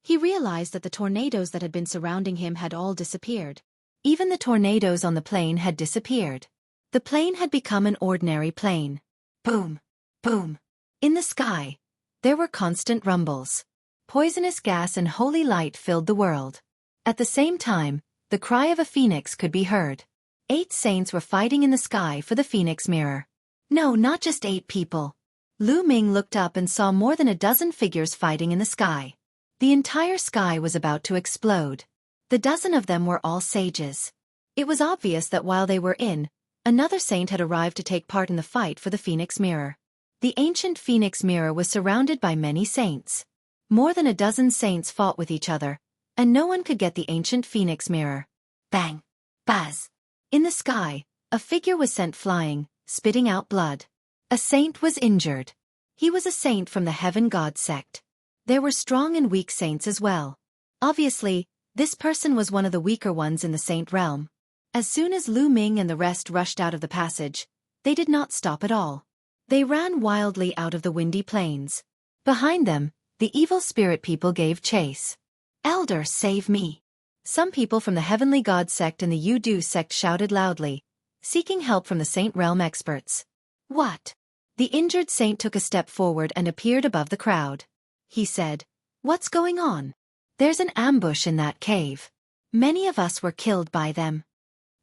he realized that the tornadoes that had been surrounding him had all disappeared. Even the tornadoes on the plane had disappeared. The plane had become an ordinary plane. Boom! Boom! In the sky, there were constant rumbles. Poisonous gas and holy light filled the world. At the same time, the cry of a phoenix could be heard. 8 saints were fighting in the sky for the phoenix mirror. No, not just 8 people. Lu Ming looked up and saw more than a dozen figures fighting in the sky. The entire sky was about to explode. The dozen of them were all sages. It was obvious that while they were in, another saint had arrived to take part in the fight for the phoenix mirror. The ancient phoenix mirror was surrounded by many saints. More than a dozen saints fought with each other, and no one could get the ancient phoenix mirror. Bang! Buzz! In the sky, a figure was sent flying, spitting out blood. A saint was injured. He was a saint from the Heaven God sect. There were strong and weak saints as well. Obviously, this person was one of the weaker ones in the saint realm. As soon as Lu Ming and the rest rushed out of the passage, they did not stop at all. They ran wildly out of the windy plains. Behind them, the evil spirit people gave chase. "Elder, save me!" Some people from the Heavenly God sect and the Yu-Du sect shouted loudly, seeking help from the Saint Realm experts. "What?" The injured saint took a step forward and appeared above the crowd. He said, "What's going on?" "There's an ambush in that cave. Many of us were killed by them."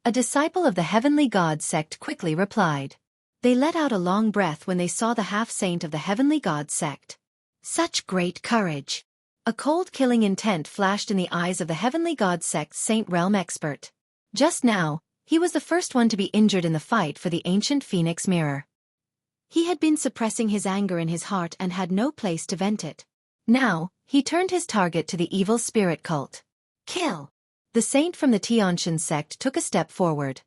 A disciple of the Heavenly God sect quickly replied. They let out a long breath when they saw the half-saint of the Heavenly God sect. Such great courage! A cold killing intent flashed in the eyes of the Heavenly God sect's Saint Realm expert. Just now, he was the first one to be injured in the fight for the ancient Phoenix Mirror. He had been suppressing his anger in his heart and had no place to vent it. Now, he turned his target to the evil spirit cult. Kill! The saint from the Tianshan sect took a step forward.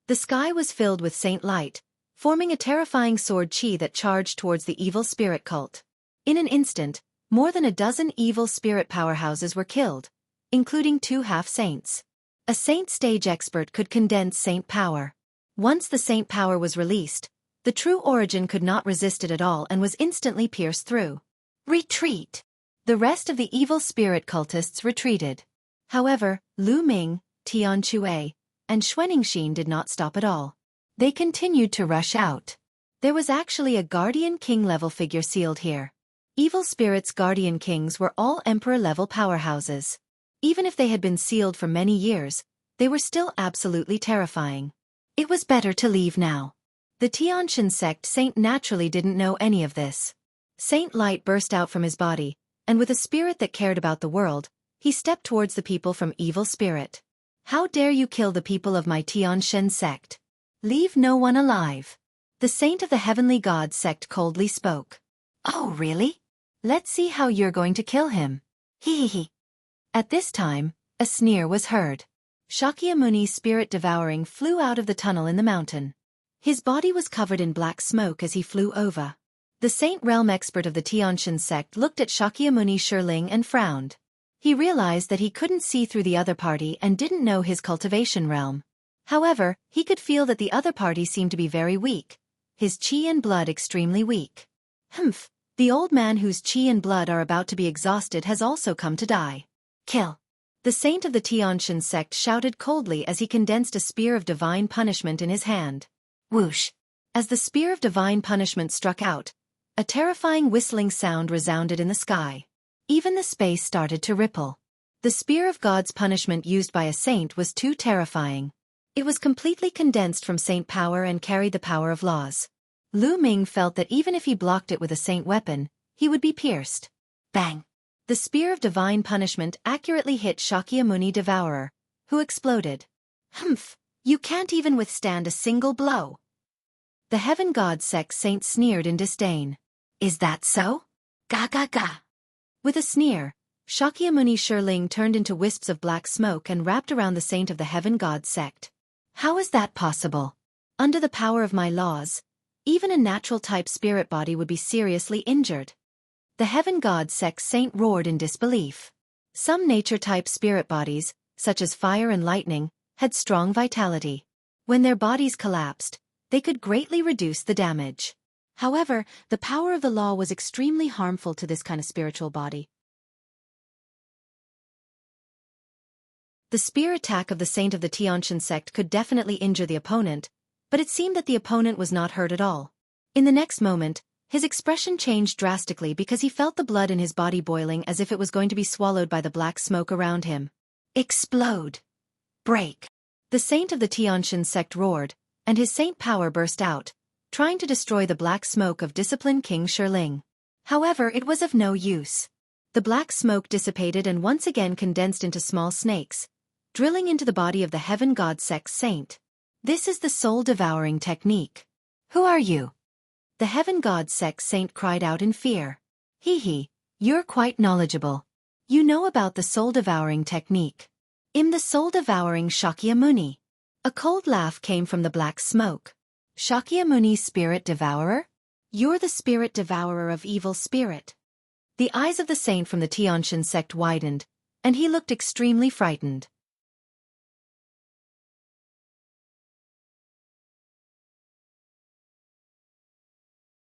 The sky was filled with saint light, forming a terrifying sword chi that charged towards the evil spirit cult. In an instant, more than a dozen evil spirit powerhouses were killed, including 2 half-saints. A saint stage expert could condense saint power. Once the saint power was released, the true origin could not resist it at all and was instantly pierced through. Retreat! The rest of the evil spirit cultists retreated. However, Lu Ming, Tian Chue, and Xuaningxin did not stop at all. They continued to rush out. There was actually a Guardian King-level figure sealed here. Evil spirits' Guardian Kings were all Emperor-level powerhouses. Even if they had been sealed for many years, they were still absolutely terrifying. It was better to leave now. The Tianshan sect saint naturally didn't know any of this. Saint Light burst out from his body, and with a spirit that cared about the world, he stepped towards the people from Evil Spirit. "How dare you kill the people of my Tianshan sect? Leave no one alive." The saint of the Heavenly God sect coldly spoke. "Oh really? Let's see how you're going to kill him. Hee. At this time, a sneer was heard. Shakyamuni's spirit devouring flew out of the tunnel in the mountain. His body was covered in black smoke as he flew over. The Saint Realm expert of the Tianshan sect looked at Shakyamuni Shirling and frowned. He realized that he couldn't see through the other party and didn't know his cultivation realm. However, he could feel that the other party seemed to be very weak, his chi and blood extremely weak. Humph, the old man whose chi and blood are about to be exhausted has also come to die. Kill! The saint of the Tianshan sect shouted coldly as he condensed a spear of divine punishment in his hand. Whoosh! As the spear of divine punishment struck out, a terrifying whistling sound resounded in the sky. Even the space started to ripple. The spear of God's punishment used by a saint was too terrifying. It was completely condensed from saint power and carried the power of laws. Lu Ming felt that even if he blocked it with a saint weapon, he would be pierced. Bang! The spear of divine punishment accurately hit Shakyamuni Devourer, who exploded. Humph! You can't even withstand a single blow. The Heaven God sect saint sneered in disdain. Is that so? Ga ga ga! With a sneer, Shakyamuni Shirling turned into wisps of black smoke and wrapped around the saint of the Heaven God sect. How is that possible? Under the power of my laws, even a natural-type spirit body would be seriously injured. The Heaven God sect saint roared in disbelief. Some nature-type spirit bodies, such as fire and lightning, had strong vitality. When their bodies collapsed, they could greatly reduce the damage. However, the power of the law was extremely harmful to this kind of spiritual body. The spear attack of the saint of the Tianshan sect could definitely injure the opponent, but it seemed that the opponent was not hurt at all. In the next moment, his expression changed drastically because he felt the blood in his body boiling as if it was going to be swallowed by the black smoke around him. Explode! Break! The saint of the Tianshan sect roared, and his saint power burst out, trying to destroy the black smoke of Discipline King Shirling. However, it was of no use. The black smoke dissipated and once again condensed into small snakes, drilling into the body of the Heaven God sect saint. This is the soul-devouring technique. Who are you? The Heaven God sect saint cried out in fear. Hee, you're quite knowledgeable. You know about the soul-devouring technique. I'm the soul-devouring Shakyamuni. A cold laugh came from the black smoke. Shakyamuni's spirit devourer? You're the spirit devourer of evil spirit. The eyes of the saint from the Tianshan sect widened, and he looked extremely frightened.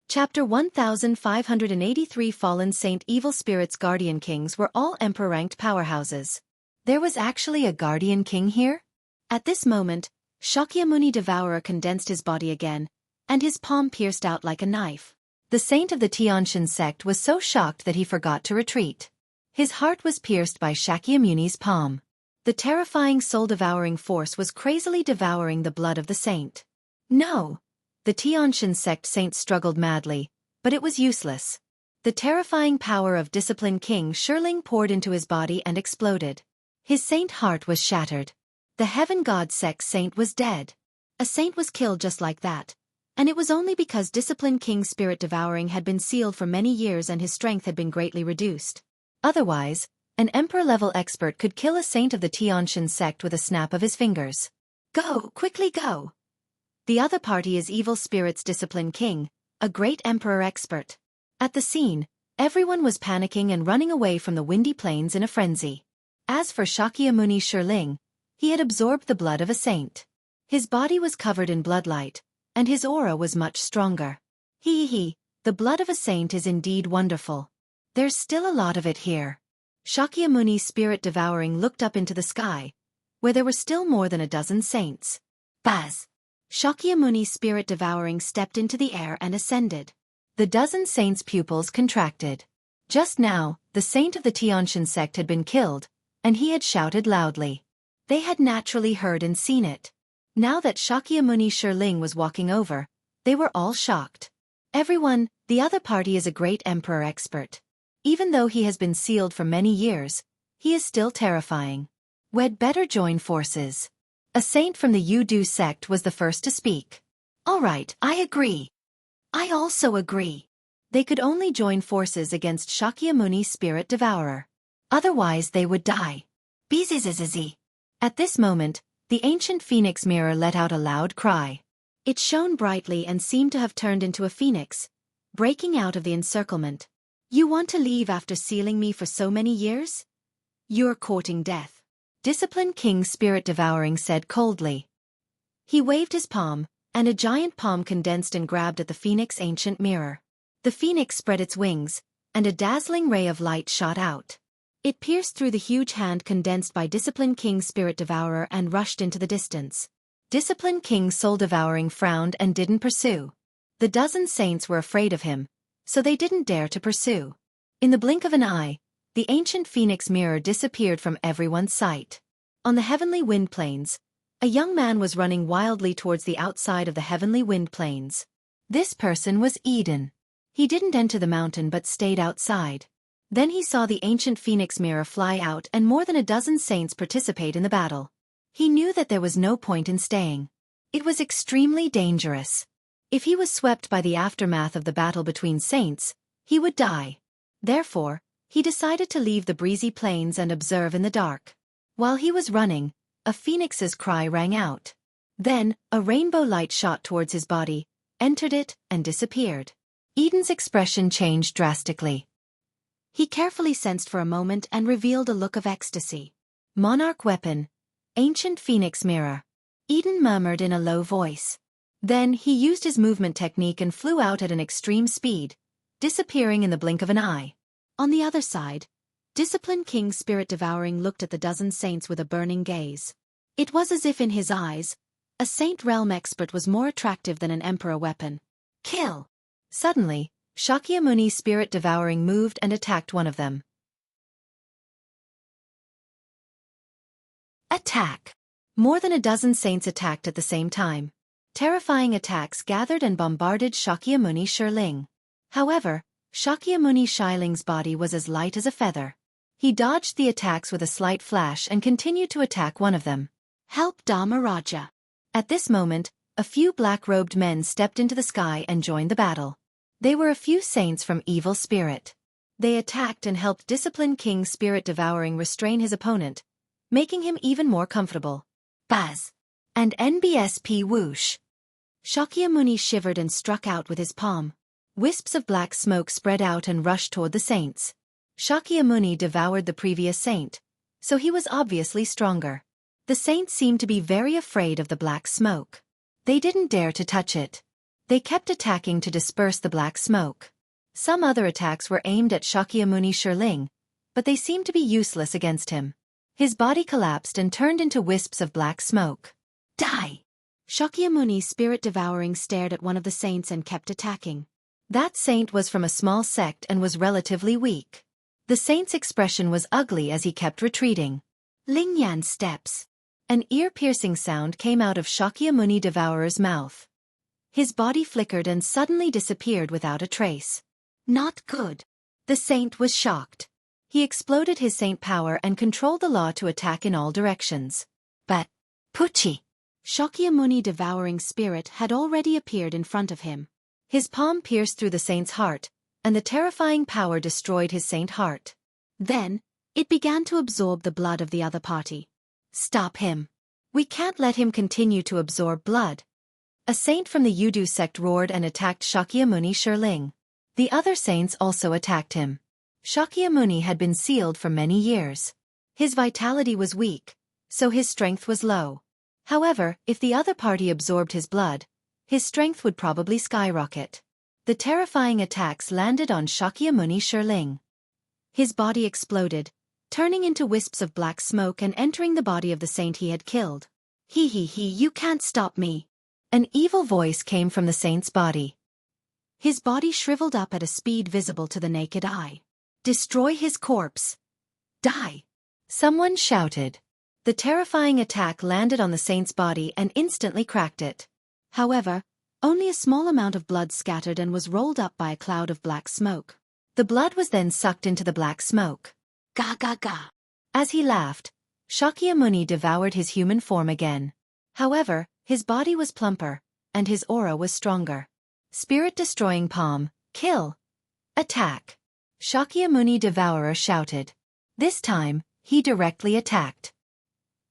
Chapter 1583 Fallen Saint Evil Spirits Guardian Kings were all Emperor-ranked powerhouses. There was actually a Guardian King here? At this moment, Shakyamuni Devourer condensed his body again, and his palm pierced out like a knife. The saint of the Tianshan sect was so shocked that he forgot to retreat. His heart was pierced by Shakyamuni's palm. The terrifying soul-devouring force was crazily devouring the blood of the saint. No! The Tianshan sect saint struggled madly, but it was useless. The terrifying power of Discipline King Shirling poured into his body and exploded. His saint heart was shattered. The Heaven God sect saint was dead. A saint was killed just like that, and it was only because Discipline King Spirit Devouring had been sealed for many years and his strength had been greatly reduced. Otherwise, an emperor-level expert could kill a saint of the Tianshan sect with a snap of his fingers. Go, quickly go! The other party is Evil Spirit's Discipline King, a great emperor expert. At the scene, everyone was panicking and running away from the windy plains in a frenzy. As for Shakyamuni Shirling, he had absorbed the blood of a saint. His body was covered in bloodlight, and his aura was much stronger. The blood of a saint is indeed wonderful. There's still a lot of it here. Shakyamuni Spirit Devouring looked up into the sky, where there were still more than a dozen saints. Buzz! Shakyamuni Spirit Devouring stepped into the air and ascended. The dozen saints' pupils contracted. Just now, the saint of the Tianshan sect had been killed, and he had shouted loudly. They had naturally heard and seen it. Now that Shakyamuni Shirling was walking over, they were all shocked. Everyone, the other party is a great emperor expert. Even though he has been sealed for many years, he is still terrifying. We'd better join forces. A saint from the Yudu sect was the first to speak. All right, I agree. I also agree. They could only join forces against Shakyamuni Spirit Devourer. Otherwise they would die. Bzzz. At this moment, the ancient phoenix mirror let out a loud cry. It shone brightly and seemed to have turned into a phoenix, breaking out of the encirclement. You want to leave after sealing me for so many years? You're courting death. Discipline King Spirit Devouring said coldly. He waved his palm, and a giant palm condensed and grabbed at the phoenix ancient mirror. The phoenix spread its wings, and a dazzling ray of light shot out. It pierced through the huge hand condensed by Discipline King Spirit Devourer and rushed into the distance. Discipline King Soul Devouring frowned and didn't pursue. The dozen saints were afraid of him, so they didn't dare to pursue. In the blink of an eye, the ancient phoenix mirror disappeared from everyone's sight. On the heavenly wind plains, a young man was running wildly towards the outside of the heavenly wind plains. This person was Eden. He didn't enter the mountain but stayed outside. Then he saw the ancient phoenix mirror fly out and more than a dozen saints participate in the battle. He knew that there was no point in staying. It was extremely dangerous. If he was swept by the aftermath of the battle between saints, he would die. Therefore, he decided to leave the breezy plains and observe in the dark. While he was running, a phoenix's cry rang out. Then, a rainbow light shot towards his body, entered it, and disappeared. Eden's expression changed drastically. He carefully sensed for a moment and revealed a look of ecstasy. Monarch weapon. Ancient phoenix mirror. Eden murmured in a low voice. Then he used his movement technique and flew out at an extreme speed, disappearing in the blink of an eye. On the other side, Discipline King Spirit Devouring looked at the dozen saints with a burning gaze. It was as if in his eyes, a saint realm expert was more attractive than an emperor weapon. Kill! Suddenly, Shakyamuni Spirit Devouring moved and attacked one of them. Attack! More than a dozen saints attacked at the same time. Terrifying attacks gathered and bombarded Shakyamuni Shirling. However, Shakyamuni Shirling's body was as light as a feather. He dodged the attacks with a slight flash and continued to attack one of them. Help Dharmaraja! At this moment, a few black-robed men stepped into the sky and joined the battle. They were a few saints from Evil Spirit. They attacked and helped Discipline King Spirit Devouring restrain his opponent, making him even more comfortable. Buzz! And NBSP whoosh! Shakyamuni shivered and struck out with his palm. Wisps of black smoke spread out and rushed toward the saints. Shakyamuni devoured the previous saint, so he was obviously stronger. The saints seemed to be very afraid of the black smoke. They didn't dare to touch it. They kept attacking to disperse the black smoke. Some other attacks were aimed at Shakyamuni Shirling, but they seemed to be useless against him. His body collapsed and turned into wisps of black smoke. Die! Shakyamuni's spirit-devouring stared at one of the saints and kept attacking. That saint was from a small sect and was relatively weak. The saint's expression was ugly as he kept retreating. Lingyan's steps. An ear-piercing sound came out of Shakyamuni Devourer's mouth. His body flickered and suddenly disappeared without a trace. Not good. The saint was shocked. He exploded his saint power and controlled the law to attack in all directions. But, Puchi! Shakyamuni Devouring Spirit had already appeared in front of him. His palm pierced through the saint's heart, and the terrifying power destroyed his saint heart. Then, it began to absorb the blood of the other party. Stop him. We can't let him continue to absorb blood. A saint from the Yudu sect roared and attacked Shakyamuni Shirling. The other saints also attacked him. Shakyamuni had been sealed for many years. His vitality was weak, so his strength was low. However, if the other party absorbed his blood, his strength would probably skyrocket. The terrifying attacks landed on Shakyamuni Shirling. His body exploded, turning into wisps of black smoke and entering the body of the saint he had killed. He, you can't stop me. An evil voice came from the saint's body. His body shriveled up at a speed visible to the naked eye. Destroy his corpse. Die. Someone shouted. The terrifying attack landed on the saint's body and instantly cracked it. However, only a small amount of blood scattered and was rolled up by a cloud of black smoke. The blood was then sucked into the black smoke. Ga ga ga. As he laughed, Shakyamuni devoured his human form again. However, his body was plumper, and his aura was stronger. Spirit-destroying palm, kill. Attack. Shakyamuni Devourer shouted. This time, he directly attacked.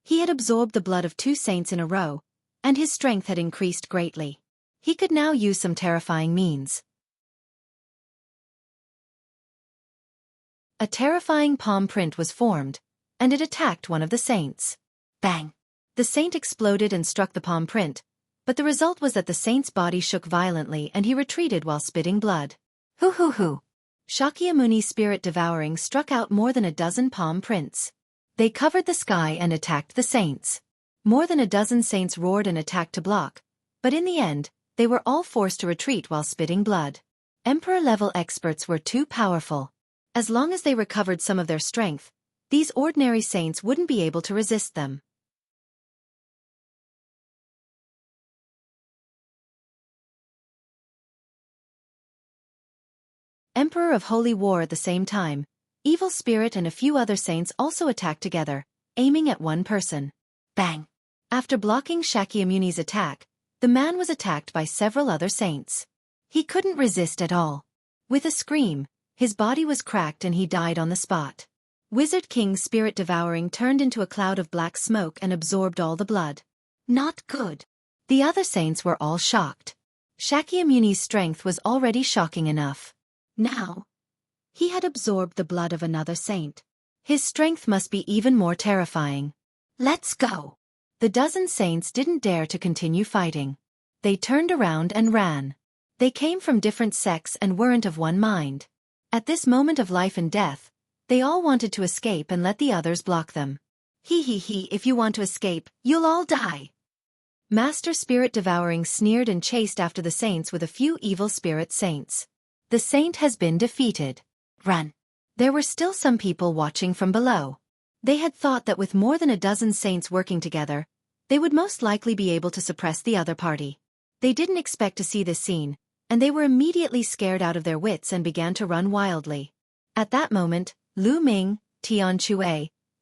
He had absorbed the blood of 2 saints in a row, and his strength had increased greatly. He could now use some terrifying means. A terrifying palm print was formed, and it attacked one of the saints. Bang! The saint exploded and struck the palm print, but the result was that the saint's body shook violently and he retreated while spitting blood. Hoo! Shakyamuni's spirit devouring struck out more than a dozen palm prints. They covered the sky and attacked the saints. More than a dozen saints roared and attacked to block, but in the end, they were all forced to retreat while spitting blood. Emperor-level experts were too powerful. As long as they recovered some of their strength, these ordinary saints wouldn't be able to resist them. Emperor of Holy War at the same time, Evil Spirit and a few other saints also attacked together, aiming at one person. Bang! After blocking Shakyamuni's attack, the man was attacked by several other saints. He couldn't resist at all. With a scream, his body was cracked and he died on the spot. Wizard King's spirit devouring turned into a cloud of black smoke and absorbed all the blood. Not good. The other saints were all shocked. Shakyamuni's strength was already shocking enough. Now, he had absorbed the blood of another saint. His strength must be even more terrifying. Let's go. The dozen saints didn't dare to continue fighting. They turned around and ran. They came from different sects and weren't of one mind. At this moment of life and death, they all wanted to escape and let the others block them. If you want to escape, you'll all die. Master Spirit Devouring sneered and chased after the saints with a few evil spirit saints. The saint has been defeated. Run. There were still some people watching from below. They had thought that with more than a dozen saints working together, they would most likely be able to suppress the other party. They didn't expect to see this scene, and they were immediately scared out of their wits and began to run wildly. At that moment, Lu Ming, Tian Chue,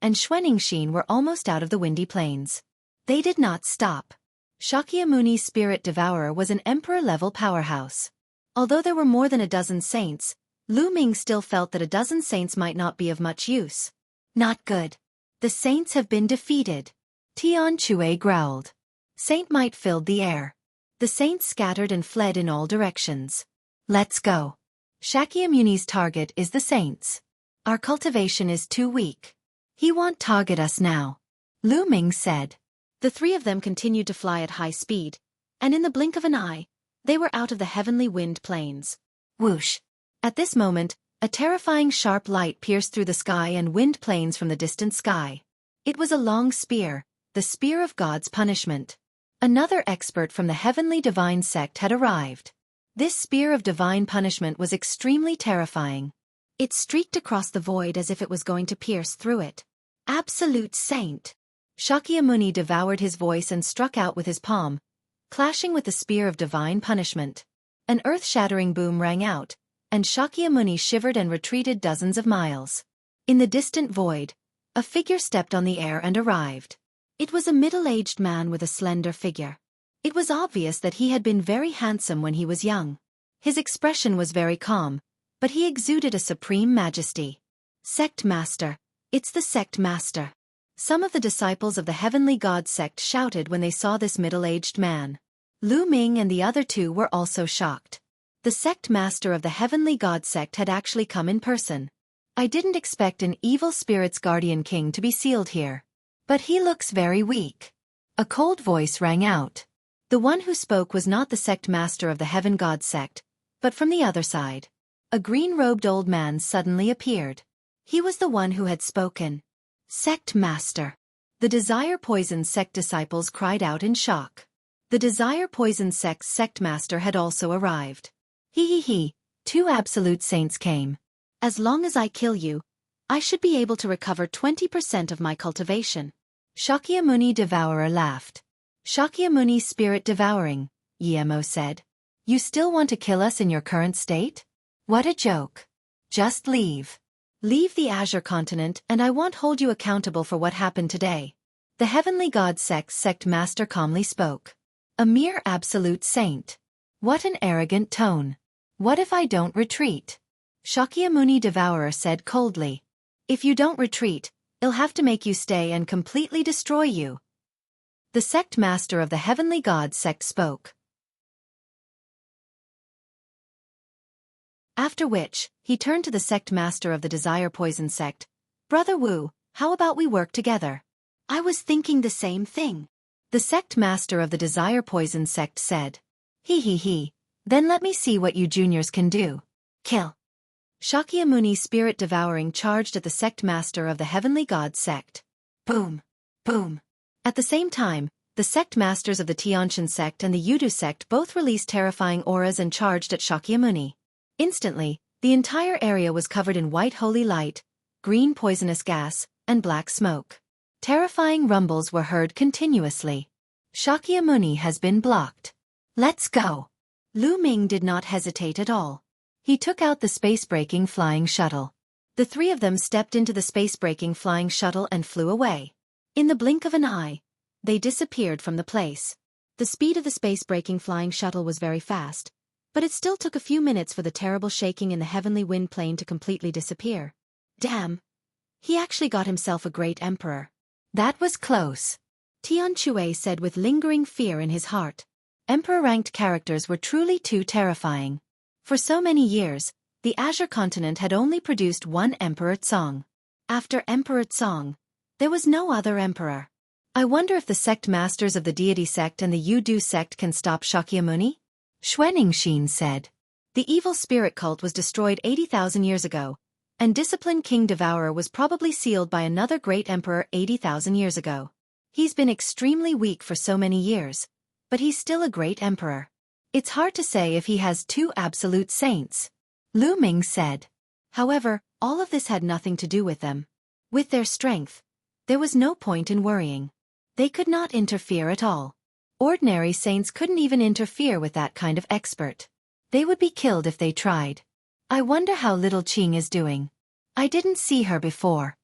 and Xuaning Xin were almost out of the windy plains. They did not stop. Shakyamuni's spirit devourer was an emperor-level powerhouse. Although there were more than a dozen saints, Lu Ming still felt that a dozen saints might not be of much use. Not good. The saints have been defeated. Tian Chue growled. Saint might filled the air. The saints scattered and fled in all directions. Let's go. Shakyamuni's target is the saints. Our cultivation is too weak. He won't target us now, Lu Ming said. The three of them continued to fly at high speed, and in the blink of an eye, they were out of the heavenly wind plains. Whoosh! At this moment, a terrifying sharp light pierced through the sky and wind plains from the distant sky. It was a long spear, the spear of God's punishment. Another expert from the heavenly divine sect had arrived. This spear of divine punishment was extremely terrifying. It streaked across the void as if it was going to pierce through it. Absolute saint! Shakyamuni devoured his voice and struck out with his palm, clashing with the spear of divine punishment. An earth-shattering boom rang out, and Shakyamuni shivered and retreated dozens of miles. In the distant void, a figure stepped on the air and arrived. It was a middle-aged man with a slender figure. It was obvious that he had been very handsome when he was young. His expression was very calm, but he exuded a supreme majesty. Sect Master, it's the Sect Master. Some of the disciples of the Heavenly God sect shouted when they saw this middle-aged man. Lu Ming and the other two were also shocked. The Sect Master of the Heavenly God sect had actually come in person. I didn't expect an evil spirit's guardian king to be sealed here. But he looks very weak. A cold voice rang out. The one who spoke was not the Sect Master of the Heaven God sect, but from the other side. A green-robed old man suddenly appeared. He was the one who had spoken. Sect Master. The Desire Poison sect disciples cried out in shock. The Desire Poison sect's Sect Master had also arrived. He, 2 absolute saints came. As long as I kill you, I should be able to recover 20% of my cultivation. Shakyamuni Devourer laughed. Shakyamuni Spirit Devouring, Yemo said. You still want to kill us in your current state? What a joke. Just leave. Leave the Azure continent and I won't hold you accountable for what happened today. The Heavenly God sect's Sect Master calmly spoke. A mere absolute saint. What an arrogant tone. What if I don't retreat? Shakyamuni Devourer said coldly. If you don't retreat, I'll have to make you stay and completely destroy you. The Sect Master of the Heavenly God sect spoke. After which, he turned to the Sect Master of the Desire Poison sect. Brother Wu, how about we work together? I was thinking the same thing. The Sect Master of the Desire Poison sect said. He. Then let me see what you juniors can do. Kill. Shakyamuni Spirit Devouring charged at the Sect Master of the Heavenly God sect. Boom. Boom. At the same time, the Sect Masters of the Tiantian sect and the Yudu sect both released terrifying auras and charged at Shakyamuni. Instantly, the entire area was covered in white holy light, green poisonous gas, and black smoke. Terrifying rumbles were heard continuously. Shakyamuni has been blocked. Let's go. Lu Ming did not hesitate at all. He took out the space-breaking flying shuttle. The three of them stepped into the space-breaking flying shuttle and flew away. In the blink of an eye, they disappeared from the place. The speed of the space-breaking flying shuttle was very fast, but it still took a few minutes for the terrible shaking in the heavenly wind plane to completely disappear. Damn. He actually got himself a great emperor. That was close. Tian Chue said with lingering fear in his heart. Emperor-ranked characters were truly too terrifying. For so many years, the Azure continent had only produced one Emperor Tsong. After Emperor Tsong, there was no other emperor. I wonder if the Sect Masters of the Deity sect and the Yudu sect can stop Shakyamuni? Xuanixin said. The evil spirit cult was destroyed 80,000 years ago, and Disciplined King Devourer was probably sealed by another great emperor 80,000 years ago. He's been extremely weak for so many years, but he's still a great emperor. It's hard to say if he has 2 absolute saints. Lu Ming said. However, all of this had nothing to do with them. With their strength, there was no point in worrying. They could not interfere at all. Ordinary saints couldn't even interfere with that kind of expert. They would be killed if they tried. I wonder how little Qing is doing. I didn't see her before.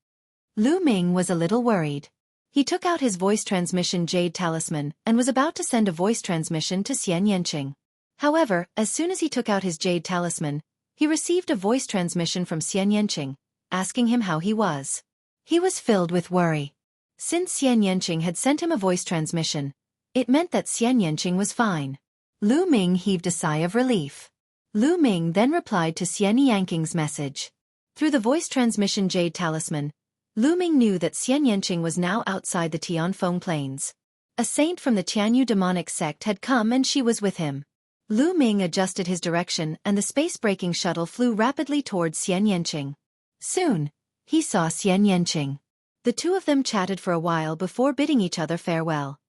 Lu Ming was a little worried. He took out his voice transmission jade talisman and was about to send a voice transmission to Xian Yanqing. However, as soon as he took out his jade talisman, he received a voice transmission from Xian Yanqing, asking him how he was. He was filled with worry. Since Xian Yanqing had sent him a voice transmission, it meant that Xian Yanqing was fine. Lu Ming heaved a sigh of relief. Lu Ming then replied to Xian Yanqing's message. Through the voice transmission jade talisman, Lu Ming knew that Xian Yanqing was now outside the Tianfeng Plains. A saint from the Tianyu demonic sect had come and she was with him. Lu Ming adjusted his direction and the space-breaking shuttle flew rapidly towards Xian Yanqing. Soon, he saw Xian Yanqing. The two of them chatted for a while before bidding each other farewell.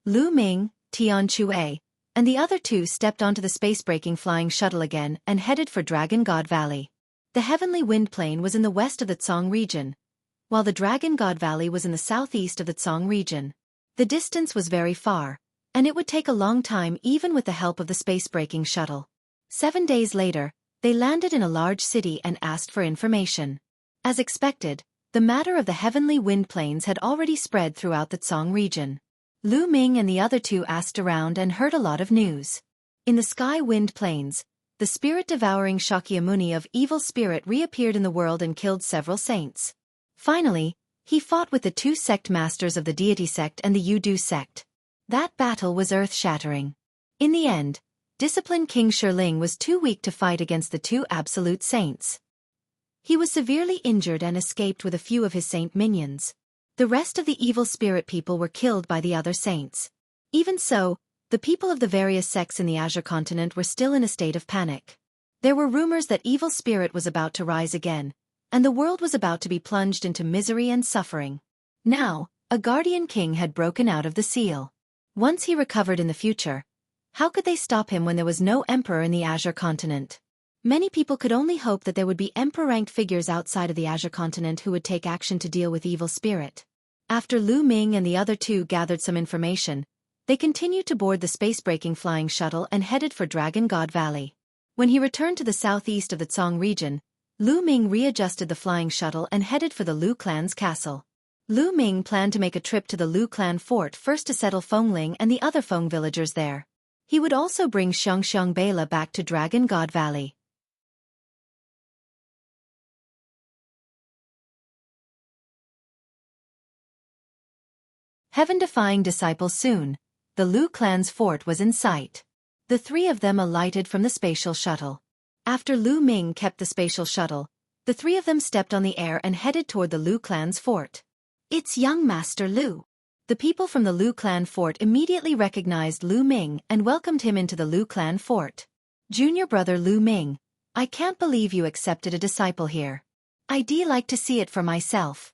Lu Ming, Tian Chue, and the other two stepped onto the space-breaking flying shuttle again and headed for Dragon God Valley. The heavenly wind plain was in the west of the Tsong region, while the Dragon God Valley was in the southeast of the Tsong region. The distance was very far, and it would take a long time even with the help of the space-breaking shuttle. 7 days later, they landed in a large city and asked for information. As expected, the matter of the heavenly wind plains had already spread throughout the Tsong region. Lu Ming and the other two asked around and heard a lot of news. In the sky wind plains, the spirit-devouring Shakyamuni of evil spirit reappeared in the world and killed several saints. Finally, he fought with the two sect masters of the deity sect and the Yudu sect. That battle was earth-shattering. In the end, disciplined King Shirling was too weak to fight against the two absolute saints. He was severely injured and escaped with a few of his saint minions. The rest of the evil spirit people were killed by the other saints. Even so, the people of the various sects in the Azure continent were still in a state of panic. There were rumors that evil spirit was about to rise again, and the world was about to be plunged into misery and suffering. Now, a guardian king had broken out of the seal. Once he recovered in the future, how could they stop him when there was no emperor in the Azure continent? Many people could only hope that there would be emperor-ranked figures outside of the Azure continent who would take action to deal with evil spirit. After Lu Ming and the other two gathered some information, they continued to board the space-breaking flying shuttle and headed for Dragon God Valley. When he returned to the southeast of the Tsong region, Lu Ming readjusted the flying shuttle and headed for the Lu clan's castle. Lu Ming planned to make a trip to the Lu clan fort first to settle Fengling and the other Feng villagers there. He would also bring Xiangxiang Bela back to Dragon God Valley. Heaven-defying disciples soon, the Lu clan's fort was in sight. The three of them alighted from the spatial shuttle. After Lu Ming kept the spatial shuttle, the three of them stepped on the air and headed toward the Lu clan's fort. It's young Master Lu. The people from the Lu clan fort immediately recognized Lu Ming and welcomed him into the Lu clan fort. Junior brother Lu Ming, I can't believe you accepted a disciple here. I'd like to see it for myself.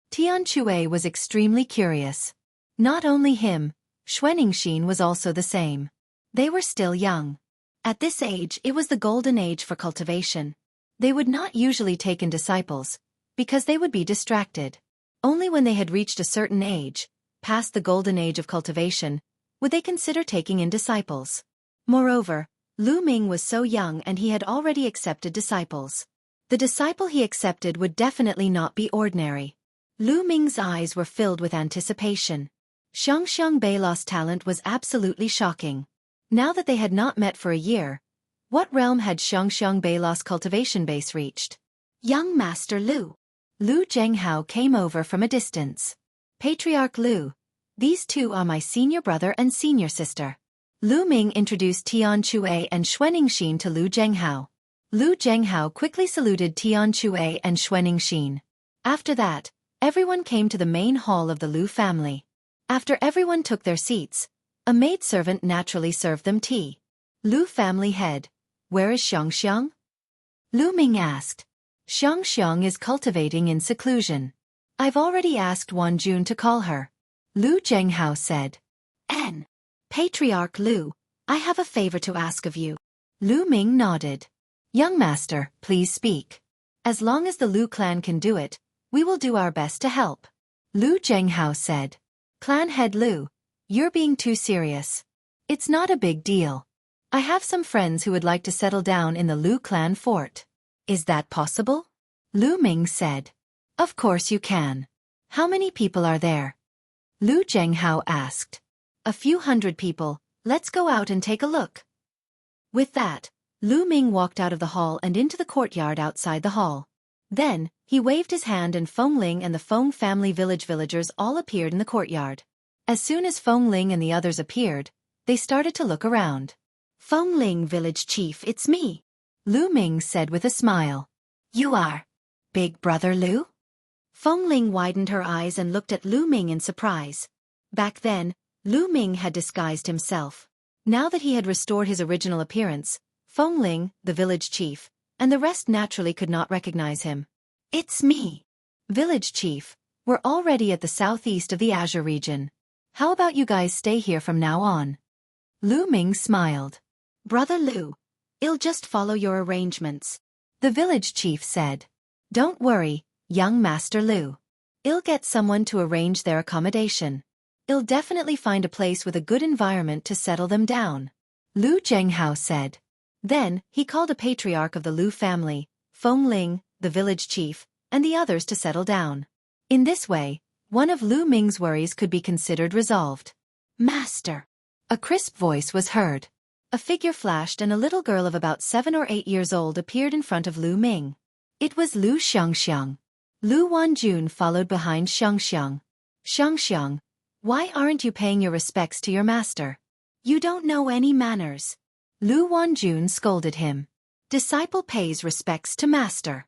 Tian Chue was extremely curious. Not only him, Xuaningxin was also the same. They were still young. At this age it was the golden age for cultivation. They would not usually take in disciples, because they would be distracted. Only when they had reached a certain age, past the golden age of cultivation, would they consider taking in disciples. Moreover, Lu Ming was so young and he had already accepted disciples. The disciple he accepted would definitely not be ordinary. Lu Ming's eyes were filled with anticipation. Xiangxiang Beila's talent was absolutely shocking. Now that they had not met for a year, what realm had Xiangxiang Beila's cultivation base reached? Young Master Lu. Lu Zhenghao came over from a distance. Patriarch Lu, these two are my senior brother and senior sister. Lu Ming introduced Tian Chue and Xuaningxin to Lu Zhenghao. Lu Zhenghao quickly saluted Tian Chue and Xuaningxin. After that, everyone came to the main hall of the Lu family. After everyone took their seats, a maidservant naturally served them tea. Lu family head, where is Xiangxiang? Lu Ming asked. Xiangxiang is cultivating in seclusion. I've already asked Wan Jun to call her. Lu Zhenghao said. Patriarch Lu, I have a favor to ask of you. Lu Ming nodded. Young master, please speak. As long as the Lu clan can do it, we will do our best to help. Lu Zhenghao said. Clan head Lu, you're being too serious. It's not a big deal. I have some friends who would like to settle down in the Lu clan fort. Is that possible? Lu Ming said. Of course you can. How many people are there? Lu Zhenghao asked. A few hundred people, let's go out and take a look. With that, Lu Ming walked out of the hall and into the courtyard outside the hall. Then, he waved his hand and Fengling and the Feng family villagers all appeared in the courtyard. As soon as Fengling and the others appeared, they started to look around. Fengling village chief, it's me. Lu Ming said with a smile. You are Big Brother Lu? Feng Ling widened her eyes and looked at Lu Ming in surprise. Back then, Lu Ming had disguised himself. Now that he had restored his original appearance, Feng Ling, the village chief, and the rest naturally could not recognize him. It's me. Village chief, we're already at the southeast of the Azure region. How about you guys stay here from now on? Lu Ming smiled. Brother Lu, I'll just follow your arrangements. The village chief said. Don't worry, young Master Lu. I'll get someone to arrange their accommodation. I'll definitely find a place with a good environment to settle them down. Lu Zhenghao said. Then, he called a patriarch of the Lu family, Feng Ling, the village chief, and the others to settle down. In this way, one of Lu Ming's worries could be considered resolved. Master! A crisp voice was heard. A figure flashed and a little girl of about 7 or 8 years old appeared in front of Lu Ming. It was Lu Xiangxiang. Lu Wanjun followed behind Xiangxiang. Xiangxiang, why aren't you paying your respects to your master? You don't know any manners. Lu Wanjun scolded him. Disciple pays respects to master.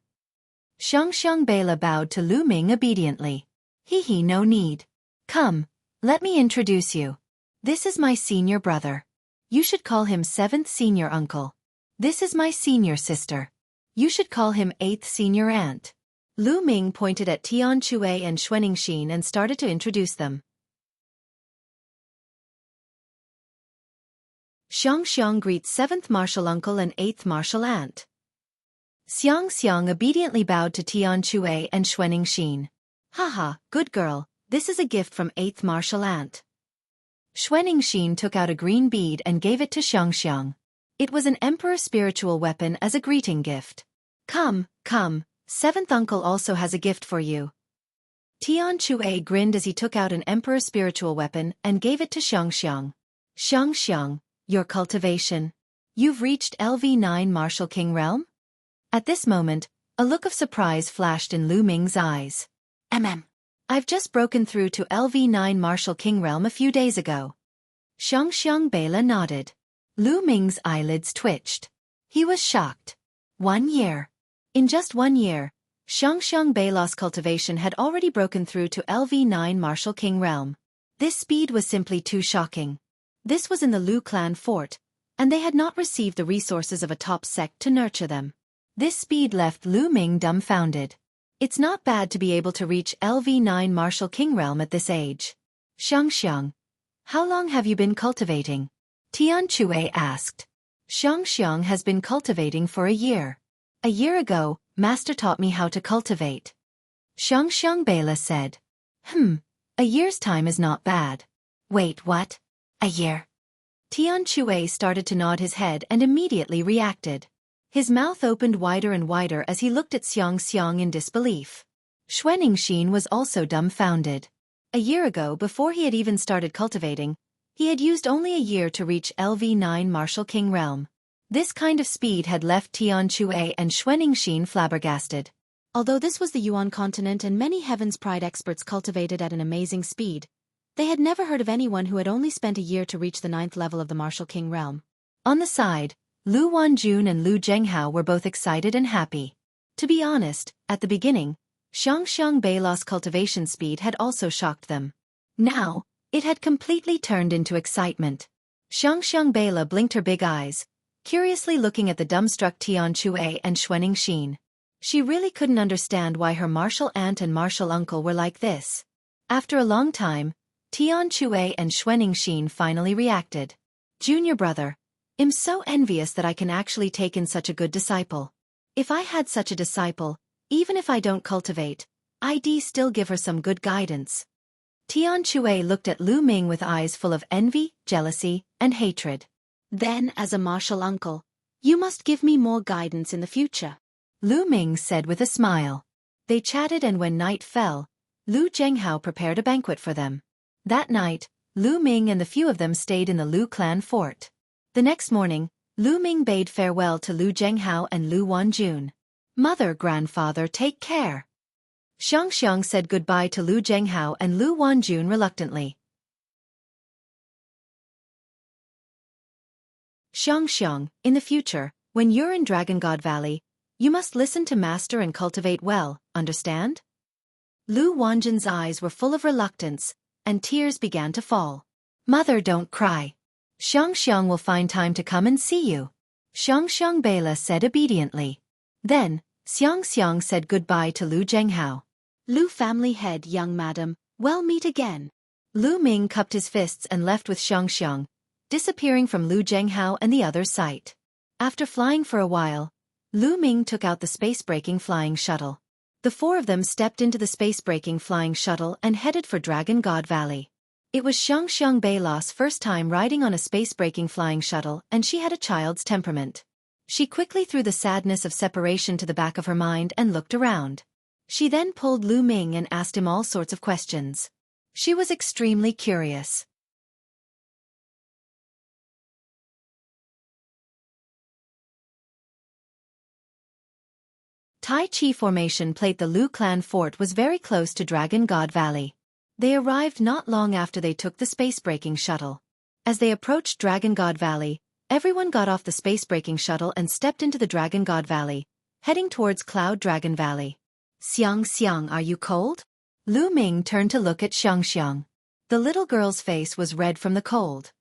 Xiangxiang Bela bowed to Lu Ming obediently. He no need. Come, let me introduce you. This is my senior brother. You should call him 7th senior uncle. This is my senior sister. You should call him 8th senior aunt. Lu Ming pointed at Tian Chue and Xuaningxin and started to introduce them. Xiangxiang greets 7th martial uncle and 8th martial aunt. Xiang obediently bowed to Tian Chue and Xuaningxin. Haha, good girl, this is a gift from 8th martial aunt. Xuaningxin took out a green bead and gave it to Xiangxiang. It was an emperor spiritual weapon as a greeting gift. Come, 7th uncle also has a gift for you. Tian Chue grinned as he took out an emperor spiritual weapon and gave it to Xiangxiang. Xiangxiang, your cultivation. You've reached LV9 Martial King Realm? At this moment, a look of surprise flashed in Lu Ming's eyes. I've just broken through to LV9 Martial King Realm a few days ago. Xiangxiang Bela nodded. Lu Ming's eyelids twitched. He was shocked. 1 year. In just 1 year, Xiangxiang Bela's cultivation had already broken through to LV9 Martial King Realm. This speed was simply too shocking. This was in the Lu clan fort, and they had not received the resources of a top sect to nurture them. This speed left Lu Ming dumbfounded. It's not bad to be able to reach LV9 Martial King Realm at this age. Xiangxiang, how long have you been cultivating? Tian Chue asked. Xiangxiang has been cultivating for a year. A year ago, Master taught me how to cultivate. Xiangxiang Bela said. A year's time is not bad. Wait, what? A year? Tian Chue started to nod his head and immediately reacted. His mouth opened wider and wider as he looked at Xiangxiang in disbelief. Xuaningxin was also dumbfounded. A year ago, before he had even started cultivating, he had used only a year to reach LV9 Martial King Realm. This kind of speed had left Tian Chue and Xuaningxin flabbergasted. Although this was the Yuan continent and many Heaven's Pride experts cultivated at an amazing speed, they had never heard of anyone who had only spent a year to reach the 9th level of the Martial King Realm. On the side, Lu Wanjun and Lu Zhenghao were both excited and happy. To be honest, at the beginning, Xiangxiang Bela's cultivation speed had also shocked them. Now, it had completely turned into excitement. Xiangxiang Bela blinked her big eyes, curiously looking at the dumbstruck Tian Chue and Xuaningxin. She really couldn't understand why her martial aunt and martial uncle were like this. After a long time, Tian Chue and Xuaningxin finally reacted. Junior brother, I'm so envious that I can actually take in such a good disciple. If I had such a disciple, even if I don't cultivate, I'd still give her some good guidance. Tian Chue looked at Lu Ming with eyes full of envy, jealousy, and hatred. Then, as a martial uncle, you must give me more guidance in the future. Lu Ming said with a smile. They chatted, and when night fell, Lu Zhenghao prepared a banquet for them. That night, Lu Ming and the few of them stayed in the Lu clan fort. The next morning, Lu Ming bade farewell to Lu Zhenghao and Lu Wanjun. Mother, grandfather, take care. Xiangxiang said goodbye to Lu Zhenghao and Lu Wanjun reluctantly. Xiangxiang, in the future, When you're in Dragon God Valley, you must listen to Master and cultivate well, understand? Lu Wanjin's eyes were full of reluctance, and tears began to fall. Mother, don't cry. Xiang will find time to come and see you. Xiang Bela said obediently. Then, Xiang said goodbye to Lu Zhenghao. Lu family head, young madam, well meet again. Lu Ming cupped his fists and left with Xiang, disappearing from Lu Zhenghao and the other's sight. After flying for a while, Lu Ming took out the space-breaking flying shuttle. The four of them stepped into the space-breaking flying shuttle and headed for Dragon God Valley. It was Xiang Beila's first time riding on a space-breaking flying shuttle, and she had a child's temperament. She quickly threw the sadness of separation to the back of her mind and looked around. She then pulled Lu Ming and asked him all sorts of questions. She was extremely curious. Tai Chi Formation Plate. The Lu clan fort was very close to Dragon God Valley. They arrived not long after they took the space-breaking shuttle. As they approached Dragon God Valley, everyone got off the space-breaking shuttle and stepped into the Dragon God Valley, heading towards Cloud Dragon Valley. Xiang, are you cold? Lu Ming turned to look at Xiang. The little girl's face was red from the cold.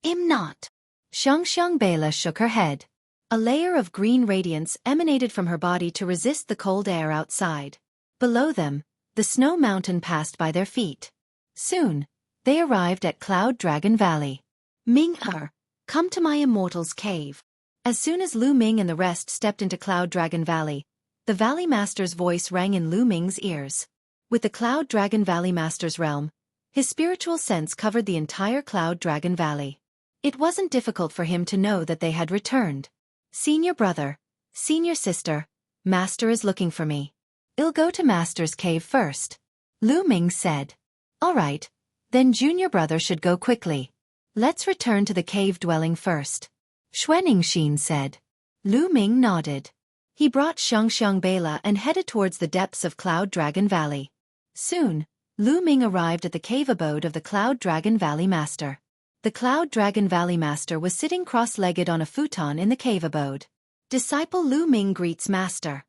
I'm not. Xiang Bela shook her head. A layer of green radiance emanated from her body to resist the cold air outside. Below them, the snow mountain passed by their feet. Soon, they arrived at Cloud Dragon Valley. Ming-er, come to my immortal's cave. As soon as Lu Ming and the rest stepped into Cloud Dragon Valley, the Valley Master's voice rang in Lu Ming's ears. With the Cloud Dragon Valley Master's realm, his spiritual sense covered the entire Cloud Dragon Valley. It wasn't difficult for him to know that they had returned. Senior brother, senior sister, Master is looking for me. I'll go to Master's cave first. Lu Ming said. All right, then junior brother should go quickly. Let's return to the cave dwelling first. Xuaningxin said. Lu Ming nodded. He brought Xiang Bela and headed towards the depths of Cloud Dragon Valley. Soon, Lu Ming arrived at the cave abode of the Cloud Dragon Valley Master. The Cloud Dragon Valley Master was sitting cross-legged on a futon in the cave abode. Disciple Lu Ming greets Master.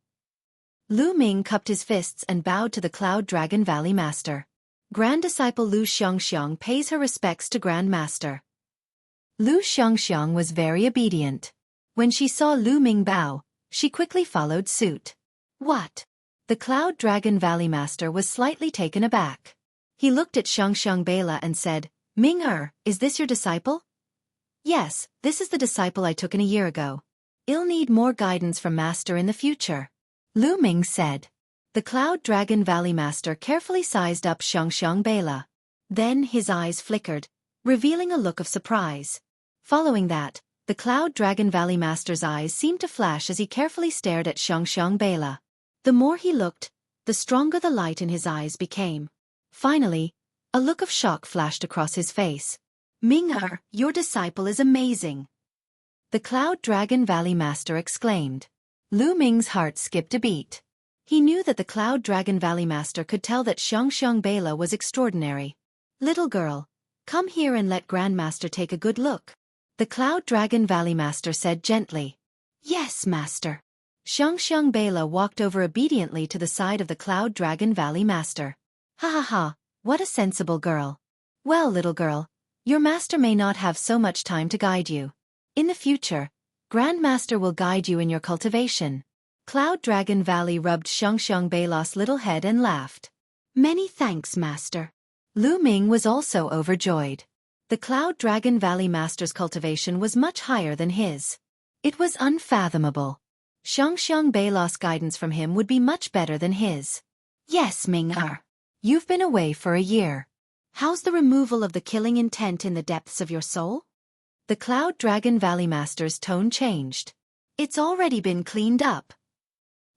Lu Ming cupped his fists and bowed to the Cloud Dragon Valley Master. Grand Disciple Lu Xiang pays her respects to Grand Master. Lu Xiang was very obedient. When she saw Lu Ming bow, she quickly followed suit. What? The Cloud Dragon Valley Master was slightly taken aback. He looked at Xiang Bela and said, Ming-er, is this your disciple? Yes, this is the disciple I took in a year ago. I'll need more guidance from Master in the future. Lu Ming said. The Cloud Dragon Valley Master carefully sized up Xiang Bela. Then his eyes flickered, revealing a look of surprise. Following that, the Cloud Dragon Valley Master's eyes seemed to flash as he carefully stared at Xiang Bela. The more he looked, the stronger the light in his eyes became. Finally, a look of shock flashed across his face. Ming-er, your disciple is amazing. The Cloud Dragon Valley Master exclaimed. Lu Ming's heart skipped a beat. He knew that the Cloud Dragon Valley Master could tell that Xiang Bela was extraordinary. Little girl, come here and let Grandmaster take a good look. The Cloud Dragon Valley Master said gently. Yes, Master. Xiang Bela walked over obediently to the side of the Cloud Dragon Valley Master. Ha ha ha, what a sensible girl. Well, little girl, your master may not have so much time to guide you. In the future, Grandmaster will guide you in your cultivation. Cloud Dragon Valley rubbed Xiang Bela's little head and laughed. Many thanks, Master. Lu Ming was also overjoyed. The Cloud Dragon Valley Master's cultivation was much higher than his. It was unfathomable. Xiang Bela's guidance from him would be much better than his. Yes, Ming-er. You've been away for a year. How's the removal of the killing intent in the depths of your soul? The Cloud Dragon Valley Master's tone changed. It's already been cleaned up.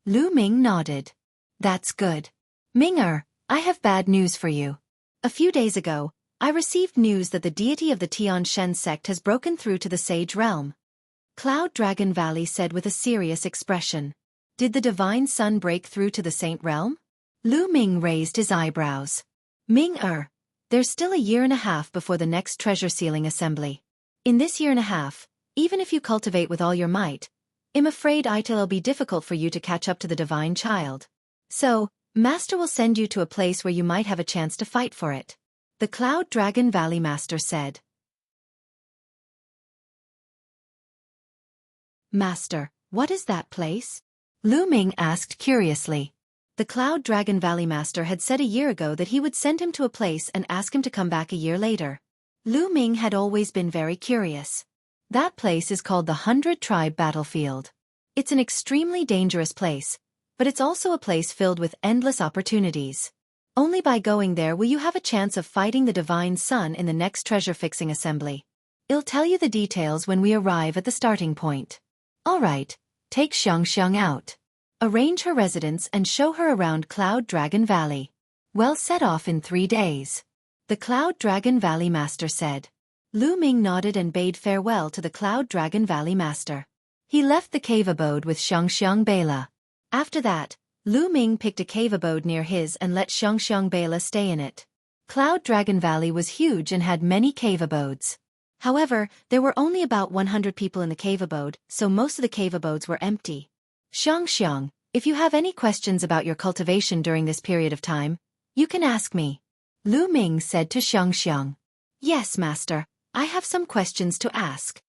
Lu Ming nodded. That's good. Ming-er, I have bad news for you. A few days ago, I received news that the deity of the Tian Shen sect has broken through to the Sage realm. Cloud Dragon Valley said with a serious expression. Did the Divine Sun break through to the Saint realm? Lu Ming raised his eyebrows. Ming-er, there's still a year and a half before the next treasure sealing assembly. In this year and a half, even if you cultivate with all your might, I'm afraid it'll be difficult for you to catch up to the divine child. So, Master will send you to a place where you might have a chance to fight for it. The Cloud Dragon Valley Master said. Master, what is that place? Lu Ming asked curiously. The Cloud Dragon Valley Master had said a year ago that he would send him to a place and ask him to come back a year later. Lu Ming had always been very curious. That place is called the 100 Tribe Battlefield. It's an extremely dangerous place, but it's also a place filled with endless opportunities. Only by going there will you have a chance of fighting the Divine Sun in the next treasure-fixing assembly. I'll tell you the details when we arrive at the starting point. Alright, take Xiang out. Arrange her residence and show her around Cloud Dragon Valley. We'll set off in 3 days. The Cloud Dragon Valley Master said. Lu Ming nodded and bade farewell to the Cloud Dragon Valley Master. He left the cave abode with Xiang Bela. After that, Lu Ming picked a cave abode near his and let Xiang Bela stay in it. Cloud Dragon Valley was huge and had many cave abodes. However, there were only about 100 people in the cave abode, so most of the cave abodes were empty. Xiang, if you have any questions about your cultivation during this period of time, you can ask me. Lu Ming said to Xiang. Yes, Master, I have some questions to ask.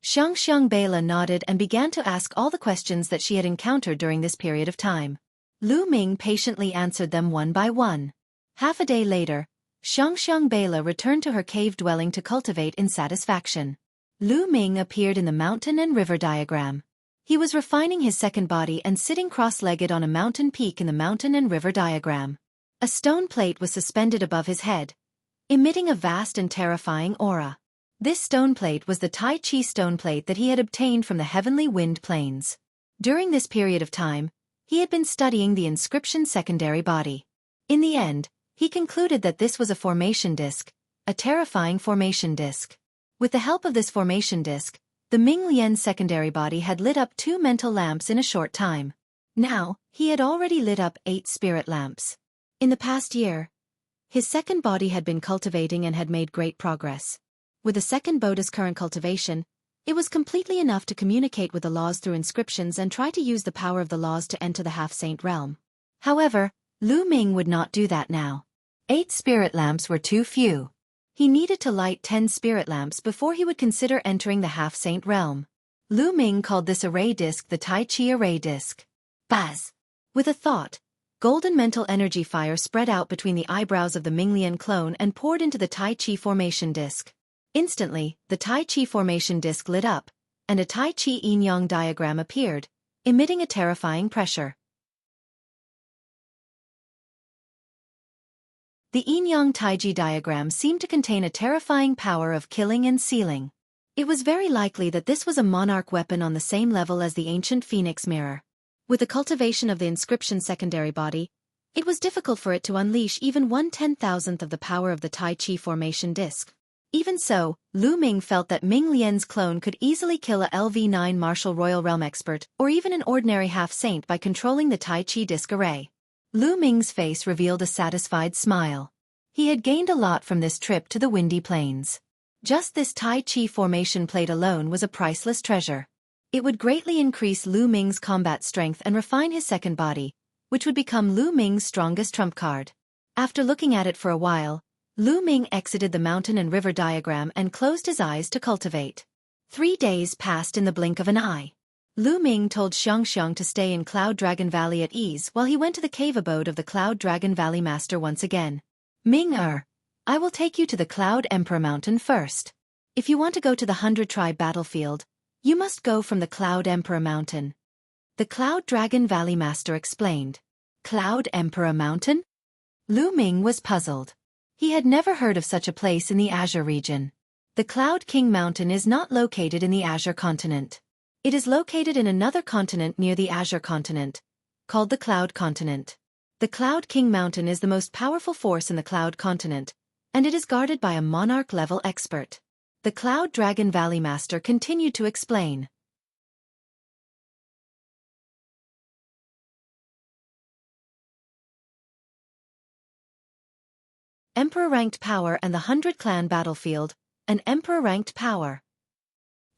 Xiang Bela nodded and began to ask all the questions that she had encountered during this period of time. Lu Ming patiently answered them one by one. Half a day later, Xiang Bela returned to her cave dwelling to cultivate in satisfaction. Lu Ming appeared in the mountain and river diagram. He was refining his second body and sitting cross-legged on a mountain peak in the mountain and river diagram. A stone plate was suspended above his head, emitting a vast and terrifying aura. This stone plate was the Tai Chi stone plate that he had obtained from the heavenly wind plains. During this period of time, he had been studying the inscription secondary body. In the end, he concluded that this was a formation disk, a terrifying formation disk. With the help of this formation disk, the Ming Lian secondary body had lit up 2 mental lamps in a short time. Now, he had already lit up 8 spirit lamps. In the past year, his second body had been cultivating and had made great progress. With the second body's current cultivation, it was completely enough to communicate with the laws through inscriptions and try to use the power of the laws to enter the half-saint realm. However, Lu Ming would not do that now. 8 spirit lamps were too few. He needed to light 10 spirit lamps before he would consider entering the half-saint realm. Lu Ming called this array disk the Tai Chi array disk. Buzz! With a thought, golden mental energy fire spread out between the eyebrows of the Minglian clone and poured into the Tai Chi formation disk. Instantly, the Tai Chi formation disk lit up, and a Tai Chi yin-yang diagram appeared, emitting a terrifying pressure. The yin-yang taiji diagram seemed to contain a terrifying power of killing and sealing. It was very likely that this was a monarch weapon on the same level as the ancient phoenix mirror. With the cultivation of the inscription secondary body, it was difficult for it to unleash even 1/10,000th of the power of the Tai Chi formation disk. Even so, Lu Ming felt that Ming Lian's clone could easily kill a LV9 Martial Royal Realm expert or even an ordinary half-saint by controlling the Tai Chi disk array. Lu Ming's face revealed a satisfied smile. He had gained a lot from this trip to the Windy Plains. Just this Tai Chi formation plate alone was a priceless treasure. It would greatly increase Lu Ming's combat strength and refine his second body, which would become Lu Ming's strongest trump card. After looking at it for a while, Lu Ming exited the mountain and river diagram and closed his eyes to cultivate. 3 days passed in the blink of an eye. Lu Ming told Xiang to stay in Cloud Dragon Valley at ease while he went to the cave abode of the Cloud Dragon Valley Master once again. Ming-er, I will take you to the Cloud Emperor Mountain first. If you want to go to the 100 Tribe Battlefield, you must go from the Cloud Emperor Mountain. The Cloud Dragon Valley Master explained. Cloud Emperor Mountain? Lu Ming was puzzled. He had never heard of such a place in the Azure region. The Cloud King Mountain is not located in the Azure continent. It is located in another continent near the Azure continent, called the Cloud Continent. The Cloud King Mountain is the most powerful force in the Cloud Continent, and it is guarded by a monarch-level expert. The Cloud Dragon Valley Master continued to explain. Emperor-ranked power and the 100-clan battlefield, an emperor-ranked power.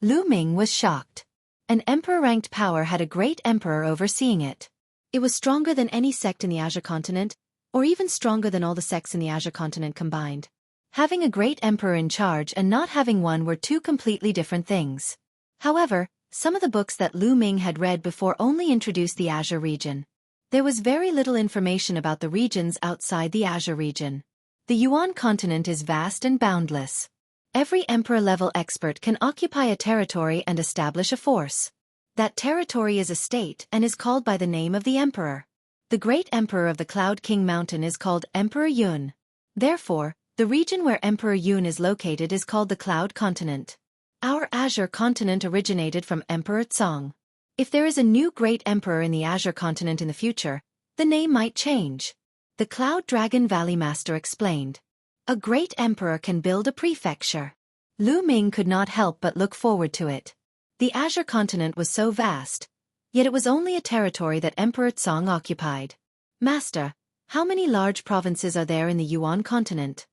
Lu Ming was shocked. An emperor-ranked power had a great emperor overseeing it. It was stronger than any sect in the Azure continent, or even stronger than all the sects in the Azure continent combined. Having a great emperor in charge and not having one were two completely different things. However, some of the books that Lu Ming had read before only introduced the Azure region. There was very little information about the regions outside the Azure region. The Yuan continent is vast and boundless. Every emperor-level expert can occupy a territory and establish a force. That territory is a state and is called by the name of the emperor. The great emperor of the Cloud King Mountain is called Emperor Yun. Therefore, the region where Emperor Yun is located is called the Cloud Continent. Our Azure continent originated from Emperor Tsong. If there is a new great emperor in the Azure continent in the future, the name might change. The Cloud Dragon Valley Master explained. A great emperor can build a prefecture. Lu Ming could not help but look forward to it. The Azure continent was so vast, yet it was only a territory that Emperor Tsong occupied. Master, how many large provinces are there in the Yuan continent?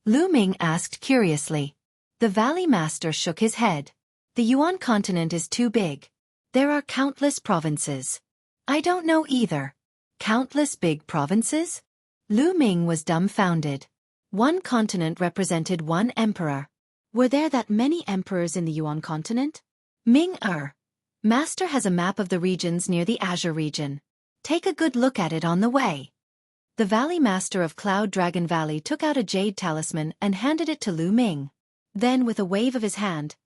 Lu Ming asked curiously. The Valley Master shook his head. The Yuan continent is too big. There are countless provinces. I don't know either. Countless big provinces? Lu Ming was dumbfounded. One continent represented one emperor. Were there that many emperors in the Yuan continent? Master has a map of the regions near the Azure region. Take a good look at it on the way. The Valley Master of Cloud Dragon Valley took out a jade talisman and handed it to Lu Ming. Then, with a wave of his hand,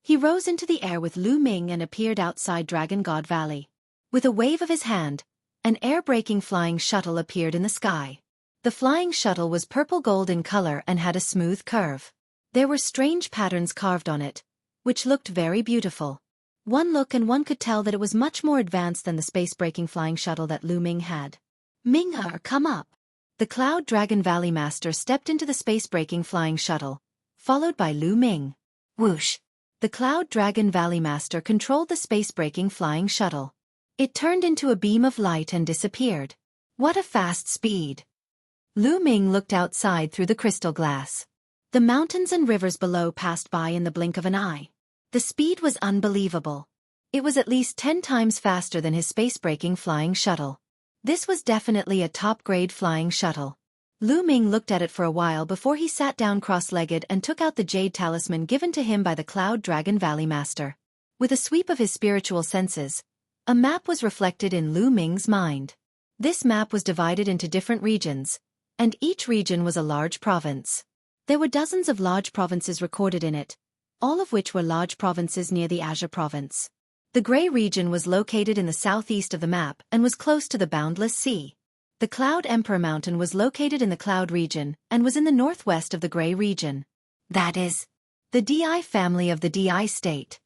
he rose into the air with Lu Ming and appeared outside Dragon God Valley. With a wave of his hand, an air-breaking flying shuttle appeared in the sky. The flying shuttle was purple gold in color and had a smooth curve. There were strange patterns carved on it, which looked very beautiful. One look and one could tell that it was much more advanced than the space-breaking flying shuttle that Lu Ming had. Come up. The Cloud Dragon Valley Master stepped into the space-breaking flying shuttle, followed by Lu Ming. Whoosh! The Cloud Dragon Valley Master controlled the space-breaking flying shuttle. It turned into a beam of light and disappeared. What a fast speed! Lu Ming looked outside through the crystal glass. The mountains and rivers below passed by in the blink of an eye. The speed was unbelievable. It was at least 10 times faster than his space-breaking flying shuttle. This was definitely a top-grade flying shuttle. Lu Ming looked at it for a while before he sat down cross-legged and took out the jade talisman given to him by the Cloud Dragon Valley Master. With a sweep of his spiritual senses, a map was reflected in Lu Ming's mind. This map was divided into different regions, and each region was a large province. There were dozens of large provinces recorded in it, all of which were large provinces near the Azure province. The Grey region was located in the southeast of the map and was close to the boundless sea. The Cloud Emperor Mountain was located in the Cloud region and was in the northwest of the Grey region. That is, the Di family of the Di state.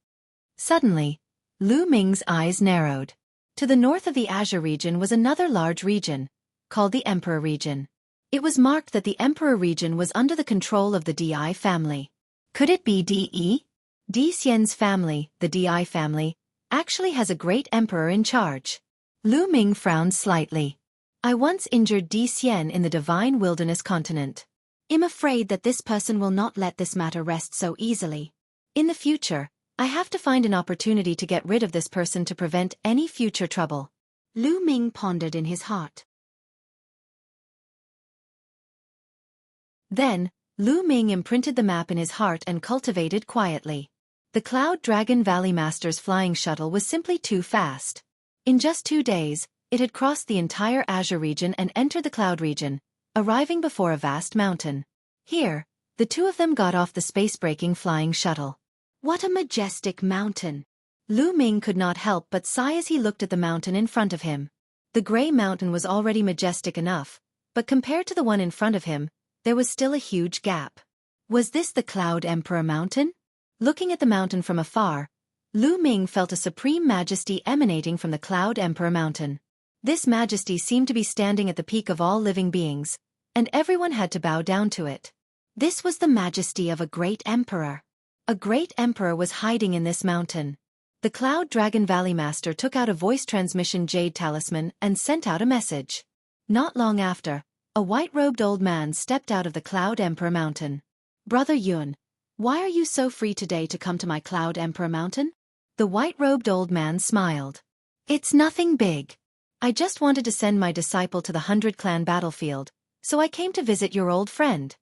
Suddenly, Lu Ming's eyes narrowed. To the north of the Azure region was another large region, called the Emperor region. It was marked that the Emperor region was under the control of the Di family. Could it be Di? Di Xian's family, the Di family, actually has a great emperor in charge. Lu Ming frowned slightly. I once injured Di Xian in the Divine Wilderness continent. I'm afraid that this person will not let this matter rest so easily. In the future, I have to find an opportunity to get rid of this person to prevent any future trouble. Lu Ming pondered in his heart. Then, Lu Ming imprinted the map in his heart and cultivated quietly. The Cloud Dragon Valley Master's flying shuttle was simply too fast. In just 2 days, it had crossed the entire Azure region and entered the Cloud region, arriving before a vast mountain. Here, the two of them got off the space-breaking flying shuttle. What a majestic mountain! Lu Ming could not help but sigh as he looked at the mountain in front of him. The Grey Mountain was already majestic enough, but compared to the one in front of him, there was still a huge gap. Was this the Cloud Emperor Mountain? Looking at the mountain from afar, Lu Ming felt a supreme majesty emanating from the Cloud Emperor Mountain. This majesty seemed to be standing at the peak of all living beings, and everyone had to bow down to it. This was the majesty of a great emperor. A great emperor was hiding in this mountain. The Cloud Dragon Valley Master took out a voice transmission jade talisman and sent out a message. Not long after, a white-robed old man stepped out of the Cloud Emperor Mountain. Brother Yun, why are you so free today to come to my Cloud Emperor Mountain? The white-robed old man smiled. It's nothing big. I just wanted to send my disciple to the 100-clan battlefield, so I came to visit your old friend.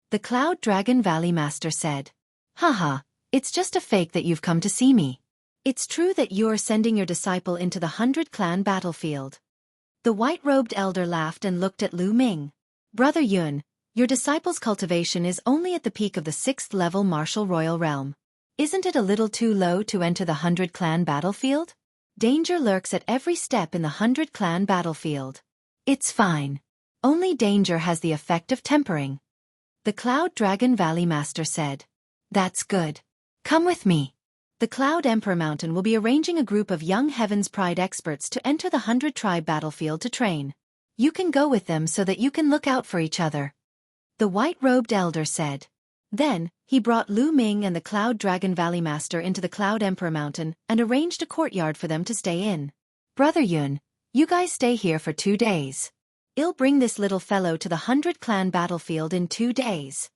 The Cloud Dragon Valley Master said. Haha, it's just a fake that you've come to see me. It's true that you're sending your disciple into the 100-clan battlefield. The white-robed elder laughed and looked at Lu Ming. Brother Yun, your disciple's cultivation is only at the peak of the 6th level martial royal realm. Isn't it a little too low to enter the 100-clan battlefield? Danger lurks at every step in the 100-clan battlefield. It's fine. Only danger has the effect of tempering. The Cloud Dragon Valley Master said. That's good. Come with me. The Cloud Emperor Mountain will be arranging a group of young Heaven's Pride experts to enter the 100-tribe battlefield to train. You can go with them so that you can look out for each other. The white-robed elder said. Then, he brought Lu Ming and the Cloud Dragon Valley Master into the Cloud Emperor Mountain and arranged a courtyard for them to stay in. Brother Yun, you guys stay here for 2 days. I'll bring this little fellow to the 100-clan battlefield in 2 days.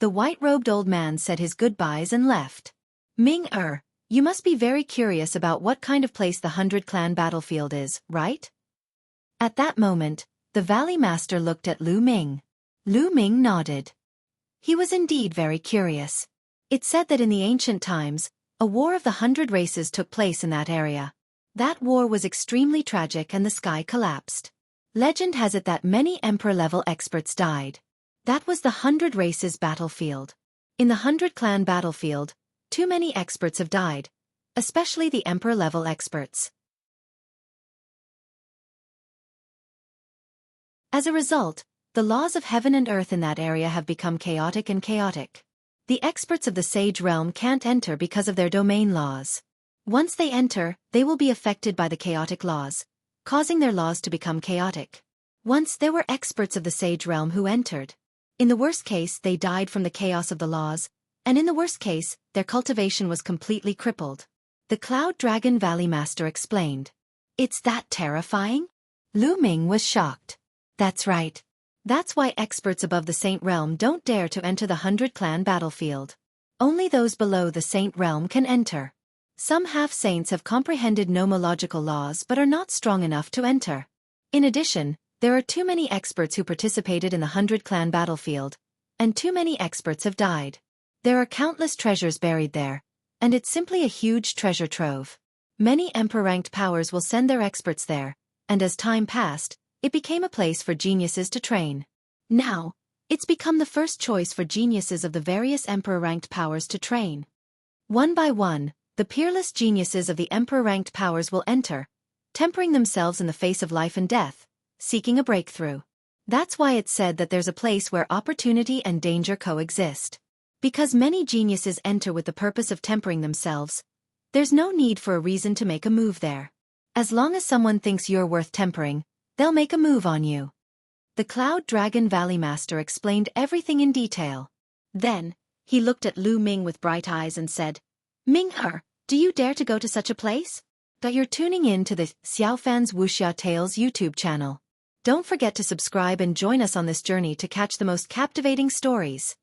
The white-robed old man said his goodbyes and left. Ming-er, you must be very curious about what kind of place the 100-clan battlefield is, right? At that moment, the Valley Master looked at Lu Ming. Lu Ming nodded. He was indeed very curious. It said that in the ancient times, a war of the 100 races took place in that area. That war was extremely tragic and the sky collapsed. Legend has it that many Emperor-level experts died. That was the 100 races battlefield. In the 100-clan battlefield, too many experts have died, especially the Emperor-level experts. As a result, the laws of heaven and earth in that area have become chaotic and chaotic. The experts of the Sage Realm can't enter because of their domain laws. Once they enter, they will be affected by the chaotic laws, causing their laws to become chaotic. Once there were experts of the Sage Realm who entered. In the worst case, they died from the chaos of the laws, and in the worst case, their cultivation was completely crippled. The Cloud Dragon Valley Master explained. It's that terrifying? Lu Ming was shocked. That's right. That's why experts above the Saint Realm don't dare to enter the 100-clan battlefield. Only those below the Saint Realm can enter. Some half-saints have comprehended nomological laws but are not strong enough to enter. In addition, there are too many experts who participated in the 100-clan battlefield, and too many experts have died. There are countless treasures buried there, and it's simply a huge treasure trove. Many Emperor-ranked powers will send their experts there, and as time passed, it became a place for geniuses to train. Now, it's become the first choice for geniuses of the various Emperor-ranked powers to train. One by one, the peerless geniuses of the Emperor-ranked powers will enter, tempering themselves in the face of life and death, seeking a breakthrough. That's why it's said that there's a place where opportunity and danger coexist. Because many geniuses enter with the purpose of tempering themselves, there's no need for a reason to make a move there. As long as someone thinks you're worth tempering, they'll make a move on you. The Cloud Dragon Valley Master explained everything in detail. Then, he looked at Lu Ming with bright eyes and said, Ming-er, do you dare to go to such a place? That you're tuning in to the Xiaofan's Wuxia Tales YouTube channel. Don't forget to subscribe and join us on this journey to catch the most captivating stories.